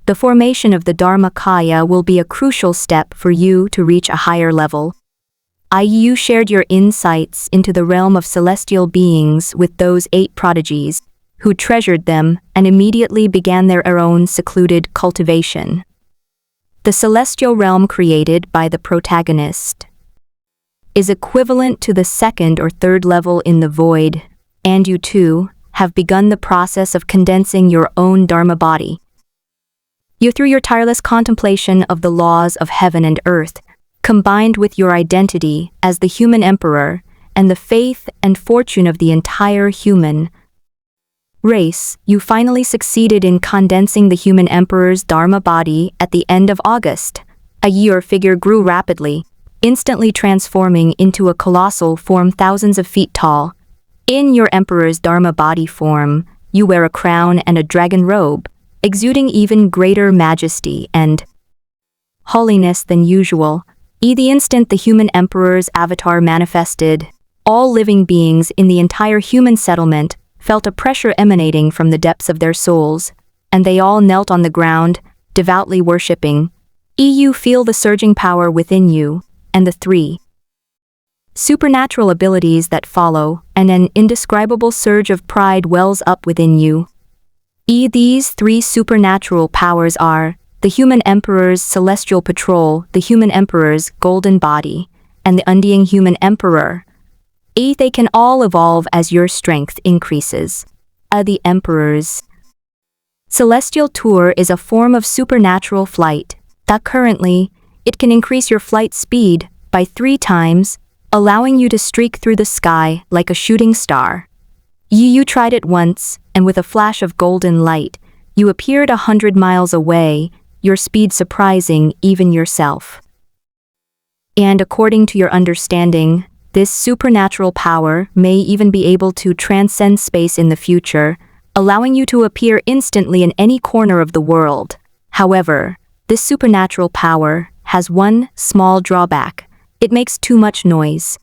The formation of the Dharmakaya will be a crucial step for you to reach a higher level. You shared your insights into the realm of celestial beings with those 8 prodigies, who treasured them and immediately began their own secluded cultivation. The celestial realm created by the Protagonist is equivalent to the 2nd or 3rd level in the void, and you too have begun the process of condensing your own Dharma body. Through your tireless contemplation of the laws of heaven and earth, combined with your identity as the human emperor and the faith and fortune of the entire human race, you finally succeeded in condensing the human emperor's Dharma body at the end of August. Your figure grew rapidly, instantly transforming into a colossal form thousands of feet tall. In your emperor's Dharma body form, you wear a crown and a dragon robe, exuding even greater majesty and holiness than usual. The instant the human emperor's avatar manifested, all living beings in the entire human settlement felt a pressure emanating from the depths of their souls, and they all knelt on the ground, devoutly worshipping. You feel the surging power within you, and the 3 supernatural abilities that follow, and an indescribable surge of pride wells up within you. These 3 supernatural powers are the human emperor's celestial patrol, the human emperor's golden body, and the undying human emperor. They can all evolve as your strength increases. The emperor's celestial tour is a form of supernatural flight that currently, it can increase your flight speed by 3 times, allowing you to streak through the sky like a shooting star. You tried it once, and with a flash of golden light, You appeared 100 miles away, your speed surprising even yourself. And according to your understanding, this supernatural power may even be able to transcend space in the future, allowing you to appear instantly in any corner of the world. However, this supernatural power has one small drawback. It makes too much noise.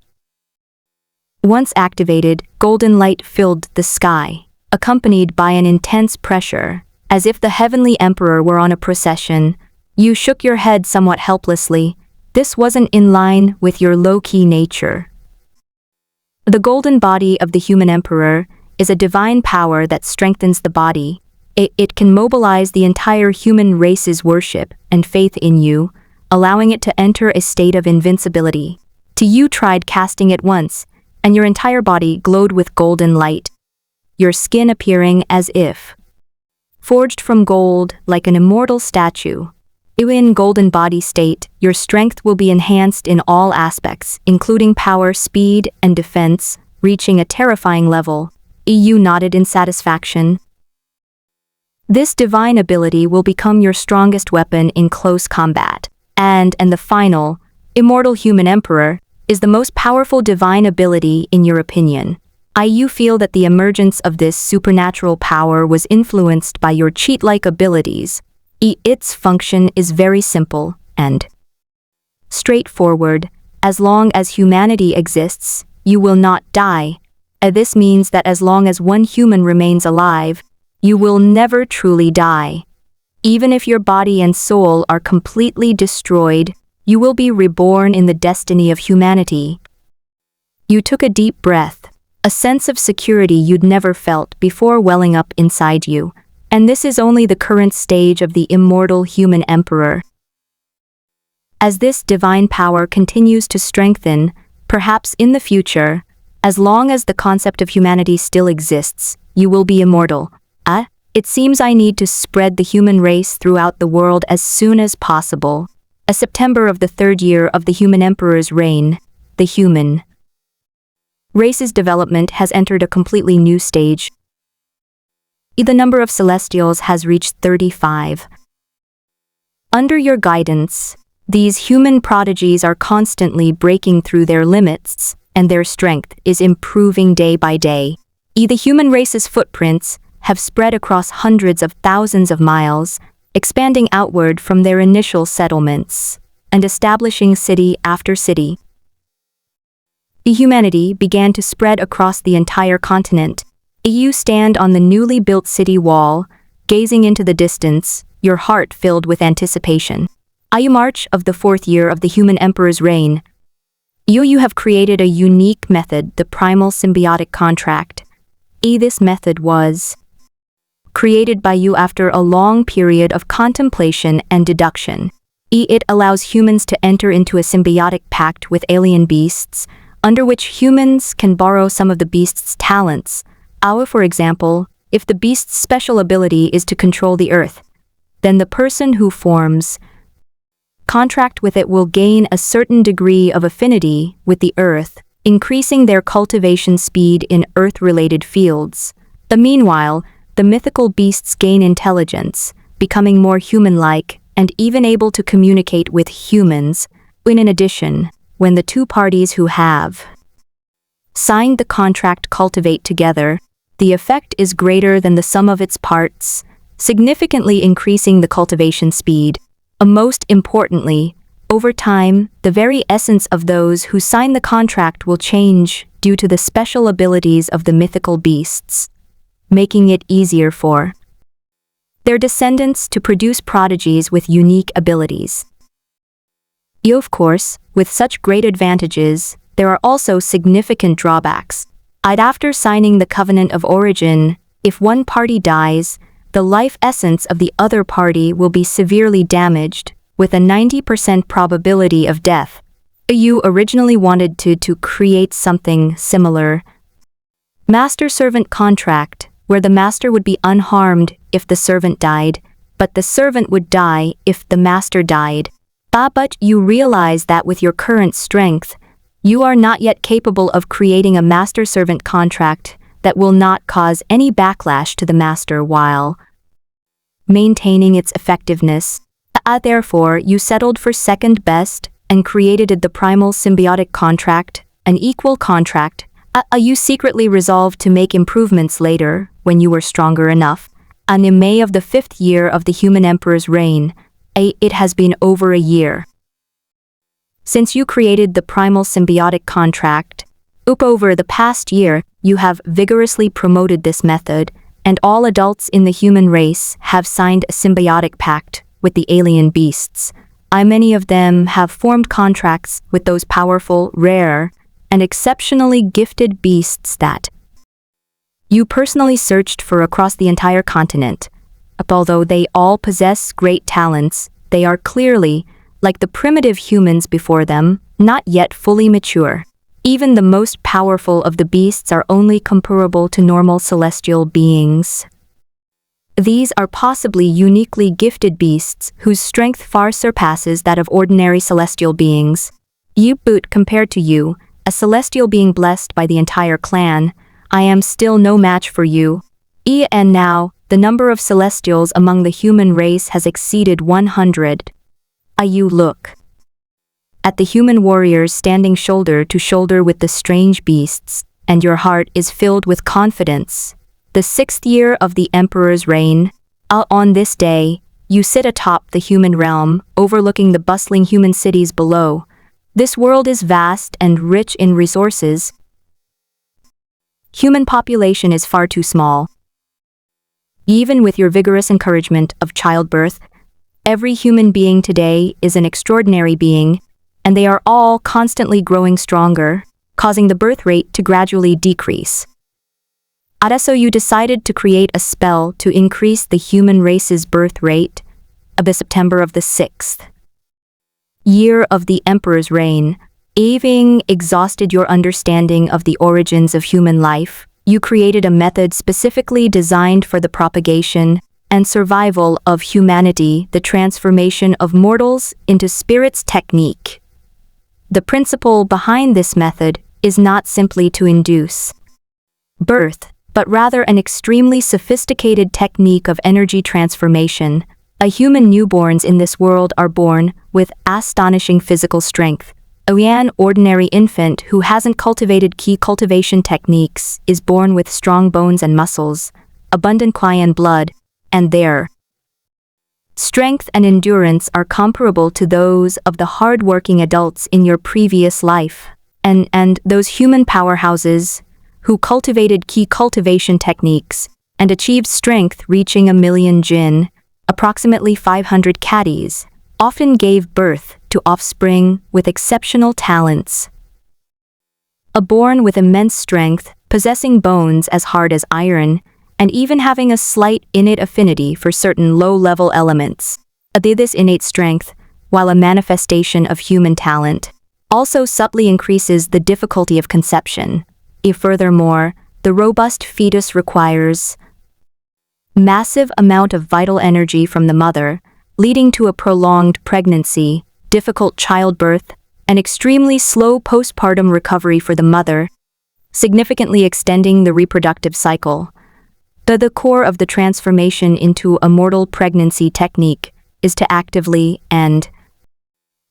Once activated, golden light filled the sky, accompanied by an intense pressure, as if the heavenly emperor were on a procession. You shook your head somewhat helplessly. This wasn't in line with your low-key nature. The golden body of the human emperor is a divine power that strengthens the body. It can mobilize the entire human race's worship and faith in you, allowing it to enter a state of invincibility. You tried casting it once, and your entire body glowed with golden light, your skin appearing as if forged from gold like an immortal statue. In golden body state, your strength will be enhanced in all aspects, including power, speed, and defense, reaching a terrifying level. You nodded in satisfaction. This divine ability will become your strongest weapon in close combat. And the final, immortal human emperor, is the most powerful divine ability in your opinion. You feel that the emergence of this supernatural power was influenced by your cheat-like abilities. Its function is very simple and straightforward. As long as humanity exists, you will not die. This means that as long as one human remains alive, you will never truly die. Even if your body and soul are completely destroyed, you will be reborn in the destiny of humanity. You took a deep breath, a sense of security you'd never felt before welling up inside you. And this is only the current stage of the immortal human emperor. As this divine power continues to strengthen, perhaps in the future, as long as the concept of humanity still exists, you will be immortal. It seems I need to spread the human race throughout the world as soon as possible. September of the 3rd year of the human emperor's reign, the human race's development has entered a completely new stage. The number of celestials has reached 35. Under your guidance, these human prodigies are constantly breaking through their limits, and their strength is improving day by day. The human race's footprints have spread across hundreds of thousands of miles, expanding outward from their initial settlements, and establishing city after city. The humanity began to spread across the entire continent. You stand on the newly built city wall, gazing into the distance, your heart filled with anticipation. March of the 4th year of the human emperor's reign. You have created a unique method, the primal symbiotic contract. This method was created by you after a long period of contemplation and deduction. It allows humans to enter into a symbiotic pact with alien beasts, under which humans can borrow some of the beast's talents. For example, if the beast's special ability is to control the earth, then the person who forms contract with it will gain a certain degree of affinity with the earth, increasing their cultivation speed in earth-related fields. Meanwhile, the mythical beasts gain intelligence, becoming more human-like and even able to communicate with humans. In addition, when the two parties who have signed the contract cultivate together, the effect is greater than the sum of its parts, significantly increasing the cultivation speed. Most importantly, over time, the very essence of those who sign the contract will change due to the special abilities of the mythical beasts, making it easier for their descendants to produce prodigies with unique abilities. Of course, with such great advantages, there are also significant drawbacks. After signing the Covenant of Origin, if one party dies, the life essence of the other party will be severely damaged, with a 90% probability of death. You originally wanted to create something similar. Master-servant contract, where the master would be unharmed if the servant died, but the servant would die if the master died. But you realize that with your current strength, you are not yet capable of creating a master-servant contract that will not cause any backlash to the master while maintaining its effectiveness. Therefore, you settled for second best and created the primal symbiotic contract, an equal contract. You secretly resolved to make improvements later, when you were stronger enough. In May of the 5th year of the human emperor's reign, it has been over a year since you created the primal symbiotic contract. Over the past year, you have vigorously promoted this method, and all adults in the human race have signed a symbiotic pact with the alien beasts. Many of them have formed contracts with those powerful, rare, and exceptionally gifted beasts that you personally searched for across the entire continent. Although they all possess great talents, they are clearly, like the primitive humans before them, not yet fully mature. Even the most powerful of the beasts are only comparable to normal celestial beings. These are possibly uniquely gifted beasts whose strength far surpasses that of ordinary celestial beings. Compared to you, a celestial being blessed by the entire clan, I am still no match for you. And now, the number of celestials among the human race has exceeded 100. You look at the human warriors standing shoulder to shoulder with the strange beasts, and your heart is filled with confidence. The 6th year of the emperor's reign, on this day, you sit atop the human realm, overlooking the bustling human cities below. This world is vast and rich in resources. Human population is far too small. Even with your vigorous encouragement of childbirth, every human being today is an extraordinary being, and they are all constantly growing stronger, causing the birth rate to gradually decrease. So you decided to create a spell to increase the human race's birth rate of the September of the 6th year of the emperor's reign. Having exhausted your understanding of the origins of human life, you created a method specifically designed for the propagation and survival of humanity, the transformation of mortals into spirits technique. The principle behind this method is not simply to induce birth, but rather an extremely sophisticated technique of energy transformation. Human newborns in this world are born with astonishing physical strength. An ordinary infant who hasn't cultivated key cultivation techniques is born with strong bones and muscles, abundant Qian blood, and their strength and endurance are comparable to those of the hard-working adults in your previous life. And those human powerhouses who cultivated key cultivation techniques and achieved strength reaching 1,000,000 jin, approximately 500 caddies, often gave birth to offspring with exceptional talents. Born with immense strength, possessing bones as hard as iron, and even having a slight innate affinity for certain low-level elements. This innate strength, while a manifestation of human talent, also subtly increases the difficulty of conception. Furthermore, the robust fetus requires massive amount of vital energy from the mother, leading to a prolonged pregnancy, difficult childbirth, and extremely slow postpartum recovery for the mother, significantly extending the reproductive cycle. The core of the transformation into a mortal pregnancy technique is to actively and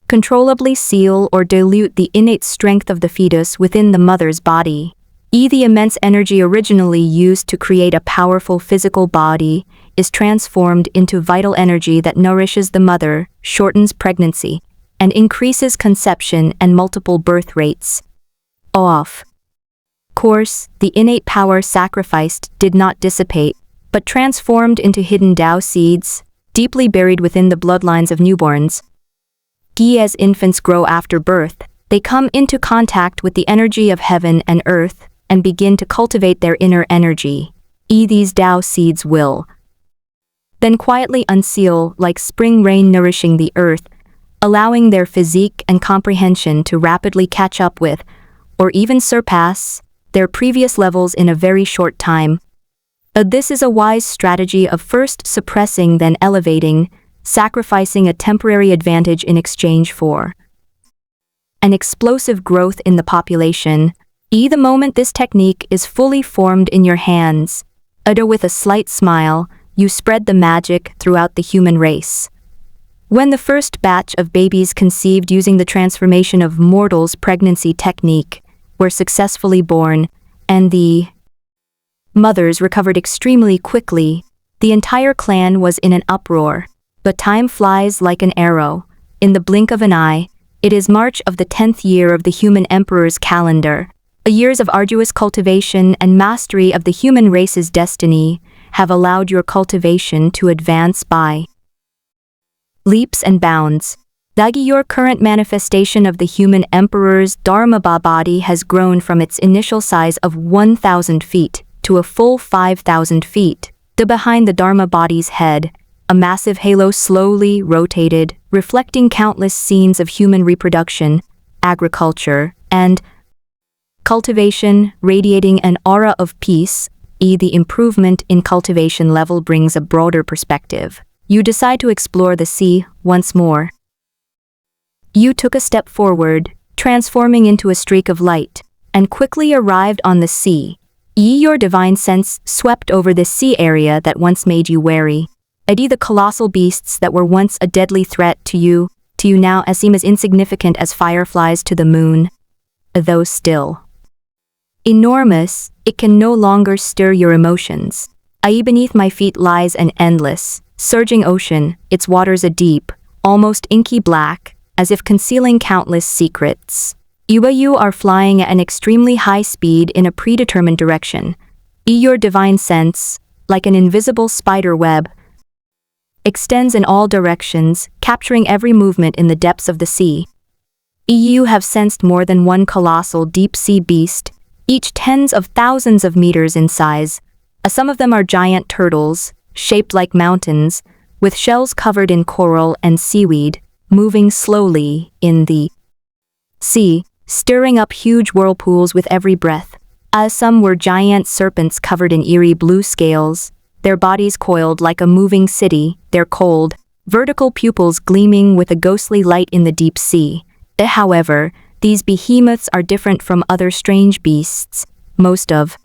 controllably seal or dilute the innate strength of the fetus within the mother's body. The immense energy originally used to create a powerful physical body is transformed into vital energy that nourishes the mother, shortens pregnancy, and increases conception and multiple birth rates. Of course, the innate power sacrificed did not dissipate, but transformed into hidden Tao seeds, deeply buried within the bloodlines of newborns. As infants grow after birth, they come into contact with the energy of heaven and earth, and begin to cultivate their inner energy. These Tao seeds will then quietly unseal like spring rain nourishing the earth, allowing their physique and comprehension to rapidly catch up with, or even surpass, their previous levels in a very short time. This is a wise strategy of first suppressing then elevating, sacrificing a temporary advantage in exchange for an explosive growth in the population. The moment this technique is fully formed in your hands, with a slight smile, you spread the magic throughout the human race. When the first batch of babies conceived using the transformation of mortals pregnancy technique were successfully born, and the mothers recovered extremely quickly, the entire clan was in an uproar. But time flies like an arrow. In the blink of an eye, it is March of the 10th year of the human emperor's calendar. Years of arduous cultivation and mastery of the human race's destiny have allowed your cultivation to advance by leaps and bounds. Your current manifestation of the human emperor's Dharma body has grown from its initial size of 1,000 feet to a full 5,000 feet. Behind the Dharma body's head, a massive halo slowly rotated, reflecting countless scenes of human reproduction, agriculture, and cultivation, radiating an aura of peace. The improvement in cultivation level brings a broader perspective. You decide to explore the sea once more. You took a step forward, transforming into a streak of light, and quickly arrived on the sea. Your divine sense swept over this sea area that once made you wary. The colossal beasts that were once a deadly threat to you now seem as insignificant as fireflies to the moon. Though still enormous, it can no longer stir your emotions. Beneath my feet lies an endless, surging ocean, its waters a deep, almost inky black, as if concealing countless secrets. You are flying at an extremely high speed in a predetermined direction. Your divine sense, like an invisible spider web, extends in all directions, capturing every movement in the depths of the sea. You have sensed more than one colossal deep-sea beast, each tens of thousands of meters in size. Some of them are giant turtles, shaped like mountains, with shells covered in coral and seaweed, moving slowly in the sea, stirring up huge whirlpools with every breath. Some were giant serpents covered in eerie blue scales, their bodies coiled like a moving city, their cold, vertical pupils gleaming with a ghostly light in the deep sea. However, these behemoths are different from other strange beasts. Most of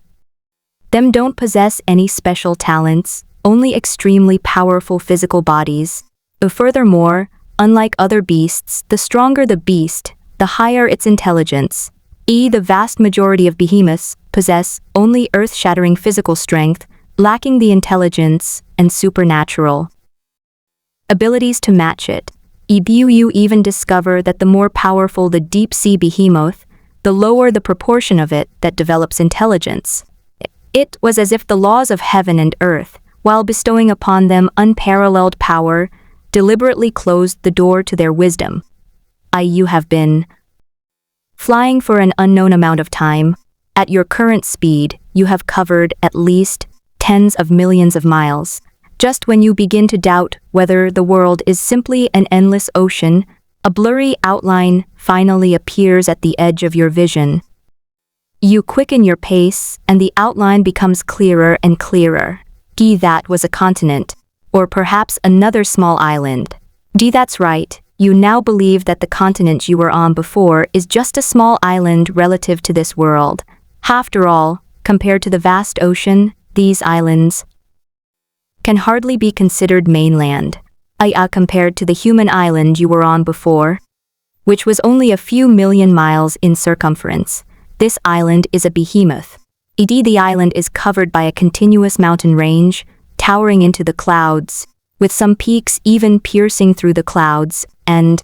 them don't possess any special talents, only extremely powerful physical bodies. Furthermore, unlike other beasts, the stronger the beast, the higher its intelligence. The vast majority of behemoths possess only earth-shattering physical strength, lacking the intelligence and supernatural abilities to match it. You even discover that the more powerful the deep-sea behemoth, the lower the proportion of it that develops intelligence. It was as if the laws of heaven and earth, while bestowing upon them unparalleled power, deliberately closed the door to their wisdom. You have been flying for an unknown amount of time. At your current speed, you have covered at least tens of millions of miles. Just when you begin to doubt whether the world is simply an endless ocean, a blurry outline finally appears at the edge of your vision. You quicken your pace, and the outline becomes clearer and clearer. That was a continent, or perhaps another small island. That's right, you now believe that the continent you were on before is just a small island relative to this world. After all, compared to the vast ocean, these islands can hardly be considered mainland. Compared to the human island you were on before, which was only a few million miles in circumference, this island is a behemoth. The island is covered by a continuous mountain range, towering into the clouds, with some peaks even piercing through the clouds and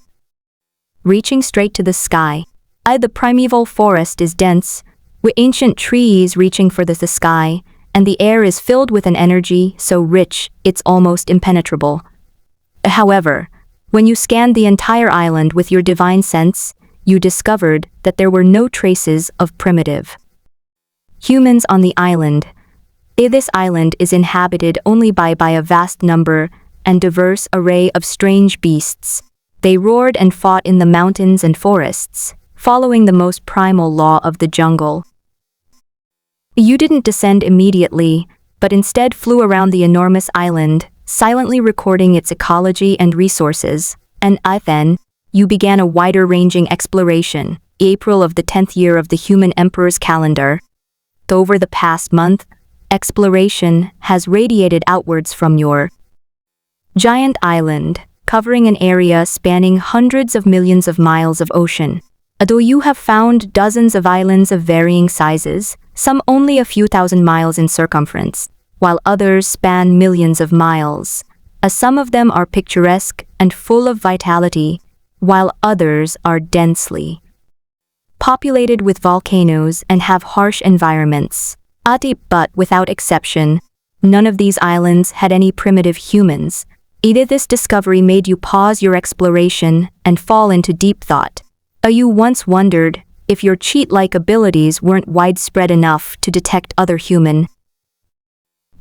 reaching straight to the sky. The primeval forest is dense, with ancient trees reaching for the sky, and the air is filled with an energy so rich it's almost impenetrable. However, when you scanned the entire island with your divine sense, you discovered that there were no traces of primitive humans on the island. This island is inhabited only by a vast number and diverse array of strange beasts. They roared and fought in the mountains and forests, following the most primal law of the jungle. You didn't descend immediately, but instead flew around the enormous island, silently recording its ecology and resources, and then, you began a wider-ranging exploration. April of the 10th year of the human emperor's calendar. Over the past month, exploration has radiated outwards from your giant island, covering an area spanning hundreds of millions of miles of ocean. Although you have found dozens of islands of varying sizes, some only a few thousand miles in circumference, while others span millions of miles. Some of them are picturesque and full of vitality, while others are densely populated with volcanoes and have harsh environments. But without exception, none of these islands had any primitive humans. Either this discovery made you pause your exploration and fall into deep thought. You once wondered if your cheat-like abilities weren't widespread enough to detect other human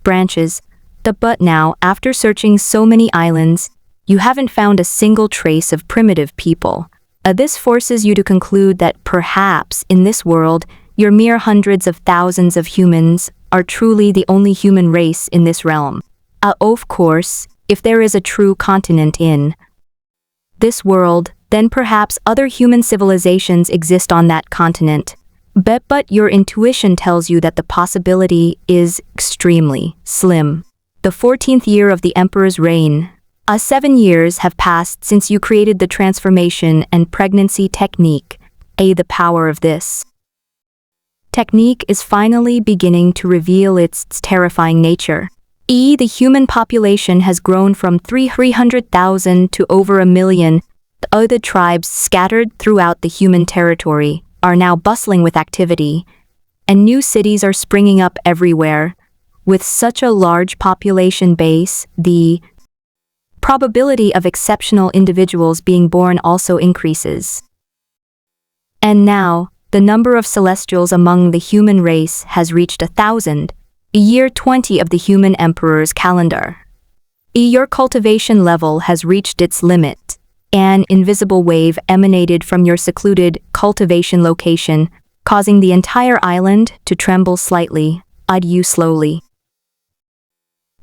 branches. But now, after searching so many islands, you haven't found a single trace of primitive people. This forces you to conclude that perhaps in this world, your mere hundreds of thousands of humans are truly the only human race in this realm. Of course, if there is a true continent in this world, then perhaps other human civilizations exist on that continent. But your intuition tells you that the possibility is extremely slim. The 14th year of the Emperor's reign. 7 years have passed since you created the transformation and pregnancy technique. The power of this technique is finally beginning to reveal its terrifying nature. The human population has grown from 300,000 to over 1 million. Other tribes scattered throughout the human territory are now bustling with activity, and new cities are springing up everywhere. With such a large population base, the probability of exceptional individuals being born also increases. And now, the number of celestials among the human race has reached 1,000, year 20 of the human emperor's calendar. Your cultivation level has reached its limit. An invisible wave emanated from your secluded cultivation location, causing the entire island to tremble slightly. You slowly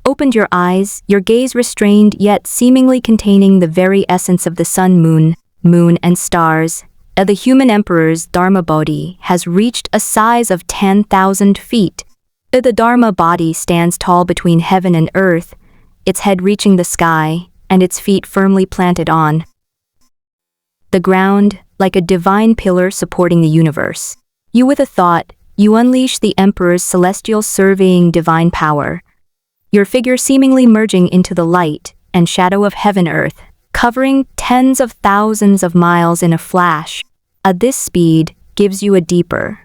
opened your eyes, your gaze restrained yet seemingly containing the very essence of the sun, moon and stars. The human emperor's Dharma body has reached a size of 10,000 feet. The Dharma body stands tall between heaven and earth, its head reaching the sky, and its feet firmly planted on the ground, like a divine pillar supporting the universe. You with a thought, you unleash the emperor's celestial surveying divine power, your figure seemingly merging into the light and shadow of heaven-earth, covering tens of thousands of miles in a flash. This speed gives you a deeper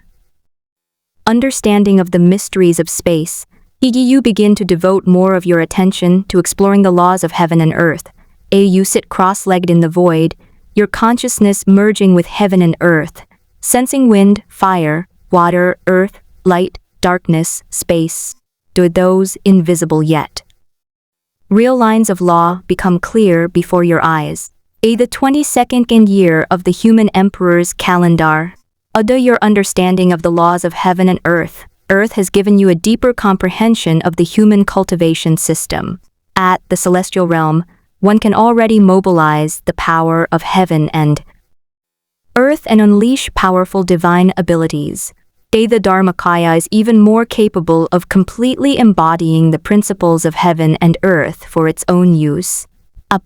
understanding of the mysteries of space. You begin to devote more of your attention to exploring the laws of heaven and earth. You sit cross-legged in the void, your consciousness merging with heaven and earth, sensing wind, fire, water, earth, light, darkness, space, to those invisible yet real lines of law become clear before your eyes. The 22nd year of the human emperor's calendar. Although your understanding of the laws of heaven and earth has given you a deeper comprehension of the human cultivation system. At the celestial realm, one can already mobilize the power of heaven and earth and unleash powerful divine abilities. The Dharmakaya is even more capable of completely embodying the principles of heaven and earth for its own use.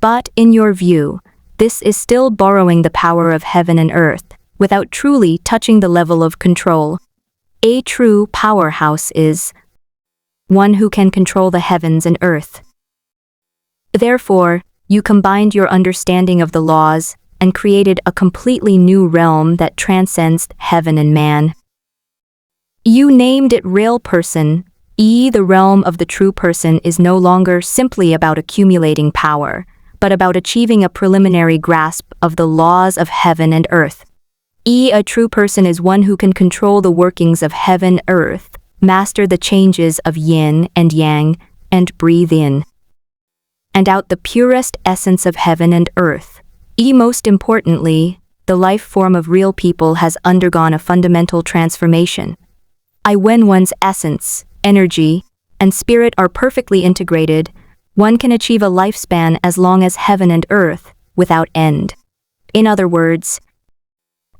But in your view, this is still borrowing the power of heaven and earth, without truly touching the level of control. A true powerhouse is one who can control the heavens and earth. Therefore, you combined your understanding of the laws and created a completely new realm that transcends heaven and man. You named it Real Person. The realm of the true person is no longer simply about accumulating power, but about achieving a preliminary grasp of the laws of heaven and earth. A true person is one who can control the workings of heaven, earth, master the changes of yin and yang, and breathe in and out the purest essence of heaven and earth. Most importantly, the life form of real people has undergone a fundamental transformation. When one's essence, energy, and spirit are perfectly integrated, one can achieve a lifespan as long as heaven and earth, without end. In other words,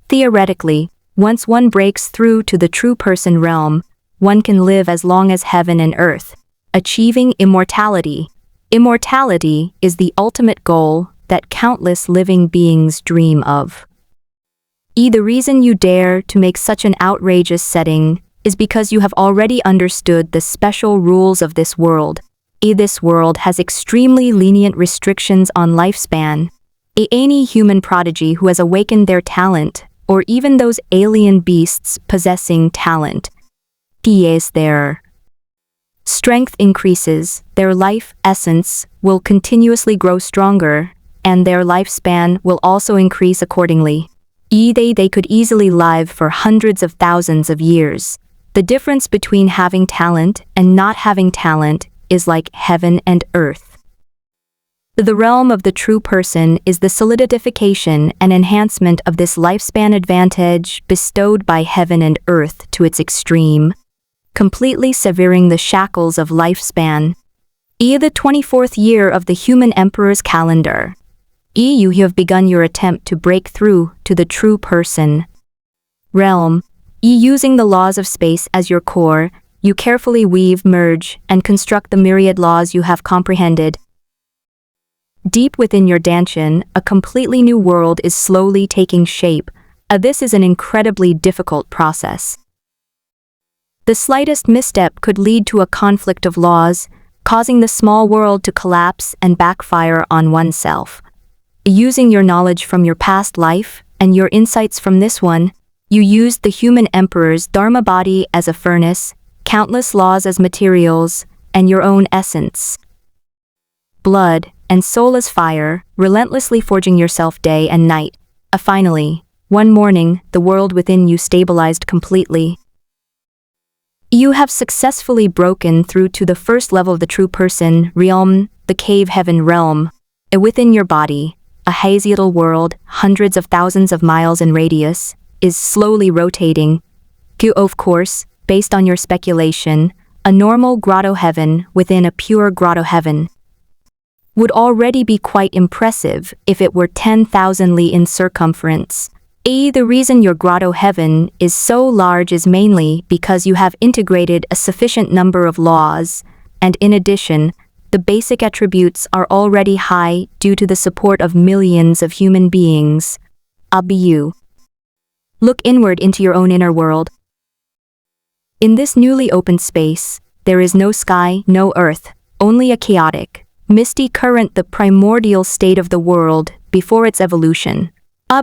theoretically, once one breaks through to the true person realm, one can live as long as heaven and earth, achieving immortality. Immortality is the ultimate goal that countless living beings dream of. The reason you dare to make such an outrageous setting is because you have already understood the special rules of this world. This world has extremely lenient restrictions on lifespan. Any human prodigy who has awakened their talent, or even those alien beasts possessing talent, their strength increases, their life essence will continuously grow stronger, and their lifespan will also increase accordingly. They could easily live for hundreds of thousands of years. The difference between having talent and not having talent is like heaven and earth. The realm of the true person is the solidification and enhancement of this lifespan advantage bestowed by heaven and earth to its extreme, completely severing the shackles of lifespan. The 24th year of the human emperor's calendar. You have begun your attempt to break through to the true person realm. Using the laws of space as your core, you carefully weave, merge, and construct the myriad laws you have comprehended. Deep within your dantian, a completely new world is slowly taking shape. This is an incredibly difficult process. The slightest misstep could lead to a conflict of laws, causing the small world to collapse and backfire on oneself. Using your knowledge from your past life and your insights from this one, you used the human emperor's dharma body as a furnace, countless laws as materials, and your own essence, blood, and soul as fire, relentlessly forging yourself day and night. Finally, one morning, the world within you stabilized completely. You have successfully broken through to the first level of the true person realm, the cave heaven realm. Within your body, a hazy little world, hundreds of thousands of miles in radius, is slowly rotating. Of course, based on your speculation, a normal grotto heaven within a pure grotto heaven would already be quite impressive if it were 10,000 li in circumference. The reason your grotto heaven is so large is mainly because you have integrated a sufficient number of laws, and in addition, the basic attributes are already high due to the support of millions of human beings. You look inward into your own inner world. In this newly opened space, there is no sky, no earth, only a chaotic, misty current, the primordial state of the world before its evolution.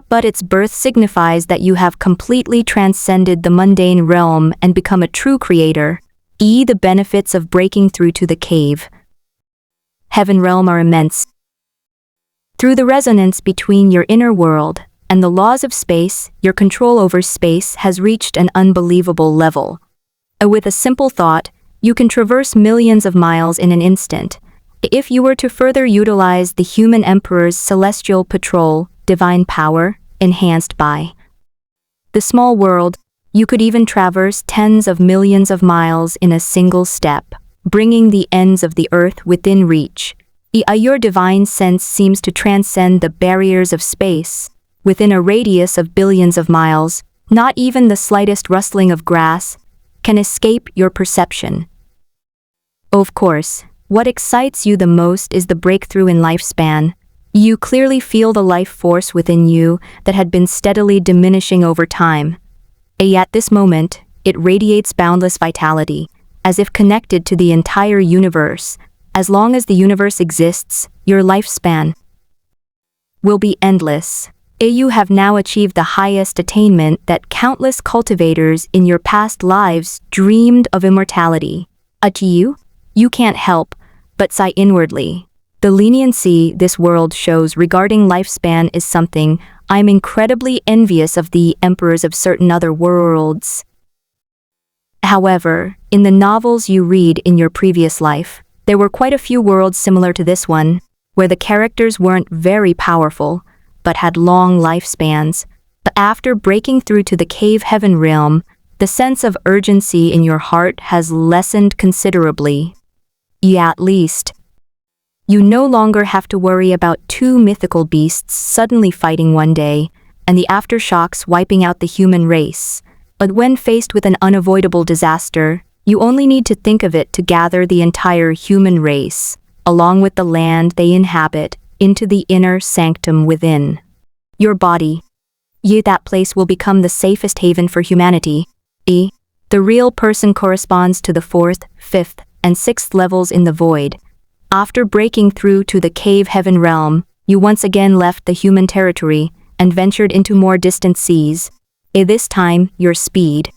But its birth signifies that you have completely transcended the mundane realm and become a true creator. The benefits of breaking through to the cave heaven realm are immense. Through the resonance between your inner world and the laws of space, your control over space has reached an unbelievable level. With a simple thought, you can traverse millions of miles in an instant. If you were to further utilize the human emperor's celestial patrol, divine power, enhanced by the small world, you could even traverse tens of millions of miles in a single step, bringing the ends of the earth within reach. Your divine sense seems to transcend the barriers of space. Within a radius of billions of miles, not even the slightest rustling of grass can escape your perception. Of course, what excites you the most is the breakthrough in lifespan. You clearly feel the life force within you that had been steadily diminishing over time. At this moment, it radiates boundless vitality, as if connected to the entire universe. As long as the universe exists, your lifespan will be endless. You have now achieved the highest attainment that countless cultivators in your past lives dreamed of: immortality. You can't help but sigh inwardly. The leniency this world shows regarding lifespan is something I'm incredibly envious of the emperors of certain other worlds. However, in the novels you read in your previous life, there were quite a few worlds similar to this one, where the characters weren't very powerful, but had long lifespans. But after breaking through to the cave heaven realm, the sense of urgency in your heart has lessened considerably. At least, you no longer have to worry about two mythical beasts suddenly fighting one day, and the aftershocks wiping out the human race. But when faced with an unavoidable disaster, You only need to think of it to gather the entire human race, along with the land they inhabit, into the inner sanctum within. Your body. That place will become the safest haven for humanity. The real person corresponds to the 4th, 5th, and 6th levels in the void. After breaking through to the cave heaven realm, you once again left the human territory and ventured into more distant seas. This time, your speed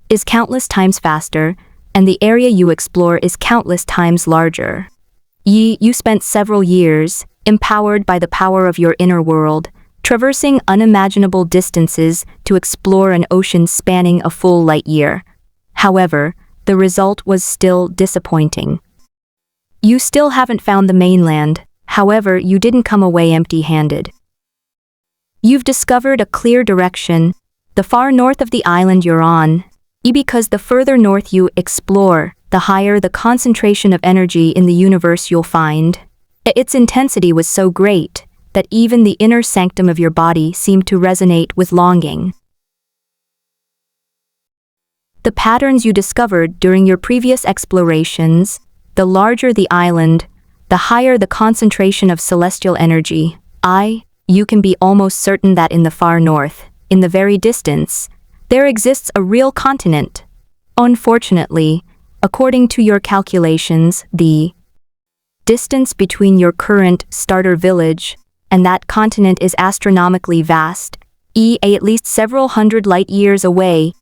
is countless times faster, and the area you explore is countless times larger. You spent several years, empowered by the power of your inner world, traversing unimaginable distances to explore an ocean spanning a full light year. However, the result was still disappointing. You still haven't found the mainland, however, you didn't come away empty-handed. You've discovered a clear direction, the far north of the island you're on, because the further north you explore, the higher the concentration of energy in the universe you'll find. Its intensity was so great that even the inner sanctum of your body seemed to resonate with longing. The patterns you discovered during your previous explorations, the larger the island, the higher the concentration of celestial energy. You can be almost certain that in the far north, in the very distance, there exists a real continent. Unfortunately, according to your calculations, the distance between your current starter village and that continent is astronomically vast, at least several hundred light years away.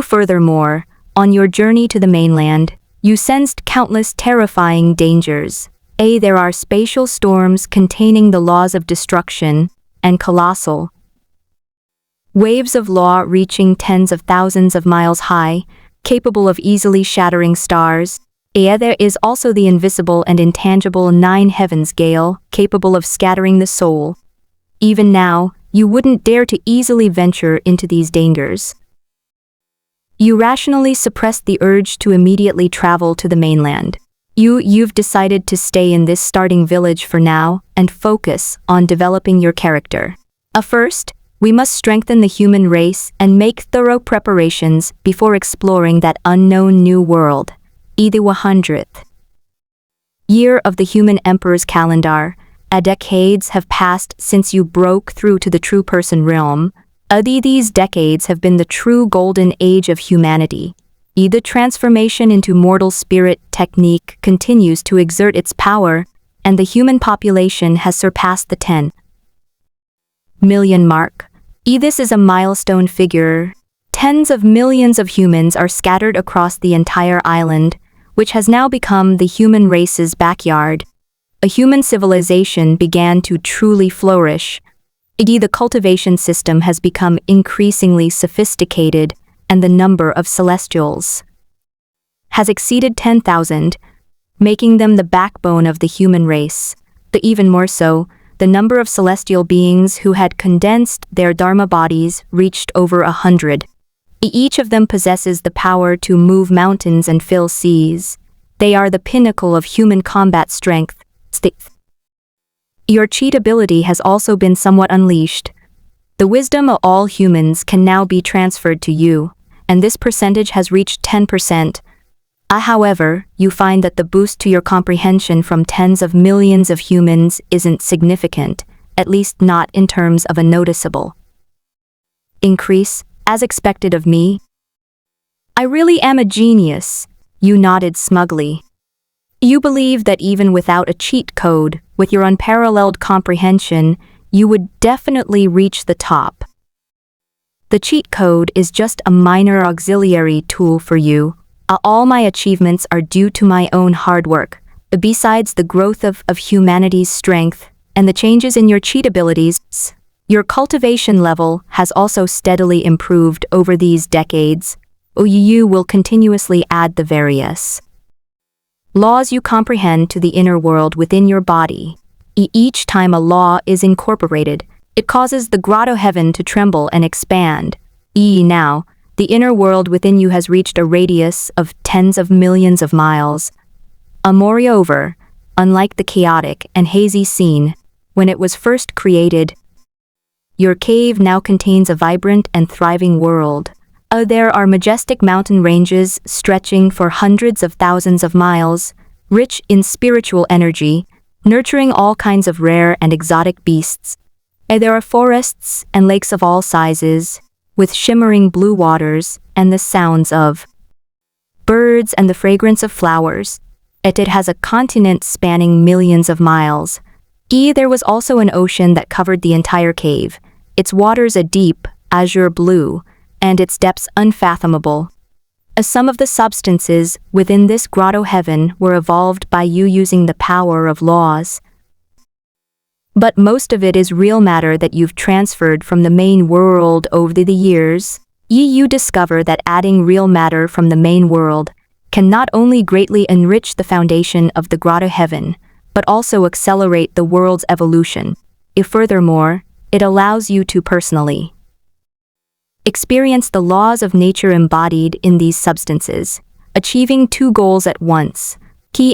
Furthermore, on your journey to the mainland, you sensed countless terrifying dangers. There are spatial storms containing the laws of destruction, and colossal waves of law reaching tens of thousands of miles high, capable of easily shattering stars. There is also the invisible and intangible 9 heavens gale, capable of scattering the soul. Even now, you wouldn't dare to easily venture into these dangers. You rationally suppressed the urge to immediately travel to the mainland. You've decided to stay in this starting village for now and focus on developing your character. First, we must strengthen the human race and make thorough preparations before exploring that unknown new world. The 100th year of the human emperor's calendar, decades have passed since you broke through to the true person realm. These decades have been the true golden age of humanity. The transformation into mortal spirit technique continues to exert its power, and the human population has surpassed the 10 million mark. This is a milestone figure. Tens of millions of humans are scattered across the entire island, which has now become the human race's backyard. A human civilization began to truly flourish. The cultivation system has become increasingly sophisticated, and the number of celestials has exceeded 10,000, making them the backbone of the human race. But even more so, the number of celestial beings who had condensed their dharma bodies reached over 100. Each of them possesses the power to move mountains and fill seas. They are the pinnacle of human combat strength. Your cheat ability has also been somewhat unleashed. The wisdom of all humans can now be transferred to you, and this percentage has reached 10%. However, you find that the boost to your comprehension from tens of millions of humans isn't significant, at least not in terms of a noticeable increase, as expected of me. I really am a genius, you nodded smugly. You believe that even without a cheat code, with your unparalleled comprehension, you would definitely reach the top. The cheat code is just a minor auxiliary tool for you. All my achievements are due to my own hard work. Besides the growth of humanity's strength and the changes in your cheat abilities, your cultivation level has also steadily improved over these decades. You will continuously add the various laws you comprehend to the inner world within your body. Each time a law is incorporated, it causes the grotto heaven to tremble and expand. Now, the inner world within you has reached a radius of tens of millions of miles. Moreover, unlike the chaotic and hazy scene when it was first created, your cave now contains a vibrant and thriving world. There are majestic mountain ranges stretching for hundreds of thousands of miles, rich in spiritual energy, nurturing all kinds of rare and exotic beasts. There are forests and lakes of all sizes, with shimmering blue waters and the sounds of birds and the fragrance of flowers. It has a continent spanning millions of miles. There was also an ocean that covered the entire cave, its waters a deep, azure blue, and its depths unfathomable. Some of the substances within this grotto heaven were evolved by you using the power of laws. But most of it is real matter that you've transferred from the main world over the years. You discover that adding real matter from the main world can not only greatly enrich the foundation of the grotto heaven, but also accelerate the world's evolution. Furthermore, it allows you to personally experience the laws of nature embodied in these substances, achieving two goals at once.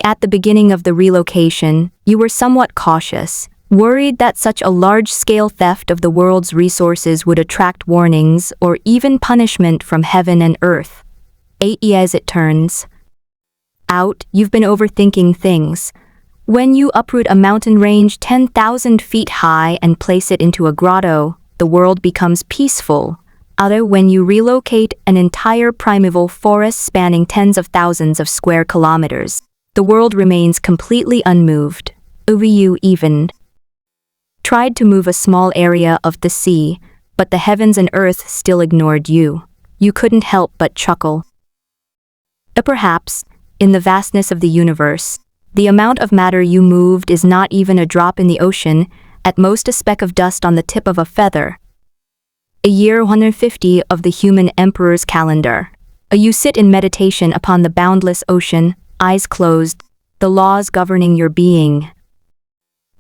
At the beginning of the relocation, you were somewhat cautious, worried that such a large-scale theft of the world's resources would attract warnings or even punishment from heaven and earth. As it turns out, you've been overthinking things. When you uproot a mountain range 10,000 feet high and place it into a grotto, the world becomes peaceful. When you relocate an entire primeval forest spanning tens of thousands of square kilometers, the world remains completely unmoved. You even tried to move a small area of the sea, but the heavens and earth still ignored you. You couldn't help but chuckle. Perhaps, in the vastness of the universe, the amount of matter you moved is not even a drop in the ocean, at most a speck of dust on the tip of a feather. Year 150 of the human emperor's calendar. You sit in meditation upon the boundless ocean, eyes closed, the laws governing your being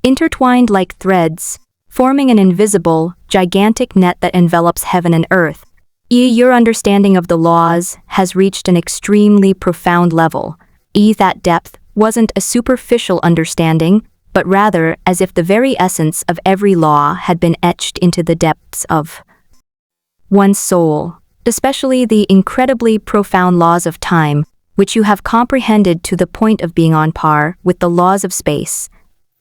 intertwined like threads, forming an invisible, gigantic net that envelops heaven and earth. Your understanding of the laws has reached an extremely profound level. That depth wasn't a superficial understanding, but rather as if the very essence of every law had been etched into the depths of one's soul, especially the incredibly profound laws of time, which you have comprehended to the point of being on par with the laws of space.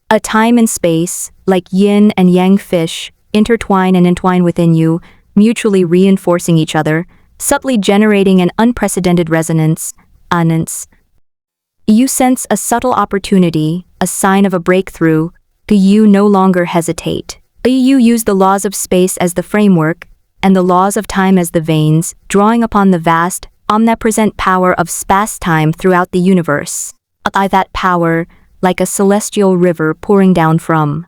A time and space, like yin and yang fish, intertwine and entwine within you, mutually reinforcing each other, subtly generating an unprecedented resonance. You sense a subtle opportunity, a sign of a breakthrough. You no longer hesitate. You use the laws of space as the framework, and the laws of time as the veins, drawing upon the vast, omnipresent power of space-time throughout the universe. That power, like a celestial river pouring down from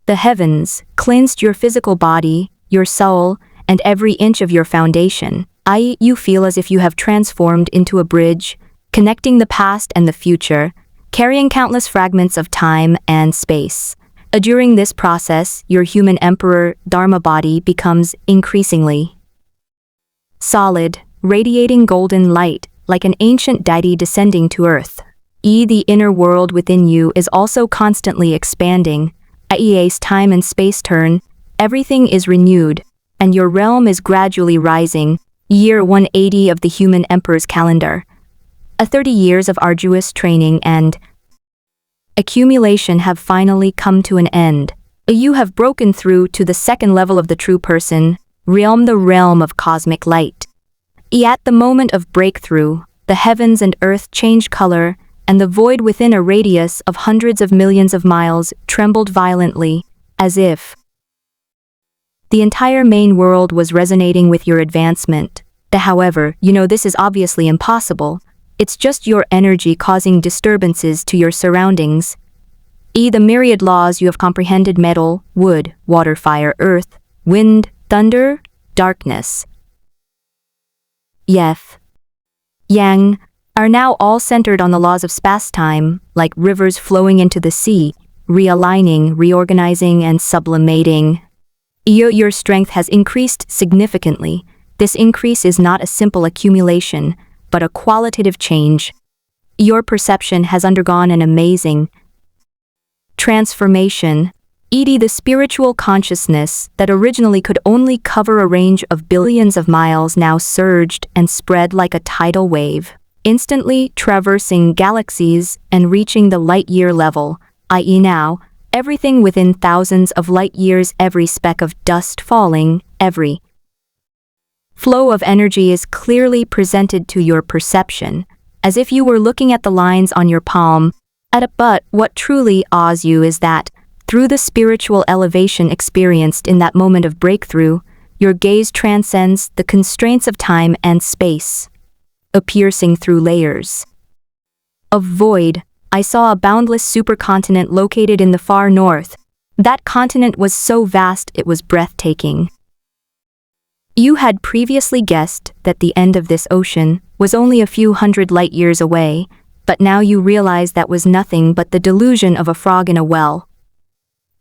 the heavens, cleansed your physical body, your soul, and every inch of your foundation. You feel as if you have transformed into a bridge, connecting the past and the future, carrying countless fragments of time and space. During this process, your human emperor Dharma body becomes increasingly solid, radiating golden light, like an ancient deity descending to earth. The inner world within you is also constantly expanding. As time and space turn, everything is renewed, and your realm is gradually rising. Year 180 of the human emperor's calendar. 30 years of arduous training and accumulation have finally come to an end. You have broken through to the second level of the true person, the realm of cosmic light. At the moment of breakthrough, the heavens and earth changed color, and the void within a radius of hundreds of millions of miles trembled violently, as if the entire main world was resonating with your advancement. However, this is obviously impossible. It's just your energy causing disturbances to your surroundings. The myriad laws you have comprehended: metal, wood, water, fire, earth, wind, thunder, darkness, yang, are now all centered on the laws of space-time, like rivers flowing into the sea, realigning, reorganizing, and sublimating. Your strength has increased significantly. This increase is not a simple accumulation, but a qualitative change. Your perception has undergone an amazing transformation. The spiritual consciousness that originally could only cover a range of billions of miles now surged and spread like a tidal wave, instantly traversing galaxies and reaching the light-year level, i.e. now, everything within thousands of light-years, every speck of dust falling, every flow of energy is clearly presented to your perception, as if you were looking at the lines on your palm. But what truly awes you is that, through the spiritual elevation experienced in that moment of breakthrough, your gaze transcends the constraints of time and space, piercing through layers of void. I saw a boundless supercontinent located in the far north. That continent was so vast it was breathtaking. You had previously guessed that the end of this ocean was only a few hundred light-years away, but now you realize that was nothing but the delusion of a frog in a well.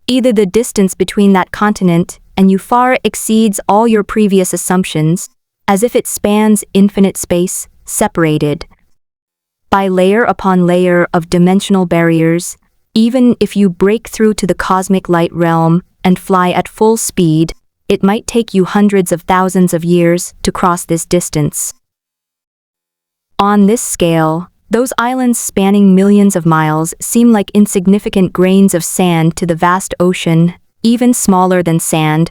Either the distance between that continent and you far exceeds all your previous assumptions, as if it spans infinite space, separated by layer upon layer of dimensional barriers. Even if you break through to the cosmic light realm and fly at full speed, it might take you hundreds of thousands of years to cross this distance. On this scale, those islands spanning millions of miles seem like insignificant grains of sand to the vast ocean, even smaller than sand.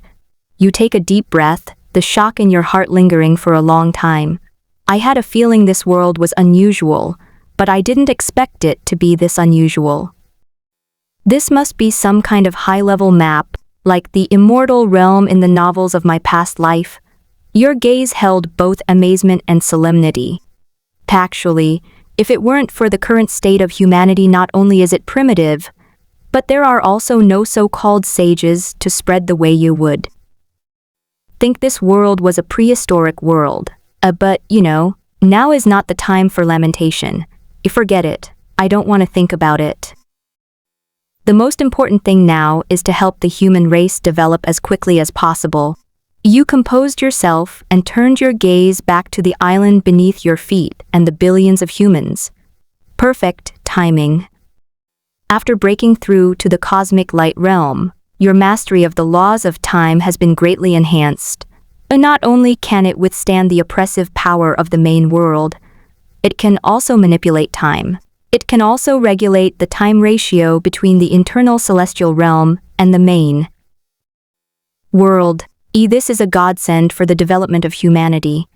You take a deep breath, the shock in your heart lingering for a long time. I had a feeling this world was unusual, but I didn't expect it to be this unusual. This must be some kind of high-level map, like the immortal realm in the novels of my past life. Your gaze held both amazement and solemnity. Actually, if it weren't for the current state of humanity, not only is it primitive, but there are also no so-called sages to spread the way you would think this world was a prehistoric world. But, now is not the time for lamentation. Forget it. I don't want to think about it. The most important thing now is to help the human race develop as quickly as possible. You composed yourself and turned your gaze back to the island beneath your feet and the billions of humans. Perfect timing. After breaking through to the cosmic light realm, your mastery of the laws of time has been greatly enhanced. Not only can it withstand the oppressive power of the main world, it can also manipulate time. It can also regulate the time ratio between the internal celestial realm and the main world. This is a godsend for the development of humanity.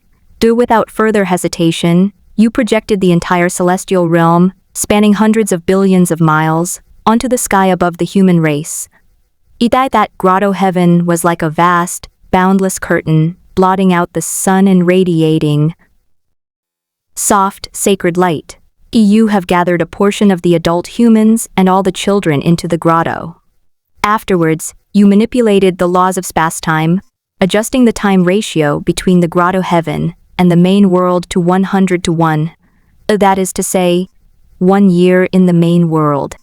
Without further hesitation, you projected the entire celestial realm, spanning hundreds of billions of miles, onto the sky above the human race. That grotto heaven was like a vast, boundless curtain, blotting out the sun and radiating soft, sacred light. You have gathered a portion of the adult humans and all the children into the grotto. Afterwards, you manipulated the laws of space-time, adjusting the time ratio between the grotto heaven and the main world to 100 to 1. That is to say, 1 year in the main world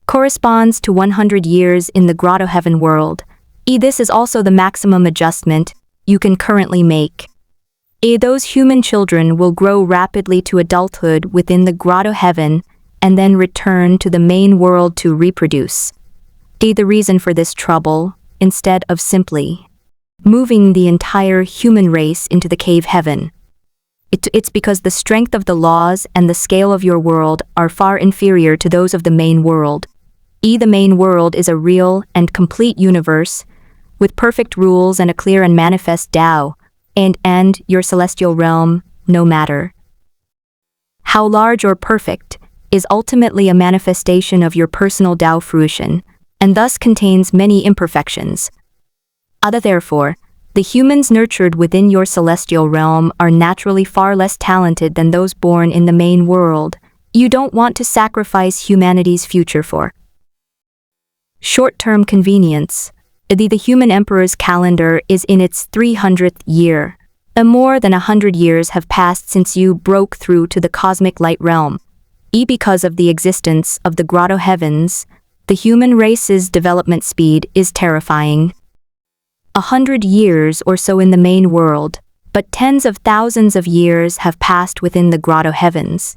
corresponds to 100 years in the grotto heaven world. This is also the maximum adjustment you can currently make. Those human children will grow rapidly to adulthood within the grotto heaven and then return to the main world to reproduce. The reason for this trouble, instead of simply moving the entire human race into the cave heaven, it's because the strength of the laws and the scale of your world are far inferior to those of the main world. The main world is a real and complete universe, with perfect rules and a clear and manifest Tao, and your celestial realm, no matter how large or perfect, is ultimately a manifestation of your personal Tao fruition, and thus contains many imperfections. Therefore, the humans nurtured within your celestial realm are naturally far less talented than those born in the main world. You don't want to sacrifice humanity's future for short-term convenience. The human emperor's calendar is in its 300th year. More than 100 years have passed since you broke through to the cosmic light realm. Because of the existence of the grotto heavens, the human race's development speed is terrifying. 100 years or so in the main world, but tens of thousands of years have passed within the grotto heavens.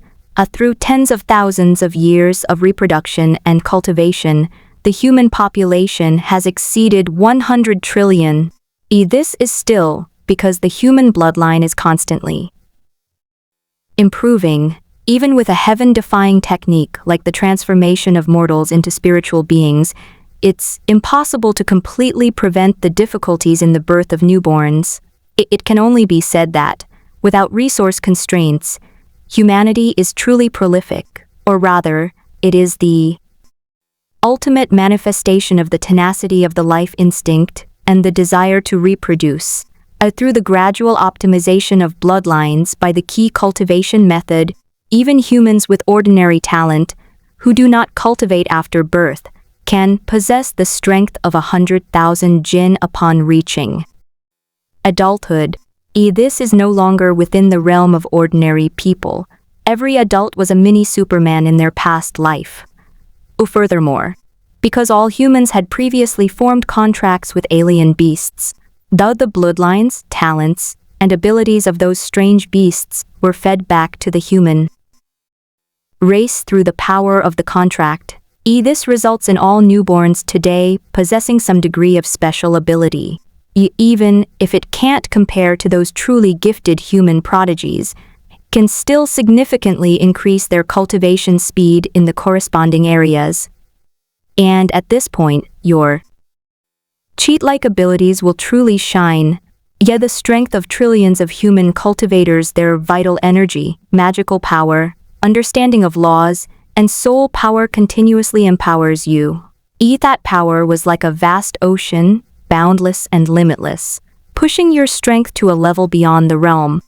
Through tens of thousands of years of reproduction and cultivation, the human population has exceeded 100 trillion. This is still because the human bloodline is constantly improving. Even with a heaven-defying technique like the transformation of mortals into spiritual beings, it's impossible to completely prevent the difficulties in the birth of newborns. It can only be said that, without resource constraints, humanity is truly prolific, or rather, it is the ultimate manifestation of the tenacity of the life instinct and the desire to reproduce. Through the gradual optimization of bloodlines by the key cultivation method, even humans with ordinary talent, who do not cultivate after birth, can possess the strength of 100,000 jinn upon reaching adulthood. This is no longer within the realm of ordinary people. Every adult was a mini Superman in their past life. Furthermore, because all humans had previously formed contracts with alien beasts, the bloodlines, talents, and abilities of those strange beasts were fed back to the human race through the power of the contract. This results in all newborns today possessing some degree of special ability. Even if it can't compare to those truly gifted human prodigies, can still significantly increase their cultivation speed in the corresponding areas. And at this point, your cheat-like abilities will truly shine. Yet the strength of trillions of human cultivators, their vital energy, magical power, understanding of laws, and soul power continuously empowers you. That power was like a vast ocean, boundless and limitless, pushing your strength to a level beyond the realm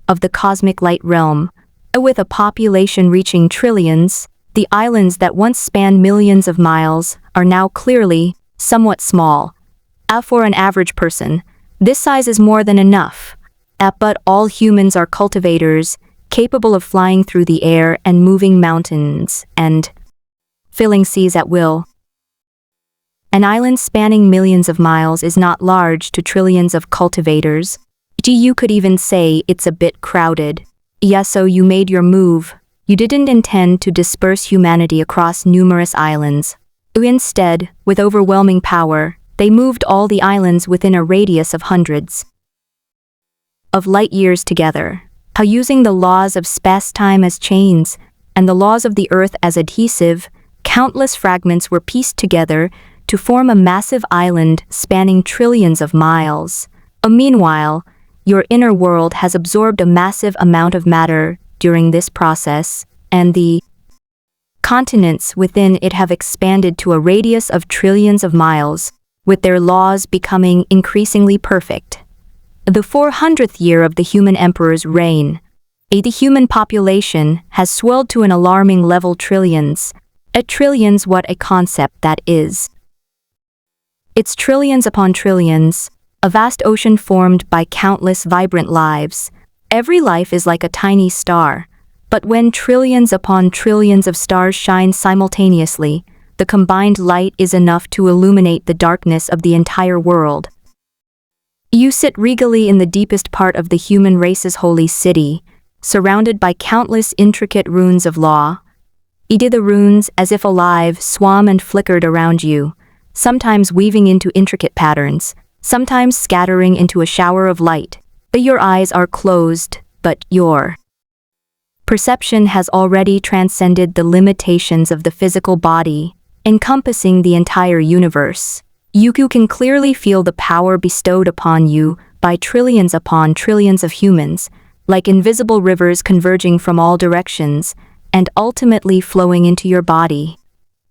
of the cosmic light realm. With a population reaching trillions, the islands that once spanned millions of miles are now clearly somewhat small. For an average person, this size is more than enough. But all humans are cultivators, capable of flying through the air and moving mountains and filling seas at will. An island spanning millions of miles is not large to trillions of cultivators. You could even say it's a bit crowded. So you made your move. You didn't intend to disperse humanity across numerous islands. Instead, with overwhelming power, they moved all the islands within a radius of hundreds of light years together. Using the laws of space-time as chains and the laws of the Earth as adhesive, countless fragments were pieced together to form a massive island spanning trillions of miles. Meanwhile, your inner world has absorbed a massive amount of matter during this process, and the continents within it have expanded to a radius of trillions of miles, with their laws becoming increasingly perfect. The 400th year of the human emperor's reign, the human population has swelled to an alarming level trillions. Trillions, what a concept that is. It's trillions upon trillions, a vast ocean formed by countless vibrant lives. Every life is like a tiny star, but when trillions upon trillions of stars shine simultaneously, the combined light is enough to illuminate the darkness of the entire world. You sit regally in the deepest part of the human race's holy city, surrounded by countless intricate runes of law. The runes, as if alive, swam and flickered around you, sometimes weaving into intricate patterns, sometimes scattering into a shower of light. Your eyes are closed, but your perception has already transcended the limitations of the physical body, encompassing the entire universe. You can clearly feel the power bestowed upon you by trillions upon trillions of humans, like invisible rivers converging from all directions and ultimately flowing into your body.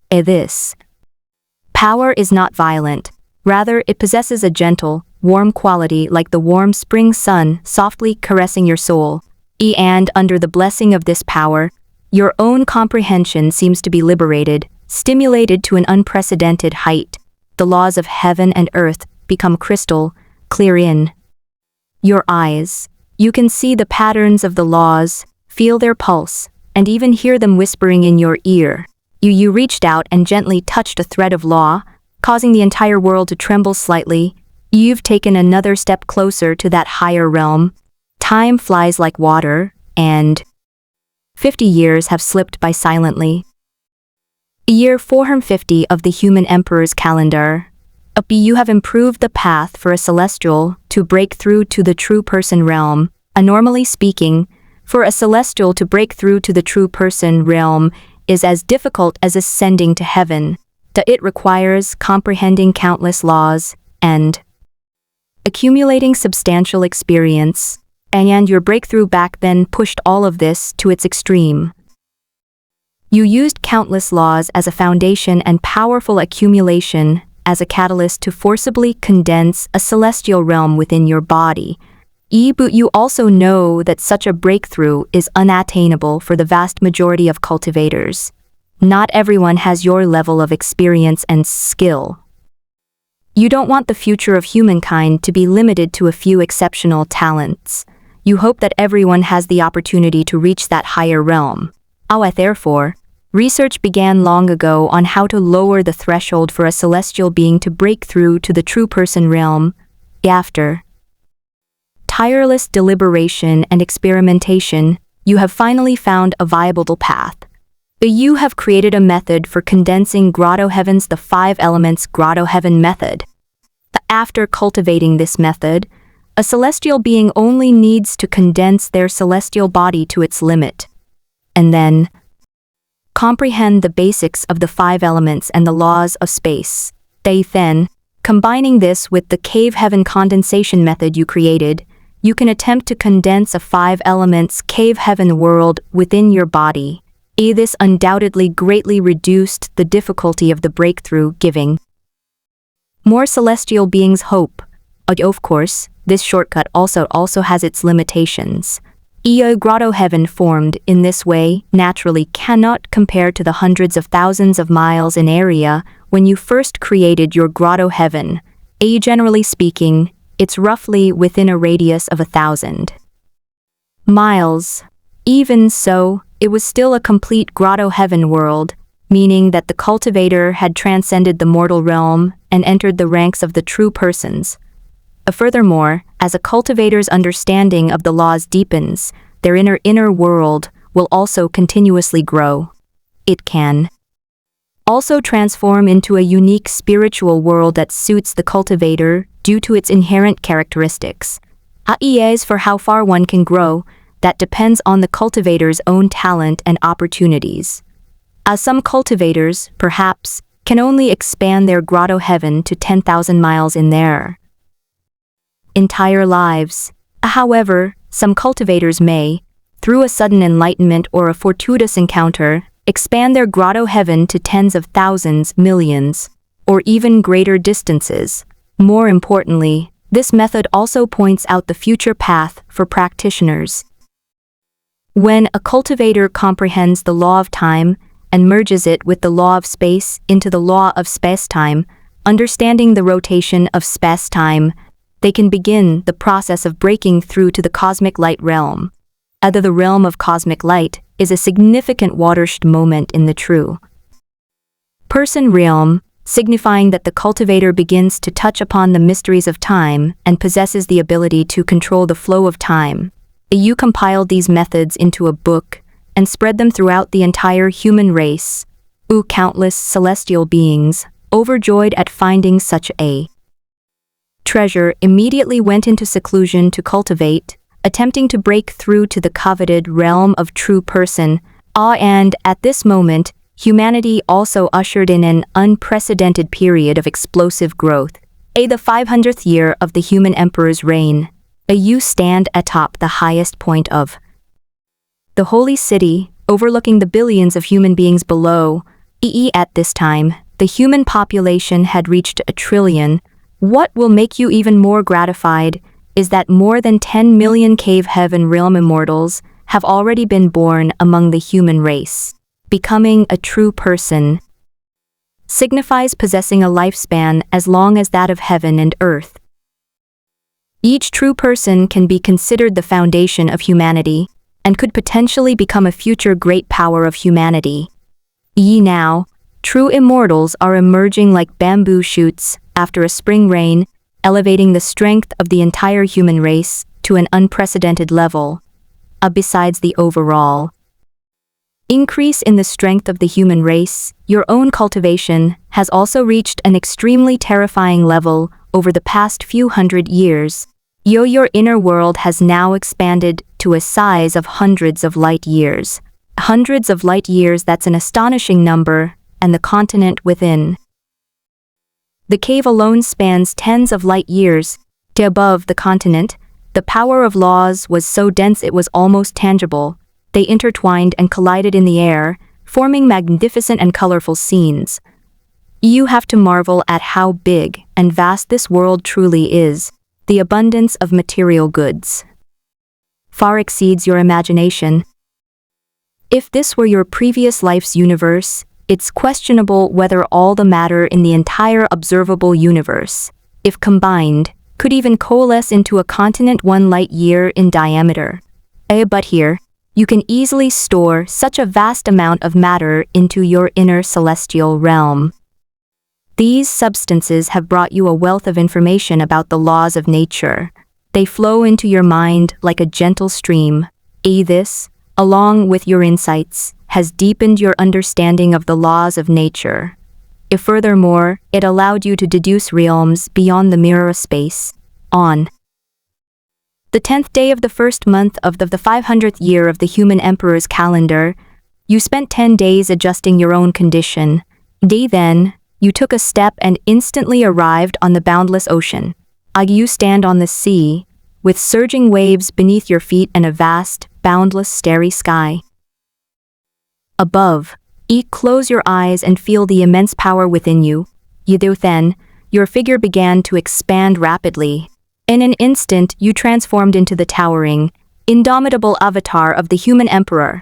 This power is not violent. Rather, it possesses a gentle, warm quality like the warm spring sun softly caressing your soul. And under the blessing of this power, your own comprehension seems to be liberated, stimulated to an unprecedented height. The laws of heaven and earth become crystal clear in your eyes. You can see the patterns of the laws, feel their pulse, and even hear them whispering in your ear. You reached out and gently touched a thread of law, causing the entire world to tremble slightly. You've taken another step closer to that higher realm. Time flies like water, and 50 years have slipped by silently. Year 450 of the human emperor's calendar. You have improved the path for a celestial to break through to the true person realm. Normally speaking, for a celestial to break through to the true person realm is as difficult as ascending to heaven. It requires comprehending countless laws and accumulating substantial experience, and your breakthrough back then pushed all of this to its extreme. You used countless laws as a foundation and powerful accumulation as a catalyst to forcibly condense a celestial realm within your body. But you also know that such a breakthrough is unattainable for the vast majority of cultivators. Not everyone has your level of experience and skill. You don't want the future of humankind to be limited to a few exceptional talents. You hope that everyone has the opportunity to reach that higher realm. Therefore, research began long ago on how to lower the threshold for a celestial being to break through to the true person realm. After tireless deliberation and experimentation, you have finally found a viable path. You have created a method for condensing Grotto Heavens, the 5 elements Grotto Heaven method. After cultivating this method, a celestial being only needs to condense their celestial body to its limit, and then comprehend the basics of the 5 elements and the laws of space. Then, combining this with the cave heaven condensation method you created, you can attempt to condense a 5 elements cave heaven world within your body. This undoubtedly greatly reduced the difficulty of the breakthrough, giving more celestial beings hope. Of course, this shortcut also has its limitations. Grotto Heaven formed in this way naturally cannot compare to the hundreds of thousands of miles in area when you first created your Grotto Heaven. Generally speaking, it's roughly within a radius of 1,000 miles. Even so, it was still a complete Grotto Heaven world, meaning that the cultivator had transcended the mortal realm and entered the ranks of the true persons. Furthermore, as a cultivator's understanding of the laws deepens, their inner world will also continuously grow. It can also transform into a unique spiritual world that suits the cultivator due to its inherent characteristics. As for how far one can grow, that depends on the cultivator's own talent and opportunities. Some cultivators, perhaps, can only expand their Grotto Heaven to 10,000 miles in their entire lives. However, some cultivators may, through a sudden enlightenment or a fortuitous encounter, expand their Grotto Heaven to tens of thousands, millions, or even greater distances. More importantly, this method also points out the future path for practitioners. When a cultivator comprehends the law of time and merges it with the law of space into the law of space-time, understanding the rotation of space-time, they can begin the process of breaking through to the cosmic light realm. The realm of cosmic light is a significant watershed moment in the true person realm, signifying that the cultivator begins to touch upon the mysteries of time and possesses the ability to control the flow of time. You compiled these methods into a book and spread them throughout the entire human race. Countless celestial beings, overjoyed at finding such a treasure, immediately went into seclusion to cultivate, attempting to break through to the coveted realm of true person. And at this moment, humanity also ushered in an unprecedented period of explosive growth. The 500th year of the human emperor's reign. You stand atop the highest point of the holy city, overlooking the billions of human beings below. At this time, the human population had reached 1 trillion. What will make you even more gratified is that more than 10 million cave heaven realm immortals have already been born among the human race. Becoming a true person signifies possessing a lifespan as long as that of heaven and earth. Each true person can be considered the foundation of humanity and could potentially become a future great power of humanity. Now, true immortals are emerging like bamboo shoots after a spring rain, elevating the strength of the entire human race to an unprecedented level. Besides the overall increase in the strength of the human race, your own cultivation has also reached an extremely terrifying level over the past few hundred years. Your inner world has now expanded to a size of hundreds of light years. Hundreds of light years, that's an astonishing number, and the continent within. The cave alone spans tens of light years. Above the continent, the power of laws was so dense it was almost tangible. They intertwined and collided in the air, forming magnificent and colorful scenes. You have to marvel at how big and vast this world truly is. The abundance of material goods far exceeds your imagination. If this were your previous life's universe, it's questionable whether all the matter in the entire observable universe, if combined, could even coalesce into a continent 1 light year in diameter. But here, you can easily store such a vast amount of matter into your inner celestial realm. These substances have brought you a wealth of information about the laws of nature. They flow into your mind like a gentle stream. This, along with your insights, has deepened your understanding of the laws of nature. Furthermore, it allowed you to deduce realms beyond the mirror of space. On the 10th day of the first month of the 500th year of the human emperor's calendar, you spent 10 days adjusting your own condition. Then, you took a step and instantly arrived on the boundless ocean. You stand on the sea, with surging waves beneath your feet and a vast, boundless starry sky. Above, close your eyes and feel the immense power within you. Then, your figure began to expand rapidly. In an instant, you transformed into the towering, indomitable avatar of the human emperor.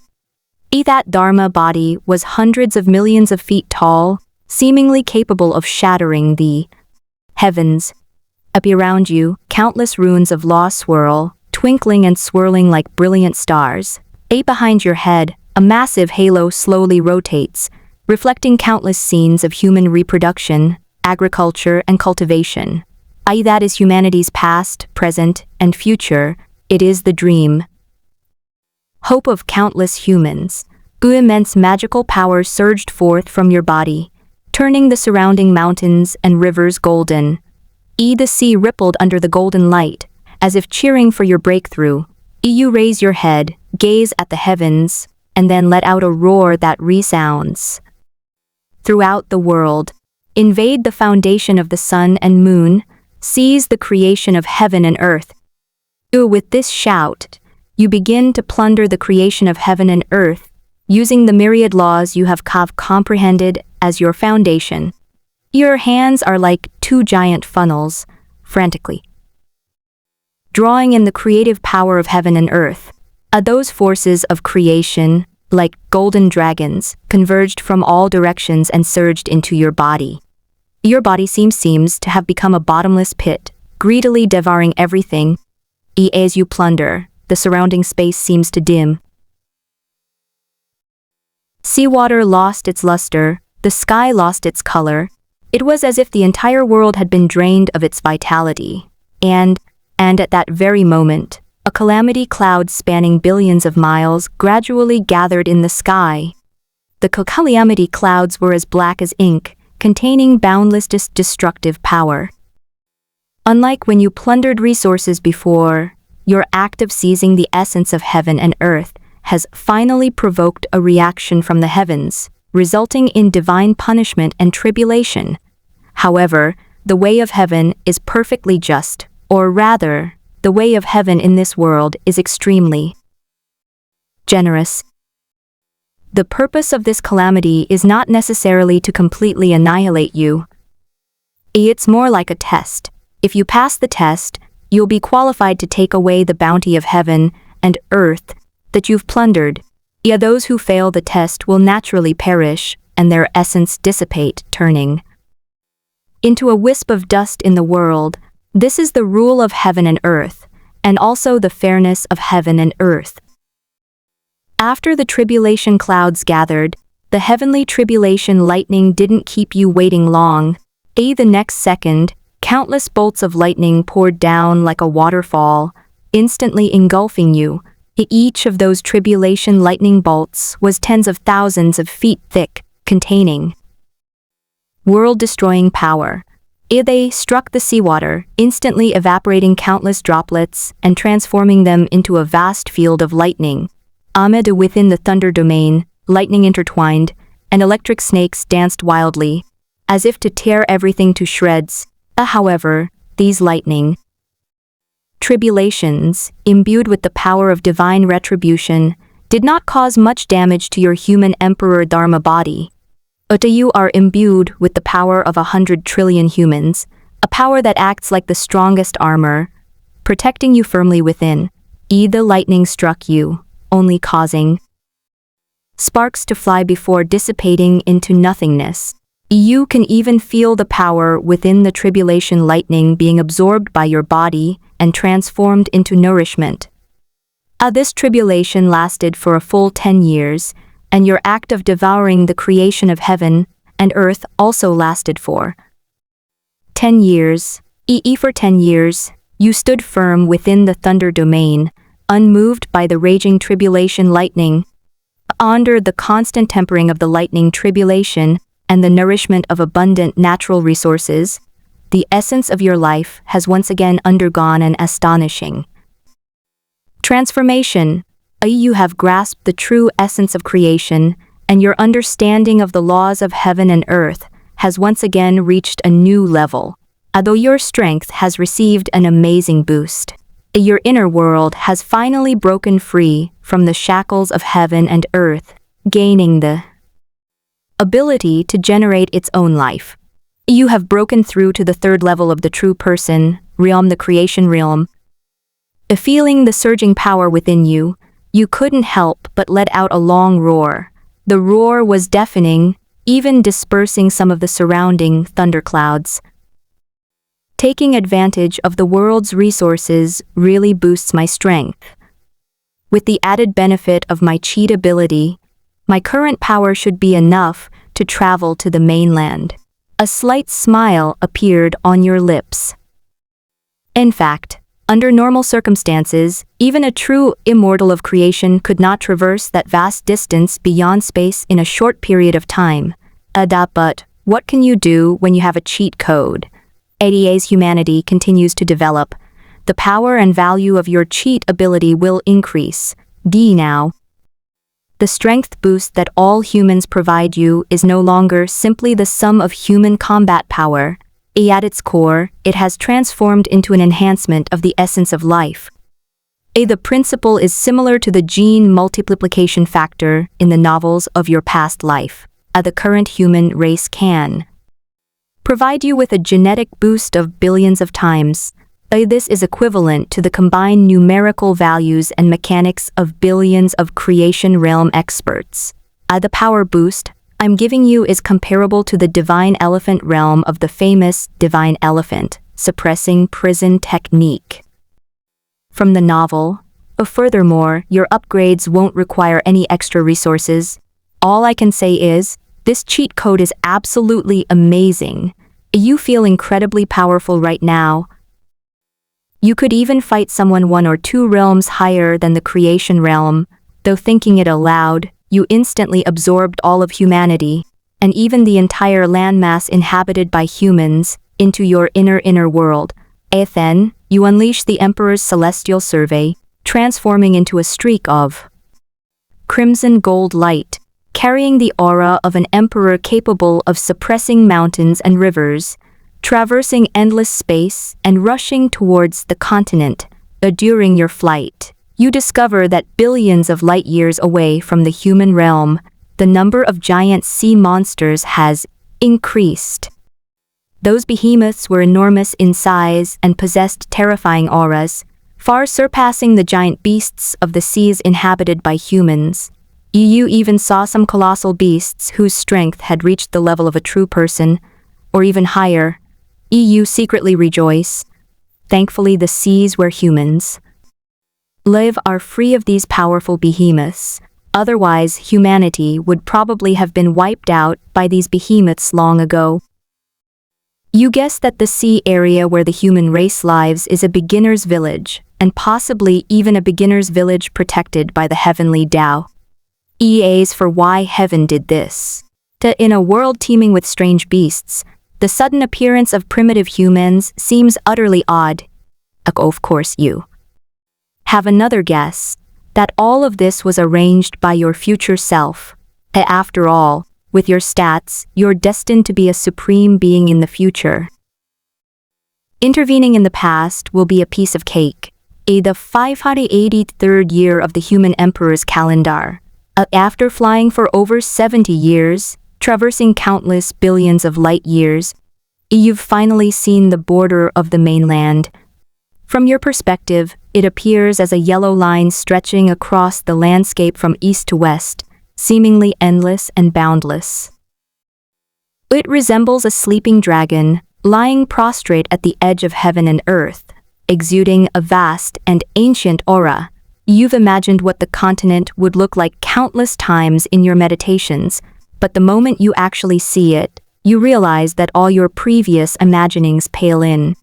That Dharma body was hundreds of millions of feet tall, seemingly capable of shattering the heavens. Up around you, countless runes of law swirl, twinkling and swirling like brilliant stars. Behind your head, a massive halo slowly rotates, reflecting countless scenes of human reproduction, agriculture, and cultivation. That is humanity's past, present, and future. It is the dream hope of countless humans. Immense magical power surged forth from your body, turning the surrounding mountains and rivers golden. The sea rippled under the golden light, as if cheering for your breakthrough. You raise your head, gaze at the heavens, and then let out a roar that resounds throughout the world. Invade the foundation of the sun and moon, seize the creation of heaven and earth. With this shout, you begin to plunder the creation of heaven and earth, using the myriad laws you have comprehended as your foundation. Your hands are like 2 giant funnels, frantically drawing in the creative power of heaven and earth. Those forces of creation, like golden dragons, converged from all directions and surged into your body. Your body seems to have become a bottomless pit, greedily devouring everything. As you plunder, the surrounding space seems to dim. Seawater lost its luster, the sky lost its color. It was as if the entire world had been drained of its vitality. And at that very moment, a calamity cloud spanning billions of miles gradually gathered in the sky. The calamity clouds were as black as ink, containing boundless destructive power. Unlike when you plundered resources before, your act of seizing the essence of heaven and earth has finally provoked a reaction from the heavens, resulting in divine punishment and tribulation. However, the way of heaven is perfectly just, or rather, the way of heaven in this world is extremely generous. The purpose of this calamity is not necessarily to completely annihilate you. It's more like a test. If you pass the test, you'll be qualified to take away the bounty of heaven and earth that you've plundered. Those who fail the test will naturally perish, and their essence dissipate, turning into a wisp of dust in the world. This is the rule of heaven and earth, and also the fairness of heaven and earth. After the tribulation clouds gathered, the heavenly tribulation lightning didn't keep you waiting long. The next second, countless bolts of lightning poured down like a waterfall, instantly engulfing you. Each of those tribulation lightning bolts was tens of thousands of feet thick, containing world-destroying power. They struck the seawater, instantly evaporating countless droplets and transforming them into a vast field of lightning. Amid within the thunder domain, lightning intertwined, and electric snakes danced wildly, as if to tear everything to shreds. However, these lightning tribulations, imbued with the power of divine retribution, did not cause much damage to your human Emperor Dharma body. You are imbued with the power of 100 trillion humans, a power that acts like the strongest armor, protecting you firmly within. The lightning struck you, only causing sparks to fly before dissipating into nothingness. You can even feel the power within the tribulation lightning being absorbed by your body and transformed into nourishment. This tribulation lasted for a full 10 years, and your act of devouring the creation of heaven and earth also lasted for 10 years. For 10 years, you stood firm within the thunder domain, unmoved by the raging tribulation lightning. Under the constant tempering of the lightning tribulation and the nourishment of abundant natural resources, the essence of your life has once again undergone an astonishing transformation. You have grasped the true essence of creation, and your understanding of the laws of heaven and earth has once again reached a new level. Although your strength has received an amazing boost, your inner world has finally broken free from the shackles of heaven and earth, gaining the ability to generate its own life. You have broken through to the third level of the true person, realm, the creation realm. Feeling the surging power within you, you couldn't help but let out a long roar. The roar was deafening, even dispersing some of the surrounding thunderclouds. Taking advantage of the world's resources really boosts my strength. With the added benefit of my cheat ability, my current power should be enough to travel to the mainland. A slight smile appeared on your lips. In fact, under normal circumstances, even a true immortal of creation could not traverse that vast distance beyond space in a short period of time. But what can you do when you have a cheat code? As humanity continues to develop, the power and value of your cheat ability will increase. Now, the strength boost that all humans provide you is no longer simply the sum of human combat power. At its core, it has transformed into an enhancement of the essence of life. The principle is similar to the gene multiplication factor in the novels of your past life. The current human race can provide you with a genetic boost of billions of times. This is equivalent to the combined numerical values and mechanics of billions of creation realm experts. The power boost I'm giving you is comparable to the divine elephant realm of the famous divine elephant, suppressing prison technique from the novel. Furthermore, your upgrades won't require any extra resources. All I can say is, this cheat code is absolutely amazing. You feel incredibly powerful right now. You could even fight someone 1 or 2 realms higher than the creation realm. Though thinking it aloud, you instantly absorbed all of humanity, and even the entire landmass inhabited by humans, into your inner world. Then, you unleash the Emperor's celestial survey, transforming into a streak of crimson gold light, carrying the aura of an emperor capable of suppressing mountains and rivers, traversing endless space and rushing towards the continent. During your flight, you discover that billions of light years away from the human realm, the number of giant sea monsters has increased. Those behemoths were enormous in size and possessed terrifying auras, far surpassing the giant beasts of the seas inhabited by humans. You even saw some colossal beasts whose strength had reached the level of a true person, or even higher. You secretly rejoice. Thankfully, the seas where humans live are free of these powerful behemoths. Otherwise, humanity would probably have been wiped out by these behemoths long ago. You guess that the sea area where the human race lives is a beginner's village, and possibly even a beginner's village protected by the heavenly Tao. EAs for why heaven did this. In a world teeming with strange beasts, the sudden appearance of primitive humans seems utterly odd. Of course you have another guess, that all of this was arranged by your future self. After all, with your stats, you're destined to be a supreme being in the future. Intervening in the past will be a piece of cake. The 583rd year of the human emperor's calendar. After flying for over 70 years, traversing countless billions of light years, you've finally seen the border of the mainland. From your perspective, it appears as a yellow line stretching across the landscape from east to west, seemingly endless and boundless. It resembles a sleeping dragon, lying prostrate at the edge of heaven and earth, exuding a vast and ancient aura. You've imagined what the continent would look like countless times in your meditations, but the moment you actually see it, you realize that all your previous imaginings pale in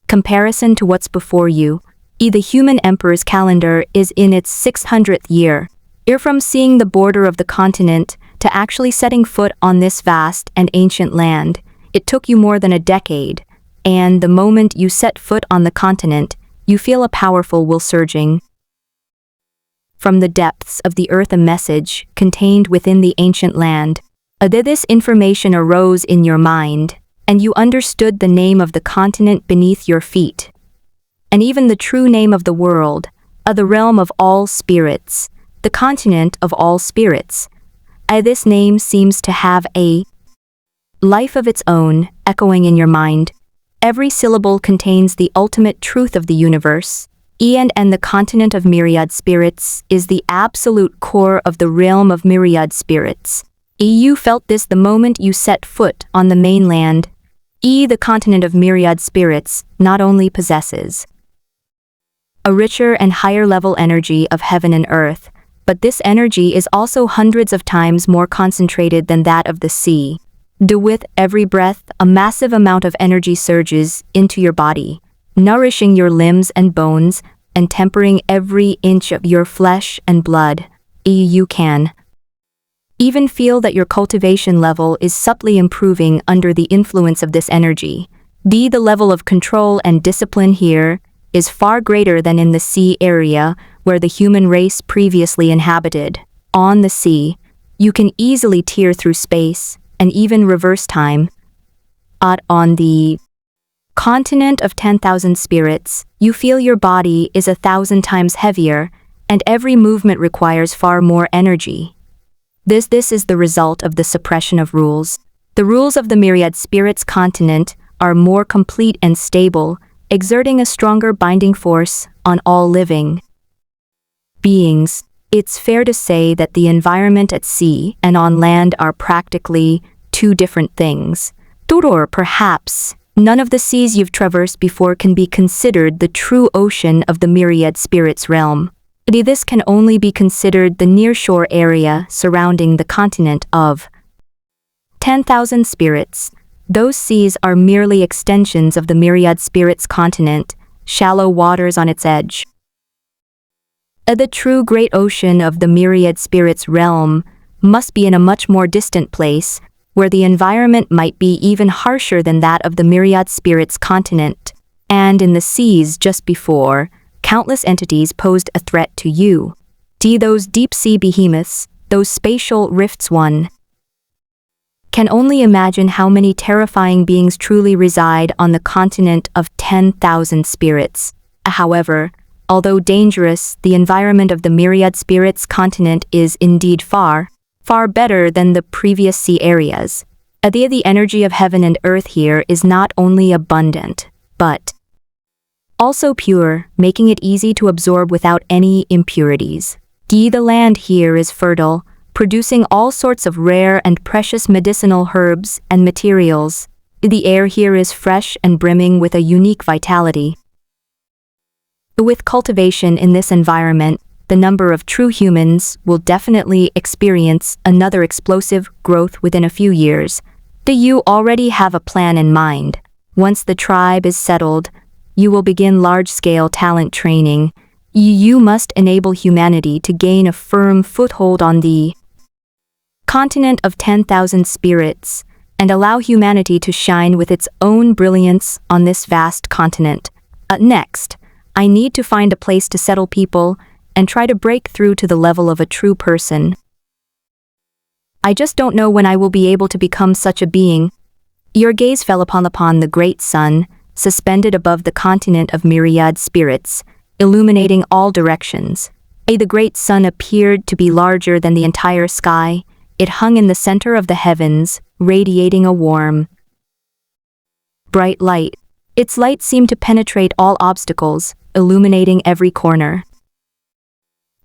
comparison to what's before you. The human emperor's calendar is in its 600th year. From seeing the border of the continent to actually setting foot on this vast and ancient land, it took you more than a decade, and the moment you set foot on the continent, you feel a powerful will surging from the depths of the earth, a message contained within the ancient land. This information arose in your mind, and you understood the name of the continent beneath your feet, and even the true name of the world, the realm of all spirits, the continent of all spirits. This name seems to have a life of its own, echoing in your mind. Every syllable contains the ultimate truth of the universe, and the continent of myriad spirits is the absolute core of the realm of myriad spirits. You felt this the moment you set foot on the mainland. The continent of myriad spirits not only possesses a richer and higher level energy of heaven and earth, but this energy is also hundreds of times more concentrated than that of the sea. With every breath, a massive amount of energy surges into your body, nourishing your limbs and bones, and tempering every inch of your flesh and blood. You can even feel that your cultivation level is subtly improving under the influence of this energy. The level of control and discipline here is far greater than in the sea area where the human race previously inhabited. On the sea, you can easily tear through space and even reverse time. On the continent of 10,000 spirits, you feel your body is 1,000 times heavier, and every movement requires far more energy. This is the result of the suppression of rules. The rules of the myriad spirits continent are more complete and stable, exerting a stronger binding force on all living beings. It's fair to say that the environment at sea and on land are practically two different things. Or perhaps none of the seas you've traversed before can be considered the true ocean of the myriad spirits realm. This can only be considered the nearshore area surrounding the continent of 10,000 spirits. Those seas are merely extensions of the myriad spirits continent, shallow waters on its edge. The true great ocean of the myriad spirits realm must be in a much more distant place, where the environment might be even harsher than that of the myriad spirits continent. And in the seas just before, countless entities posed a threat to you. Those deep-sea behemoths, those spatial rifts. One can only imagine how many terrifying beings truly reside on the continent of 10,000 spirits. However, although dangerous, the environment of the myriad spirits continent is indeed far better than the previous sea areas. The energy of heaven and earth here is not only abundant, but also pure, making it easy to absorb without any impurities. The land here is fertile, producing all sorts of rare and precious medicinal herbs and materials. The air here is fresh and brimming with a unique vitality. With cultivation in this environment, the number of true humans will definitely experience another explosive growth within a few years. You already have a plan in mind. Once the tribe is settled, you will begin large-scale talent training. You must enable humanity to gain a firm foothold on the continent of 10,000 spirits, and allow humanity to shine with its own brilliance on this vast continent. Next, I need to find a place to settle people and try to break through to the level of a true person. I just don't know when I will be able to become such a being. Your gaze fell upon the great sun, suspended above the continent of myriad spirits, illuminating all directions. The great sun appeared to be larger than the entire sky. It hung in the center of the heavens, radiating a warm, bright light. Its light seemed to penetrate all obstacles, illuminating every corner.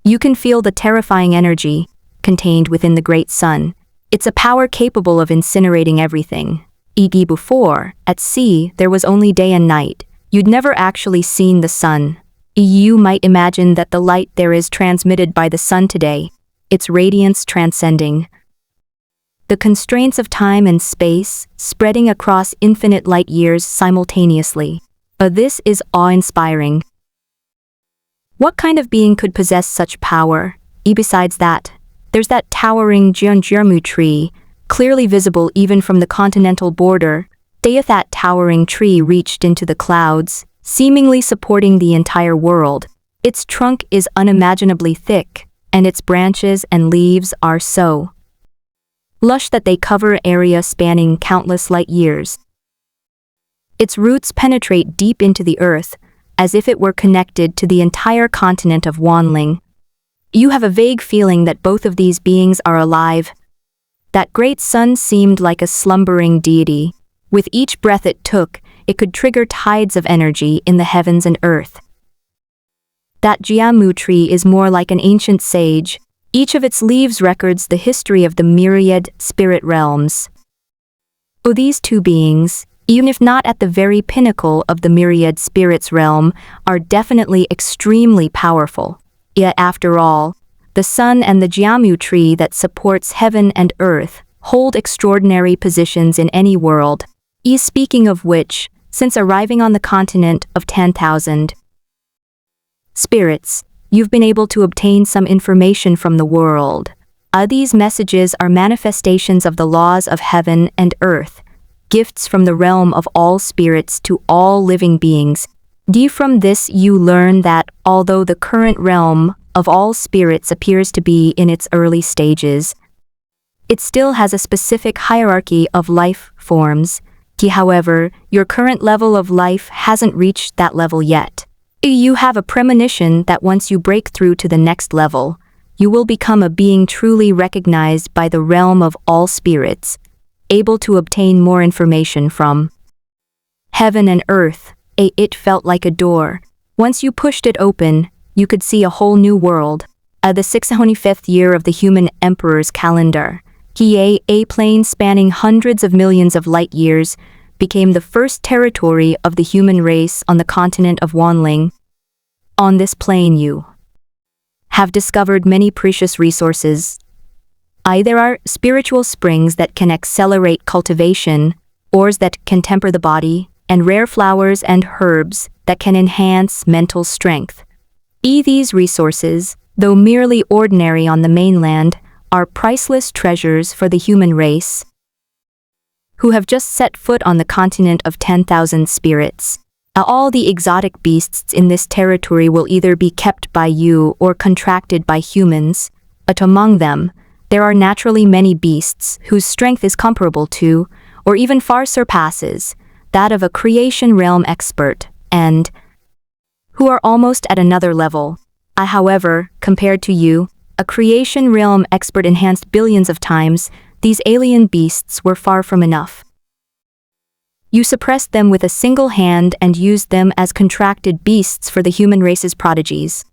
You can feel the terrifying energy contained within the great sun. It's a power capable of incinerating everything. E.g. before, at sea, there was only day and night. You'd never actually seen the sun. You might imagine that the light there is transmitted by the sun today, its radiance transcending the constraints of time and space, spreading across infinite light years simultaneously. This is awe-inspiring. What kind of being could possess such power? Besides that, there's that towering Jianjiamu tree, clearly visible even from the continental border. That towering tree reached into the clouds, seemingly supporting the entire world. Its trunk is unimaginably thick, and its branches and leaves are so lush that they cover an area spanning countless light years. Its roots penetrate deep into the earth, as if it were connected to the entire continent of Wanling. You have a vague feeling that both of these beings are alive. That great sun seemed like a slumbering deity. With each breath it took, it could trigger tides of energy in the heavens and earth. That Jiamu tree is more like an ancient sage. Each of its leaves records the history of the myriad spirit realms. These two beings, even if not at the very pinnacle of the myriad spirits realm, are definitely extremely powerful. Yet after all, the sun and the Jiamu tree that supports heaven and earth hold extraordinary positions in any world. Speaking of which, since arriving on the continent of 10,000 spirits, you've been able to obtain some information from the world. These messages are manifestations of the laws of heaven and earth, gifts from the realm of all spirits to all living beings. From this you learn that, although the current realm of all spirits appears to be in its early stages, it still has a specific hierarchy of life forms. However, your current level of life hasn't reached that level yet. You have a premonition that once you break through to the next level, you will become a being truly recognized by the realm of all spirits, able to obtain more information from heaven and earth. It felt like a door. Once you pushed it open, you could see a whole new world. The 625th year of the human emperor's calendar, a plane spanning hundreds of millions of light years, became the first territory of the human race on the continent of Wanling. On this plane you have discovered many precious resources. There are spiritual springs that can accelerate cultivation, ores that can temper the body, and rare flowers and herbs that can enhance mental strength. These resources, though merely ordinary on the mainland, are priceless treasures for the human race who have just set foot on the continent of 10,000 spirits. All the exotic beasts in this territory will either be kept by you or contracted by humans, but among them, there are naturally many beasts whose strength is comparable to, or even far surpasses, that of a creation realm expert, and who are almost at another level. However, compared to you, a creation realm expert enhanced billions of times, these alien beasts were far from enough. You suppressed them with a single hand and used them as contracted beasts for the human race's prodigies.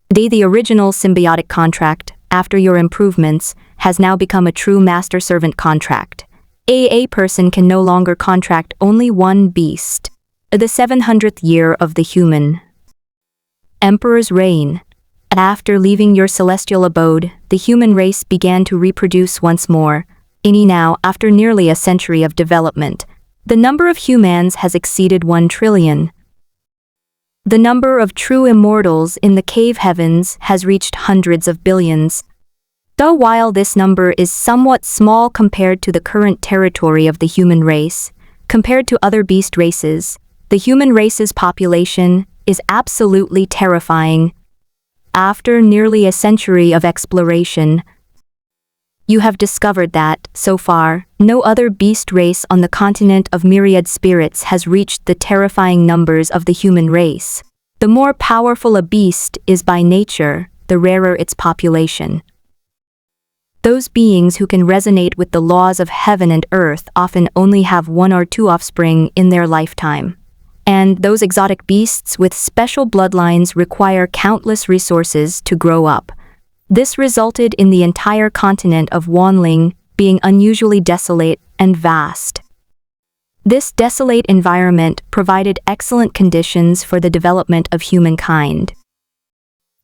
The original symbiotic contract, after your improvements, has now become a true master-servant contract. A person can no longer contract only one beast. The 700th year of the human emperor's reign. After leaving your celestial abode, the human race began to reproduce once more. Now, after nearly a century of development, the number of humans has exceeded 1 trillion. The number of true immortals in the cave heavens has reached hundreds of billions. Though while this number is somewhat small compared to the current territory of the human race, compared to other beast races, the human race's population is absolutely terrifying. After nearly a century of exploration, you have discovered that, so far, no other beast race on the continent of myriad spirits has reached the terrifying numbers of the human race. The more powerful a beast is by nature, the rarer its population. Those beings who can resonate with the laws of heaven and earth often only have one or two offspring in their lifetime. And those exotic beasts with special bloodlines require countless resources to grow up. This resulted in the entire continent of Wanling being unusually desolate and vast. This desolate environment provided excellent conditions for the development of humankind.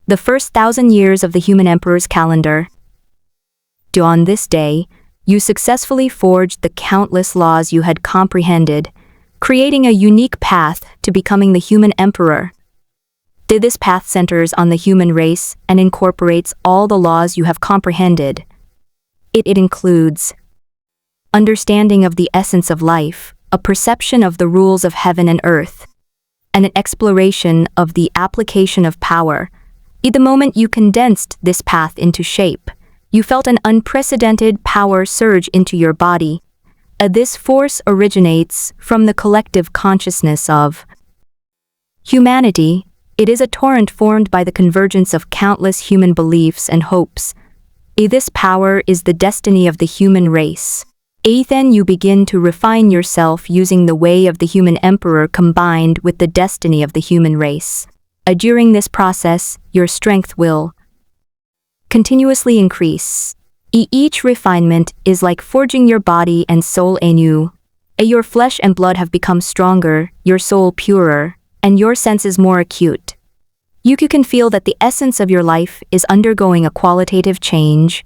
The first 1,000 years of the human emperor's calendar. On this day, you successfully forged the countless laws you had comprehended, creating a unique path to becoming the human emperor. This path centers on the human race and incorporates all the laws you have comprehended. It includes understanding of the essence of life, a perception of the rules of heaven and earth, and an exploration of the application of power. The moment you condensed this path into shape, you felt an unprecedented power surge into your body. This force originates from the collective consciousness of humanity. It is a torrent formed by the convergence of countless human beliefs and hopes. This power is the destiny of the human race. Then you begin to refine yourself using the way of the human emperor combined with the destiny of the human race. During this process, your strength will continuously increase. Each refinement is like forging your body and soul anew. Your flesh and blood have become stronger, your soul purer, and your senses more acute. You can feel that the essence of your life is undergoing a qualitative change,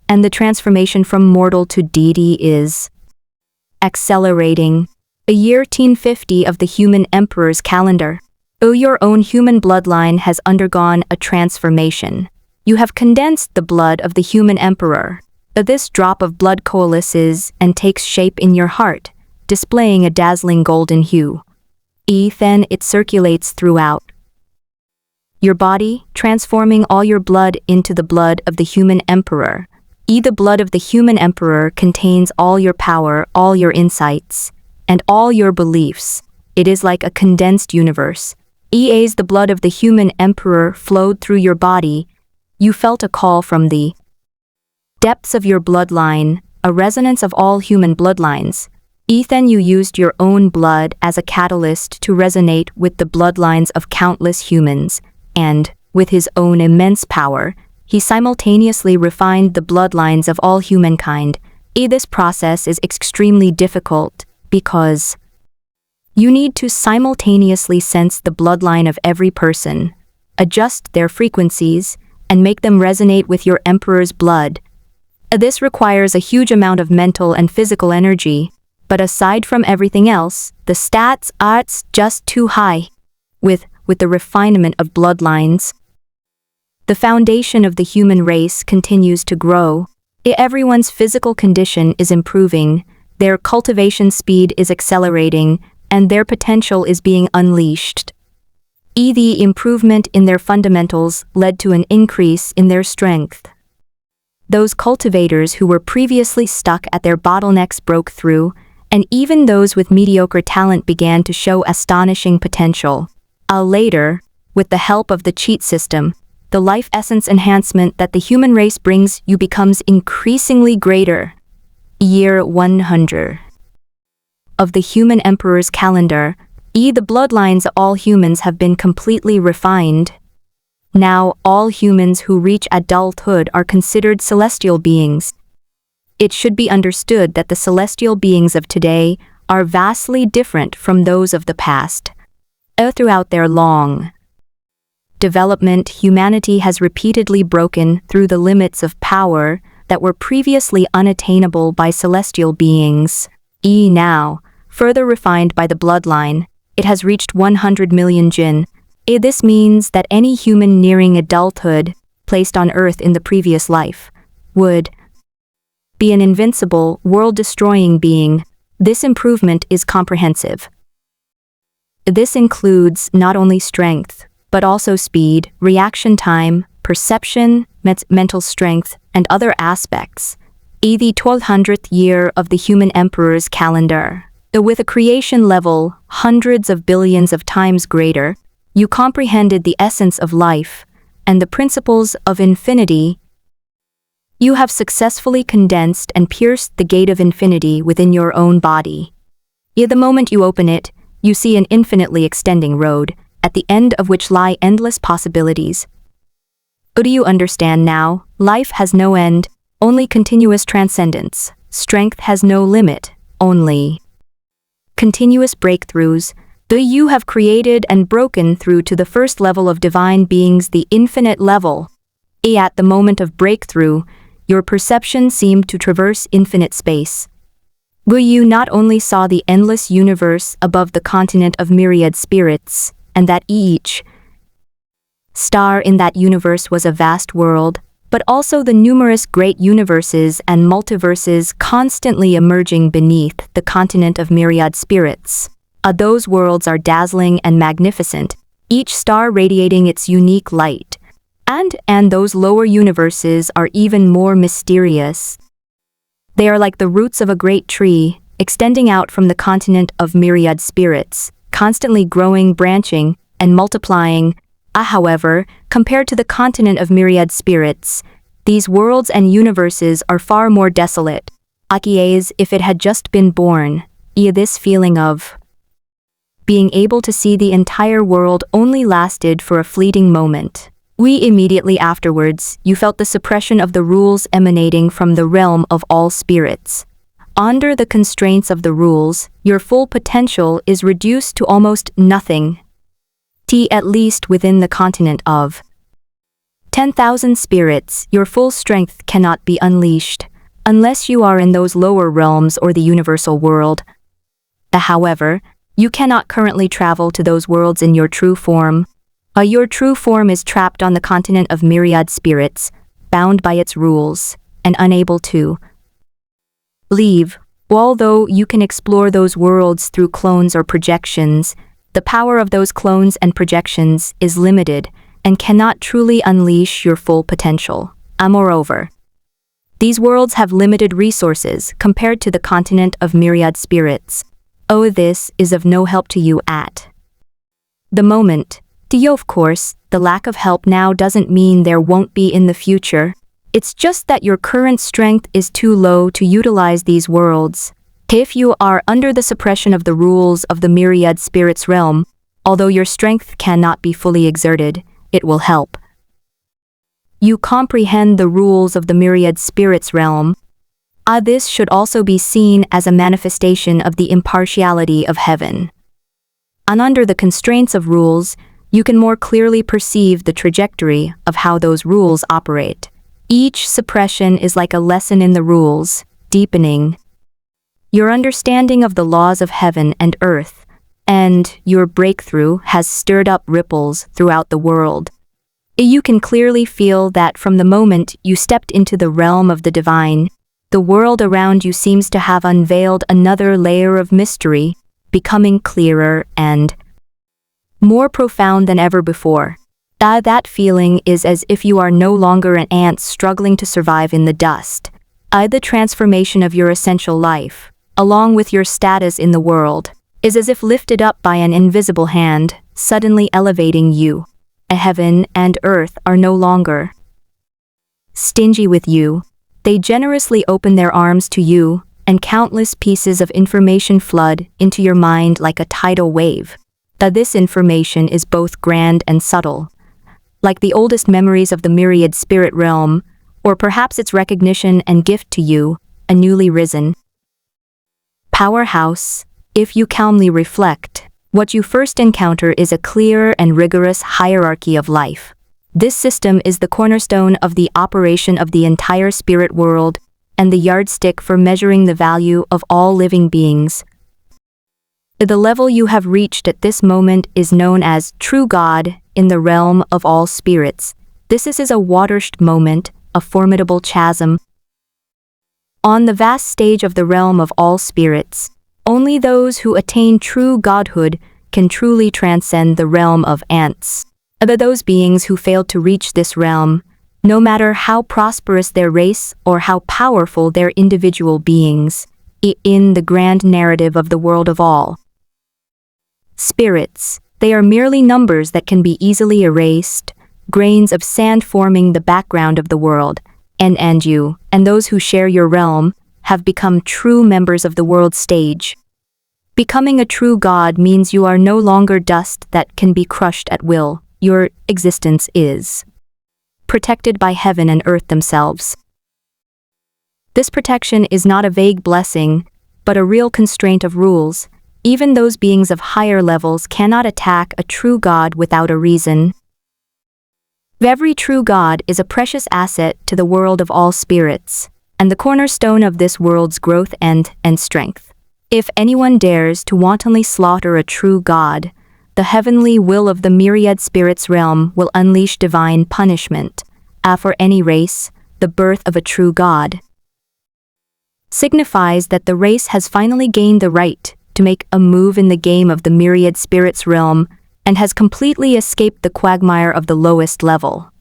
and the transformation from mortal to deity is exhilarating. A year 1050 of the human emperor's calendar. Your own human bloodline has undergone a transformation. You have condensed the blood of the human emperor. This drop of blood coalesces and takes shape in your heart, displaying a dazzling golden hue. Then it circulates throughout your body, transforming all your blood into the blood of the human emperor. The blood of the human emperor contains all your power, all your insights, and all your beliefs. It is like a condensed universe. As the blood of the human emperor flowed through your body, you felt a call from the depths of your bloodline, a resonance of all human bloodlines. Then you used your own blood as a catalyst to resonate with the bloodlines of countless humans, and, with his own immense power, he simultaneously refined the bloodlines of all humankind. This process is extremely difficult because you need to simultaneously sense the bloodline of every person, adjust their frequencies, and make them resonate with your emperor's blood. This requires a huge amount of mental and physical energy, but aside from everything else, the stats are just too high. With the refinement of bloodlines, the foundation of the human race continues to grow. Everyone's physical condition is improving, their cultivation speed is accelerating, and their potential is being unleashed. The improvement in their fundamentals led to an increase in their strength. Those cultivators who were previously stuck at their bottlenecks broke through, and even those with mediocre talent began to show astonishing potential. Later, with the help of the cheat system, the life essence enhancement that the human race brings you becomes increasingly greater. Year 100 of the human emperor's calendar. The bloodlines of all humans have been completely refined. Now, all humans who reach adulthood are considered celestial beings. It should be understood that the celestial beings of today are vastly different from those of the past. Throughout their long development, humanity has repeatedly broken through the limits of power that were previously unattainable by celestial beings. Now, further refined by the bloodline, it has reached 100 million jin. This means that any human nearing adulthood, placed on Earth in the previous life, would be an invincible, world-destroying being. This improvement is comprehensive. This includes not only strength, but also speed, reaction time, perception, mental strength, and other aspects. The 1200th year of the human emperor's calendar. With a creation level hundreds of billions of times greater, you comprehended the essence of life and the principles of infinity. You have successfully condensed and pierced the gate of infinity within your own body. Yet the moment you open it, you see an infinitely extending road, at the end of which lie endless possibilities. Do you understand now? Life has no end, only continuous transcendence. Strength has no limit, only continuous breakthroughs. You have created and broken through to the first level of divine beings, the infinite level. At the moment of breakthrough, your perception seemed to traverse infinite space. You not only saw the endless universe above the continent of myriad spirits, and that each star in that universe was a vast world, but also the numerous great universes and multiverses constantly emerging beneath the continent of myriad spirits. Those worlds are dazzling and magnificent, each star radiating its unique light. And those lower universes are even more mysterious. They are like the roots of a great tree, extending out from the continent of myriad spirits, constantly growing, branching, and multiplying. However, compared to the continent of myriad spirits, these worlds and universes are far more desolate. As if it had just been born. This feeling of being able to see the entire world only lasted for a fleeting moment. Immediately afterwards, you felt the suppression of the rules emanating from the realm of all spirits. Under the constraints of the rules, your full potential is reduced to almost nothing. At least within the continent of 10,000 spirits, your full strength cannot be unleashed, unless you are in those lower realms or the universal world. However, you cannot currently travel to those worlds in your true form. Your true form is trapped on the continent of myriad spirits, bound by its rules, and unable to leave. Although you can explore those worlds through clones or projections, the power of those clones and projections is limited and cannot truly unleash your full potential. Moreover, these worlds have limited resources compared to the continent of myriad spirits. This is of no help to you at the moment. Of course, the lack of help now doesn't mean there won't be in the future. It's just that your current strength is too low to utilize these worlds. If you are under the suppression of the rules of the myriad spirits realm, although your strength cannot be fully exerted, it will help you comprehend the rules of the myriad spirits realm. This should also be seen as a manifestation of the impartiality of heaven. And under the constraints of rules, you can more clearly perceive the trajectory of how those rules operate. Each suppression is like a lesson in the rules, deepening your understanding of the laws of heaven and earth, and your breakthrough has stirred up ripples throughout the world. You can clearly feel that from the moment you stepped into the realm of the divine, the world around you seems to have unveiled another layer of mystery, becoming clearer and more profound than ever before. That feeling is as if you are no longer an ant struggling to survive in the dust. The transformation of your essential life, along with your status in the world, is as if lifted up by an invisible hand, suddenly elevating you. Heaven and earth are no longer stingy with you. They generously open their arms to you, and countless pieces of information flood into your mind like a tidal wave. This information is both grand and subtle, like the oldest memories of the myriad spirit realm, or perhaps its recognition and gift to you, a newly risen powerhouse. If you calmly reflect, what you first encounter is a clear and rigorous hierarchy of life. This system is the cornerstone of the operation of the entire spirit world and the yardstick for measuring the value of all living beings. The level you have reached at this moment is known as true God in the realm of all spirits. This is a watershed moment, a formidable chasm. On the vast stage of the realm of all spirits, only those who attain true godhood can truly transcend the realm of ants. Those beings who fail to reach this realm, no matter how prosperous their race or how powerful their individual beings, in the grand narrative of the world of all spirits, they are merely numbers that can be easily erased, grains of sand forming the background of the world, and you, and those who share your realm, have become true members of the world stage. Becoming a true god means you are no longer dust that can be crushed at will. Your existence is protected by heaven and earth themselves. This protection is not a vague blessing, but a real constraint of rules. Even those beings of higher levels cannot attack a true god without a reason. Every true god is a precious asset to the world of all spirits, and the cornerstone of this world's growth and strength. If anyone dares to wantonly slaughter a true god, the heavenly will of the myriad spirits realm will unleash divine punishment. For any race, the birth of a true god signifies that the race has finally gained the right to make a move in the game of the myriad spirits realm and has completely escaped the quagmire of the lowest level.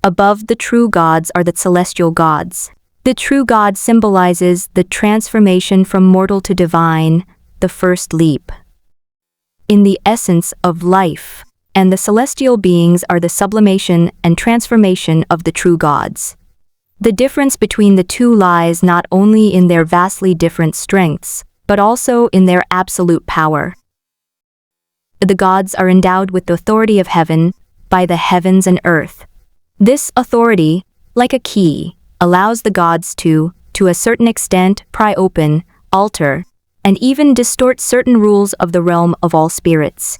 Above the true gods are the celestial gods. The true god symbolizes the transformation from mortal to divine, the first leap in the essence of life, and the celestial beings are the sublimation and transformation of the true gods. The difference between the two lies not only in their vastly different strengths, but also in their absolute power. The gods are endowed with the authority of heaven by the heavens and earth. This authority, like a key, allows the gods to a certain extent, pry open, alter, and even distort certain rules of the realm of all spirits.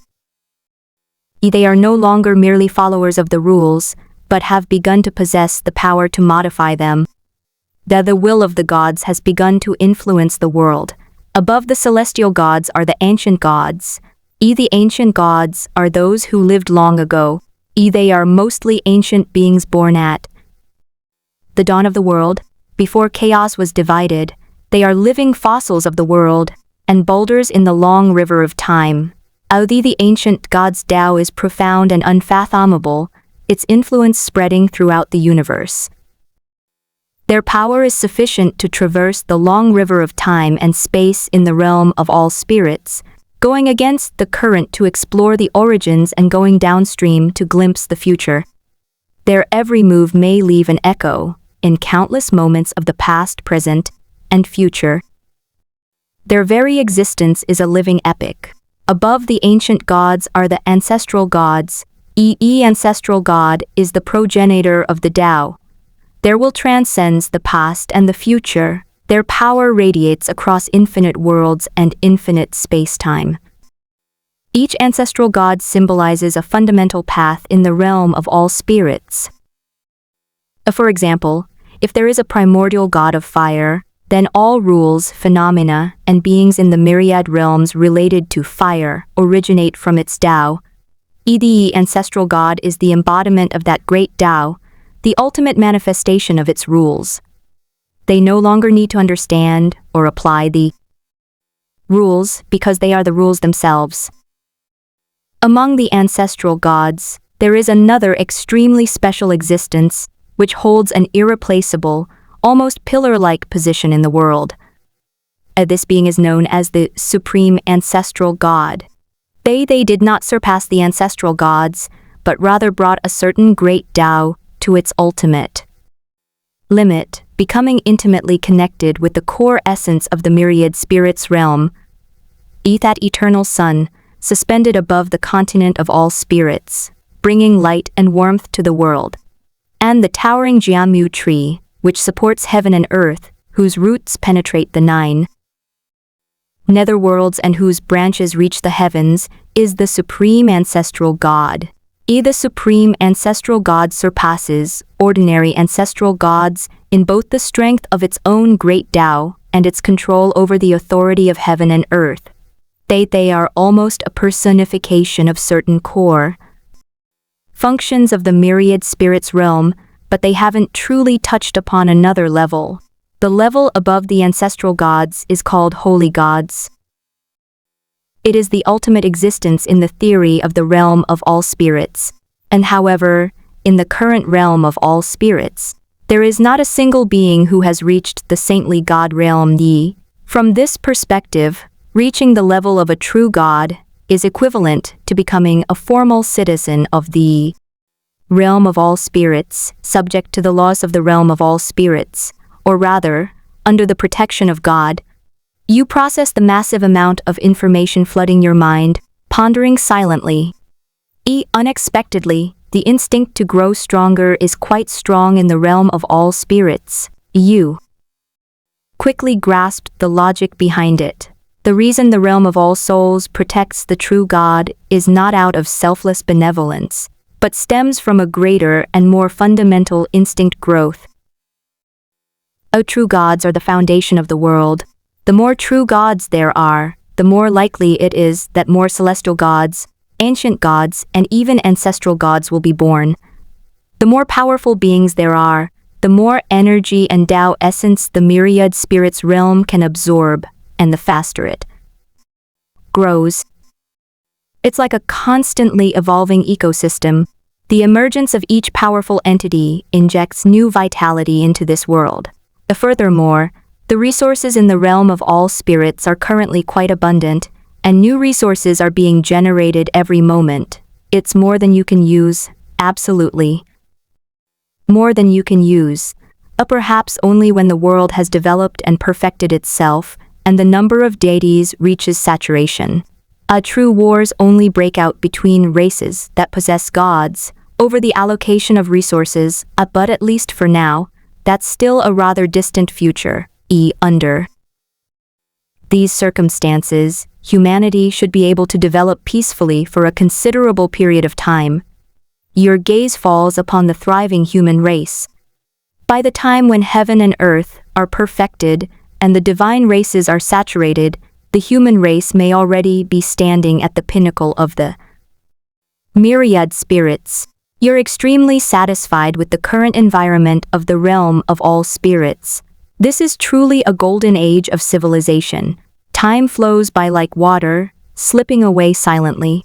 They are no longer merely followers of the rules, but have begun to possess the power to modify them. The will of the gods has begun to influence the world. Above the celestial gods are the ancient gods. The ancient gods are those who lived long ago. They are mostly ancient beings born at the dawn of the world, before chaos was divided. They are living fossils of the world, and boulders in the long river of time. The ancient god's Tao is profound and unfathomable, its influence spreading throughout the universe. Their power is sufficient to traverse the long river of time and space in the realm of all spirits, going against the current to explore the origins and going downstream to glimpse the future. Their every move may leave an echo in countless moments of the past, present, and future. Their very existence is a living epic. Above the ancient gods are the ancestral gods. Ancestral God is the progenitor of the Tao. Their will transcends the past and the future. Their power radiates across infinite worlds and infinite space-time. Each ancestral god symbolizes a fundamental path in the realm of all spirits. For example, if there is a primordial god of fire, then all rules, phenomena, and beings in the myriad realms related to fire originate from its Tao. The ancestral god is the embodiment of that great Tao, the ultimate manifestation of its rules. They no longer need to understand or apply the rules because they are the rules themselves. Among the ancestral gods, there is another extremely special existence which holds an irreplaceable, almost pillar-like position in the world. This being is known as the Supreme Ancestral God. They did not surpass the ancestral gods, but rather brought a certain great Tao to its ultimate limit, becoming intimately connected with the core essence of the myriad spirits realm, that eternal sun, suspended above the continent of all spirits, bringing light and warmth to the world, and the towering Jiamu tree, which supports heaven and earth, whose roots penetrate the 9 netherworlds and whose branches reach the heavens, is the Supreme Ancestral God. The Supreme Ancestral God surpasses ordinary ancestral gods in both the strength of its own great Tao and its control over the authority of heaven and earth. They are almost a personification of certain core functions of the myriad spirits realm, but they haven't truly touched upon another level. The level above the ancestral gods is called holy gods. It is the ultimate existence in the theory of the realm of all spirits. And however, in the current realm of all spirits, there is not a single being who has reached the saintly god realm. From this perspective, reaching the level of a true god is equivalent to becoming a formal citizen of the realm of all spirits, subject to the laws of the realm of all spirits, or rather, under the protection of God. You process the massive amount of information flooding your mind, pondering silently. Unexpectedly, the instinct to grow stronger is quite strong in the realm of all spirits. You quickly grasped the logic behind it. The reason the realm of all souls protects the true God is not out of selfless benevolence, but stems from a greater and more fundamental instinct growth. True gods are the foundation of the world. The more true gods there are, the more likely it is that more celestial gods, ancient gods, and even ancestral gods will be born. The more powerful beings there are, the more energy and Tao essence the myriad spirits realm can absorb, and the faster it grows. It's like a constantly evolving ecosystem. The emergence of each powerful entity injects new vitality into this world. Furthermore, the resources in the realm of all spirits are currently quite abundant, and new resources are being generated every moment. It's more than you can use, absolutely. More than you can use. Perhaps only when the world has developed and perfected itself, and the number of deities reaches saturation. True wars only break out between races that possess gods over the allocation of resources, but at least for now, that's still a rather distant future. Under these circumstances, humanity should be able to develop peacefully for a considerable period of time. Your gaze falls upon the thriving human race. By the time when heaven and earth are perfected and the divine races are saturated, the human race may already be standing at the pinnacle of the myriad spirits. You're extremely satisfied with the current environment of the realm of all spirits. This is truly a golden age of civilization. Time flows by like water, slipping away silently.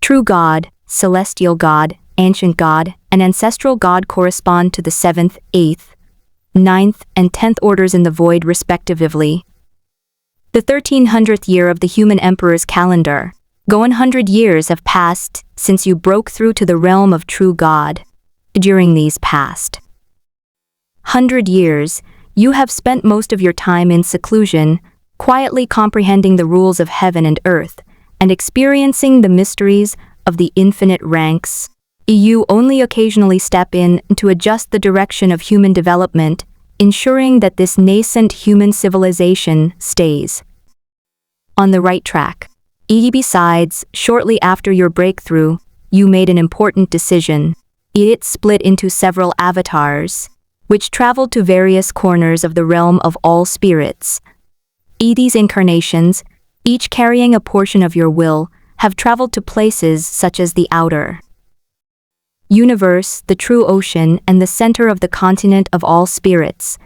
True God, celestial God, ancient God, and ancestral God correspond to the 7th, 8th, 9th, and 10th orders in the void respectively. The 1300th year of the human emperor's calendar. 100 years have passed since you broke through to the realm of true God. During these past 100 years, you have spent most of your time in seclusion, quietly comprehending the rules of heaven and earth, and experiencing the mysteries of the infinite ranks. You only occasionally step in to adjust the direction of human development, ensuring that this nascent human civilization stays on the right track. Besides, shortly after your breakthrough, you made an important decision. It split into several avatars, which traveled to various corners of the realm of all spirits. These incarnations, each carrying a portion of your will, have traveled to places such as the outer universe, the true ocean, and the center of the continent of all spirits.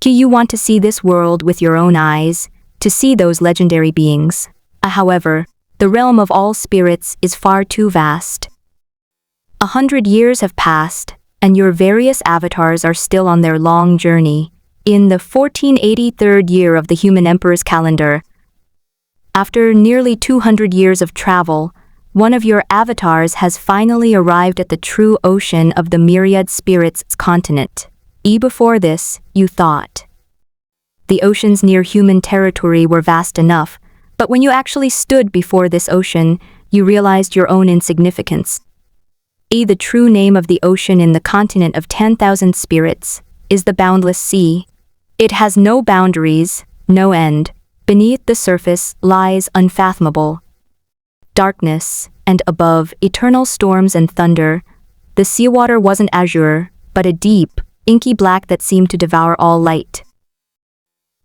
Do you want to see this world with your own eyes, to see those legendary beings? However, the realm of all spirits is far too vast. 100 years have passed, and your various avatars are still on their long journey. In the 1483rd year of the human emperor's calendar, after nearly 200 years of travel, one of your avatars has finally arrived at the true ocean of the myriad spirits' continent. Before this, you thought the oceans near human territory were vast enough, but when you actually stood before this ocean, you realized your own insignificance. The true name of the ocean in the continent of 10,000 spirits is the boundless sea. It has no boundaries, no end. Beneath the surface lies unfathomable darkness, and above, eternal storms and thunder. The seawater wasn't azure, but a deep, inky black that seemed to devour all light.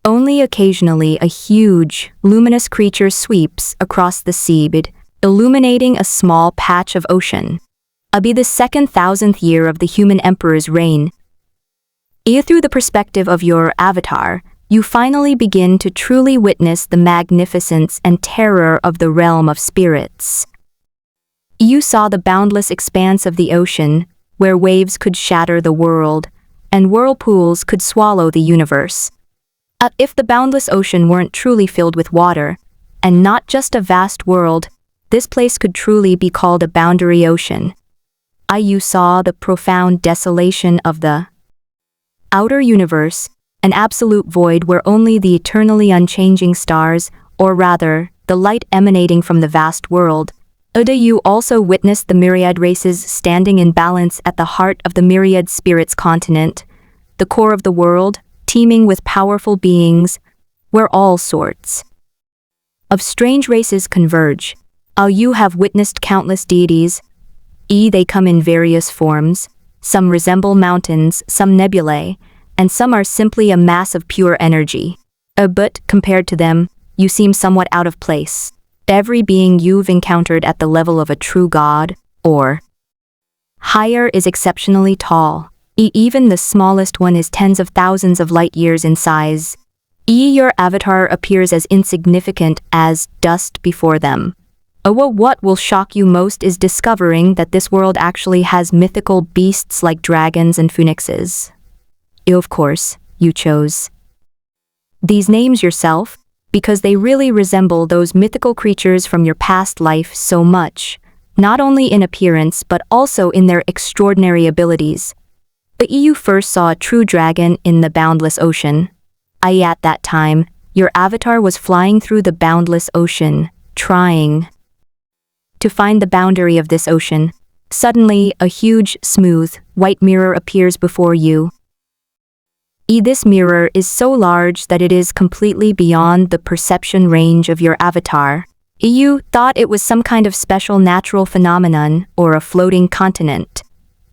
Only occasionally a huge, luminous creature sweeps across the seabed, illuminating a small patch of ocean. Be the second 1000th year of the human emperor's reign. Through the perspective of your avatar, you finally begin to truly witness the magnificence and terror of the realm of spirits. You saw the boundless expanse of the ocean, where waves could shatter the world, and whirlpools could swallow the universe. If the boundless ocean weren't truly filled with water, and not just a vast world, this place could truly be called a boundary ocean. You saw the profound desolation of the outer universe, an absolute void where only the eternally unchanging stars, or rather, the light emanating from the vast world. You also witnessed the myriad races standing in balance at the heart of the myriad spirits continent, the core of the world, teeming with powerful beings, where all sorts of strange races converge. You have witnessed countless deities. They come in various forms. Some resemble mountains, some nebulae, and some are simply a mass of pure energy. But compared to them, you seem somewhat out of place. Every being you've encountered at the level of a true god, or higher, is exceptionally tall. Even the smallest one is tens of thousands of light years in size. Your avatar appears as insignificant as dust before them. What will shock you most is discovering that this world actually has mythical beasts like dragons and phoenixes. Of course, you chose these names yourself, because they really resemble those mythical creatures from your past life so much, not only in appearance but also in their extraordinary abilities. You first saw a true dragon in the boundless ocean. At that time, your avatar was flying through the boundless ocean, trying to find the boundary of this ocean. Suddenly, a huge, smooth, white mirror appears before you. This mirror is so large that it is completely beyond the perception range of your avatar. You thought it was some kind of special natural phenomenon or a floating continent.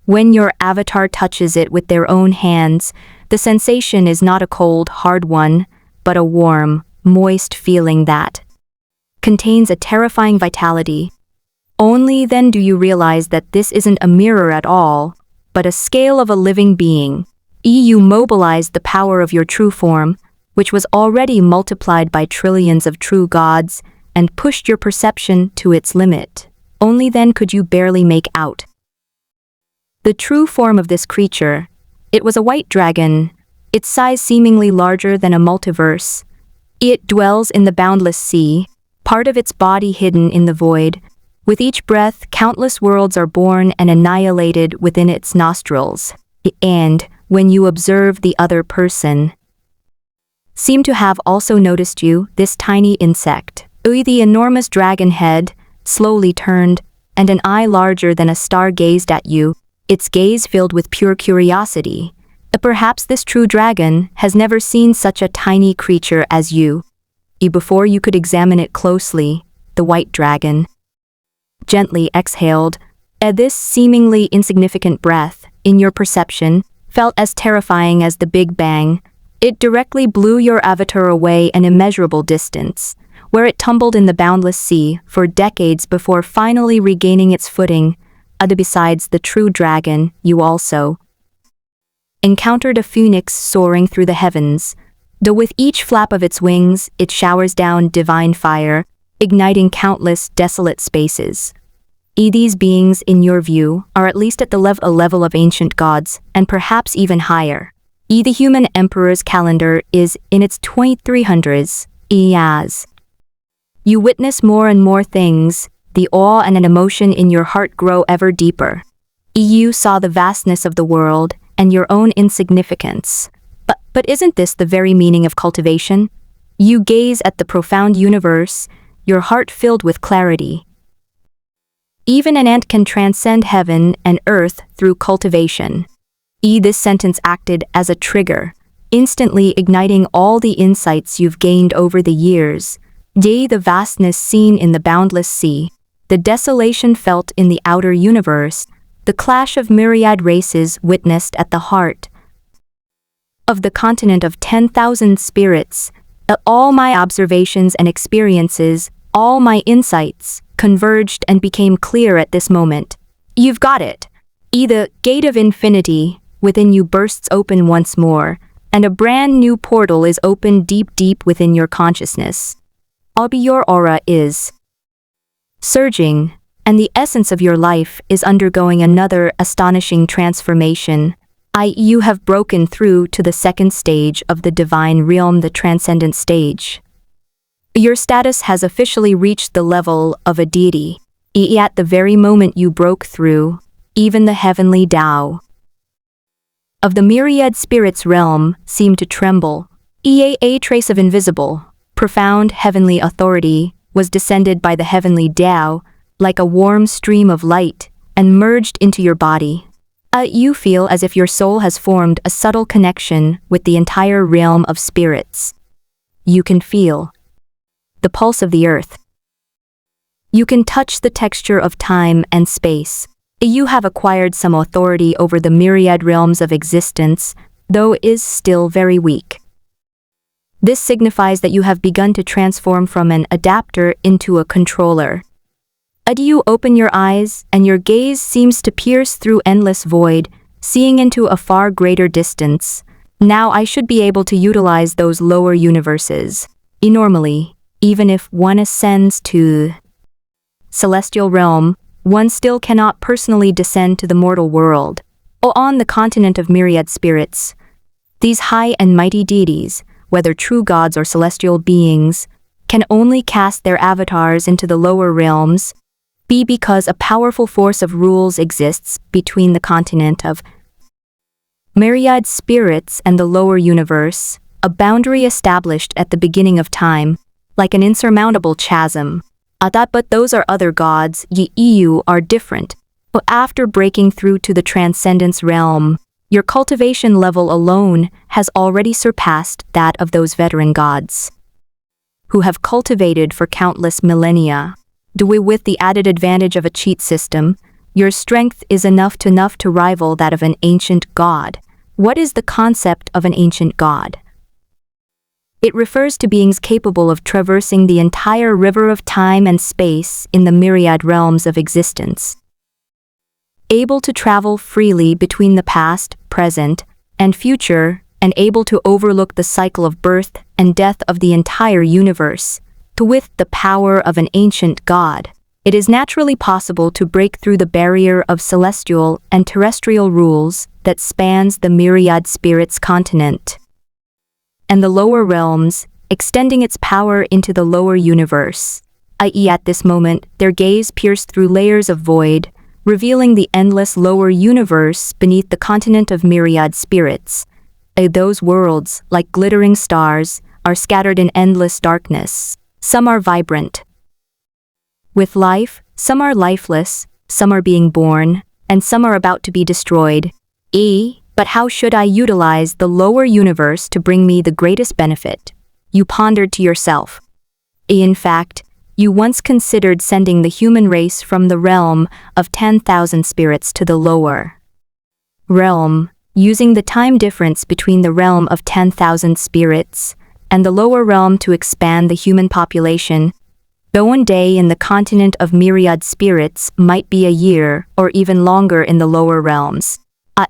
When your avatar touches it with their own hands, the sensation is not a cold, hard one, but a warm, moist feeling that contains a terrifying vitality. Only then do you realize that this isn't a mirror at all, but a scale of a living being. You mobilized the power of your true form, which was already multiplied by trillions of true gods, and pushed your perception to its limit. Only then could you barely make out the true form of this creature. It was a white dragon, its size seemingly larger than a multiverse. It dwells in the boundless sea, part of its body hidden in the void. With each breath, countless worlds are born and annihilated within its nostrils. And when you observe the other person, seem to have also noticed you, this tiny insect. The enormous dragon head, slowly turned, and an eye larger than a star gazed at you, its gaze filled with pure curiosity. Perhaps this true dragon has never seen such a tiny creature as you. Before you could examine it closely, the white dragon gently exhaled. This seemingly insignificant breath, in your perception, felt as terrifying as the Big Bang. It directly blew your avatar away an immeasurable distance, where it tumbled in the boundless sea for decades before finally regaining its footing. Besides the true dragon, you also encountered a phoenix soaring through the heavens. Though with each flap of its wings, it showers down divine fire, igniting countless desolate spaces. These beings, in your view, are at least at the level of ancient gods, and perhaps even higher. The human emperor's calendar is in its 2300s. As you witness more and more things, the awe and an emotion in your heart grow ever deeper. You saw the vastness of the world and your own insignificance. But isn't this the very meaning of cultivation? You gaze at the profound universe, your heart filled with clarity. Even an ant can transcend heaven and earth through cultivation. This sentence acted as a trigger, instantly igniting all the insights you've gained over the years. The vastness seen in the boundless sea, the desolation felt in the outer universe, the clash of myriad races witnessed at the heart of the continent of 10,000 spirits, all my observations and experiences, all my insights, converged and became clear at this moment. You've got it. The gate of infinity within you bursts open once more, and a brand new portal is opened deep within your consciousness. Your aura is surging, and the essence of your life is undergoing another astonishing transformation. You have broken through to the second stage of the divine realm, the transcendent stage. Your status has officially reached the level of a deity. At the very moment you broke through, even the heavenly Tao of the myriad spirits realm seemed to tremble. A trace of invisible, profound heavenly authority was descended by the heavenly Tao like a warm stream of light and merged into your body. You feel as if your soul has formed a subtle connection with the entire realm of spirits. You can feel the pulse of the earth. You can touch the texture of time and space. You have acquired some authority over the myriad realms of existence, though it is still very weak. This signifies that you have begun to transform from an adapter into a controller. You open your eyes, and your gaze seems to pierce through endless void, seeing into a far greater distance. Now I should be able to utilize those lower universes. Normally, even if one ascends to celestial realm, one still cannot personally descend to the mortal world, or on the continent of myriad spirits. These high and mighty deities, whether true gods or celestial beings, can only cast their avatars into the lower realms, because a powerful force of rules exists between the continent of myriad spirits and the lower universe, a boundary established at the beginning of time, like an insurmountable chasm. But those are other gods, you are different. But after breaking through to the transcendence realm, your cultivation level alone has already surpassed that of those veteran gods who have cultivated for countless millennia. With the added advantage of a cheat system, your strength is enough to rival that of an ancient god. What is the concept of an ancient god? It refers to beings capable of traversing the entire river of time and space in the myriad realms of existence. Able to travel freely between the past, present, and future, and able to overlook the cycle of birth and death of the entire universe. With the power of an ancient god, it is naturally possible to break through the barrier of celestial and terrestrial rules that spans the myriad spirits continent and the lower realms, extending its power into the lower universe. At this moment, their gaze pierced through layers of void, revealing the endless lower universe beneath the continent of myriad spirits. Those worlds, like glittering stars, are scattered in endless darkness. Some are vibrant with life, some are lifeless, some are being born, and some are about to be destroyed. But how should I utilize the lower universe to bring me the greatest benefit? You pondered to yourself. In fact, you once considered sending the human race from the realm of 10,000 spirits to the lower realm, using the time difference between the realm of 10,000 spirits and the lower realm to expand the human population. Though one day in the continent of myriad spirits might be a year or even longer in the lower realms.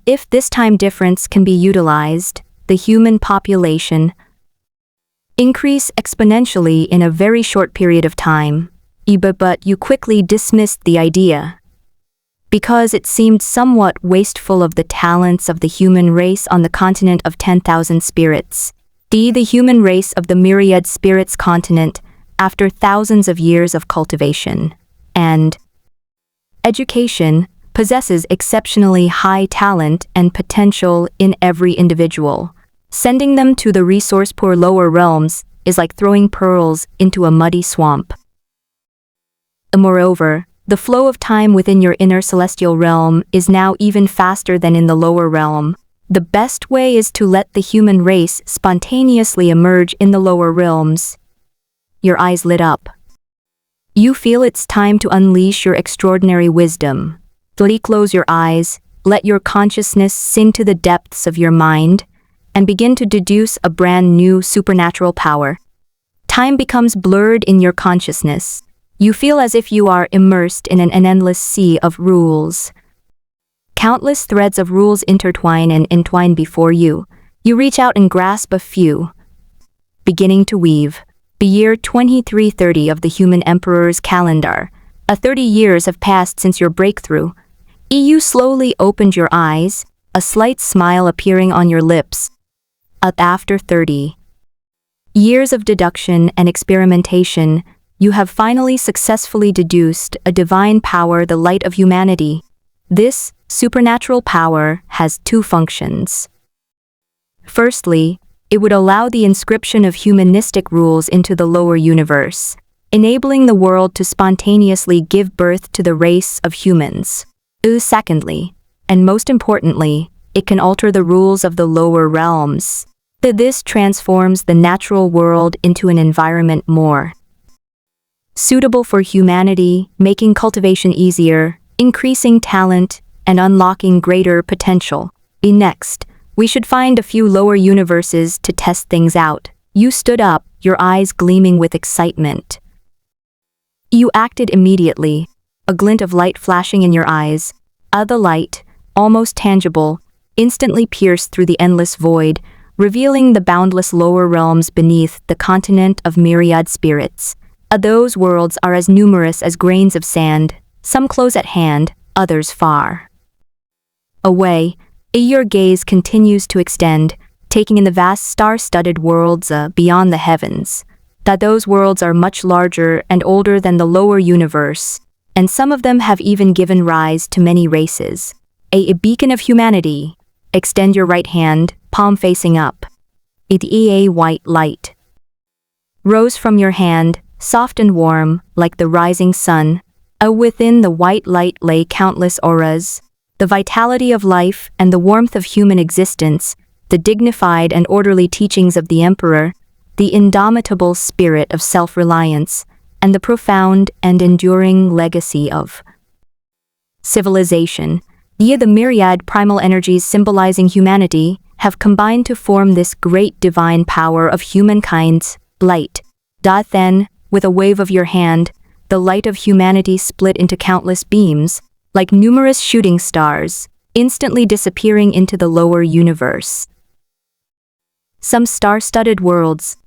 If this time difference can be utilized, the human population increase exponentially in a very short period of time. But you quickly dismissed the idea because it seemed somewhat wasteful of the talents of the human race on the continent of 10,000 spirits. The human race of the myriad spirits continent, after thousands of years of cultivation and education, possesses exceptionally high talent and potential in every individual. Sending them to the resource-poor lower realms is like throwing pearls into a muddy swamp. Moreover, the flow of time within your inner celestial realm is now even faster than in the lower realm. The best way is to let the human race spontaneously emerge in the lower realms. Your eyes lit up. You feel it's time to unleash your extraordinary wisdom. Close your eyes, let your consciousness sink to the depths of your mind, and begin to deduce a brand new supernatural power. Time becomes blurred in your consciousness. You feel as if you are immersed in an endless sea of rules. Countless threads of rules intertwine and entwine before you. You reach out and grasp a few, beginning to weave. The year 2330 of the human emperor's calendar. 30 years have passed since your breakthrough. You slowly opened your eyes, a slight smile appearing on your lips. After 30 years of deduction and experimentation, you have finally successfully deduced a divine power, the light of humanity. This supernatural power has two functions. Firstly, it would allow the inscription of humanistic rules into the lower universe, enabling the world to spontaneously give birth to the race of humans. Secondly, and most importantly, it can alter the rules of the lower realms. This transforms the natural world into an environment more suitable for humanity, making cultivation easier, increasing talent, and unlocking greater potential. Next, we should find a few lower universes to test things out. You stood up, your eyes gleaming with excitement. You acted immediately, a glint of light flashing in your eyes. The light, almost tangible, instantly pierced through the endless void, revealing the boundless lower realms beneath the continent of myriad spirits. Those worlds are as numerous as grains of sand, some close at hand, others far away. Your gaze continues to extend, taking in the vast star-studded worlds beyond the heavens. Those worlds are much larger and older than the lower universe, and some of them have even given rise to many races. A beacon of humanity. Extend your right hand, palm facing up. A white light rose from your hand, soft and warm, like the rising sun. Within the white light lay countless auras, the vitality of life and the warmth of human existence, the dignified and orderly teachings of the emperor, the indomitable spirit of self-reliance, and the profound and enduring legacy of civilization. The myriad primal energies symbolizing humanity have combined to form this great divine power of humankind's light. Then, with a wave of your hand, the light of humanity split into countless beams, like numerous shooting stars, instantly disappearing into the lower universe. Some star-studded worlds.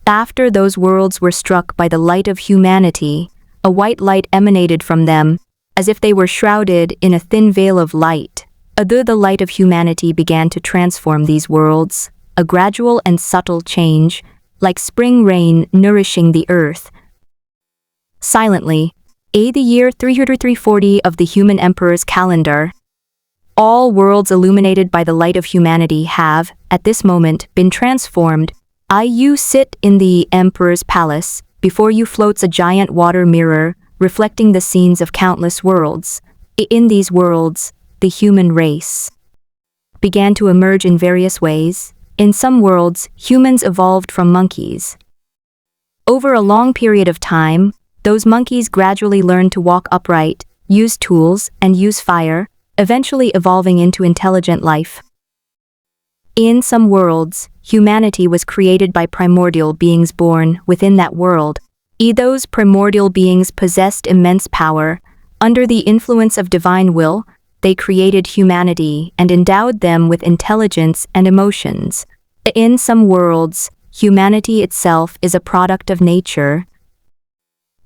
After those worlds were struck by the light of humanity, a white light emanated from them, as if they were shrouded in a thin veil of light. The light of humanity began to transform these worlds, a gradual and subtle change, like spring rain nourishing the earth. Silently, the year 340 of the human emperor's calendar. All worlds illuminated by the light of humanity have, at this moment, been transformed. You sit in the emperor's palace. Before you floats a giant water mirror, reflecting the scenes of countless worlds. In these worlds, the human race began to emerge in various ways. In some worlds, humans evolved from monkeys. Over a long period of time, those monkeys gradually learned to walk upright, use tools, and use fire, eventually evolving into intelligent life. In some worlds, humanity was created by primordial beings born within that world. Those primordial beings possessed immense power. Under the influence of divine will, they created humanity and endowed them with intelligence and emotions. In some worlds, humanity itself is a product of nature,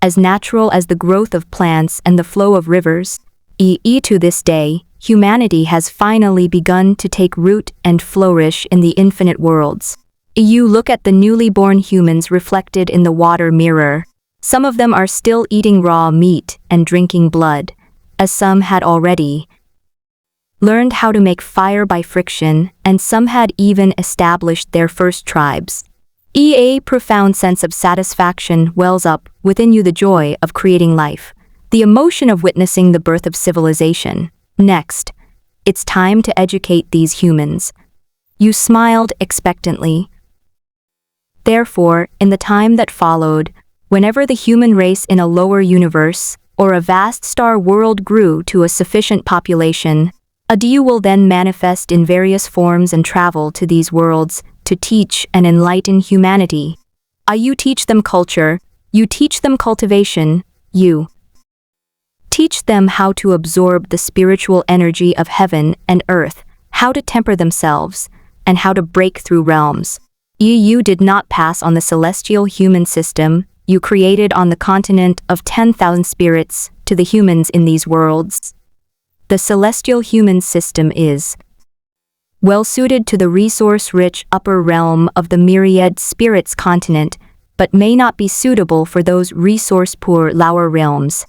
as natural as the growth of plants and the flow of rivers. To this day, humanity has finally begun to take root and flourish in the infinite worlds. You look at the newly born humans reflected in the water mirror. Some of them are still eating raw meat and drinking blood, as some had already learned how to make fire by friction, and some had even established their first tribes. A profound sense of satisfaction wells up within you, the joy of creating life, the emotion of witnessing the birth of civilization. Next, it's time to educate these humans. You smiled expectantly. Therefore, in the time that followed, whenever the human race in a lower universe or a vast star world grew to a sufficient population, You will then manifest in various forms and travel to these worlds to teach and enlighten humanity. You teach them culture, you teach them cultivation, you teach them how to absorb the spiritual energy of heaven and earth, how to temper themselves, and how to break through realms. You did not pass on the celestial human system you created on the continent of 10,000 spirits to the humans in these worlds. The celestial human system is well suited to the resource-rich upper realm of the myriad spirits continent, but may not be suitable for those resource-poor lower realms.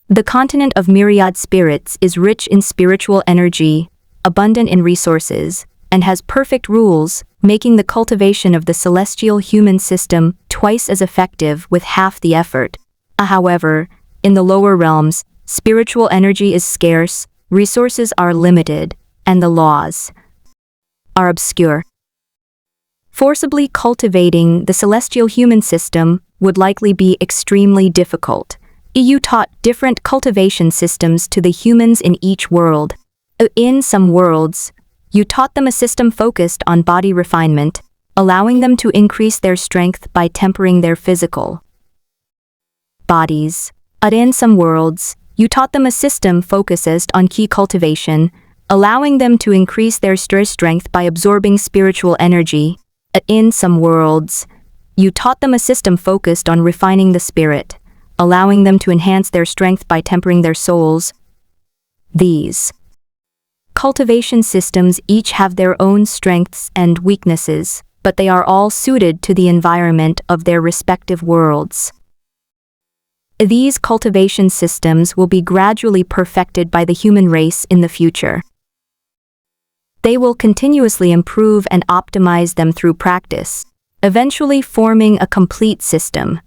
The continent of myriad spirits is rich in spiritual energy, abundant in resources, and has perfect rules, making the cultivation of the celestial human system twice as effective with half the effort. However, in the lower realms, spiritual energy is scarce, resources are limited, and the laws are obscure. Forcibly cultivating the celestial human system would likely be extremely difficult. You taught different cultivation systems to the humans in each world. In some worlds, you taught them a system focused on body refinement, allowing them to increase their strength by tempering their physical bodies. In some worlds, you taught them a system focused on ki cultivation, allowing them to increase their strength by absorbing spiritual energy. In some worlds, you taught them a system focused on refining the spirit, allowing them to enhance their strength by tempering their souls. These cultivation systems each have their own strengths and weaknesses, but they are all suited to the environment of their respective worlds. These cultivation systems will be gradually perfected by the human race in the future. They will continuously improve and optimize them through practice, eventually forming a complete system.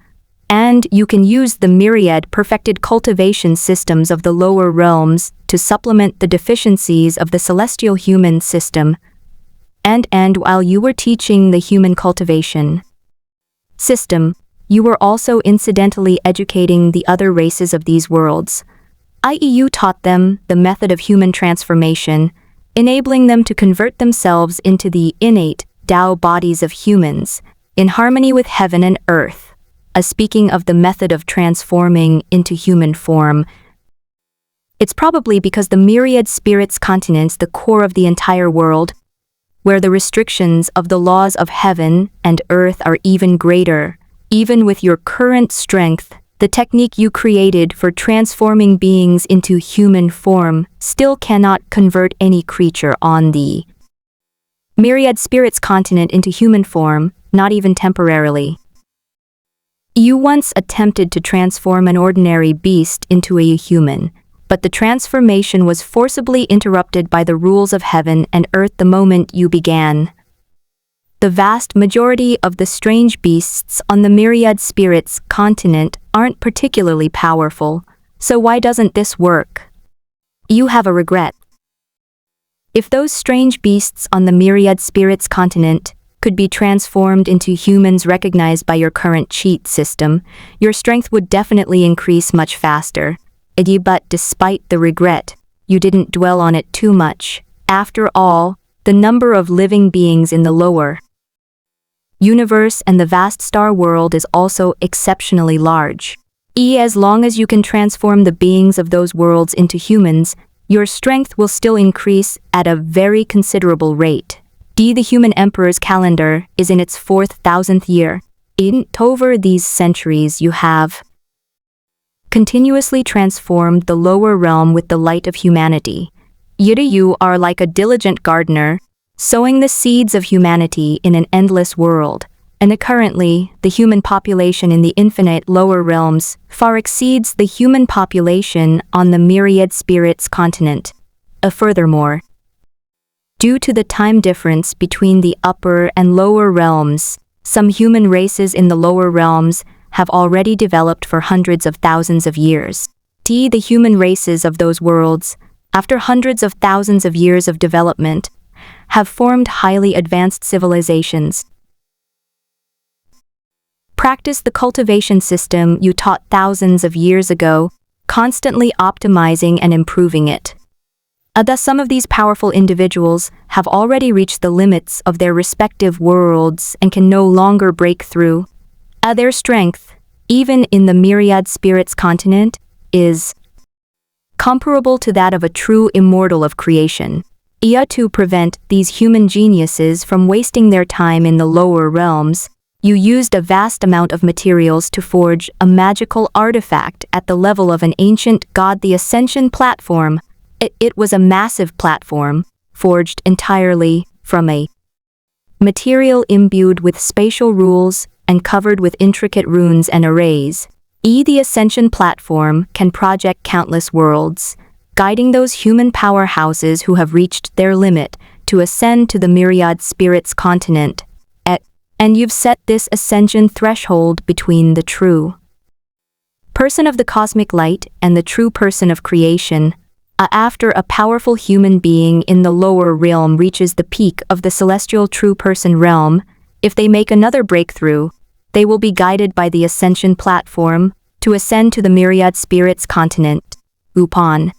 And you can use the myriad perfected cultivation systems of the lower realms to supplement the deficiencies of the celestial human system. And while you were teaching the human cultivation system, you were also incidentally educating the other races of these worlds, i.e. you taught them the method of human transformation, enabling them to convert themselves into the innate Tao bodies of humans, in harmony with heaven and earth. Speaking of the method of transforming into human form, it's probably because the myriad spirits continent's the core of the entire world, where the restrictions of the laws of heaven and earth are even greater. Even with your current strength, the technique you created for transforming beings into human form still cannot convert any creature on the myriad spirits continent into human form, not even temporarily. You once attempted to transform an ordinary beast into a human, but the transformation was forcibly interrupted by the rules of heaven and earth the moment you began. The vast majority of the strange beasts on the myriad spirits continent aren't particularly powerful, so why doesn't this work? You have a regret. If those strange beasts on the myriad spirits continent could be transformed into humans recognized by your current cheat system, your strength would definitely increase much faster. But despite the regret, you didn't dwell on it too much. After all, the number of living beings in the lower universe and the vast star world is also exceptionally large. As long as you can transform the beings of those worlds into humans, your strength will still increase at a very considerable rate. The human emperor's calendar is in its 4,000th year. Over these centuries you have continuously transformed the lower realm with the light of humanity. You are like a diligent gardener, sowing the seeds of humanity in an endless world, and currently, the human population in the infinite lower realms far exceeds the human population on the myriad spirits continent. Furthermore, due to the time difference between the upper and lower realms, some human races in the lower realms have already developed for hundreds of thousands of years. The human races of those worlds, after hundreds of thousands of years of development, have formed highly advanced civilizations. Practice the cultivation system you taught thousands of years ago, constantly optimizing and improving it. Thus, some of these powerful individuals have already reached the limits of their respective worlds and can no longer break through. Their strength, even in the myriad spirits continent, is comparable to that of a true immortal of creation. To prevent these human geniuses from wasting their time in the lower realms, you used a vast amount of materials to forge a magical artifact at the level of an ancient god, the Ascension platform. It was a massive platform, forged entirely from a material imbued with spatial rules and covered with intricate runes and arrays. The Ascension platform can project countless worlds, guiding those human powerhouses who have reached their limit to ascend to the myriad spirits continent. And you've set this ascension threshold between the true person of the cosmic light and the true person of creation. After a powerful human being in the lower realm reaches the peak of the celestial true person realm, if they make another breakthrough, they will be guided by the ascension platform to ascend to the myriad spirits continent. Upon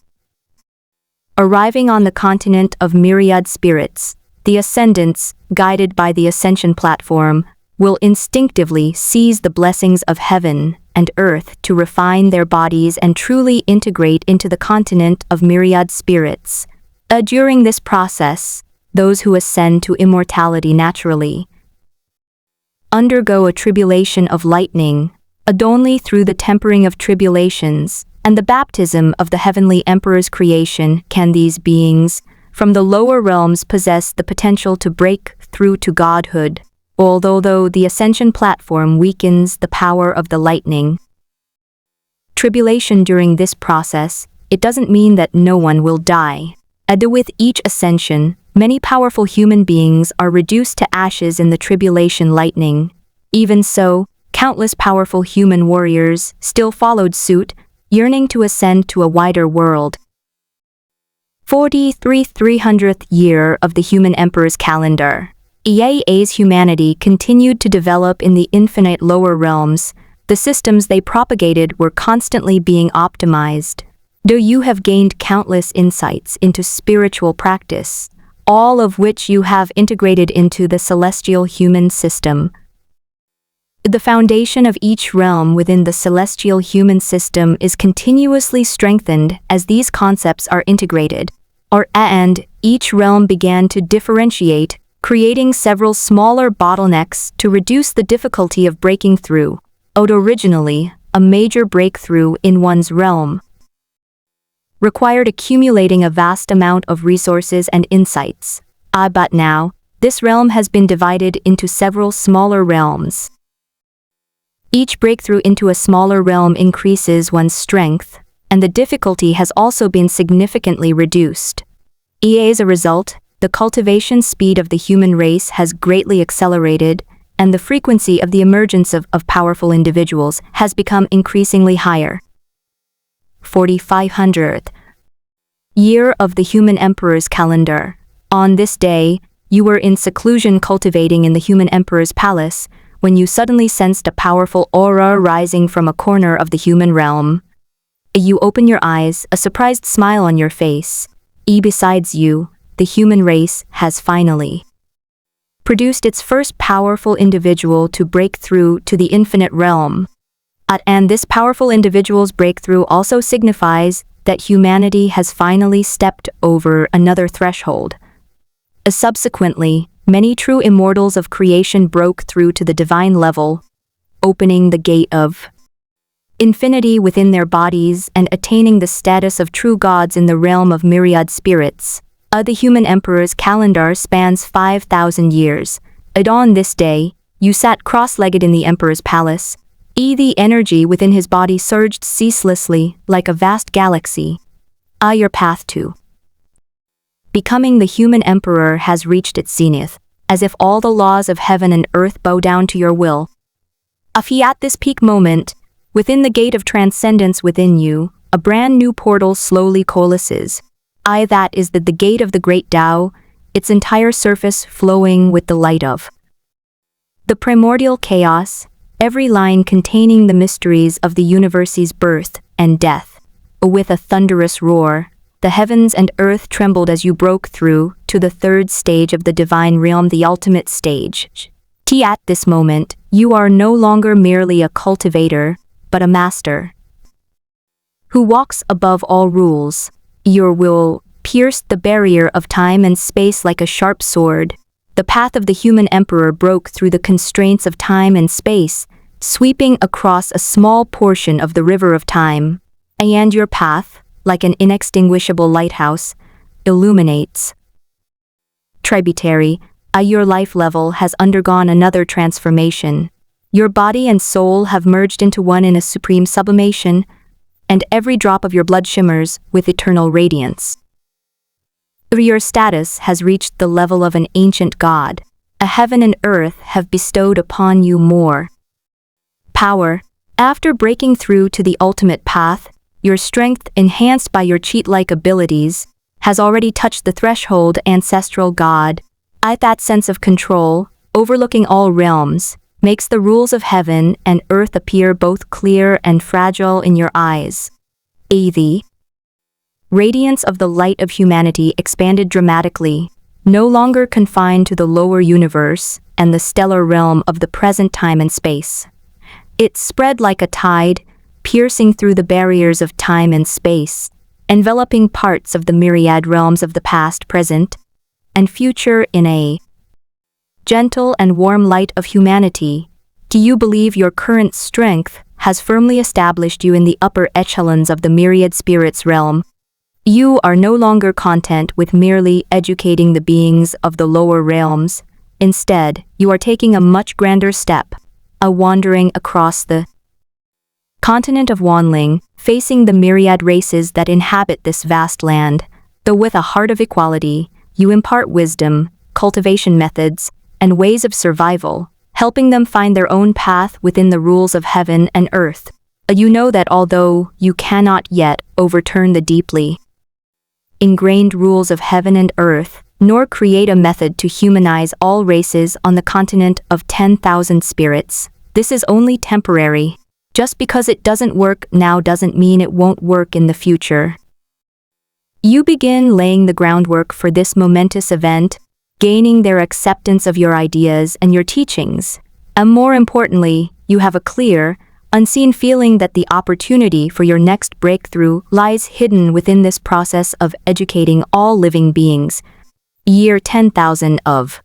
arriving on the continent of myriad spirits, the ascendants, guided by the ascension platform, will instinctively seize the blessings of heaven and earth to refine their bodies and truly integrate into the continent of myriad spirits. During this process, those who ascend to immortality naturally undergo a tribulation of lightning, only through the tempering of tribulations and the baptism of the heavenly emperor's creation can these beings from the lower realms possess the potential to break through to godhood, although the ascension platform weakens the power of the lightning tribulation during this process, it doesn't mean that no one will die. With each ascension, many powerful human beings are reduced to ashes in the tribulation lightning. Even so, countless powerful human warriors still followed suit, yearning to ascend to a wider world. 300th year of the human emperor's calendar. EA's humanity continued to develop in the infinite lower realms. The systems they propagated were constantly being optimized. Though you have gained countless insights into spiritual practice, all of which you have integrated into the celestial human system. The foundation of each realm within the celestial human system is continuously strengthened as these concepts are integrated. And each realm began to differentiate, creating several smaller bottlenecks to reduce the difficulty of breaking through. Originally, a major breakthrough in one's realm required accumulating a vast amount of resources and insights. But now, this realm has been divided into several smaller realms. Each breakthrough into a smaller realm increases one's strength, and the difficulty has also been significantly reduced. As a result, the cultivation speed of the human race has greatly accelerated, and the frequency of the emergence of powerful individuals has become increasingly higher. 4500th year of the human emperor's calendar. On this day, you were in seclusion cultivating in the human emperor's palace when you suddenly sensed a powerful aura rising from a corner of the human realm. You open your eyes, a surprised smile on your face. Besides you, the human race has finally produced its first powerful individual to break through to the infinite realm. And this powerful individual's breakthrough also signifies that humanity has finally stepped over another threshold. Subsequently, many true immortals of creation broke through to the divine level, opening the gate of infinity within their bodies and attaining the status of true gods in the realm of myriad spirits. The human emperor's calendar spans 5,000 years. On this day, you sat cross-legged in the emperor's palace. The energy within his body surged ceaselessly like a vast galaxy. Your path to becoming the human emperor has reached its zenith, as if all the laws of heaven and earth bow down to your will. At this peak moment, within the gate of transcendence within you, a brand new portal slowly coalesces. That is the gate of the great Tao, its entire surface flowing with the light of the primordial chaos, every line containing the mysteries of the universe's birth and death. With a thunderous roar, The heavens and earth trembled as you broke through to the third stage of the divine realm, the ultimate stage. At this moment, you are no longer merely a cultivator, but a master who walks above all rules. Your will pierced the barrier of time and space like a sharp sword. The path of the human emperor broke through the constraints of time and space, sweeping across a small portion of the river of time. And your path, like an inextinguishable lighthouse, illuminates. Tributary, your life level has undergone another transformation. Your body and soul have merged into one in a supreme sublimation, and every drop of your blood shimmers with eternal radiance. Your status has reached the level of an ancient god. A heaven and earth have bestowed upon you more power. After breaking through to the ultimate path, your strength, enhanced by your cheat-like abilities, has already touched the threshold ancestral god. That sense of control, overlooking all realms, makes the rules of heaven and earth appear both clear and fragile in your eyes. The radiance of the light of humanity expanded dramatically, no longer confined to the lower universe and the stellar realm of the present time and space. It spread like a tide, piercing through the barriers of time and space, enveloping parts of the myriad realms of the past, present, and future in a gentle and warm light of humanity. Do you believe your current strength has firmly established you in the upper echelons of the myriad spirits realm? You are no longer content with merely educating the beings of the lower realms. Instead, you are taking a much grander step, wandering across the continent of Wanling, facing the myriad races that inhabit this vast land. Though with a heart of equality, you impart wisdom, cultivation methods, and ways of survival, helping them find their own path within the rules of heaven and earth. You know that although you cannot yet overturn the deeply ingrained rules of heaven and earth, nor create a method to humanize all races on the continent of 10,000 spirits, this is only temporary. Just because it doesn't work now doesn't mean it won't work in the future. You begin laying the groundwork for this momentous event, gaining their acceptance of your ideas and your teachings. And more importantly, you have a clear, unseen feeling that the opportunity for your next breakthrough lies hidden within this process of educating all living beings. Year 10,000 of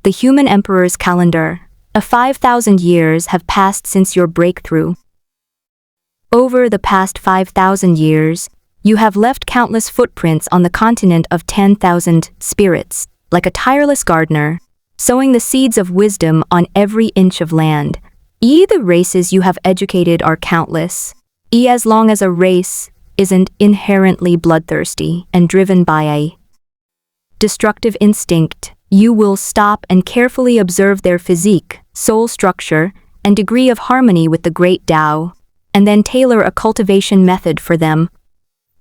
the Human Emperor's calendar. 5,000 years have passed since your breakthrough. Over the past 5,000 years, you have left countless footprints on the continent of 10,000 spirits, like a tireless gardener, sowing the seeds of wisdom on every inch of land. The races you have educated are countless. As long as a race isn't inherently bloodthirsty and driven by a destructive instinct, you will stop and carefully observe their physique, soul structure, and degree of harmony with the great Tao, and then tailor a cultivation method for them.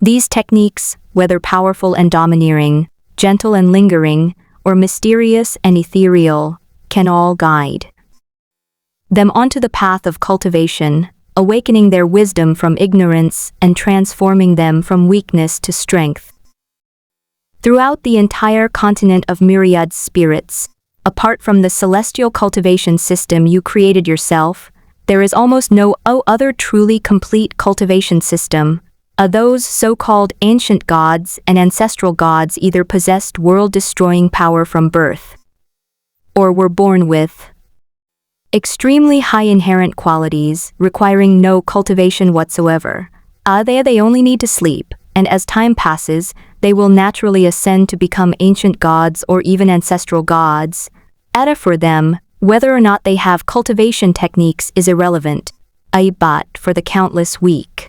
These techniques, whether powerful and domineering, gentle and lingering, or mysterious and ethereal, can all guide them onto the path of cultivation, awakening their wisdom from ignorance and transforming them from weakness to strength. Throughout the entire continent of myriad spirits, apart from the celestial cultivation system you created yourself, there is almost no other truly complete cultivation system. Those so-called ancient gods and ancestral gods either possessed world-destroying power from birth, or were born with extremely high inherent qualities, requiring no cultivation whatsoever. They only need to sleep, and as time passes, they will naturally ascend to become ancient gods or even ancestral gods. For them, whether or not they have cultivation techniques is irrelevant. But for the countless weak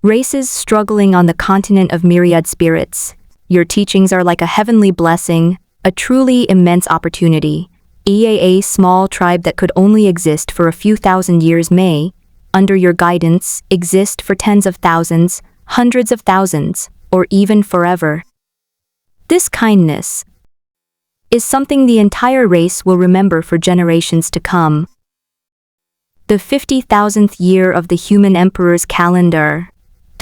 races struggling on the continent of myriad spirits, your teachings are like a heavenly blessing, a truly immense opportunity. A small tribe that could only exist for a few thousand years may, under your guidance, exist for tens of thousands, hundreds of thousands, or even forever. This kindness is something the entire race will remember for generations to come. The 50,000th year of the Human Emperor's calendar.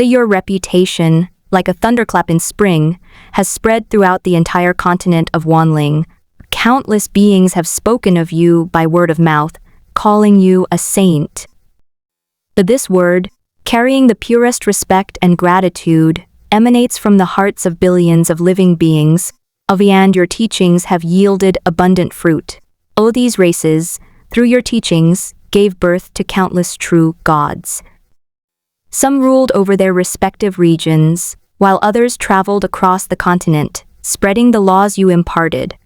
Your reputation, like a thunderclap in spring, has spread throughout the entire continent of Wanling. Countless beings have spoken of you by word of mouth, calling you a saint. But this word, carrying the purest respect and gratitude, emanates from the hearts of billions of living beings, and your teachings have yielded abundant fruit. O these races, through your teachings, gave birth to countless true gods. Some ruled over their respective regions, while others traveled across the continent, spreading the laws you imparted.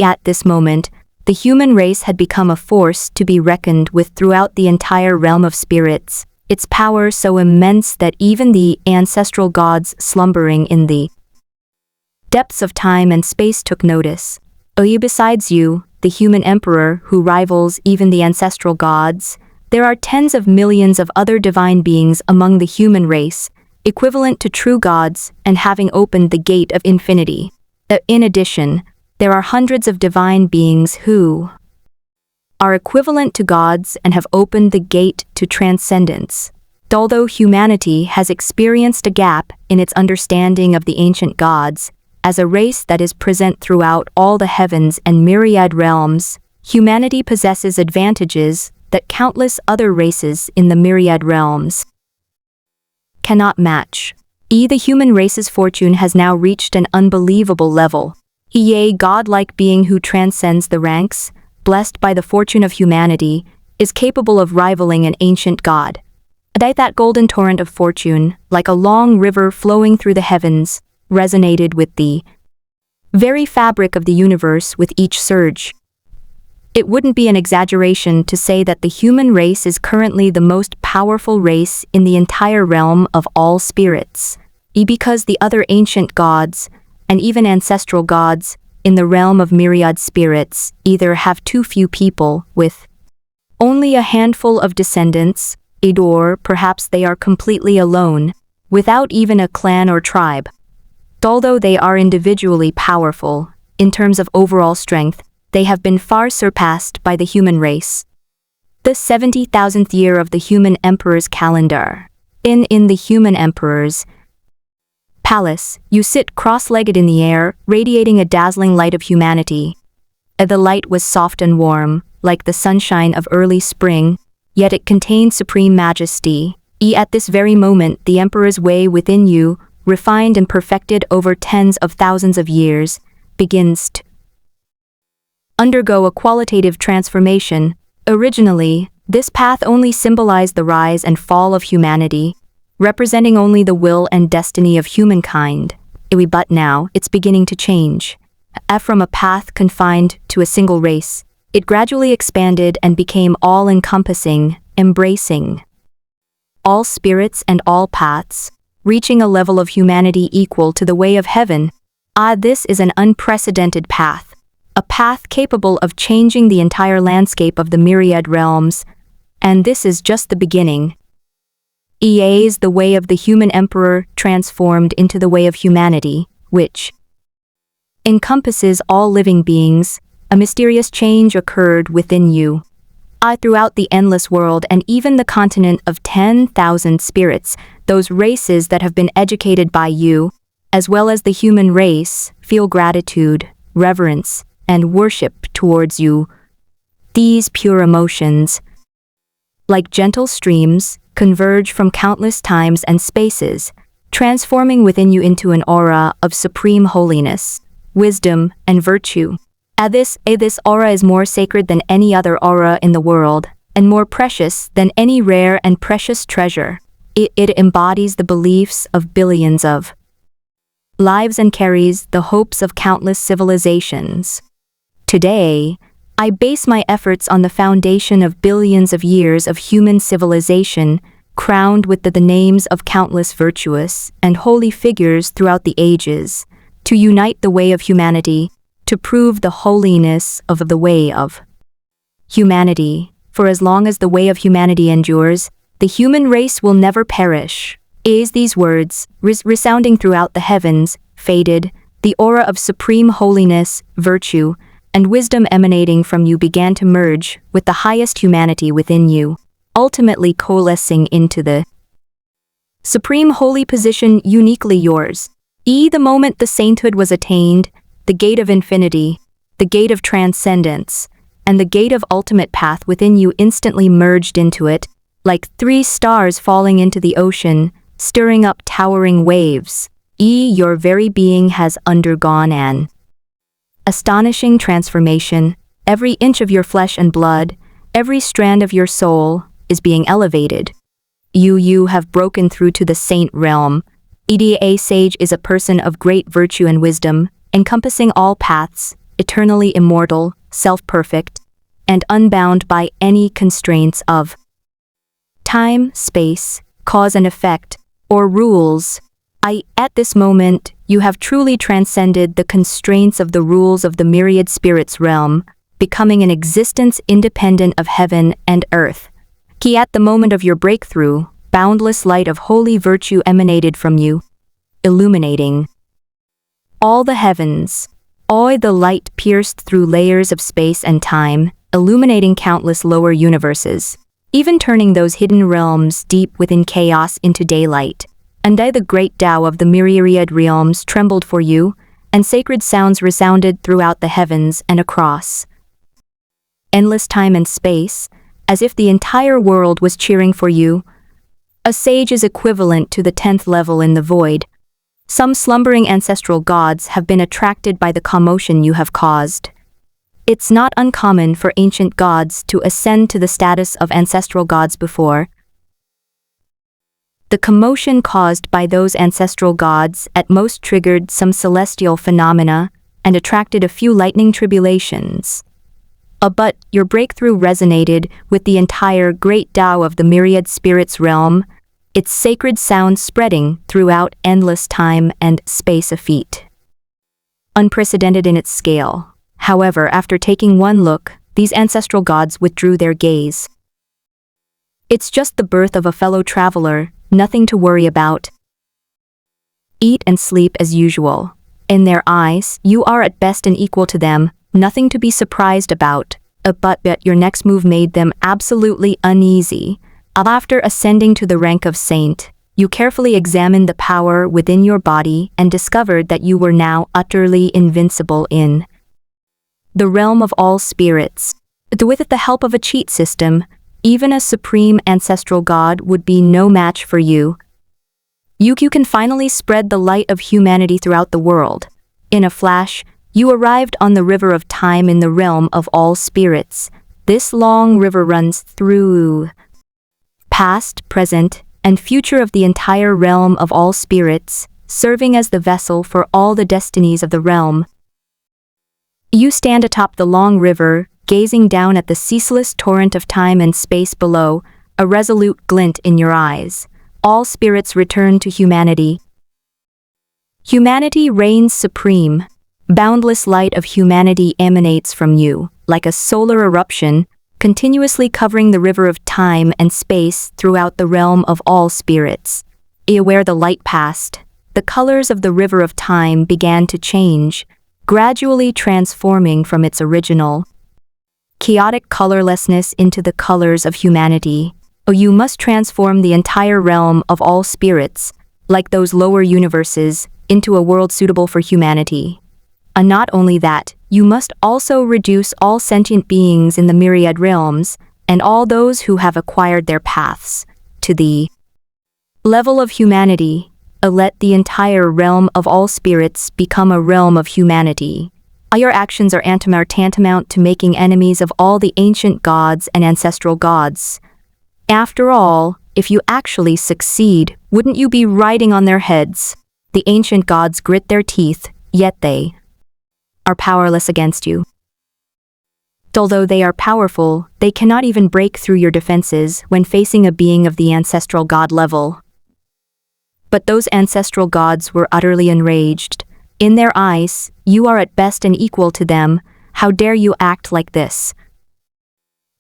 At this moment, the human race had become a force to be reckoned with throughout the entire realm of spirits, its power so immense that even the ancestral gods slumbering in the depths of time and space took notice. Besides you, the human emperor who rivals even the ancestral gods, there are tens of millions of other divine beings among the human race, equivalent to true gods and having opened the gate of infinity. In addition, there are hundreds of divine beings who are equivalent to gods and have opened the gate to transcendence. Although humanity has experienced a gap in its understanding of the ancient gods, as a race that is present throughout all the heavens and myriad realms, humanity possesses advantages that countless other races in the myriad realms cannot match. The human race's fortune has now reached an unbelievable level. A godlike being who transcends the ranks, blessed by the fortune of humanity, is capable of rivaling an ancient god. That golden torrent of fortune, like a long river flowing through the heavens, resonated with the very fabric of the universe with each surge. It wouldn't be an exaggeration to say that the human race is currently the most powerful race in the entire realm of all spirits, because the other ancient gods, and even ancestral gods, in the realm of myriad spirits, either have too few people with only a handful of descendants, or perhaps they are completely alone, without even a clan or tribe. Although they are individually powerful, in terms of overall strength, they have been far surpassed by the human race. The 70,000th year of the human emperor's calendar. In the human emperor's palace, you sit cross-legged in the air, radiating a dazzling light of humanity. The light was soft and warm, like the sunshine of early spring, yet it contained supreme majesty. At this very moment, the emperor's way within you, refined and perfected over tens of thousands of years, begins to undergo a qualitative transformation. Originally, this path only symbolized the rise and fall of humanity, representing only the will and destiny of humankind. But now, it's beginning to change. From a path confined to a single race, it gradually expanded and became all-encompassing, embracing all spirits and all paths, reaching a level of humanity equal to the way of heaven. This is an unprecedented path, a path capable of changing the entire landscape of the myriad realms, and this is just the beginning. Is the way of the human emperor transformed into the way of humanity, which encompasses all living beings. A mysterious change occurred within you. Throughout the endless world and even the continent of 10,000 spirits, those races that have been educated by you, as well as the human race, feel gratitude, reverence, and worship towards you. These pure emotions, like gentle streams, converge from countless times and spaces, transforming within you into an aura of supreme holiness, wisdom, and virtue. This aura is more sacred than any other aura in the world, and more precious than any rare and precious treasure. It embodies the beliefs of billions of lives and carries the hopes of countless civilizations. Today, I base my efforts on the foundation of billions of years of human civilization, crowned with the names of countless virtuous and holy figures throughout the ages, to unite the way of humanity, to prove the holiness of the way of humanity. For as long as the way of humanity endures, the human race will never perish. These words, resounding throughout the heavens, faded, the aura of supreme holiness, virtue, and wisdom emanating from you began to merge with the highest humanity within you, ultimately coalescing into the Supreme holy position uniquely yours. The moment the sainthood was attained, the gate of infinity, the gate of transcendence, and the gate of ultimate path within you instantly merged into it, like 3 stars falling into the ocean, stirring up towering waves. Your very being has undergone an astonishing transformation. Every inch of your flesh and blood, every strand of your soul, is being elevated. You have broken through to the saint realm. A sage is a person of great virtue and wisdom, encompassing all paths, eternally immortal, self-perfect, and unbound by any constraints of time, space, cause and effect, or rules. At this moment, you have truly transcended the constraints of the rules of the myriad spirits realm, becoming an existence independent of heaven and earth. At the moment of your breakthrough, boundless light of holy virtue emanated from you, illuminating all the heavens. The light pierced through layers of space and time, illuminating countless lower universes, even turning those hidden realms deep within chaos into daylight. And the great Tao of the myriad realms trembled for you, and sacred sounds resounded throughout the heavens and across endless time and space, as if the entire world was cheering for you. A sage is equivalent to the 10th level in the void. Some slumbering ancestral gods have been attracted by the commotion you have caused. It's not uncommon for ancient gods to ascend to the status of ancestral gods before. The commotion caused by those ancestral gods at most triggered some celestial phenomena and attracted a few lightning tribulations. But your breakthrough resonated with the entire great Tao of the myriad spirits realm, its sacred sound spreading throughout endless time and space, a feat unprecedented in its scale. However, after taking one look, these ancestral gods withdrew their gaze. It's just the birth of a fellow traveler, nothing to worry about. Eat and sleep as usual. In their eyes, you are at best an equal to them, nothing to be surprised about. But your next move made them absolutely uneasy. After ascending to the rank of saint, you carefully examined the power within your body and discovered that you were now utterly invincible in the realm of all spirits. With the help of a cheat system, even a supreme ancestral god would be no match for you. You can finally spread the light of humanity throughout the world. In a flash, you arrived on the river of time in the realm of all spirits. This long river runs through past, present, and future of the entire realm of all spirits, serving as the vessel for all the destinies of the realm. You stand atop the long river, gazing down at the ceaseless torrent of time and space below, a resolute glint in your eyes. All spirits return to humanity. Humanity reigns supreme. Boundless light of humanity emanates from you, like a solar eruption, continuously covering the river of time and space throughout the realm of all spirits. Where the light passed, the colors of the river of time began to change, gradually transforming from its original chaotic colorlessness into the colors of humanity. You must transform the entire realm of all spirits, like those lower universes, into a world suitable for humanity. Not only that, you must also reduce all sentient beings in the myriad realms, and all those who have acquired their paths, to the level of humanity. Let the entire realm of all spirits become a realm of humanity. Your actions are tantamount to making enemies of all the ancient gods and ancestral gods. After all, if you actually succeed, wouldn't you be riding on their heads? The ancient gods grit their teeth, yet they are powerless against you. Although they are powerful, they cannot even break through your defenses when facing a being of the ancestral god level. But those ancestral gods were utterly enraged. In their eyes, you are at best an equal to them. How dare you act like this?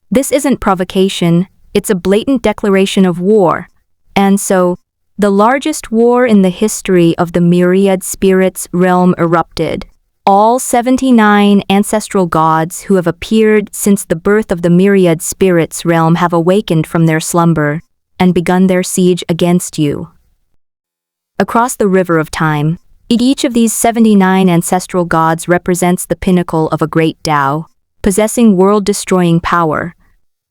This isn't provocation, it's a blatant declaration of war. And so, the largest war in the history of the myriad spirits realm erupted. All 79 ancestral gods who have appeared since the birth of the myriad spirits realm have awakened from their slumber and begun their siege against you. across the river of time. Each of these 79 ancestral gods represents the pinnacle of a great Tao, possessing world-destroying power.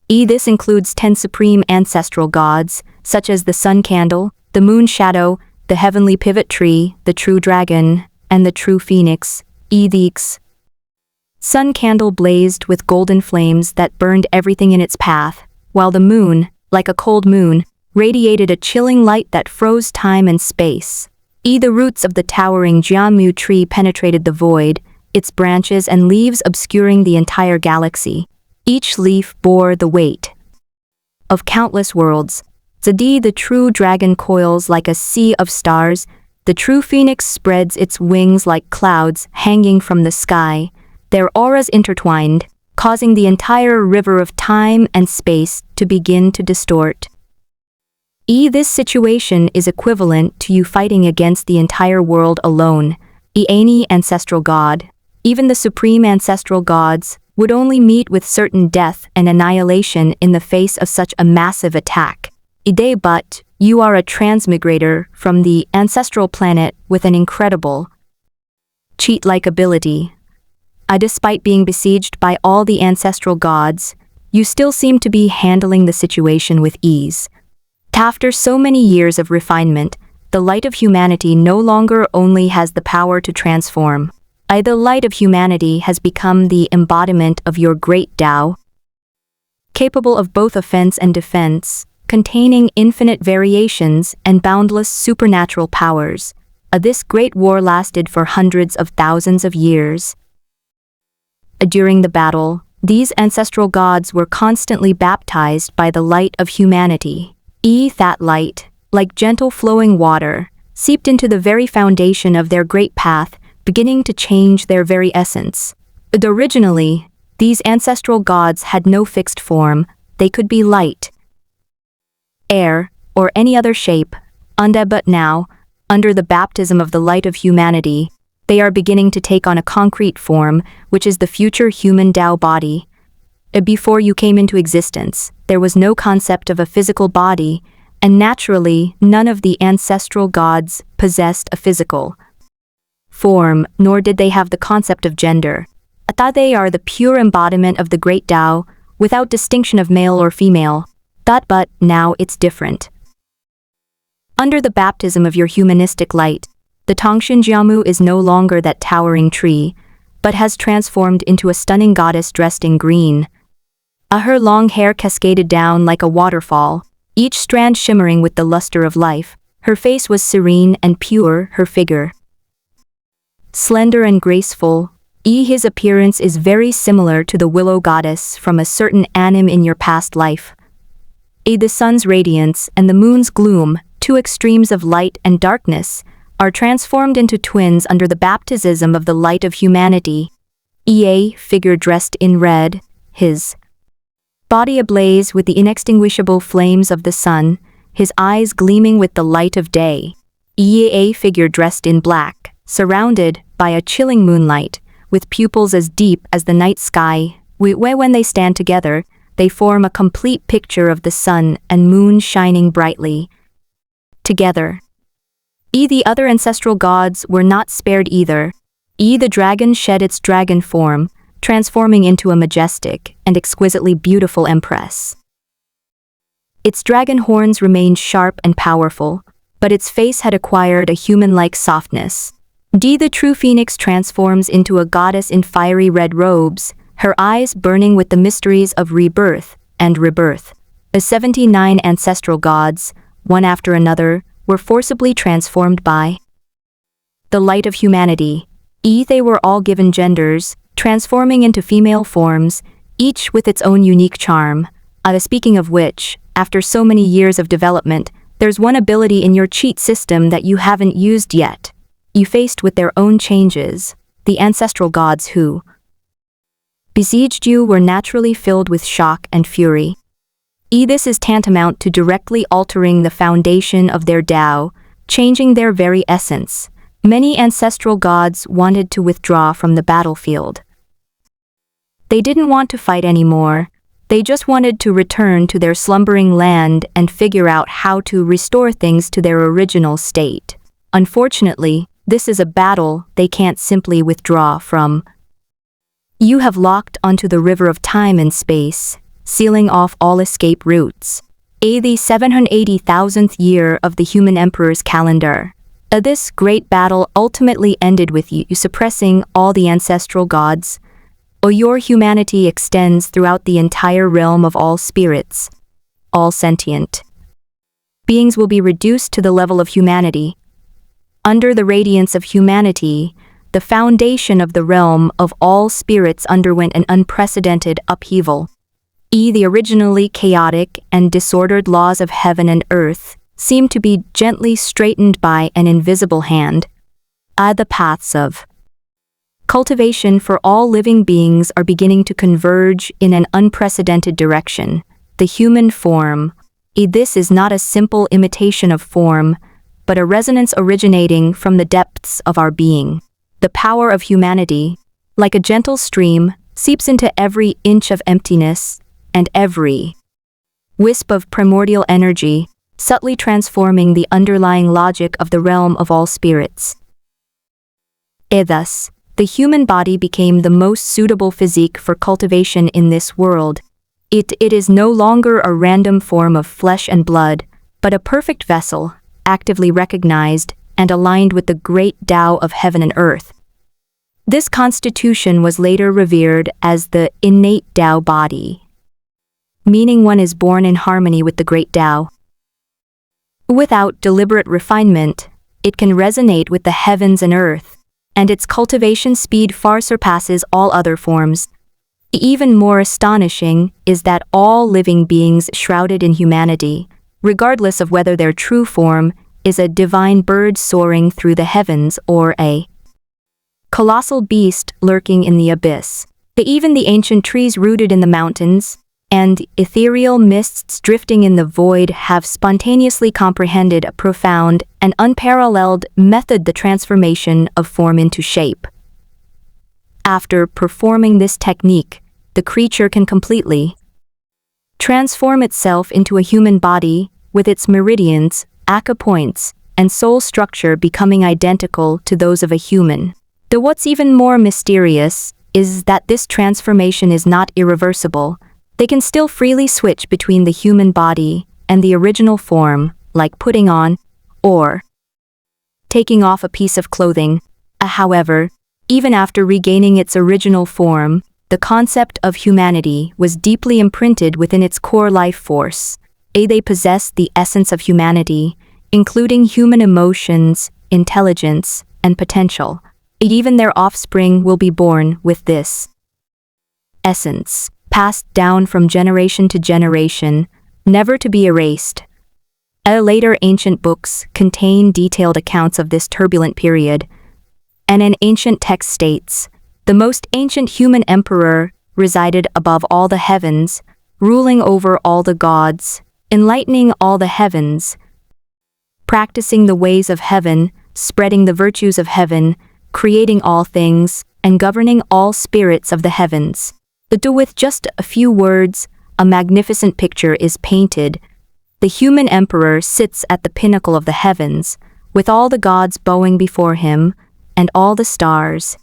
This includes 10 supreme ancestral gods, such as the sun candle, the moon shadow, the heavenly pivot tree, the true dragon, and the true phoenix. The sun candle blazed with golden flames that burned everything in its path, while the moon, like a cold moon, radiated a chilling light that froze time and space. The roots of the towering Jiamu tree penetrated the void, its branches and leaves obscuring the entire galaxy. Each leaf bore the weight of countless worlds. The true dragon coils like a sea of stars. The true phoenix spreads its wings like clouds hanging from the sky, their auras intertwined, causing the entire river of time and space to begin to distort. This situation is equivalent to you fighting against the entire world alone. Any ancestral god, even the supreme ancestral gods, would only meet with certain death and annihilation in the face of such a massive attack. But you are a transmigrator from the ancestral planet with an incredible cheat-like ability. Despite being besieged by all the ancestral gods, you still seem to be handling the situation with ease. After so many years of refinement, the light of humanity no longer only has the power to transform. The light of humanity has become the embodiment of your great Tao, capable of both offense and defense, containing infinite variations and boundless supernatural powers. This great war lasted for hundreds of thousands of years. During the battle, these ancestral gods were constantly baptized by the light of humanity. That light, like gentle flowing water, seeped into the very foundation of their great path, beginning to change their very essence. Originally, these ancestral gods had no fixed form. They could be light, air, or any other shape. But now, under the baptism of the light of humanity, they are beginning to take on a concrete form, which is the future human Tao body. Before you came into existence, there was no concept of a physical body, and naturally, none of the ancestral gods possessed a physical form, nor did they have the concept of gender. They are the pure embodiment of the great Tao, without distinction of male or female. But now it's different. Under the baptism of your humanistic light, the Tongshan Jiamu is no longer that towering tree, but has transformed into a stunning goddess dressed in green. Her long hair cascaded down like a waterfall, each strand shimmering with the luster of life. Her face was serene and pure, her figure slender and graceful. His appearance is very similar to the willow goddess from a certain anime in your past life. The sun's radiance and the moon's gloom, two extremes of light and darkness, are transformed into twins under the baptism of the light of humanity. Figure dressed in red, his body ablaze with the inextinguishable flames of the sun, his eyes gleaming with the light of day. Figure dressed in black, surrounded by a chilling moonlight, with pupils as deep as the night sky. When they stand together, they form a complete picture of the sun and moon shining brightly together. The other ancestral gods were not spared either. The dragon shed its dragon form, transforming into a majestic and exquisitely beautiful empress. Its dragon horns remained sharp and powerful, but its face had acquired a human-like softness. The true phoenix transforms into a goddess in fiery red robes, her eyes burning with the mysteries of rebirth and rebirth. The 79 ancestral gods, one after another, were forcibly transformed by the light of humanity. They were all given genders, transforming into female forms, each with its own unique charm. Speaking of which, after so many years of development, there's one ability in your cheat system that you haven't used yet. You faced with their own changes. The ancestral gods who besieged you were naturally filled with shock and fury. This is tantamount to directly altering the foundation of their Tao, changing their very essence. Many ancestral gods wanted to withdraw from the battlefield. They didn't want to fight anymore. They just wanted to return to their slumbering land and figure out how to restore things to their original state. Unfortunately, this is a battle they can't simply withdraw from. You have locked onto the river of time and space, sealing off all escape routes. The 780,000th year of the human emperor's calendar. This great battle ultimately ended with you suppressing all the ancestral gods. Your humanity extends throughout the entire realm of all spirits. All sentient beings will be reduced to the level of humanity. Under the radiance of humanity, the foundation of the realm of all spirits underwent an unprecedented upheaval. The originally chaotic and disordered laws of heaven and earth seem to be gently straightened by an invisible hand. The paths of cultivation for all living beings are beginning to converge in an unprecedented direction. The human form. This is not a simple imitation of form, but a resonance originating from the depths of our being. The power of humanity, like a gentle stream, seeps into every inch of emptiness and every wisp of primordial energy, subtly transforming the underlying logic of the realm of all spirits. Thus, the human body became the most suitable physique for cultivation in this world. It is no longer a random form of flesh and blood, but a perfect vessel, actively recognized and aligned with the great Tao of heaven and earth. This constitution was later revered as the innate Tao body, meaning one is born in harmony with the great Tao. Without deliberate refinement, it can resonate with the heavens and earth, and its cultivation speed far surpasses all other forms. Even more astonishing is that all living beings shrouded in humanity, regardless of whether their true form is a divine bird soaring through the heavens or a colossal beast lurking in the abyss. Even the ancient trees rooted in the mountains and ethereal mists drifting in the void have spontaneously comprehended a profound and unparalleled method: the transformation of form into shape. After performing this technique, the creature can completely transform itself into a human body, with its meridians, acupoints, and soul structure becoming identical to those of a human. Though what's even more mysterious is that this transformation is not irreversible. They can still freely switch between the human body and the original form, like putting on or taking off a piece of clothing. However, even after regaining its original form, the concept of humanity was deeply imprinted within its core life force. They possess the essence of humanity, including human emotions, intelligence, and potential. Even their offspring will be born with this essence, passed down from generation to generation, never to be erased. Later ancient books contain detailed accounts of this turbulent period, and an ancient text states, "The most ancient human emperor resided above all the heavens, ruling over all the gods, enlightening all the heavens, practicing the ways of heaven, spreading the virtues of heaven, creating all things, and governing all spirits of the heavens." With just a few words, a magnificent picture is painted. The human emperor sits at the pinnacle of the heavens, with all the gods bowing before him, and all the stars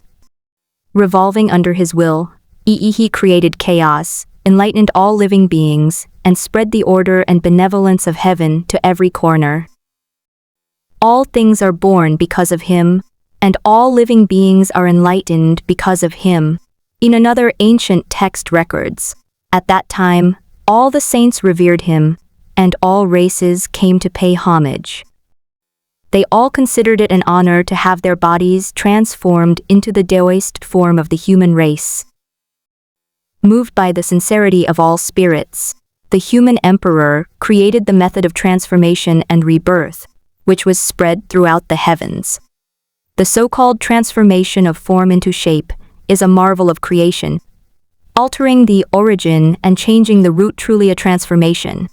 revolving under his will. He created chaos, enlightened all living beings, and spread the order and benevolence of heaven to every corner. All things are born because of him, and all living beings are enlightened because of him. In another ancient text records, at that time, all the saints revered him, and all races came to pay homage. They all considered it an honor to have their bodies transformed into the Taoist form of the human race. Moved by the sincerity of all spirits, the human emperor created the method of transformation and rebirth, which was spread throughout the heavens. The so-called transformation of form into shape is a marvel of creation, altering the origin and changing the root, truly a transformation.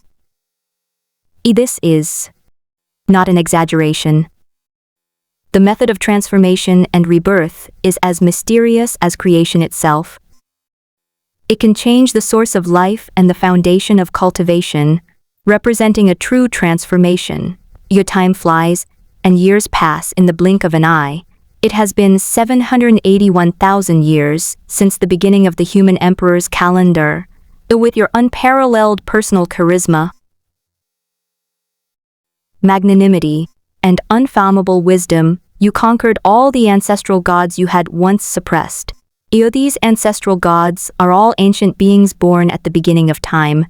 This is not an exaggeration. The method of transformation and rebirth is as mysterious as creation itself. It can change the source of life and the foundation of cultivation, representing a true transformation. Your time flies, and years pass in the blink of an eye. It has been 781,000 years since the beginning of the human emperor's calendar. With your unparalleled personal charisma, magnanimity, and unfathomable wisdom, you conquered all the ancestral gods you had once suppressed. These ancestral gods are all ancient beings born at the beginning of time,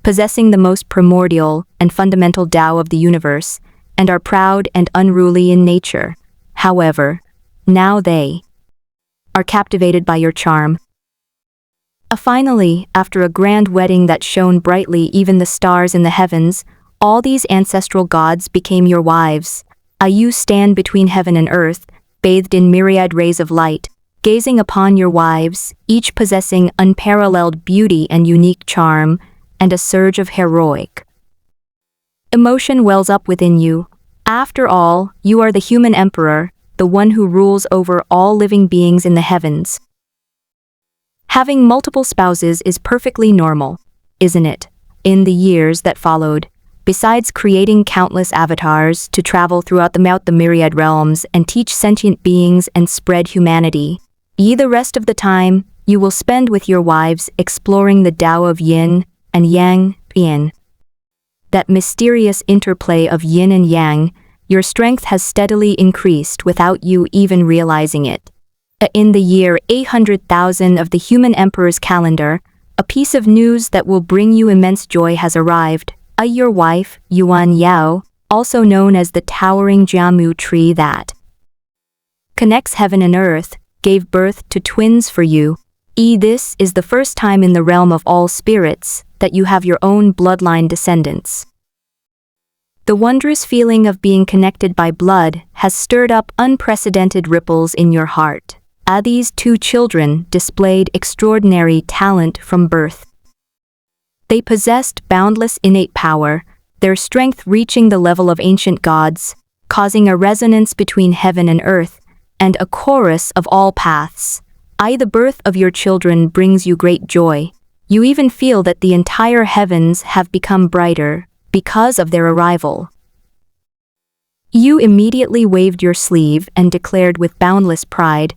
possessing the most primordial and fundamental Tao of the universe, and are proud and unruly in nature. However, now they are captivated by your charm. Finally, after a grand wedding that shone brightly even the stars in the heavens, all these ancestral gods became your wives. You stand between heaven and earth, bathed in myriad rays of light, gazing upon your wives, each possessing unparalleled beauty and unique charm, and a surge of heroic emotion wells up within you. After all, you are the human emperor, the one who rules over all living beings in the heavens. Having multiple spouses is perfectly normal, isn't it? In the years that followed, besides creating countless avatars to travel throughout the myriad realms and teach sentient beings and spread humanity, the rest of the time, you will spend with your wives exploring the Tao of Yin and Yang, Yin. That mysterious interplay of Yin and Yang, your strength has steadily increased without you even realizing it. In the year 800,000 of the human emperor's calendar, a piece of news that will bring you immense joy has arrived. Your wife, Yuan Yao, also known as the towering Jiamu tree that connects heaven and earth, gave birth to twins for you. This is the first time in the realm of all spirits that you have your own bloodline descendants. The wondrous feeling of being connected by blood has stirred up unprecedented ripples in your heart. These two children displayed extraordinary talent from birth. They possessed boundless innate power, their strength reaching the level of ancient gods, causing a resonance between heaven and earth, and a chorus of all paths. The birth of your children brings you great joy. You even feel that the entire heavens have become brighter because of their arrival. You immediately waved your sleeve and declared with boundless pride,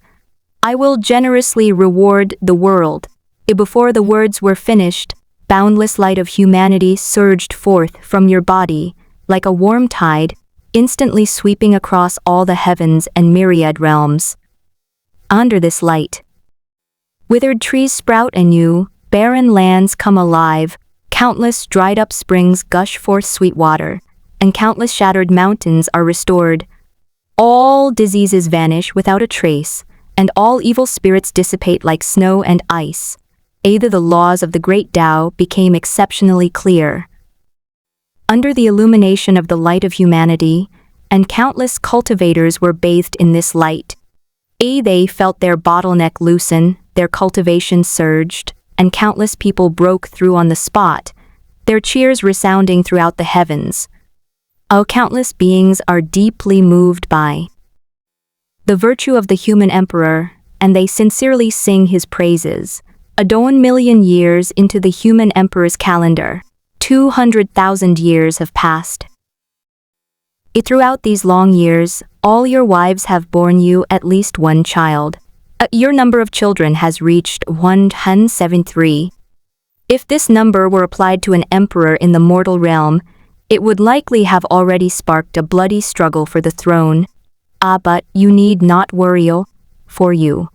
"I will generously reward the world." Before the words were finished, boundless light of humanity surged forth from your body, like a warm tide, instantly sweeping across all the heavens and myriad realms. Under this light, withered trees sprout anew, barren lands come alive, countless dried-up springs gush forth sweet water, and countless shattered mountains are restored. All diseases vanish without a trace, and all evil spirits dissipate like snow and ice. The laws of the great Tao became exceptionally clear. Under the illumination of the light of humanity, and countless cultivators were bathed in this light. They felt their bottleneck loosen, their cultivation surged, and countless people broke through on the spot, their cheers resounding throughout the heavens. Countless beings are deeply moved by the virtue of the human emperor, and they sincerely sing his praises. A 1,000,000 years into the human emperor's calendar, 200,000 years have passed. Throughout these long years, all your wives have borne you at least one child. Your number of children has reached 173. If this number were applied to an emperor in the mortal realm, it would likely have already sparked a bloody struggle for the throne. But you need not worry, for you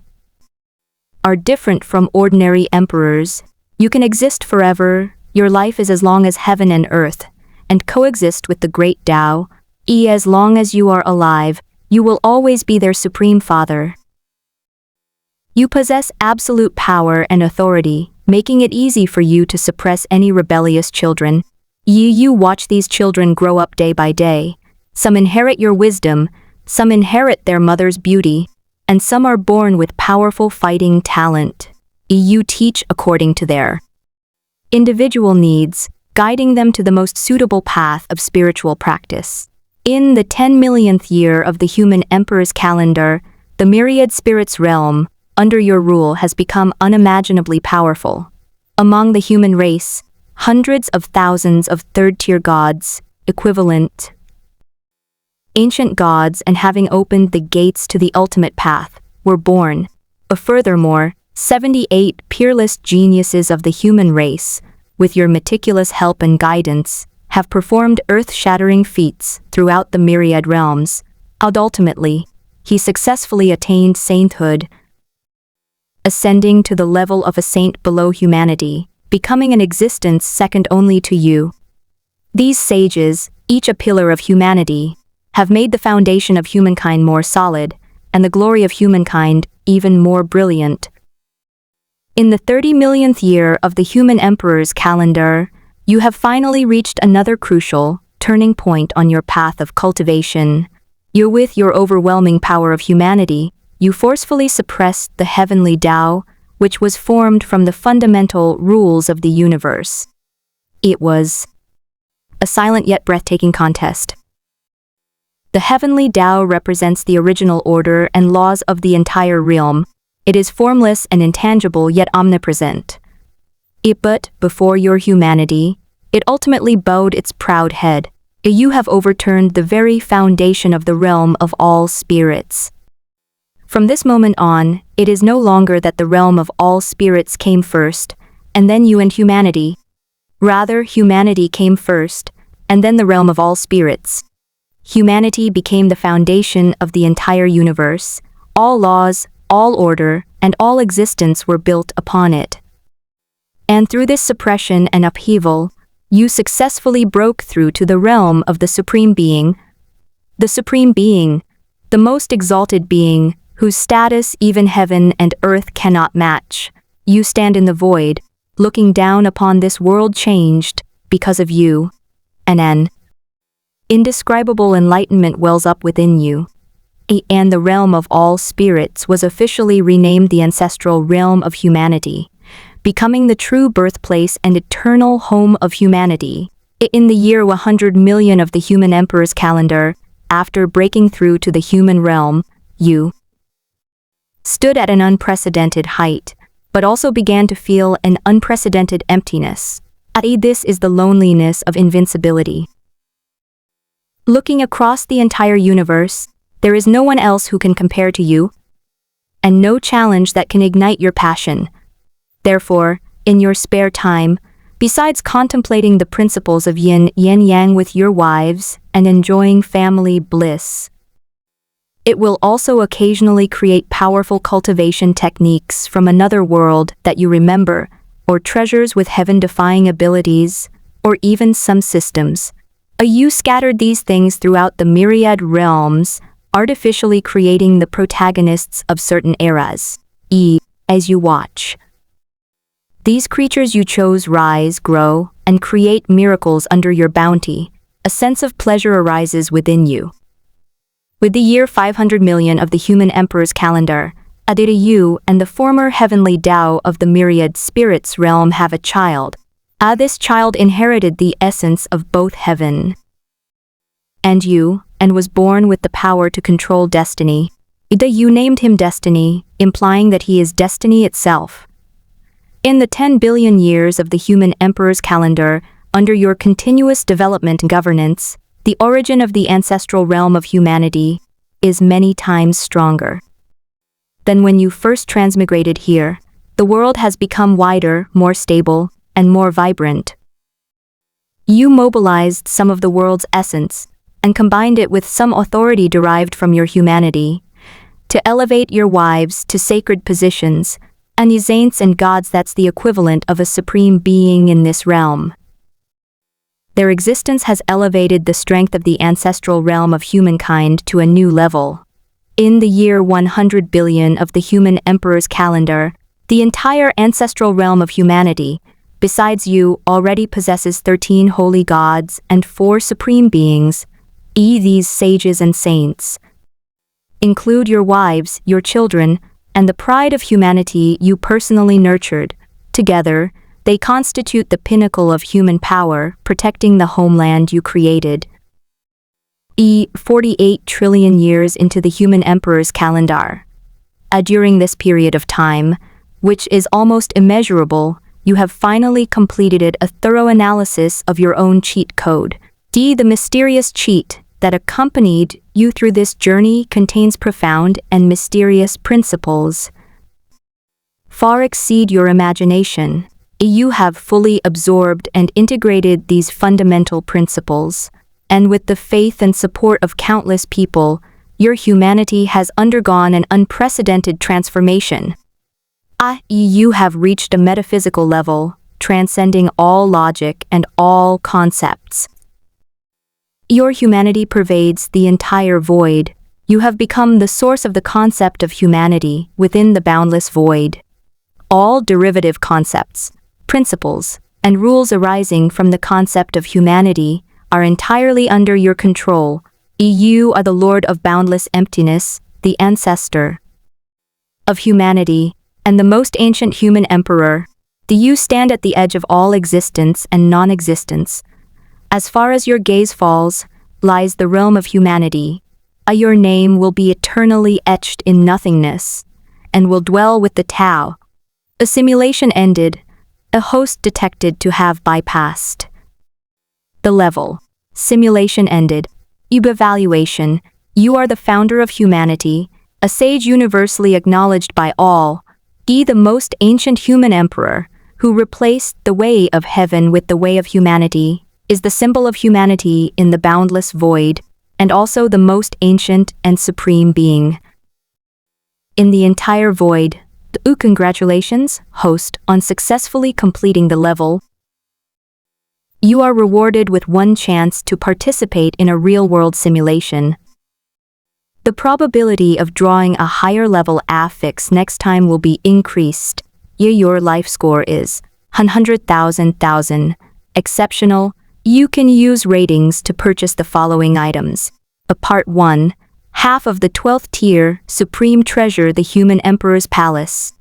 are different from ordinary emperors. You can exist forever, your life is as long as heaven and earth, and coexist with the great Tao. As long as you are alive, you will always be their supreme father. You possess absolute power and authority, making it easy for you to suppress any rebellious children. You watch these children grow up day by day. Some inherit your wisdom, some inherit their mother's beauty, and some are born with powerful fighting talent. You teach according to their individual needs, guiding them to the most suitable path of spiritual practice. In the 10,000,000th year of the human emperor's calendar, the myriad spirits realm, under your rule, has become unimaginably powerful. Among the human race, hundreds of thousands of third-tier gods, equivalent Ancient gods, and having opened the gates to the ultimate path, were born. Furthermore, 78 peerless geniuses of the human race, with your meticulous help and guidance, have performed earth-shattering feats throughout the myriad realms. And ultimately, he successfully attained sainthood, ascending to the level of a saint below humanity, becoming an existence second only to you. These sages, each a pillar of humanity, have made the foundation of humankind more solid, and the glory of humankind even more brilliant. In the 30 millionth year of the human emperor's calendar, you have finally reached another crucial, turning point on your path of cultivation. With your overwhelming power of humanity, you forcefully suppressed the heavenly Tao, which was formed from the fundamental rules of the universe. It was a silent yet breathtaking contest. The heavenly Tao represents the original order and laws of the entire realm. It is formless and intangible yet omnipresent. But before your humanity, it ultimately bowed its proud head. You have overturned the very foundation of the realm of all spirits. From this moment on, it is no longer that the realm of all spirits came first, and then you and humanity. Rather, humanity came first, and then the realm of all spirits. Humanity became the foundation of the entire universe. All laws, all order, and all existence were built upon it. And through this suppression and upheaval, you successfully broke through to the realm of the Supreme Being. The Supreme Being, the most exalted being, whose status even heaven and earth cannot match. You stand in the void, looking down upon this world changed because of you. And an indescribable enlightenment wells up within you. And the realm of all spirits was officially renamed the ancestral realm of humanity, becoming the true birthplace and eternal home of humanity. In the year 100 million of the human emperor's calendar, after breaking through to the human realm, you stood at an unprecedented height, but also began to feel an unprecedented emptiness. This is the loneliness of invincibility. Looking across the entire universe, there is no one else who can compare to you, and no challenge that can ignite your passion. Therefore, in your spare time, besides contemplating the principles of yin and yang with your wives and enjoying family bliss, it will also occasionally create powerful cultivation techniques from another world that you remember, or treasures with heaven-defying abilities, or even some systems. You scattered these things throughout the myriad realms, artificially creating the protagonists of certain eras. As you watch, these creatures you chose rise, grow, and create miracles under your bounty. A sense of pleasure arises within you. With the year 500 million of the human emperor's calendar, you and the former heavenly Tao of the myriad spirits realm have a child. This child inherited the essence of both heaven and you, and was born with the power to control destiny. You named him Destiny, implying that he is destiny itself. In the 10 billion years of the human emperor's calendar, under your continuous development and governance, the origin of the ancestral realm of humanity is many times stronger than when you first transmigrated here. The world has become wider, more stable, and more vibrant. You mobilized some of the world's essence and combined it with some authority derived from your humanity to elevate your wives to sacred positions, and the saints and gods that's the equivalent of a supreme being in this realm. Their existence has elevated the strength of the ancestral realm of humankind to a new level. In the year 100 billion of the human emperor's calendar, the entire ancestral realm of humanity, besides you, already possesses 13 holy gods and 4 supreme beings. These sages and saints include your wives, your children, and the pride of humanity you personally nurtured. Together, they constitute the pinnacle of human power, protecting the homeland you created. 48 trillion years into the human emperor's calendar. During this period of time, which is almost immeasurable, you have finally completed a thorough analysis of your own cheat code. The mysterious cheat that accompanied you through this journey contains profound and mysterious principles. Far exceed your imagination. You have fully absorbed and integrated these fundamental principles, and with the faith and support of countless people, your humanity has undergone an unprecedented transformation. You have reached a metaphysical level, transcending all logic and all concepts. Your humanity pervades the entire void. You have become the source of the concept of humanity within the boundless void. All derivative concepts, principles, and rules arising from the concept of humanity are entirely under your control. You are the Lord of boundless emptiness, the ancestor of humanity, and the most ancient human emperor. You stand at the edge of all existence and non-existence. As far as your gaze falls, lies the realm of humanity. Your name will be eternally etched in nothingness, and will dwell with the Tao. A simulation ended, a host detected to have bypassed the level. Simulation ended. Evaluation. You are the founder of humanity, a sage universally acknowledged by all. The most ancient human emperor, who replaced the way of heaven with the way of humanity, is the symbol of humanity in the boundless void, and also the most ancient and supreme being in the entire void. Congratulations, host, on successfully completing the level. You are rewarded with one chance to participate in a real-world simulation. The probability of drawing a higher level affix next time will be increased. Your life score is 100,000. Exceptional. You can use ratings to purchase the following items. Part 1. Half of the 12th tier, Supreme Treasure, the Human Emperor's Palace.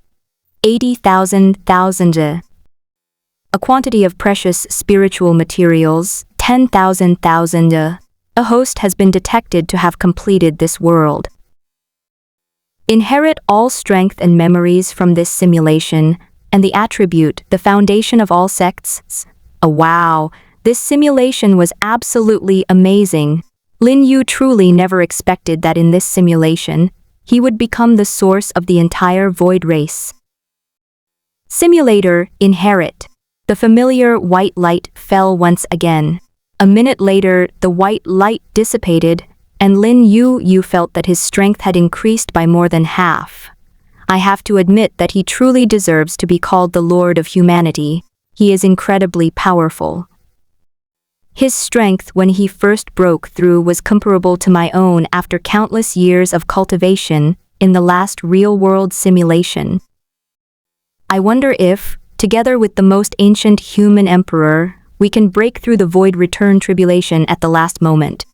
80,000. A quantity of precious spiritual materials, 10,000. A host has been detected to have completed this world. Inherit all strength and memories from this simulation, and the attribute, the foundation of all sects. Wow, this simulation was absolutely amazing. Lin Yu truly never expected that in this simulation, he would become the source of the entire void race. Simulator, inherit. The familiar white light fell once again. A minute later, the white light dissipated, and Lin Yu felt that his strength had increased by more than half. I have to admit that he truly deserves to be called the Lord of Humanity. He is incredibly powerful. His strength when he first broke through was comparable to my own after countless years of cultivation in the last real-world simulation. I wonder if, together with the most ancient human emperor, we can break through the void return tribulation at the last moment.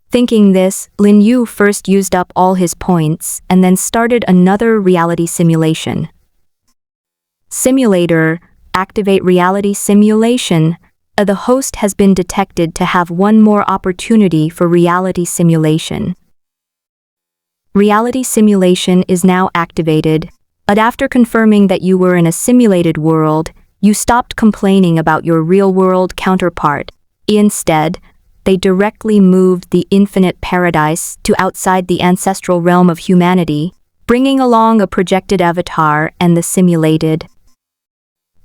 Thinking this, Lin Yu first used up all his points and then started another reality simulation. Simulator, activate reality simulation. The host has been detected to have one more opportunity for reality simulation. Reality simulation is now activated, but after confirming that you were in a simulated world, you stopped complaining about your real-world counterpart. Instead, they directly moved the infinite paradise to outside the ancestral realm of humanity, bringing along a projected avatar and the simulated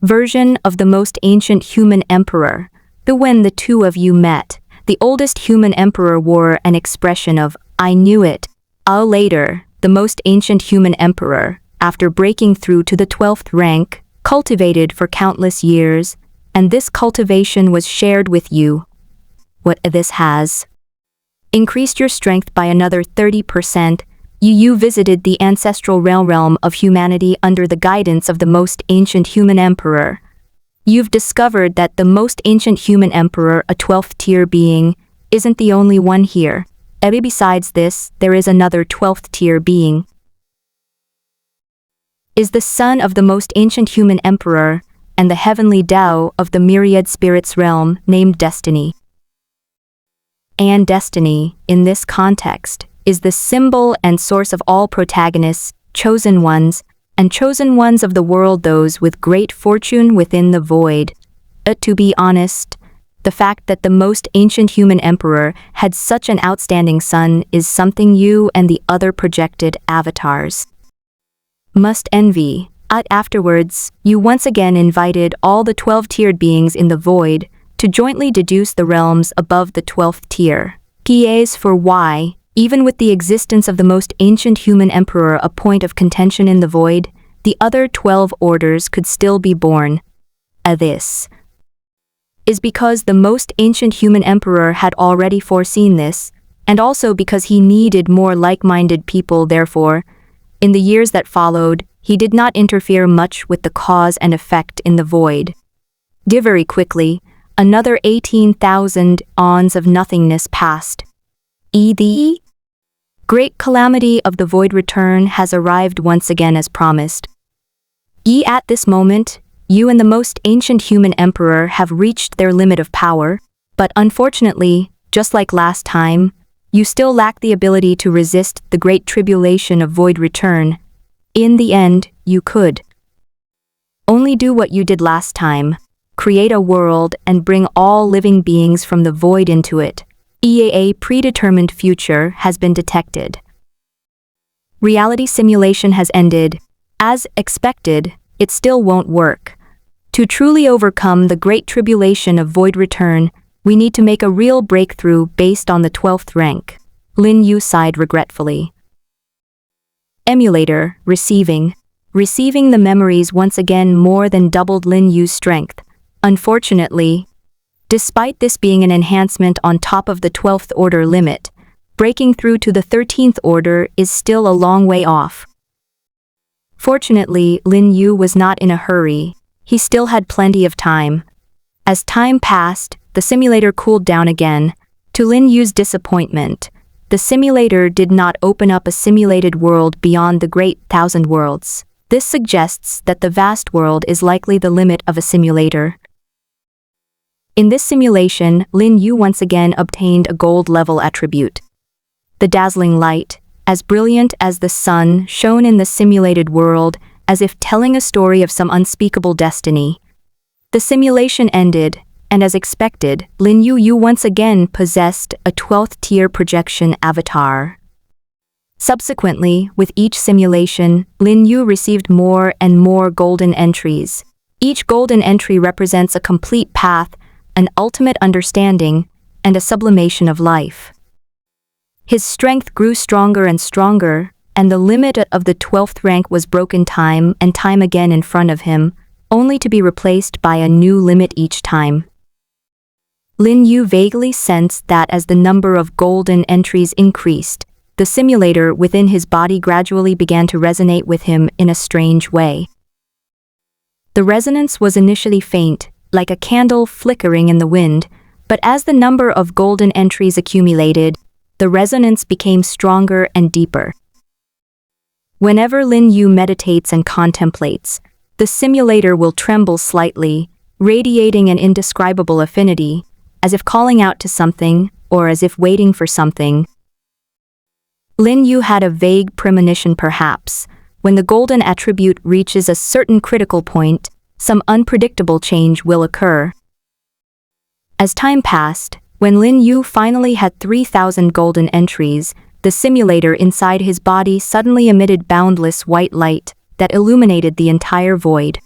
version of the most ancient human emperor. When the two of you met, the oldest human emperor wore an expression of, "I knew it." Later, the most ancient human emperor, after breaking through to the 12th rank, cultivated for countless years, and this cultivation was shared with you. What this has increased your strength by another 30%. You visited the ancestral realm of humanity under the guidance of the most ancient human emperor. You've discovered that the most ancient human emperor, a 12th tier being, isn't the only one here. Besides this, there is another 12th tier being. Is the son of the most ancient human emperor, and the heavenly Tao of the myriad spirits realm, named Destiny. And Destiny, in this context, is the symbol and source of all protagonists, chosen ones, and chosen ones of the world, those with great fortune within the void. To be honest, The fact that the most ancient human emperor had such an outstanding son is something you and the other projected avatars must envy. Afterwards, you once again invited all the 12-tiered beings in the void to jointly deduce the realms above the 12th tier. PAs for why, even with the existence of the most ancient human emperor a point of contention in the void, the other 12 orders could still be born. This is because the most ancient human emperor had already foreseen this, and also because he needed more like-minded people. Therefore, in the years that followed, he did not interfere much with the cause and effect in the void. Very quickly, another 18,000 aeons of nothingness passed. The great calamity of the void return has arrived once again as promised. At this moment, you and the most ancient human emperor have reached their limit of power, but unfortunately, just like last time, you still lack the ability to resist the great tribulation of void return. In the end, you could only do what you did last time, create a world and bring all living beings from the void into it. A predetermined future has been detected. Reality simulation has ended. As expected, it still won't work. To truly overcome the great tribulation of void return, we need to make a real breakthrough based on the 12th rank. Lin Yu sighed regretfully. Emulator, receiving the memories once again more than doubled Lin Yu's strength. Unfortunately, despite this being an enhancement on top of the 12th order limit, breaking through to the 13th order is still a long way off. Fortunately, Lin Yu was not in a hurry. He still had plenty of time. As time passed, the simulator cooled down again. To Lin Yu's disappointment, the simulator did not open up a simulated world beyond the great 1,000 worlds. This suggests that the vast world is likely the limit of a simulator. In this simulation, Lin Yu once again obtained a gold-level attribute. The dazzling light, as brilliant as the sun, shone in the simulated world, as if telling a story of some unspeakable destiny. The simulation ended, and as expected, Lin Yu once again possessed a 12th tier projection avatar. Subsequently, with each simulation, Lin Yu received more and more golden entries. Each golden entry represents a complete path, an ultimate understanding, and a sublimation of life. His strength grew stronger and stronger, and the limit of the 12th rank was broken time and time again in front of him, only to be replaced by a new limit each time. Lin Yu vaguely sensed that as the number of golden entries increased, the simulator within his body gradually began to resonate with him in a strange way. The resonance was initially faint, like a candle flickering in the wind, but as the number of golden entries accumulated, the resonance became stronger and deeper. Whenever Lin Yu meditates and contemplates, the simulator will tremble slightly, radiating an indescribable affinity, as if calling out to something, or as if waiting for something. Lin Yu had a vague premonition perhaps, when the golden attribute reaches a certain critical point, some unpredictable change will occur. As time passed, when Lin Yu finally had 3,000 golden entries, the simulator inside his body suddenly emitted boundless white light that illuminated the entire void.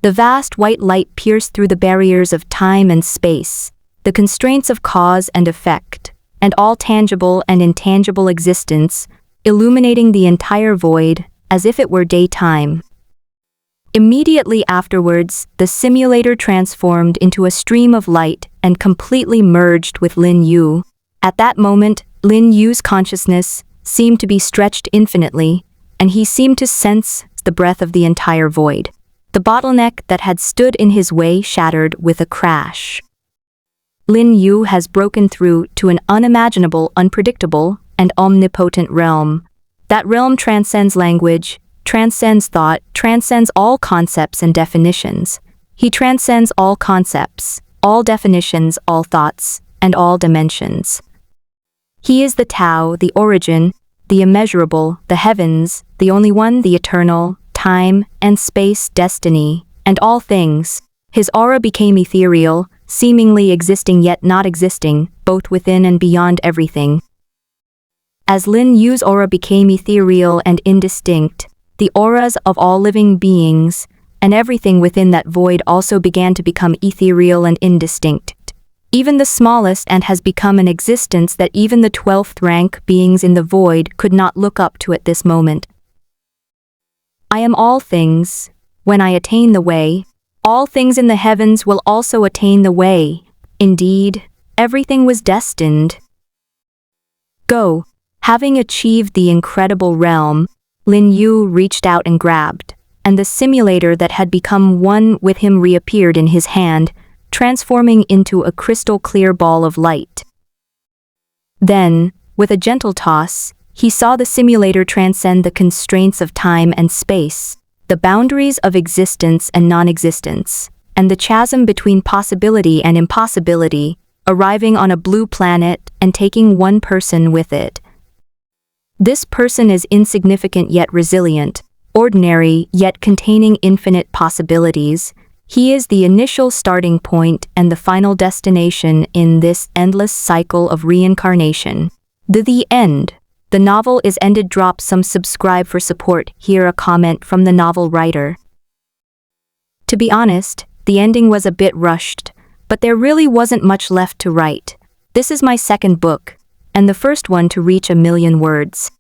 The vast white light pierced through the barriers of time and space, the constraints of cause and effect, and all tangible and intangible existence, illuminating the entire void as if it were daytime. Immediately afterwards, the simulator transformed into a stream of light and completely merged with Lin Yu. At that moment, Lin Yu's consciousness seemed to be stretched infinitely, and he seemed to sense the breadth of the entire void. The bottleneck that had stood in his way shattered with a crash. Lin Yu has broken through to an unimaginable, unpredictable, and omnipotent realm. That realm transcends language, transcends thought, transcends all concepts and definitions. He transcends all concepts, all definitions, all thoughts, and all dimensions. He is the Tao, the origin, the immeasurable, the heavens, the only one, the eternal, time and space, destiny, and all things. His aura became ethereal, seemingly existing yet not existing, both within and beyond everything. As Lin Yu's aura became ethereal and indistinct, the auras of all living beings, and everything within that void also began to become ethereal and indistinct. Even the smallest ant has become an existence that even the 12th rank beings in the void could not look up to at this moment. I am all things. When I attain the way, all things in the heavens will also attain the way. Indeed, everything was destined. Go. Having achieved the incredible realm, Lin Yu reached out and grabbed, and the simulator that had become one with him reappeared in his hand, transforming into a crystal-clear ball of light. Then, with a gentle toss, he saw the simulator transcend the constraints of time and space, the boundaries of existence and non-existence, and the chasm between possibility and impossibility, arriving on a blue planet and taking one person with it. This person is insignificant yet resilient, ordinary yet containing infinite possibilities. He is the initial starting point and the final destination in this endless cycle of reincarnation. The end. The novel is ended. Drop some subscribe for support. Here a comment from the novel writer. To be honest, the ending was a bit rushed, but there really wasn't much left to write. This is my second book, and the first one to reach 1 million words.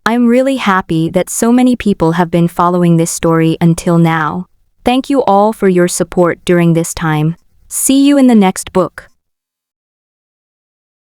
I'm really happy that so many people have been following this story until now. Thank you all for your support during this time. See you in the next book.